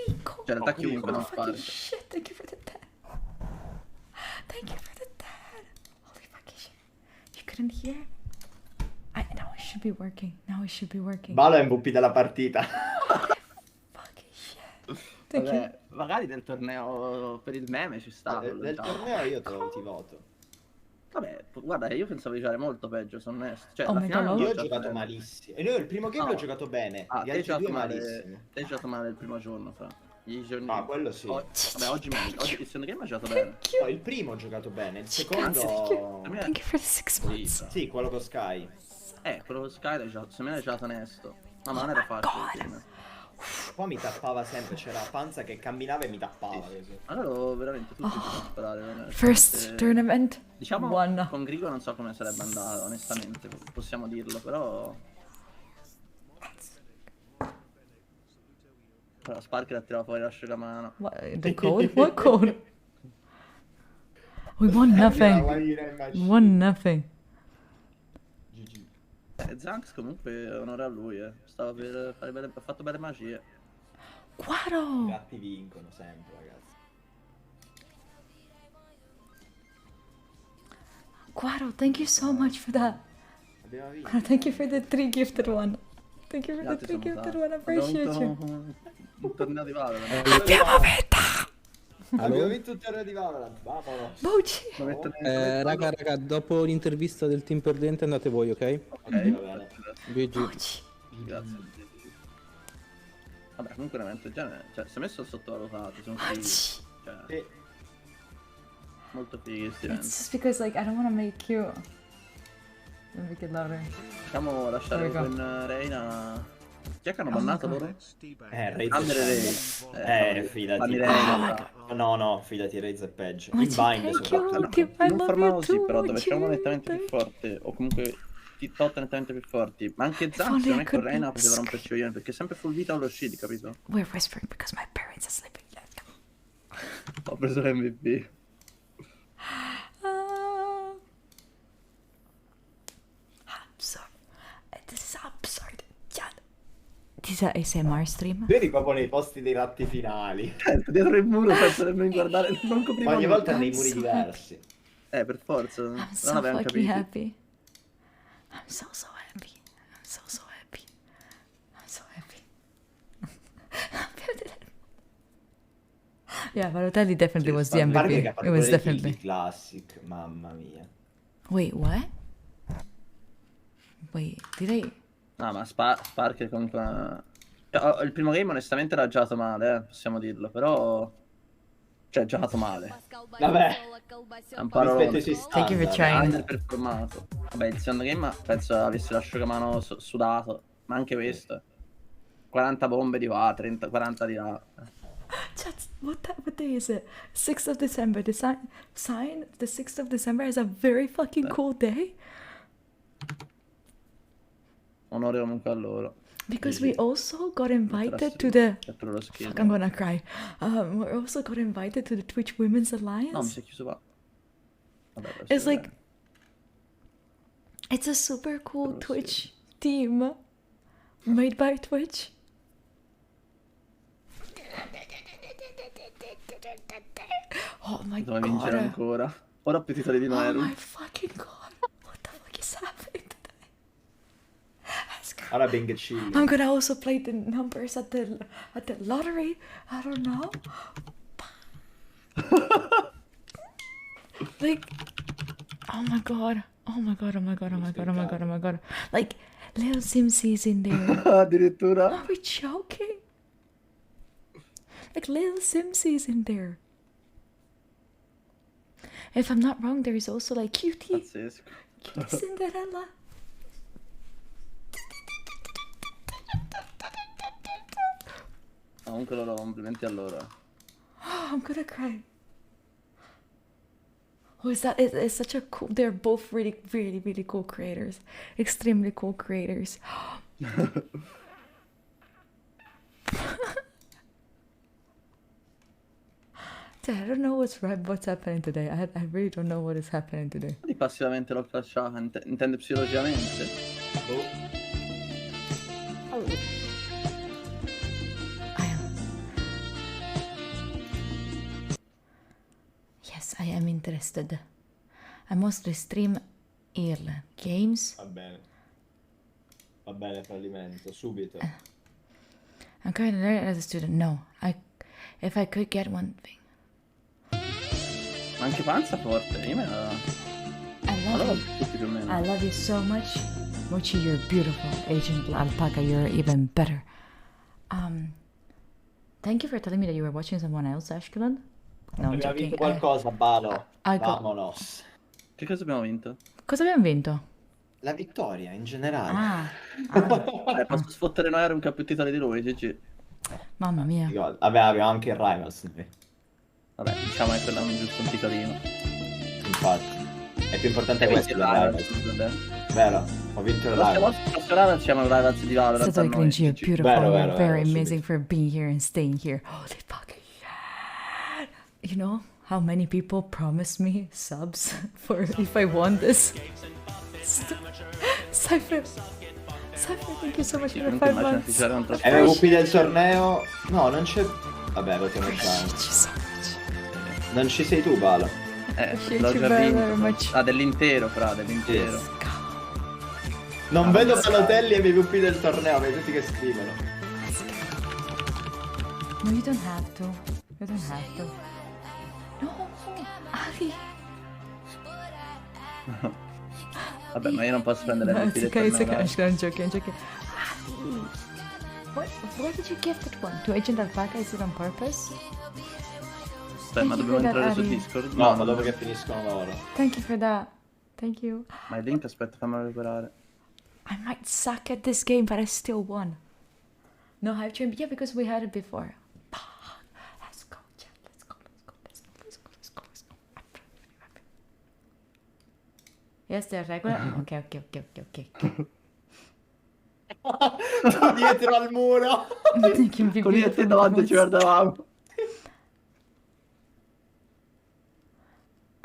Rico. Cioè, in realtà chiunque non Sparker. Shit, thank you for the 10. Thank you for the 10. Holy fucking shit. You couldn't hear? Now it should be working. Balo è MVP della partita. Vabbè, magari del torneo per il meme ci sta. Del torneo io ti voto. Vabbè, guarda, io pensavo di giocare molto peggio, sono onesto. Cioè, io ho giocato malissimo. E io il primo game l'ho giocato bene. Gli altri due malissimo. Te hai giocato male il primo giorno, fra. Gli giorni... Ah, quello sì. Vabbè, oggi il secondo game ha giocato bene. No, il primo ho giocato bene, il secondo... Thank you for the 6 months. Sì, quello con Sky. Quello con Sky l'hai giocato, secondo me l'hai giocato onesto. No, ma non era facile. Poi mi tappava sempre, c'era Panza che camminava e mi tappava. Così. Allora veramente tutti si possono sparare. First tournament. Diciamo One. con Grigo non so come sarebbe andato, onestamente, possiamo dirlo, però... Però Sparker ha tirato fuori l'asciugamano. The code? What code? We won nothing. Zanks comunque onore a lui, stava per fare ha fatto belle magie. Guardo! I gatti vincono sempre, ragazzi. Guardo, thank you so much for that. Guardo, thank you for the 3 gifted one. Thank you for the 3 gifted one, I appreciate you. Un torneo di Valorant. Abbiamo vinto! Abbiamo vinto un torneo di Valorant, vamolo. Bucci! Raga, dopo l'intervista del team perdente andate voi, ok? Ok, va bene. BG. Grazie. Vabbè, comunque un evento genere, cioè, si è messo sottovalutato, sono fighi. Cioè, molto fighi questi eventi. It's just because, like, I don't want to make you... Make it louder. Possiamo lasciare con Reina... Chi è che hanno bannato loro? Raze fidati. No, fidati, Raze è peggio. In bind soprattutto. Non fermosi però, dove c'è uno nettamente più forte, o comunque T-Tot nettamente più forti. Ma anche Zanks non è con Reina poteva romperci coglioni, perché è sempre full vita o lo shield, capito? We're whispering because my parents are sleeping. Ho preso l'MVP. Absurd. This is absurd. This is a ASMR stream. Vedi proprio nei posti dei ratti finali. Dietro il muro senza nemmeno guardare, non copriamo. Ogni volta nei muri diversi. Per forza. I'm so fucking happy. I'm so happy. I'm so happy. I'm so happy. Yeah, Balotelli definitely was the MVP. It was definitely classic, mamma mia. Wait, what? Wait, did I... No, ma Sparker comunque... il primo game onestamente l'ha giocato male, possiamo dirlo, però... Cioè, ha giocato male. Vabbè. È un parolone. Thank you for trying. Underperformato. Vabbè, il secondo game penso avesse l'asciugamano sudato, ma anche questo. 40 bombe di qua, 40 di là. Chat, what day is it? 6th of December. The sign, the 6th of December is a very fucking cool day. Onore comunque a loro. Because we also got invited to the... Fuck, I'm gonna cry. We also got invited to the Twitch Women's Alliance. No, mi si è chiuso qua. Vabbè, it's like... It's a super cool Twitch team. Made by Twitch. Oh my Dobbiamo god. vincere ancora. Ora più titoli di Oh Noero. my fucking god. What the fuck is happening today? Ora Bing chill. I'm gonna also play the numbers at the lottery. I don't know. Like, oh my god. Oh my god, oh my god, oh my god, oh my god, oh my god. Like, Lil Simsy's in there. Addirittura. Are we joking? Like, Lil Simsy's in there. If I'm not wrong, there is also like Cutie. Pazzesco. Cutie Cinderella. Comunque loro, complimenti a loro. Oh, I'm gonna cry. Oh, is that? It's such a cool. They're both really, really, really cool creators. Extremely cool creators. Dude, I don't know what's happening today. I really don't know what is happening today. Di passivamente l'ho clasciata, intende psicologicamente? Yes, I am interested. I mostly stream IRL games. Va bene, fallimento, subito. I'm currently learning as a student. No, if I could get one thing. Ma anche Panza forte, io me la... I love you. Tutti più o meno. I love you so much. Mochi, you're beautiful. Agent Alpaca, you're even better. Thank you for telling me that you were watching someone else, Ashkelon. No, I'm Abbiamo joking. vinto qualcosa, Balo. I got- Vamonos. Che cosa abbiamo vinto? Cosa abbiamo vinto? La vittoria in generale. Ah, Posso sfottere Noero un più titoli di lui, GG. mamma mia. Vabbè, abbiamo anche il Rivals noi. Vabbè, diciamo che quello è un giusto un titolino. Infatti. È più importante questo il Rivals. Vero, ho vinto il Rivals. Prossimo round facciamo il Rivals di Valorant. Sato cringe, you're beautiful. Vero, You're vero, very vero, amazing for being here and staying here. Holy fucking shit. You know how many people promised me subs for if I won this? Cypher, thank you so much for the 5 months. MVP del torneo? No, non c'è... Vabbè, votiamo già. Non ci sei tu, Balo. L'ho già vinto. Ah, dell'intero, fra, dell'intero. Non vedo Balotelli MVP del torneo, vedo tutti che scrivono. No, you don't have to. You don't have to. No, Ali. Vabbè, ma io non posso prendere No, MVP it's del okay, it's torneo. okay. I'm joking, I'm joking. Ali. Why did you give that one? To Agent Alpaca? Is it on purpose? Beh, ma Thank dobbiamo you for that, entrare su Ali. Discord? No, ma dopo che finiscono loro. Thank you for that. Thank you. Ma il link, aspetta, fammelo recuperare. I might suck at this game, but I still won. No hype train? Yeah, because we had it before. Let's go, chat. Let's go. Yes, they're regular. Okay. Tu dietro al muro. Con io e te davanti ci guardavamo.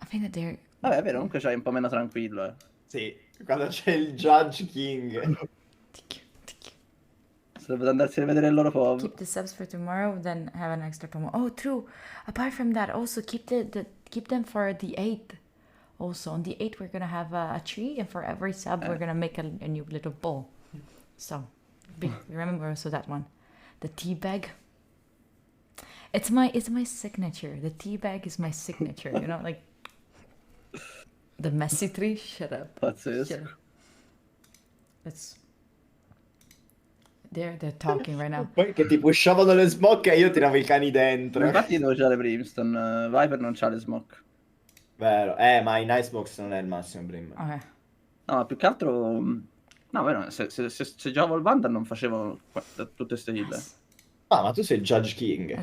I think that they're... Vabbè, è vero, comunque c'hai un po' meno tranquillo, eh. Sì, quando c'è il Judge King. Sarebbe da andarsi a vedere il loro POV. Keep the subs for tomorrow, then have an extra promo. Oh, true. Apart from that, also keep keep them for the 8th. Also, on the 8th, we're gonna have a tree, and for every sub, we're gonna make a new little bowl. So, remember also that one. The tea bag. It's my signature. The tea bag is my signature. You know, like the messy tree. Shut up. Pazzesco. Shut up. Let's. They're talking right now. Poi che ti pushavano le smoke e io tiravo i cani dentro. Infatti devo usare Brimstone. Viper non c'ha le smoke. Vero, ma in Icebox non è il massimo prima. Okay. No, ma più che altro... No, vero, se giocavo il Vandal non facevo tutte ste kill. Ah, ma tu sei il Judge King.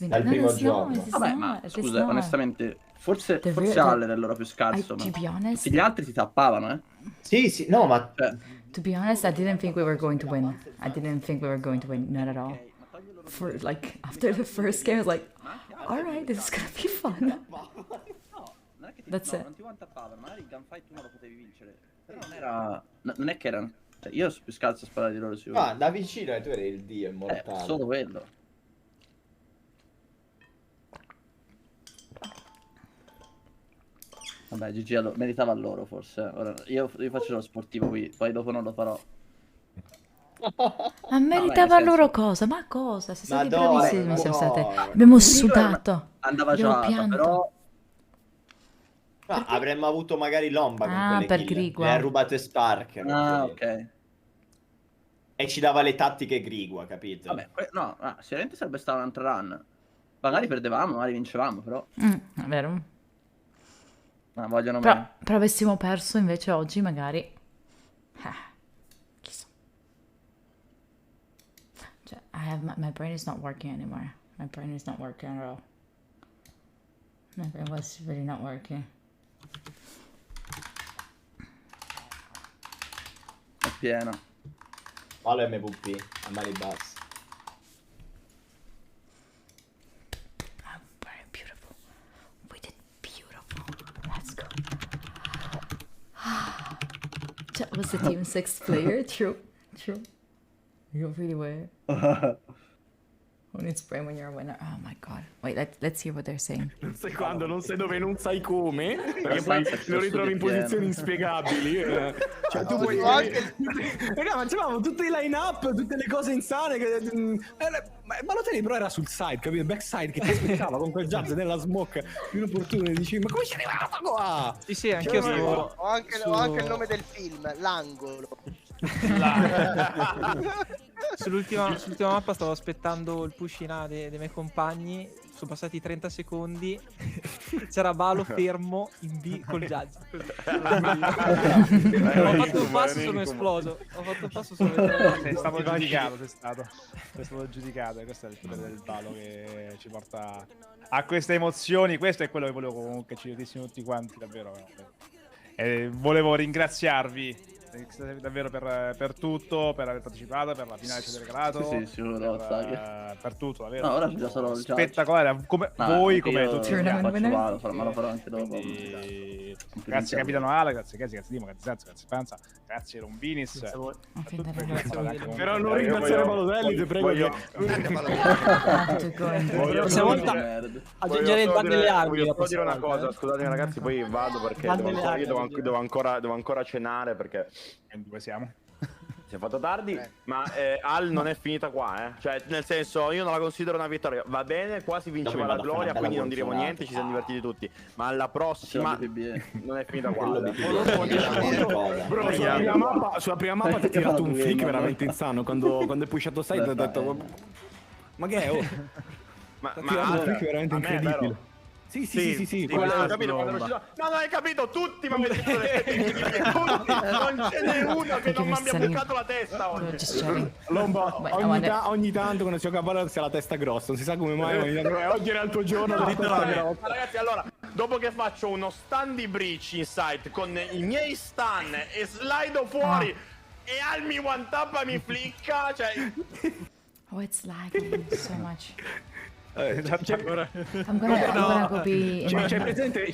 Dal primo gioco. Vabbè, ma scusa, onestamente, forse Ale è il loro più scarso, ma to be honest, tutti gli altri ti tappavano, eh? Sì, no, ma... To be honest, I didn't think we were going to win. Not at all. For like after the first game, I was like, all right, this is gonna be fun. That's it. Non ti one tappavano, magari il gunfight uno lo potevi vincere. Però non era... Non è che erano Cioè, io sono più scalzo a sparare di loro sicuro. Ma da vicino e tu eri il dio immortale. Solo quello. Vabbè, GG meritava loro forse. Ora, io faccio lo sportivo qui, poi dopo non lo farò. Ma meritava loro cosa? Ma cosa? Se Ma stati dove? bravissimi, siamo No. state. Abbiamo sudato. Andava Abbiamo già, pianto. però... Ma avremmo avuto magari l'omba con Ah, quelle per kill. Grigua. Le ha rubate Spark. Ah, ok. E ci dava le tattiche Grigua, capito? Vabbè, no, sicuramente sarebbe stato un altro run. Magari perdevamo, magari vincevamo, però... È vero. Ma vogliono Però, me. però avessimo perso invece oggi magari. Chissà. Cioè, my brain is not working anymore. My brain is not working at all. My brain was really not working. È pieno. Fallo MVP, a mani basse. Let's go. That was the team 6 player. True. You really were. When it's brain when you're a winner. Oh my god. Wait, let's hear what they're saying. Non sai quando, non sai dove, non sai come. Perché Esatto, poi lo ritrovi in posizioni inspiegabili. Cioè, tu puoi. Raga, ma c'avevamo tutte i line up, tutte le cose insane. Ma il Balotelli però era sul side, capito? Backside che ti aspettava con quel jazz nella smoke inopportuno e dici ma come ci è arrivato qua? Sì, anch'io stavo... Ho anche il nome del film, L'angolo. Sull'ultima mappa stavo aspettando il push in A dei miei compagni. Sono passati 30 secondi. C'era Balo fermo in B col judge. Ho fatto un passo, sono esploso. Sei stato giudicato, sei stato giudicato. E questo è il potere del Balo che ci porta a queste emozioni. Questo è quello che volevo comunque ci vedessimo tutti quanti, davvero. Volevo ringraziarvi davvero per tutto, per aver partecipato, per la finale che ci avete regalato. Sì, per tutto, davvero. No, ora c'è già solo il spettacolare, come voi, come tutti. Ma lo farò anche dopo. Grazie capitano Ale, grazie Dimo, grazie Panza, grazie Rombinis. Però non ringraziare Balotelli, ti prego. Possiamo aggiungere il ban delle armi. Voglio solo dire una cosa, scusatemi ragazzi, poi vado perché devo ancora cenare perché dove siamo? Si è fatto tardi, ma Al non è finita qua, Cioè, nel senso, io non la considero una vittoria. Va bene, quasi vinceva la gloria, quindi non diremo niente, ci siamo divertiti tutti. Ma alla prossima non è finita qua. Bro, sulla prima mappa ti ha tirato un flick veramente insano. Quando hai pushato side ho detto ma che è? Ma un flick veramente incredibile. Sì. Capito, quando no, non hai capito, tutti mi hanno detto le tutti, non ce n'è uno che non mi abbia bucato la testa oggi. Lomba, ogni tanto quando si gioca a Valorant si ha la testa grossa, non si sa come mai, oggi era il tuo giorno. Ma ragazzi, allora, dopo che faccio uno stun di Breach in sight con i miei stun e slido fuori e Al mi one tap mi flicca, cioè... Oh, it's lagging so much. C'è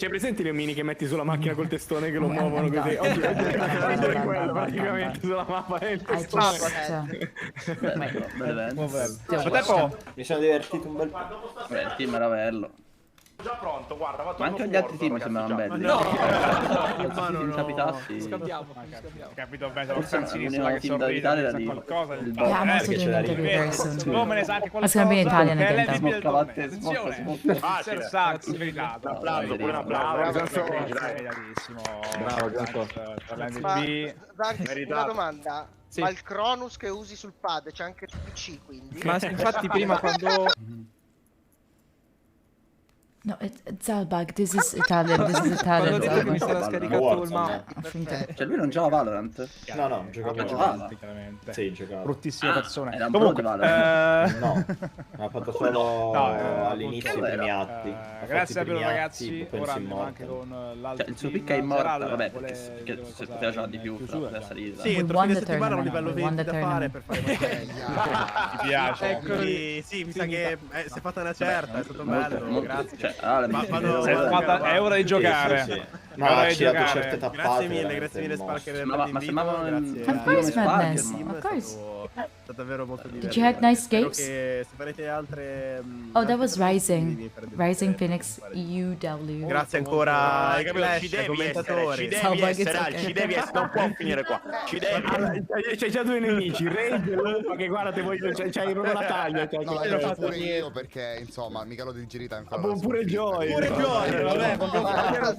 presente le mini che metti sulla macchina col testone che lo muovono così? Oggi è quello praticamente sulla mappa è il testone. Mi sono divertito un bel po'. Il team era bello. Già pronto, guarda, ma anche gli altri team sembravano belli. No, capitati. Scambiamo. Capito bene, forse in sinistra che sorride, sa qualcosa. I'm also doing interview very soon. Come ne sa anche It's gonna be in Italian again. Attenzione, Sax, meritato. Un applauso, pure un applauso. Bravo, per l'MVP. Una domanda. Ma il Cronus che usi sul pad c'è anche su PC, quindi? Ma infatti prima quando... No, it's Zalbag, this is Italian, Quando ho detto che mi sarà scaricato il mouse. Cioè lui non giocava Valorant? No, giocava. Sì, giocava. Bruttissima persona. Era un comunque, no, ha fatto solo all'inizio i primi atti. Grazie davvero ragazzi, ora andiamo anche con l'altro. Il suo pick è immortal, vabbè, perché se poteva giocare di più, poteva salire. Sì, entro fine settimana un livello 20 da fare per fare mi piace. Sì, mi sa che si è fatta una certa, è stato bello, grazie. È ora di giocare. No, ci ha dato certe tappate. Grazie mille Sparker. Ma sembravano Of course, Madness. Of course. È stato davvero molto divertente. Did you have nice Spero games? che se farete altre Oh, that was Rising. Rising Phoenix UW. Grazie ancora ai Flash, ci devi essere, ci devi essere, non può finire qua. Ci devi. C'hai già due nemici, Rage e Lupa, che guarda, te voglio, c'hai proprio la taglia. No, l'ho fatto pure io perché, insomma, mica l'ho digerita ancora. Pure Joy. Vabbè,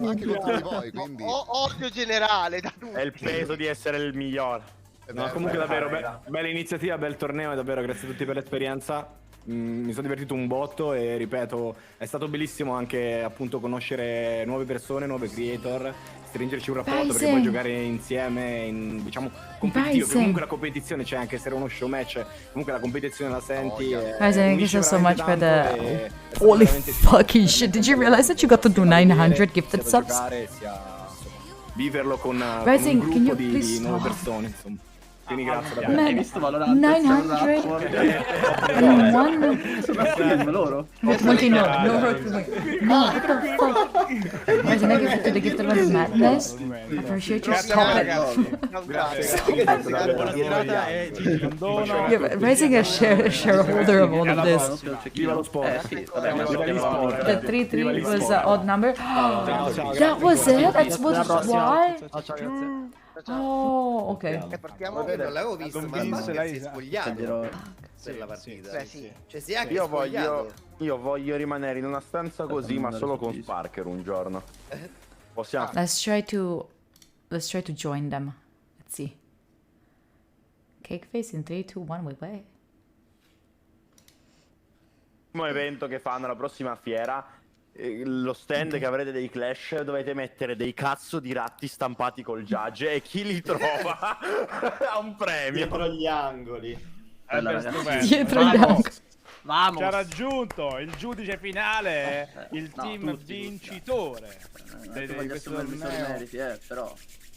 anche con voi, quindi. Odio generale da tutti. È il peso di essere il migliore. No, comunque davvero bella iniziativa, bel torneo e davvero grazie a tutti per l'esperienza. Mi sono divertito un botto e ripeto, è stato bellissimo anche appunto conoscere nuove persone, nuove creator, stringerci un rapporto perché poi giocare insieme in, diciamo, competitivo, che comunque la competizione c'è, anche se era uno show match, comunque la competizione la senti. Guys, thank you so much for the holy fucking shit. Did you realize that you got to do 900 gifted subs? Viverlo con un Rising, can you gruppo please di nuove stop? persone, insomma. Quindi grazie Man, davvero. Hai visto Valorant? 900 loro? Monty, no, get the fuck. Guys, thank you for the gifted one, Madness. I appreciate you. Stop it. Yeah, Rising is shareholder of all of this. Viva lo sport. The 3-3 was an odd number. That was it? That's why? Oh, ok. Partiamo Non l'avevo visto, ma Sparker si è spogliato per la partita. Cioè si è anche spogliato. Io voglio rimanere in una stanza così, ma solo con Sparker un giorno. Possiamo. Let's try to join them. Let's see. Cakeface in 3, 2, 1, we play. Primo evento che fanno la prossima fiera, lo stand che avrete dei Clash, dovete mettere dei cazzo di ratti stampati col judge e chi li trova ha un premio. Dietro gli angoli. Dietro gli angoli. Ci ha raggiunto il giudice finale, il team vincitore. Voglio assumermi solo meriti, però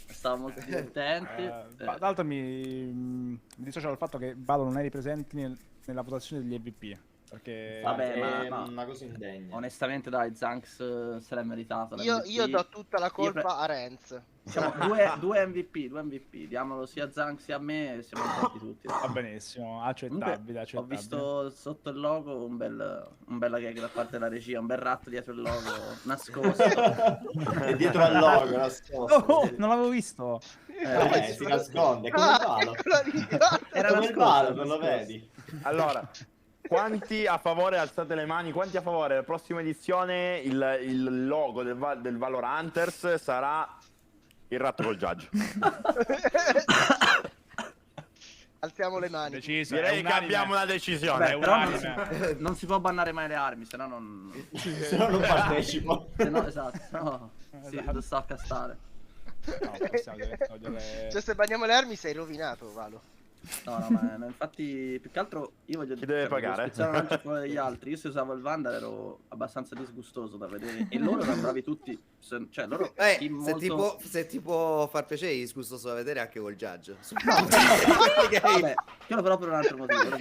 stavamo molto divertenti. Tra l'altro mi dissocio dal fatto che Valo non eri presenti nella votazione degli MVP. Perché vabbè, ma una cosa indegna. Onestamente dai, Zanks se l'è meritato. Io do tutta la colpa a Renz. Diciamo due MVP, diamolo sia a Zanks sia a me, siamo contenti tutti. Va benissimo, accettabile. Ho visto sotto il logo un bella gag da parte della regia, un bel ratto dietro il logo nascosto. E dietro al logo nascosto. Oh, non l'avevo visto. Si nasconde, come il palo. Era come il palo, non lo vedi. Allora, quanti a favore, alzate le mani, quanti a favore? La prossima edizione il logo del Valoranters sarà il ratto col judge. Alziamo le mani. Deciso, direi che abbiamo una decisione. Però non si può bannare mai le armi, se no non partecipo. Esatto, no, lo sto a castare. No, cioè se banniamo le armi sei rovinato, Valo. No, ma infatti più che altro io voglio dire deve pagare. Degli altri. Io se usavo il Vandal ero abbastanza disgustoso da vedere e loro erano bravi tutti, cioè loro se ti può far piacere disgustoso da vedere anche col judge. Vabbè, quello però per un altro motivo,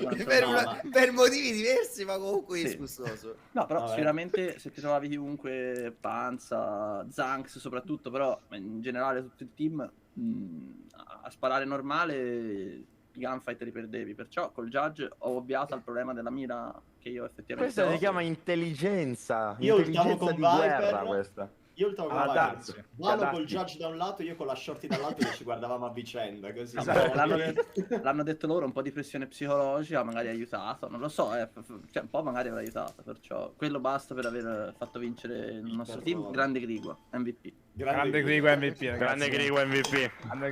per motivi diversi, ma comunque disgustoso. No, però sicuramente se ti trovavi chiunque, Panza, Zanks soprattutto, però in generale tutto il team a sparare normale i gunfight li perdevi, perciò col judge ho ovviato al problema della mira che io effettivamente questa si chiama intelligenza. Io intelligenza di guerra questa. Io ultavo con Viper. Valo col judge da un lato, io con la shorty dall'altro e ci guardavamo a vicenda così. L'hanno detto loro, un po' di pressione psicologica magari ha aiutato, non lo so, cioè, un po' magari avrà aiutato, perciò quello basta per aver fatto vincere il nostro team. Grande Grigua, MVP. Grande Grigua MVP, ragazzi. Grande Grigua MVP.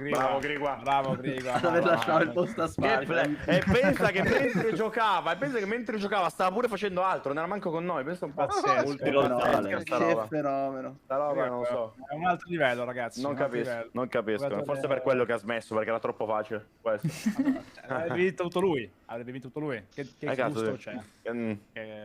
Bravo Grigua. Bravo Grigua. Ad aver lasciato il posto a Spari. E pensa che mentre giocava stava pure facendo altro, non era manco con noi, pensa un po'. Che fenomeno. Sta roba non lo so. È un altro livello, ragazzi. Non capisco. Forse per quello che ha smesso, perché era troppo facile. Questo. Avrebbe vinto tutto lui. Che gusto c'è. È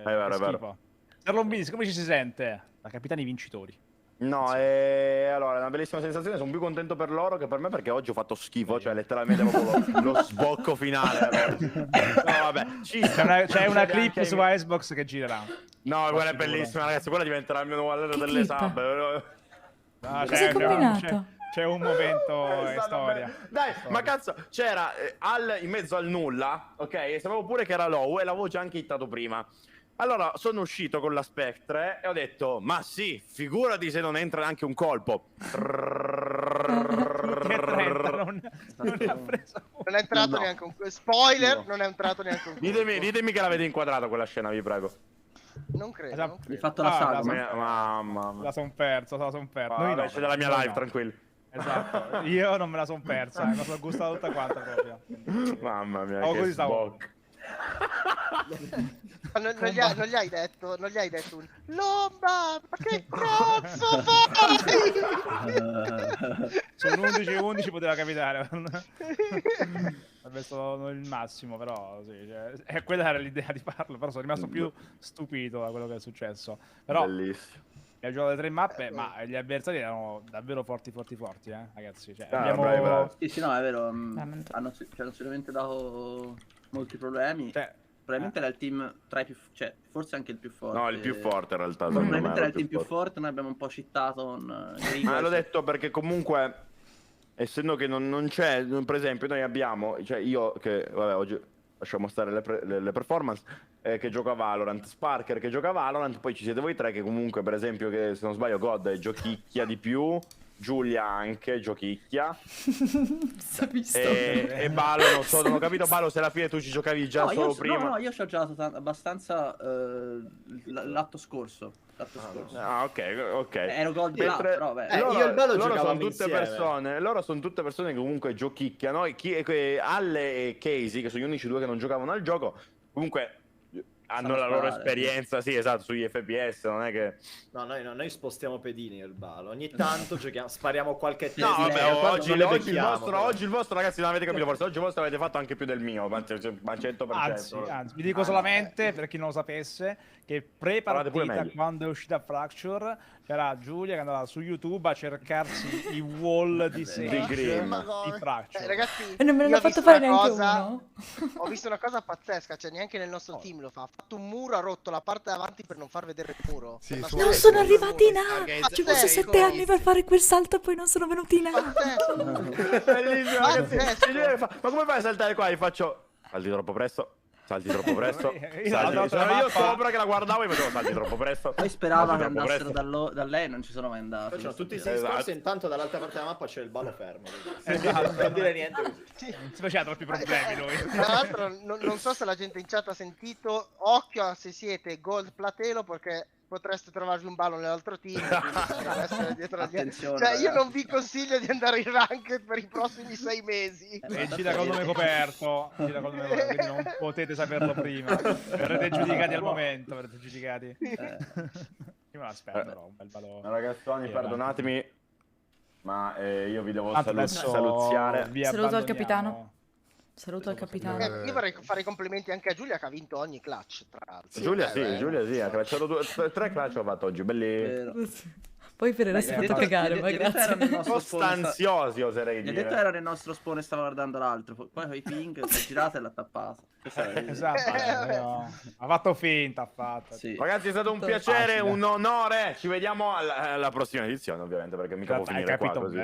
vero. Serlon Vince, come ci si sente? Da capitani vincitori. No, allora è una bellissima sensazione, sono più contento per loro che per me perché oggi ho fatto schifo, cioè letteralmente proprio lo sbocco finale. No, vabbè, c'è una clip su Xbox che girerà. No, quella è bellissima, ragazzi, quella diventerà il mio nuovo allenatore delle sub. No, Cos'è combinato? C'è un momento in storia. Dai, ma cazzo, c'era in mezzo al nulla, ok? E sapevo pure che era low e l'avevo già anche hittato prima. Allora sono uscito con la Spectre e ho detto, ma sì, figurati se non entra neanche un colpo. Non è entrato neanche un spoiler, non è entrato neanche un Ditemi che l'avete inquadrato quella scena, vi prego. Non credo, non credo. Hai fatto la saga. Mamma mia. La son perso. Vabbè, c'è della mia live, tranquillo. Esatto, io non me la son persa, me la sono gustata tutta quanta proprio. Mamma mia, Oh, che così stavo. sbocco. Non gli hai detto un Lomba, ma che cazzo fai? Su un 11-11 poteva capitare. Sarebbe stato il massimo, però sì, cioè, quella era l'idea di farlo, però sono rimasto più stupito da quello che è successo. Però bellissimo. Abbiamo giocato le 3 mappe, ma gli avversari erano davvero forti, ragazzi. Cioè, bravi. Sì, no, è vero. Hanno sicuramente dato molti problemi. Probabilmente era il team tra i più, cioè forse anche il più forte. No, il più forte in realtà. Probabilmente era il team più forte, noi abbiamo un po' cheatato con Ma l'ho detto perché comunque, essendo che non c'è, per esempio noi abbiamo, cioè io che, vabbè, oggi lasciamo stare le performance, che gioca Valorant, Sparker che gioca Valorant, poi ci siete voi tre che comunque, per esempio, che se non sbaglio God giochicchia di più, Giulia anche giochicchia. E Balo, non ho capito Balo se alla fine tu ci giocavi già solo prima. No, io ci ho giocato abbastanza l'atto scorso. Ah, ok. Ero God però beh. Io e il Balo giocavamo insieme. Loro sono tutte persone che comunque giochicchiano. Alle e Casey, che sono gli unici due che non giocavano al gioco, comunque hanno la loro esperienza, sì, esatto, sugli FPS, non è che... No, noi spostiamo pedini il Balo. Ogni tanto giochiamo, spariamo qualche testa. No, vabbè, oggi il vostro, ragazzi, non avete capito forse, oggi il vostro avete fatto anche più del mio, ma 100%. Anzi, vi dico solamente, per chi non lo sapesse, che pre-partita, quando è uscita Fracture, c'era Giulia che andava su YouTube a cercarsi i wall di Sage di Fracture. Ragazzi, e non me ne hanno fatto fare neanche uno. Ho visto una cosa pazzesca, cioè neanche nel nostro team lo fa. Ha fatto un muro, ha rotto la parte davanti per non far vedere il muro. Sì, non sono arrivati in A. Ci ho messo 7 anni per fare quel salto e poi non sono venuti in A. Bellissimo, ragazzi. Ma come fai a saltare qua? Gli faccio... Salti troppo presto. Io sopra che la guardavo e facevo salti troppo presto. Poi sperava che andassero da lei, non ci sono mai andati. Facciano tutti i 6 scorsi, intanto dall'altra parte della mappa c'è il Balo fermo. Non dire niente così. Non si faceva troppi problemi noi. Tra l'altro non so se la gente in chat ha sentito, occhio se siete Gold Platelo perché potreste trovarvi un ballo nell'altro team. Attenzione, cioè io non vi consiglio di andare in ranked per i prossimi 6 mesi. E gira col nome coperto, quindi non potete saperlo prima. Verrete giudicati al momento, Io me l'aspetto però, un bel ballo. Ragazzoni, perdonatemi, ma io vi devo saluziare. Saluto al capitano. Saluto al capitano. Io vorrei fare i complimenti anche a Giulia che ha vinto ogni clutch, tra l'altro. Giulia sì, ha clutchato 3 clutch ho fatto oggi, belli. Poi per il resto fatto cagare, ma grazie. Costanziosi, oserei dire. Gli ha detto era nel nostro spawn e stava guardando l'altro, poi con i ping si è girata e l'ha tappato. Esatto, ha fatto finta, Sì. Ragazzi, è stato un piacere, un onore. Ci vediamo alla prossima edizione, ovviamente, perché mica può finire qua così.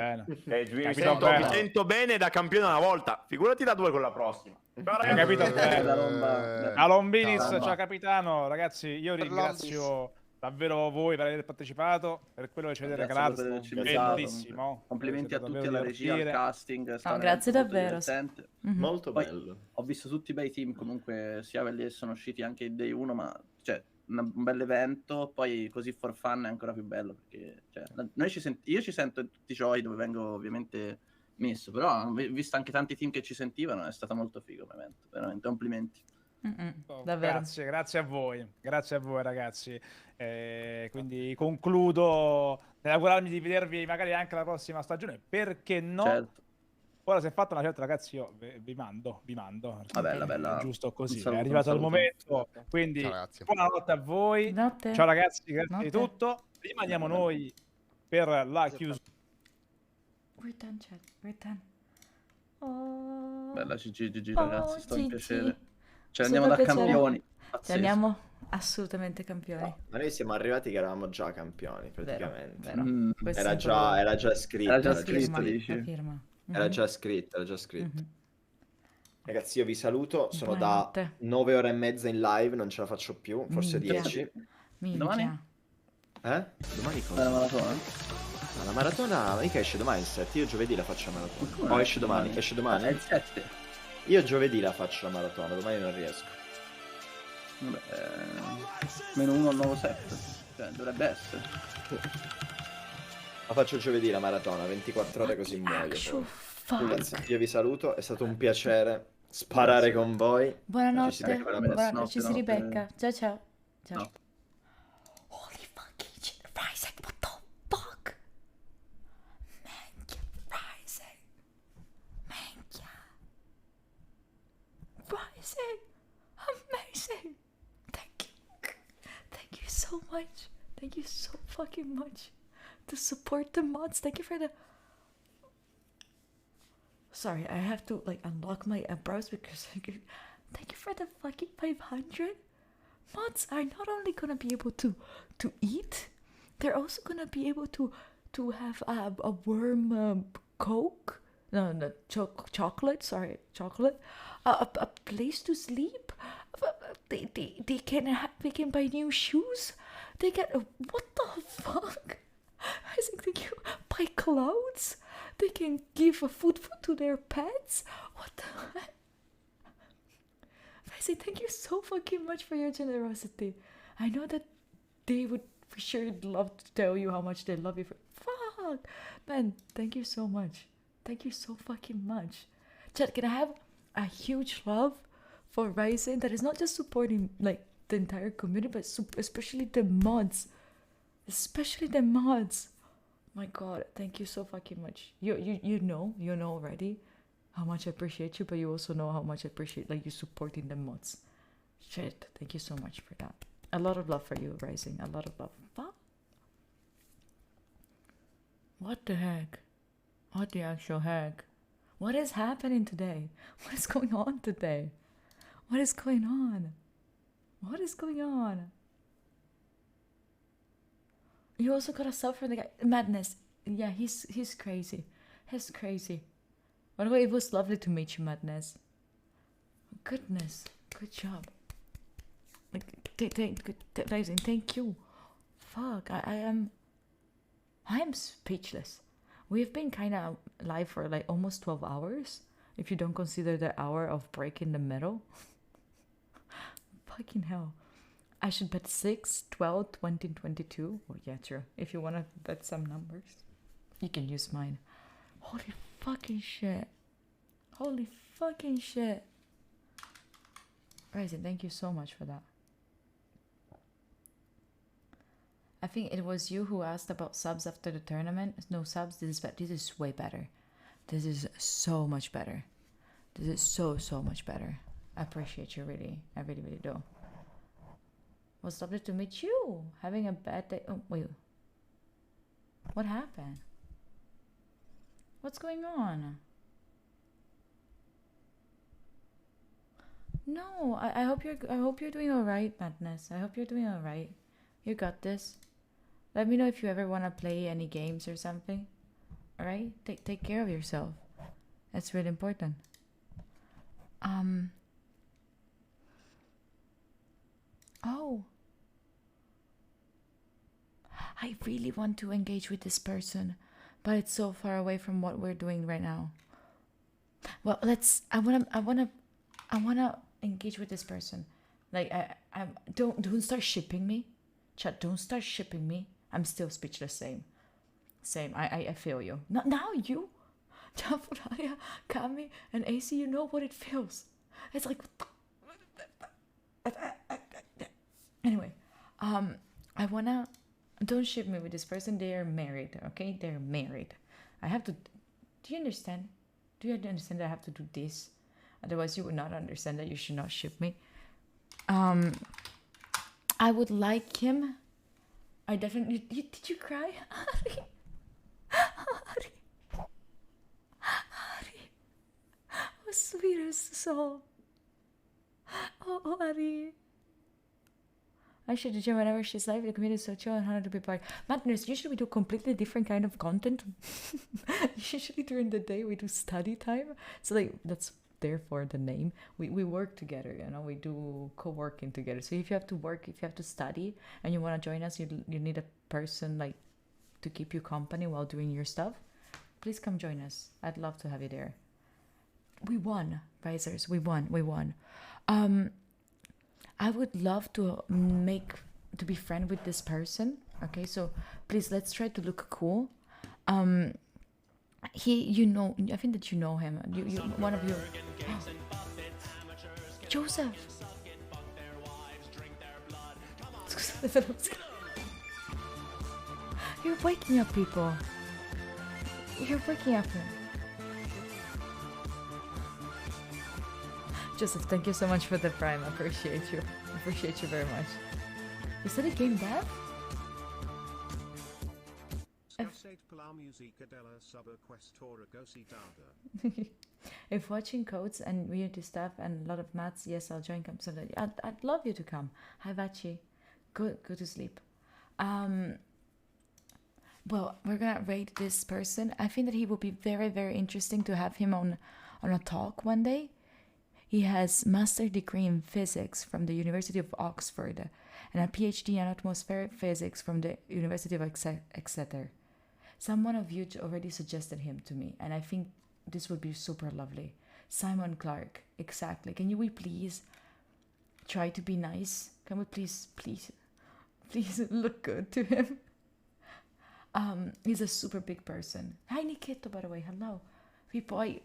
Mi sento bene da campione una volta, figurati da 2 con la prossima. Hai capito bene. A Lombinis, ciao capitano, ragazzi, io ringrazio davvero voi per aver partecipato, per quello che ci avete regalato, bellissimo. Complimenti a tutti, alla regia, al casting. Grazie davvero. Molto bello. Ho visto tutti i bei team, comunque sia quelli che sono usciti anche in Day 1, ma cioè un bel evento, poi così for fun è ancora più bello, perché cioè, io ci sento in tutti i giochi dove vengo ovviamente messo, però visto anche tanti team che ci sentivano, è stato molto figo l'evento, veramente complimenti. Davvero. Grazie a voi ragazzi. Quindi concludo nell'augurarmi di vedervi magari anche la prossima stagione, perché no? Certo. Ora si è fatta una certa, ragazzi, io vi mando. Bella. Giusto così, è arrivato il momento, quindi buonanotte a voi. Notte. Ciao ragazzi, grazie di tutto. Rimaniamo noi per la chiusura. We're done, chat. We're done. Oh. Bella GG ragazzi, sto in GG. piacere. Cioè Super andiamo da piacere. campioni. Ci Pazzesco. andiamo assolutamente campioni. Ma noi siamo arrivati che eravamo già campioni, praticamente. Vero. Questo Era è già scritto. Era già la scritto, firma, dici? la firma. Era già scritto, era già scritto. Mhm. Ragazzi, io vi saluto. Sono Buonanotte. da 9 ore e mezza in live, non ce la faccio più, forse Minchia. 10. Minchia. Domani? Domani La cosa? maratona? Ma la maratona mica esce domani il 7, io giovedì la faccio la maratona. O esce domani? Esce È domani? il 7. Io giovedì la faccio la maratona, domani non riesco. Vabbè, meno 1 al nuovo set. Cioè, dovrebbe essere. La faccio giovedì la maratona, 24 ore così muoio. poi. Ragazzi, io vi saluto, è stato un piacere sparare con voi. Ci si Buonanotte. becca la prossima. Buonanotte. Ci si Notte. ribecca. Ciao ciao. Ciao. No. Holy fucking shit. Ryzen, what the fuck? Manchia, Ryzen. Manchia. Ryzen. Amazing. Thank you. Thank you so much. Thank you so fucking much. To support the mods. Thank you for the... Sorry, I have to like unlock my browse because thank you for the fucking 500. Mods are not only gonna be able to eat, they're also gonna be able to have a worm coke. No, chocolate. Sorry, chocolate. A place to sleep. They can buy new shoes. They get what the fuck? I think they can buy clothes. They can give a food to their pets. What the heck? I say thank you so fucking much for your generosity. I know that they would for sure love to tell you how much they love you. Fuck, man, thank you so much. Thank you so fucking much. Chat, can I have a huge love for Ryzen that is not just supporting like the entire community, but especially the mods. Especially the mods. My god, thank you so fucking much. You know already how much I appreciate you, but you also know how much I appreciate like you supporting the mods. Shit, thank you so much for that. A lot of love for you, Rising. A lot of love. What the heck? What the actual heck? What is happening today? What is going on today? What is going on? What is going on? You also got a sub for the guy. Madness. Yeah, he's crazy. He's crazy. By the way, it was lovely to meet you, Madness. Goodness. Good job. Like, thank you. Fuck, I am speechless. We've been kind of live for like almost 12 hours. If you don't consider the hour of break in the middle. Fucking hell. I should bet 6, 12, 20, 22. Oh, yeah, true. If you want to bet some numbers, you can use mine. Holy fucking shit. Holy fucking shit. Ryzen, thank you so much for that. I think it was you who asked about subs after the tournament. No subs. This is way better. This is so much better. This is so much better. I appreciate you, really. I really do. Was lovely to meet you. Having a bad day. Oh, wait. What happened? What's going on? No, I hope you're doing alright, Madness. I hope you're doing alright. You got this. Let me know if you ever want to play any games or something. Alright? Take care of yourself. That's really important. Oh. I really want to engage with this person, but it's so far away from what we're doing right now. Well, I wanna engage with this person. Like don't start shipping me. Chat, don't start shipping me. I'm still speechless. Same. I feel you. Not now, you. Jafuraya, Kami, and AC, you know what it feels. It's like anyway, I wanna. Don't ship me with this person. They are married, okay? They're married. I have to... Do you understand? Do you understand that I have to do this? Otherwise, you would not understand that you should not ship me. I would like him. I definitely... Did you cry? sweetest soul. Oh, Ari. Actually, the gym, whenever she's live, the community is so chill and 100 people. Madness, usually we do completely different kind of content. Usually during the day we do study time. So like that's therefore the name. We work together, you know, we do co-working together. So if you have to work, if you have to study and you want to join us, you need a person like to keep you company while doing your stuff. Please come join us. I'd love to have you there. We won, Risers. We won. I would love to be friend with this person. Okay, so please let's try to look cool. You know, I think that you know him. You one of your Joseph. You're waking up people. You're waking up. Joseph, thank you so much for the prime. I appreciate you. I appreciate you very much. You said it game dev? If watching codes and community stuff and a lot of maths, yes, I'll join. Come, so I'd love you to come. Hi, Vachi. Go to sleep. Well, we're gonna rate this person. I think that he will be very, very interesting to have him on a talk one day. He has master's degree in physics from the University of Oxford and a PhD in atmospheric physics from the University of Exeter. Someone of you already suggested him to me, and I think this would be super lovely. Simon Clark, exactly. Can we please try to be nice? Can we please look good to him? He's a super big person. Hi, Nikito, by the way. Hello. People, I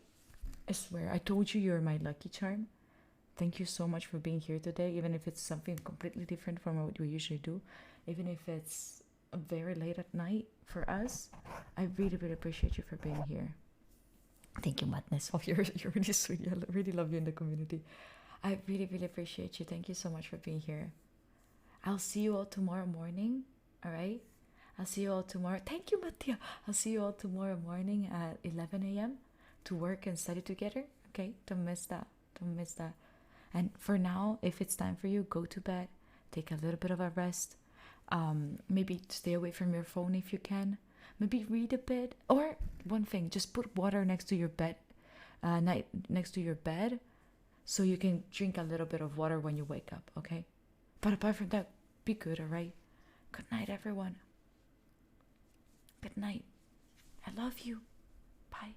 swear, I told you you're my lucky charm. Thank you so much for being here today, even if it's something completely different from what we usually do. Even if it's very late at night for us, I really, really appreciate you for being here. Thank you, Madness. Oh, you're really sweet. I really love you in the community. I really, really appreciate you. Thank you so much for being here. I'll see you all tomorrow morning, all right? I'll see you all tomorrow. Thank you, Mattia. I'll see you all tomorrow morning at 11 a.m. to work and study together. Okay, don't miss that. Don't miss that. And for now, if it's time for you, go to bed. Take a little bit of a rest. Maybe stay away from your phone if you can. Maybe read a bit. Or one thing, just put water next to your bed. Next to your bed, so you can drink a little bit of water when you wake up. Okay. But apart from that, be good. All right. Good night, everyone. Good night. I love you. Bye.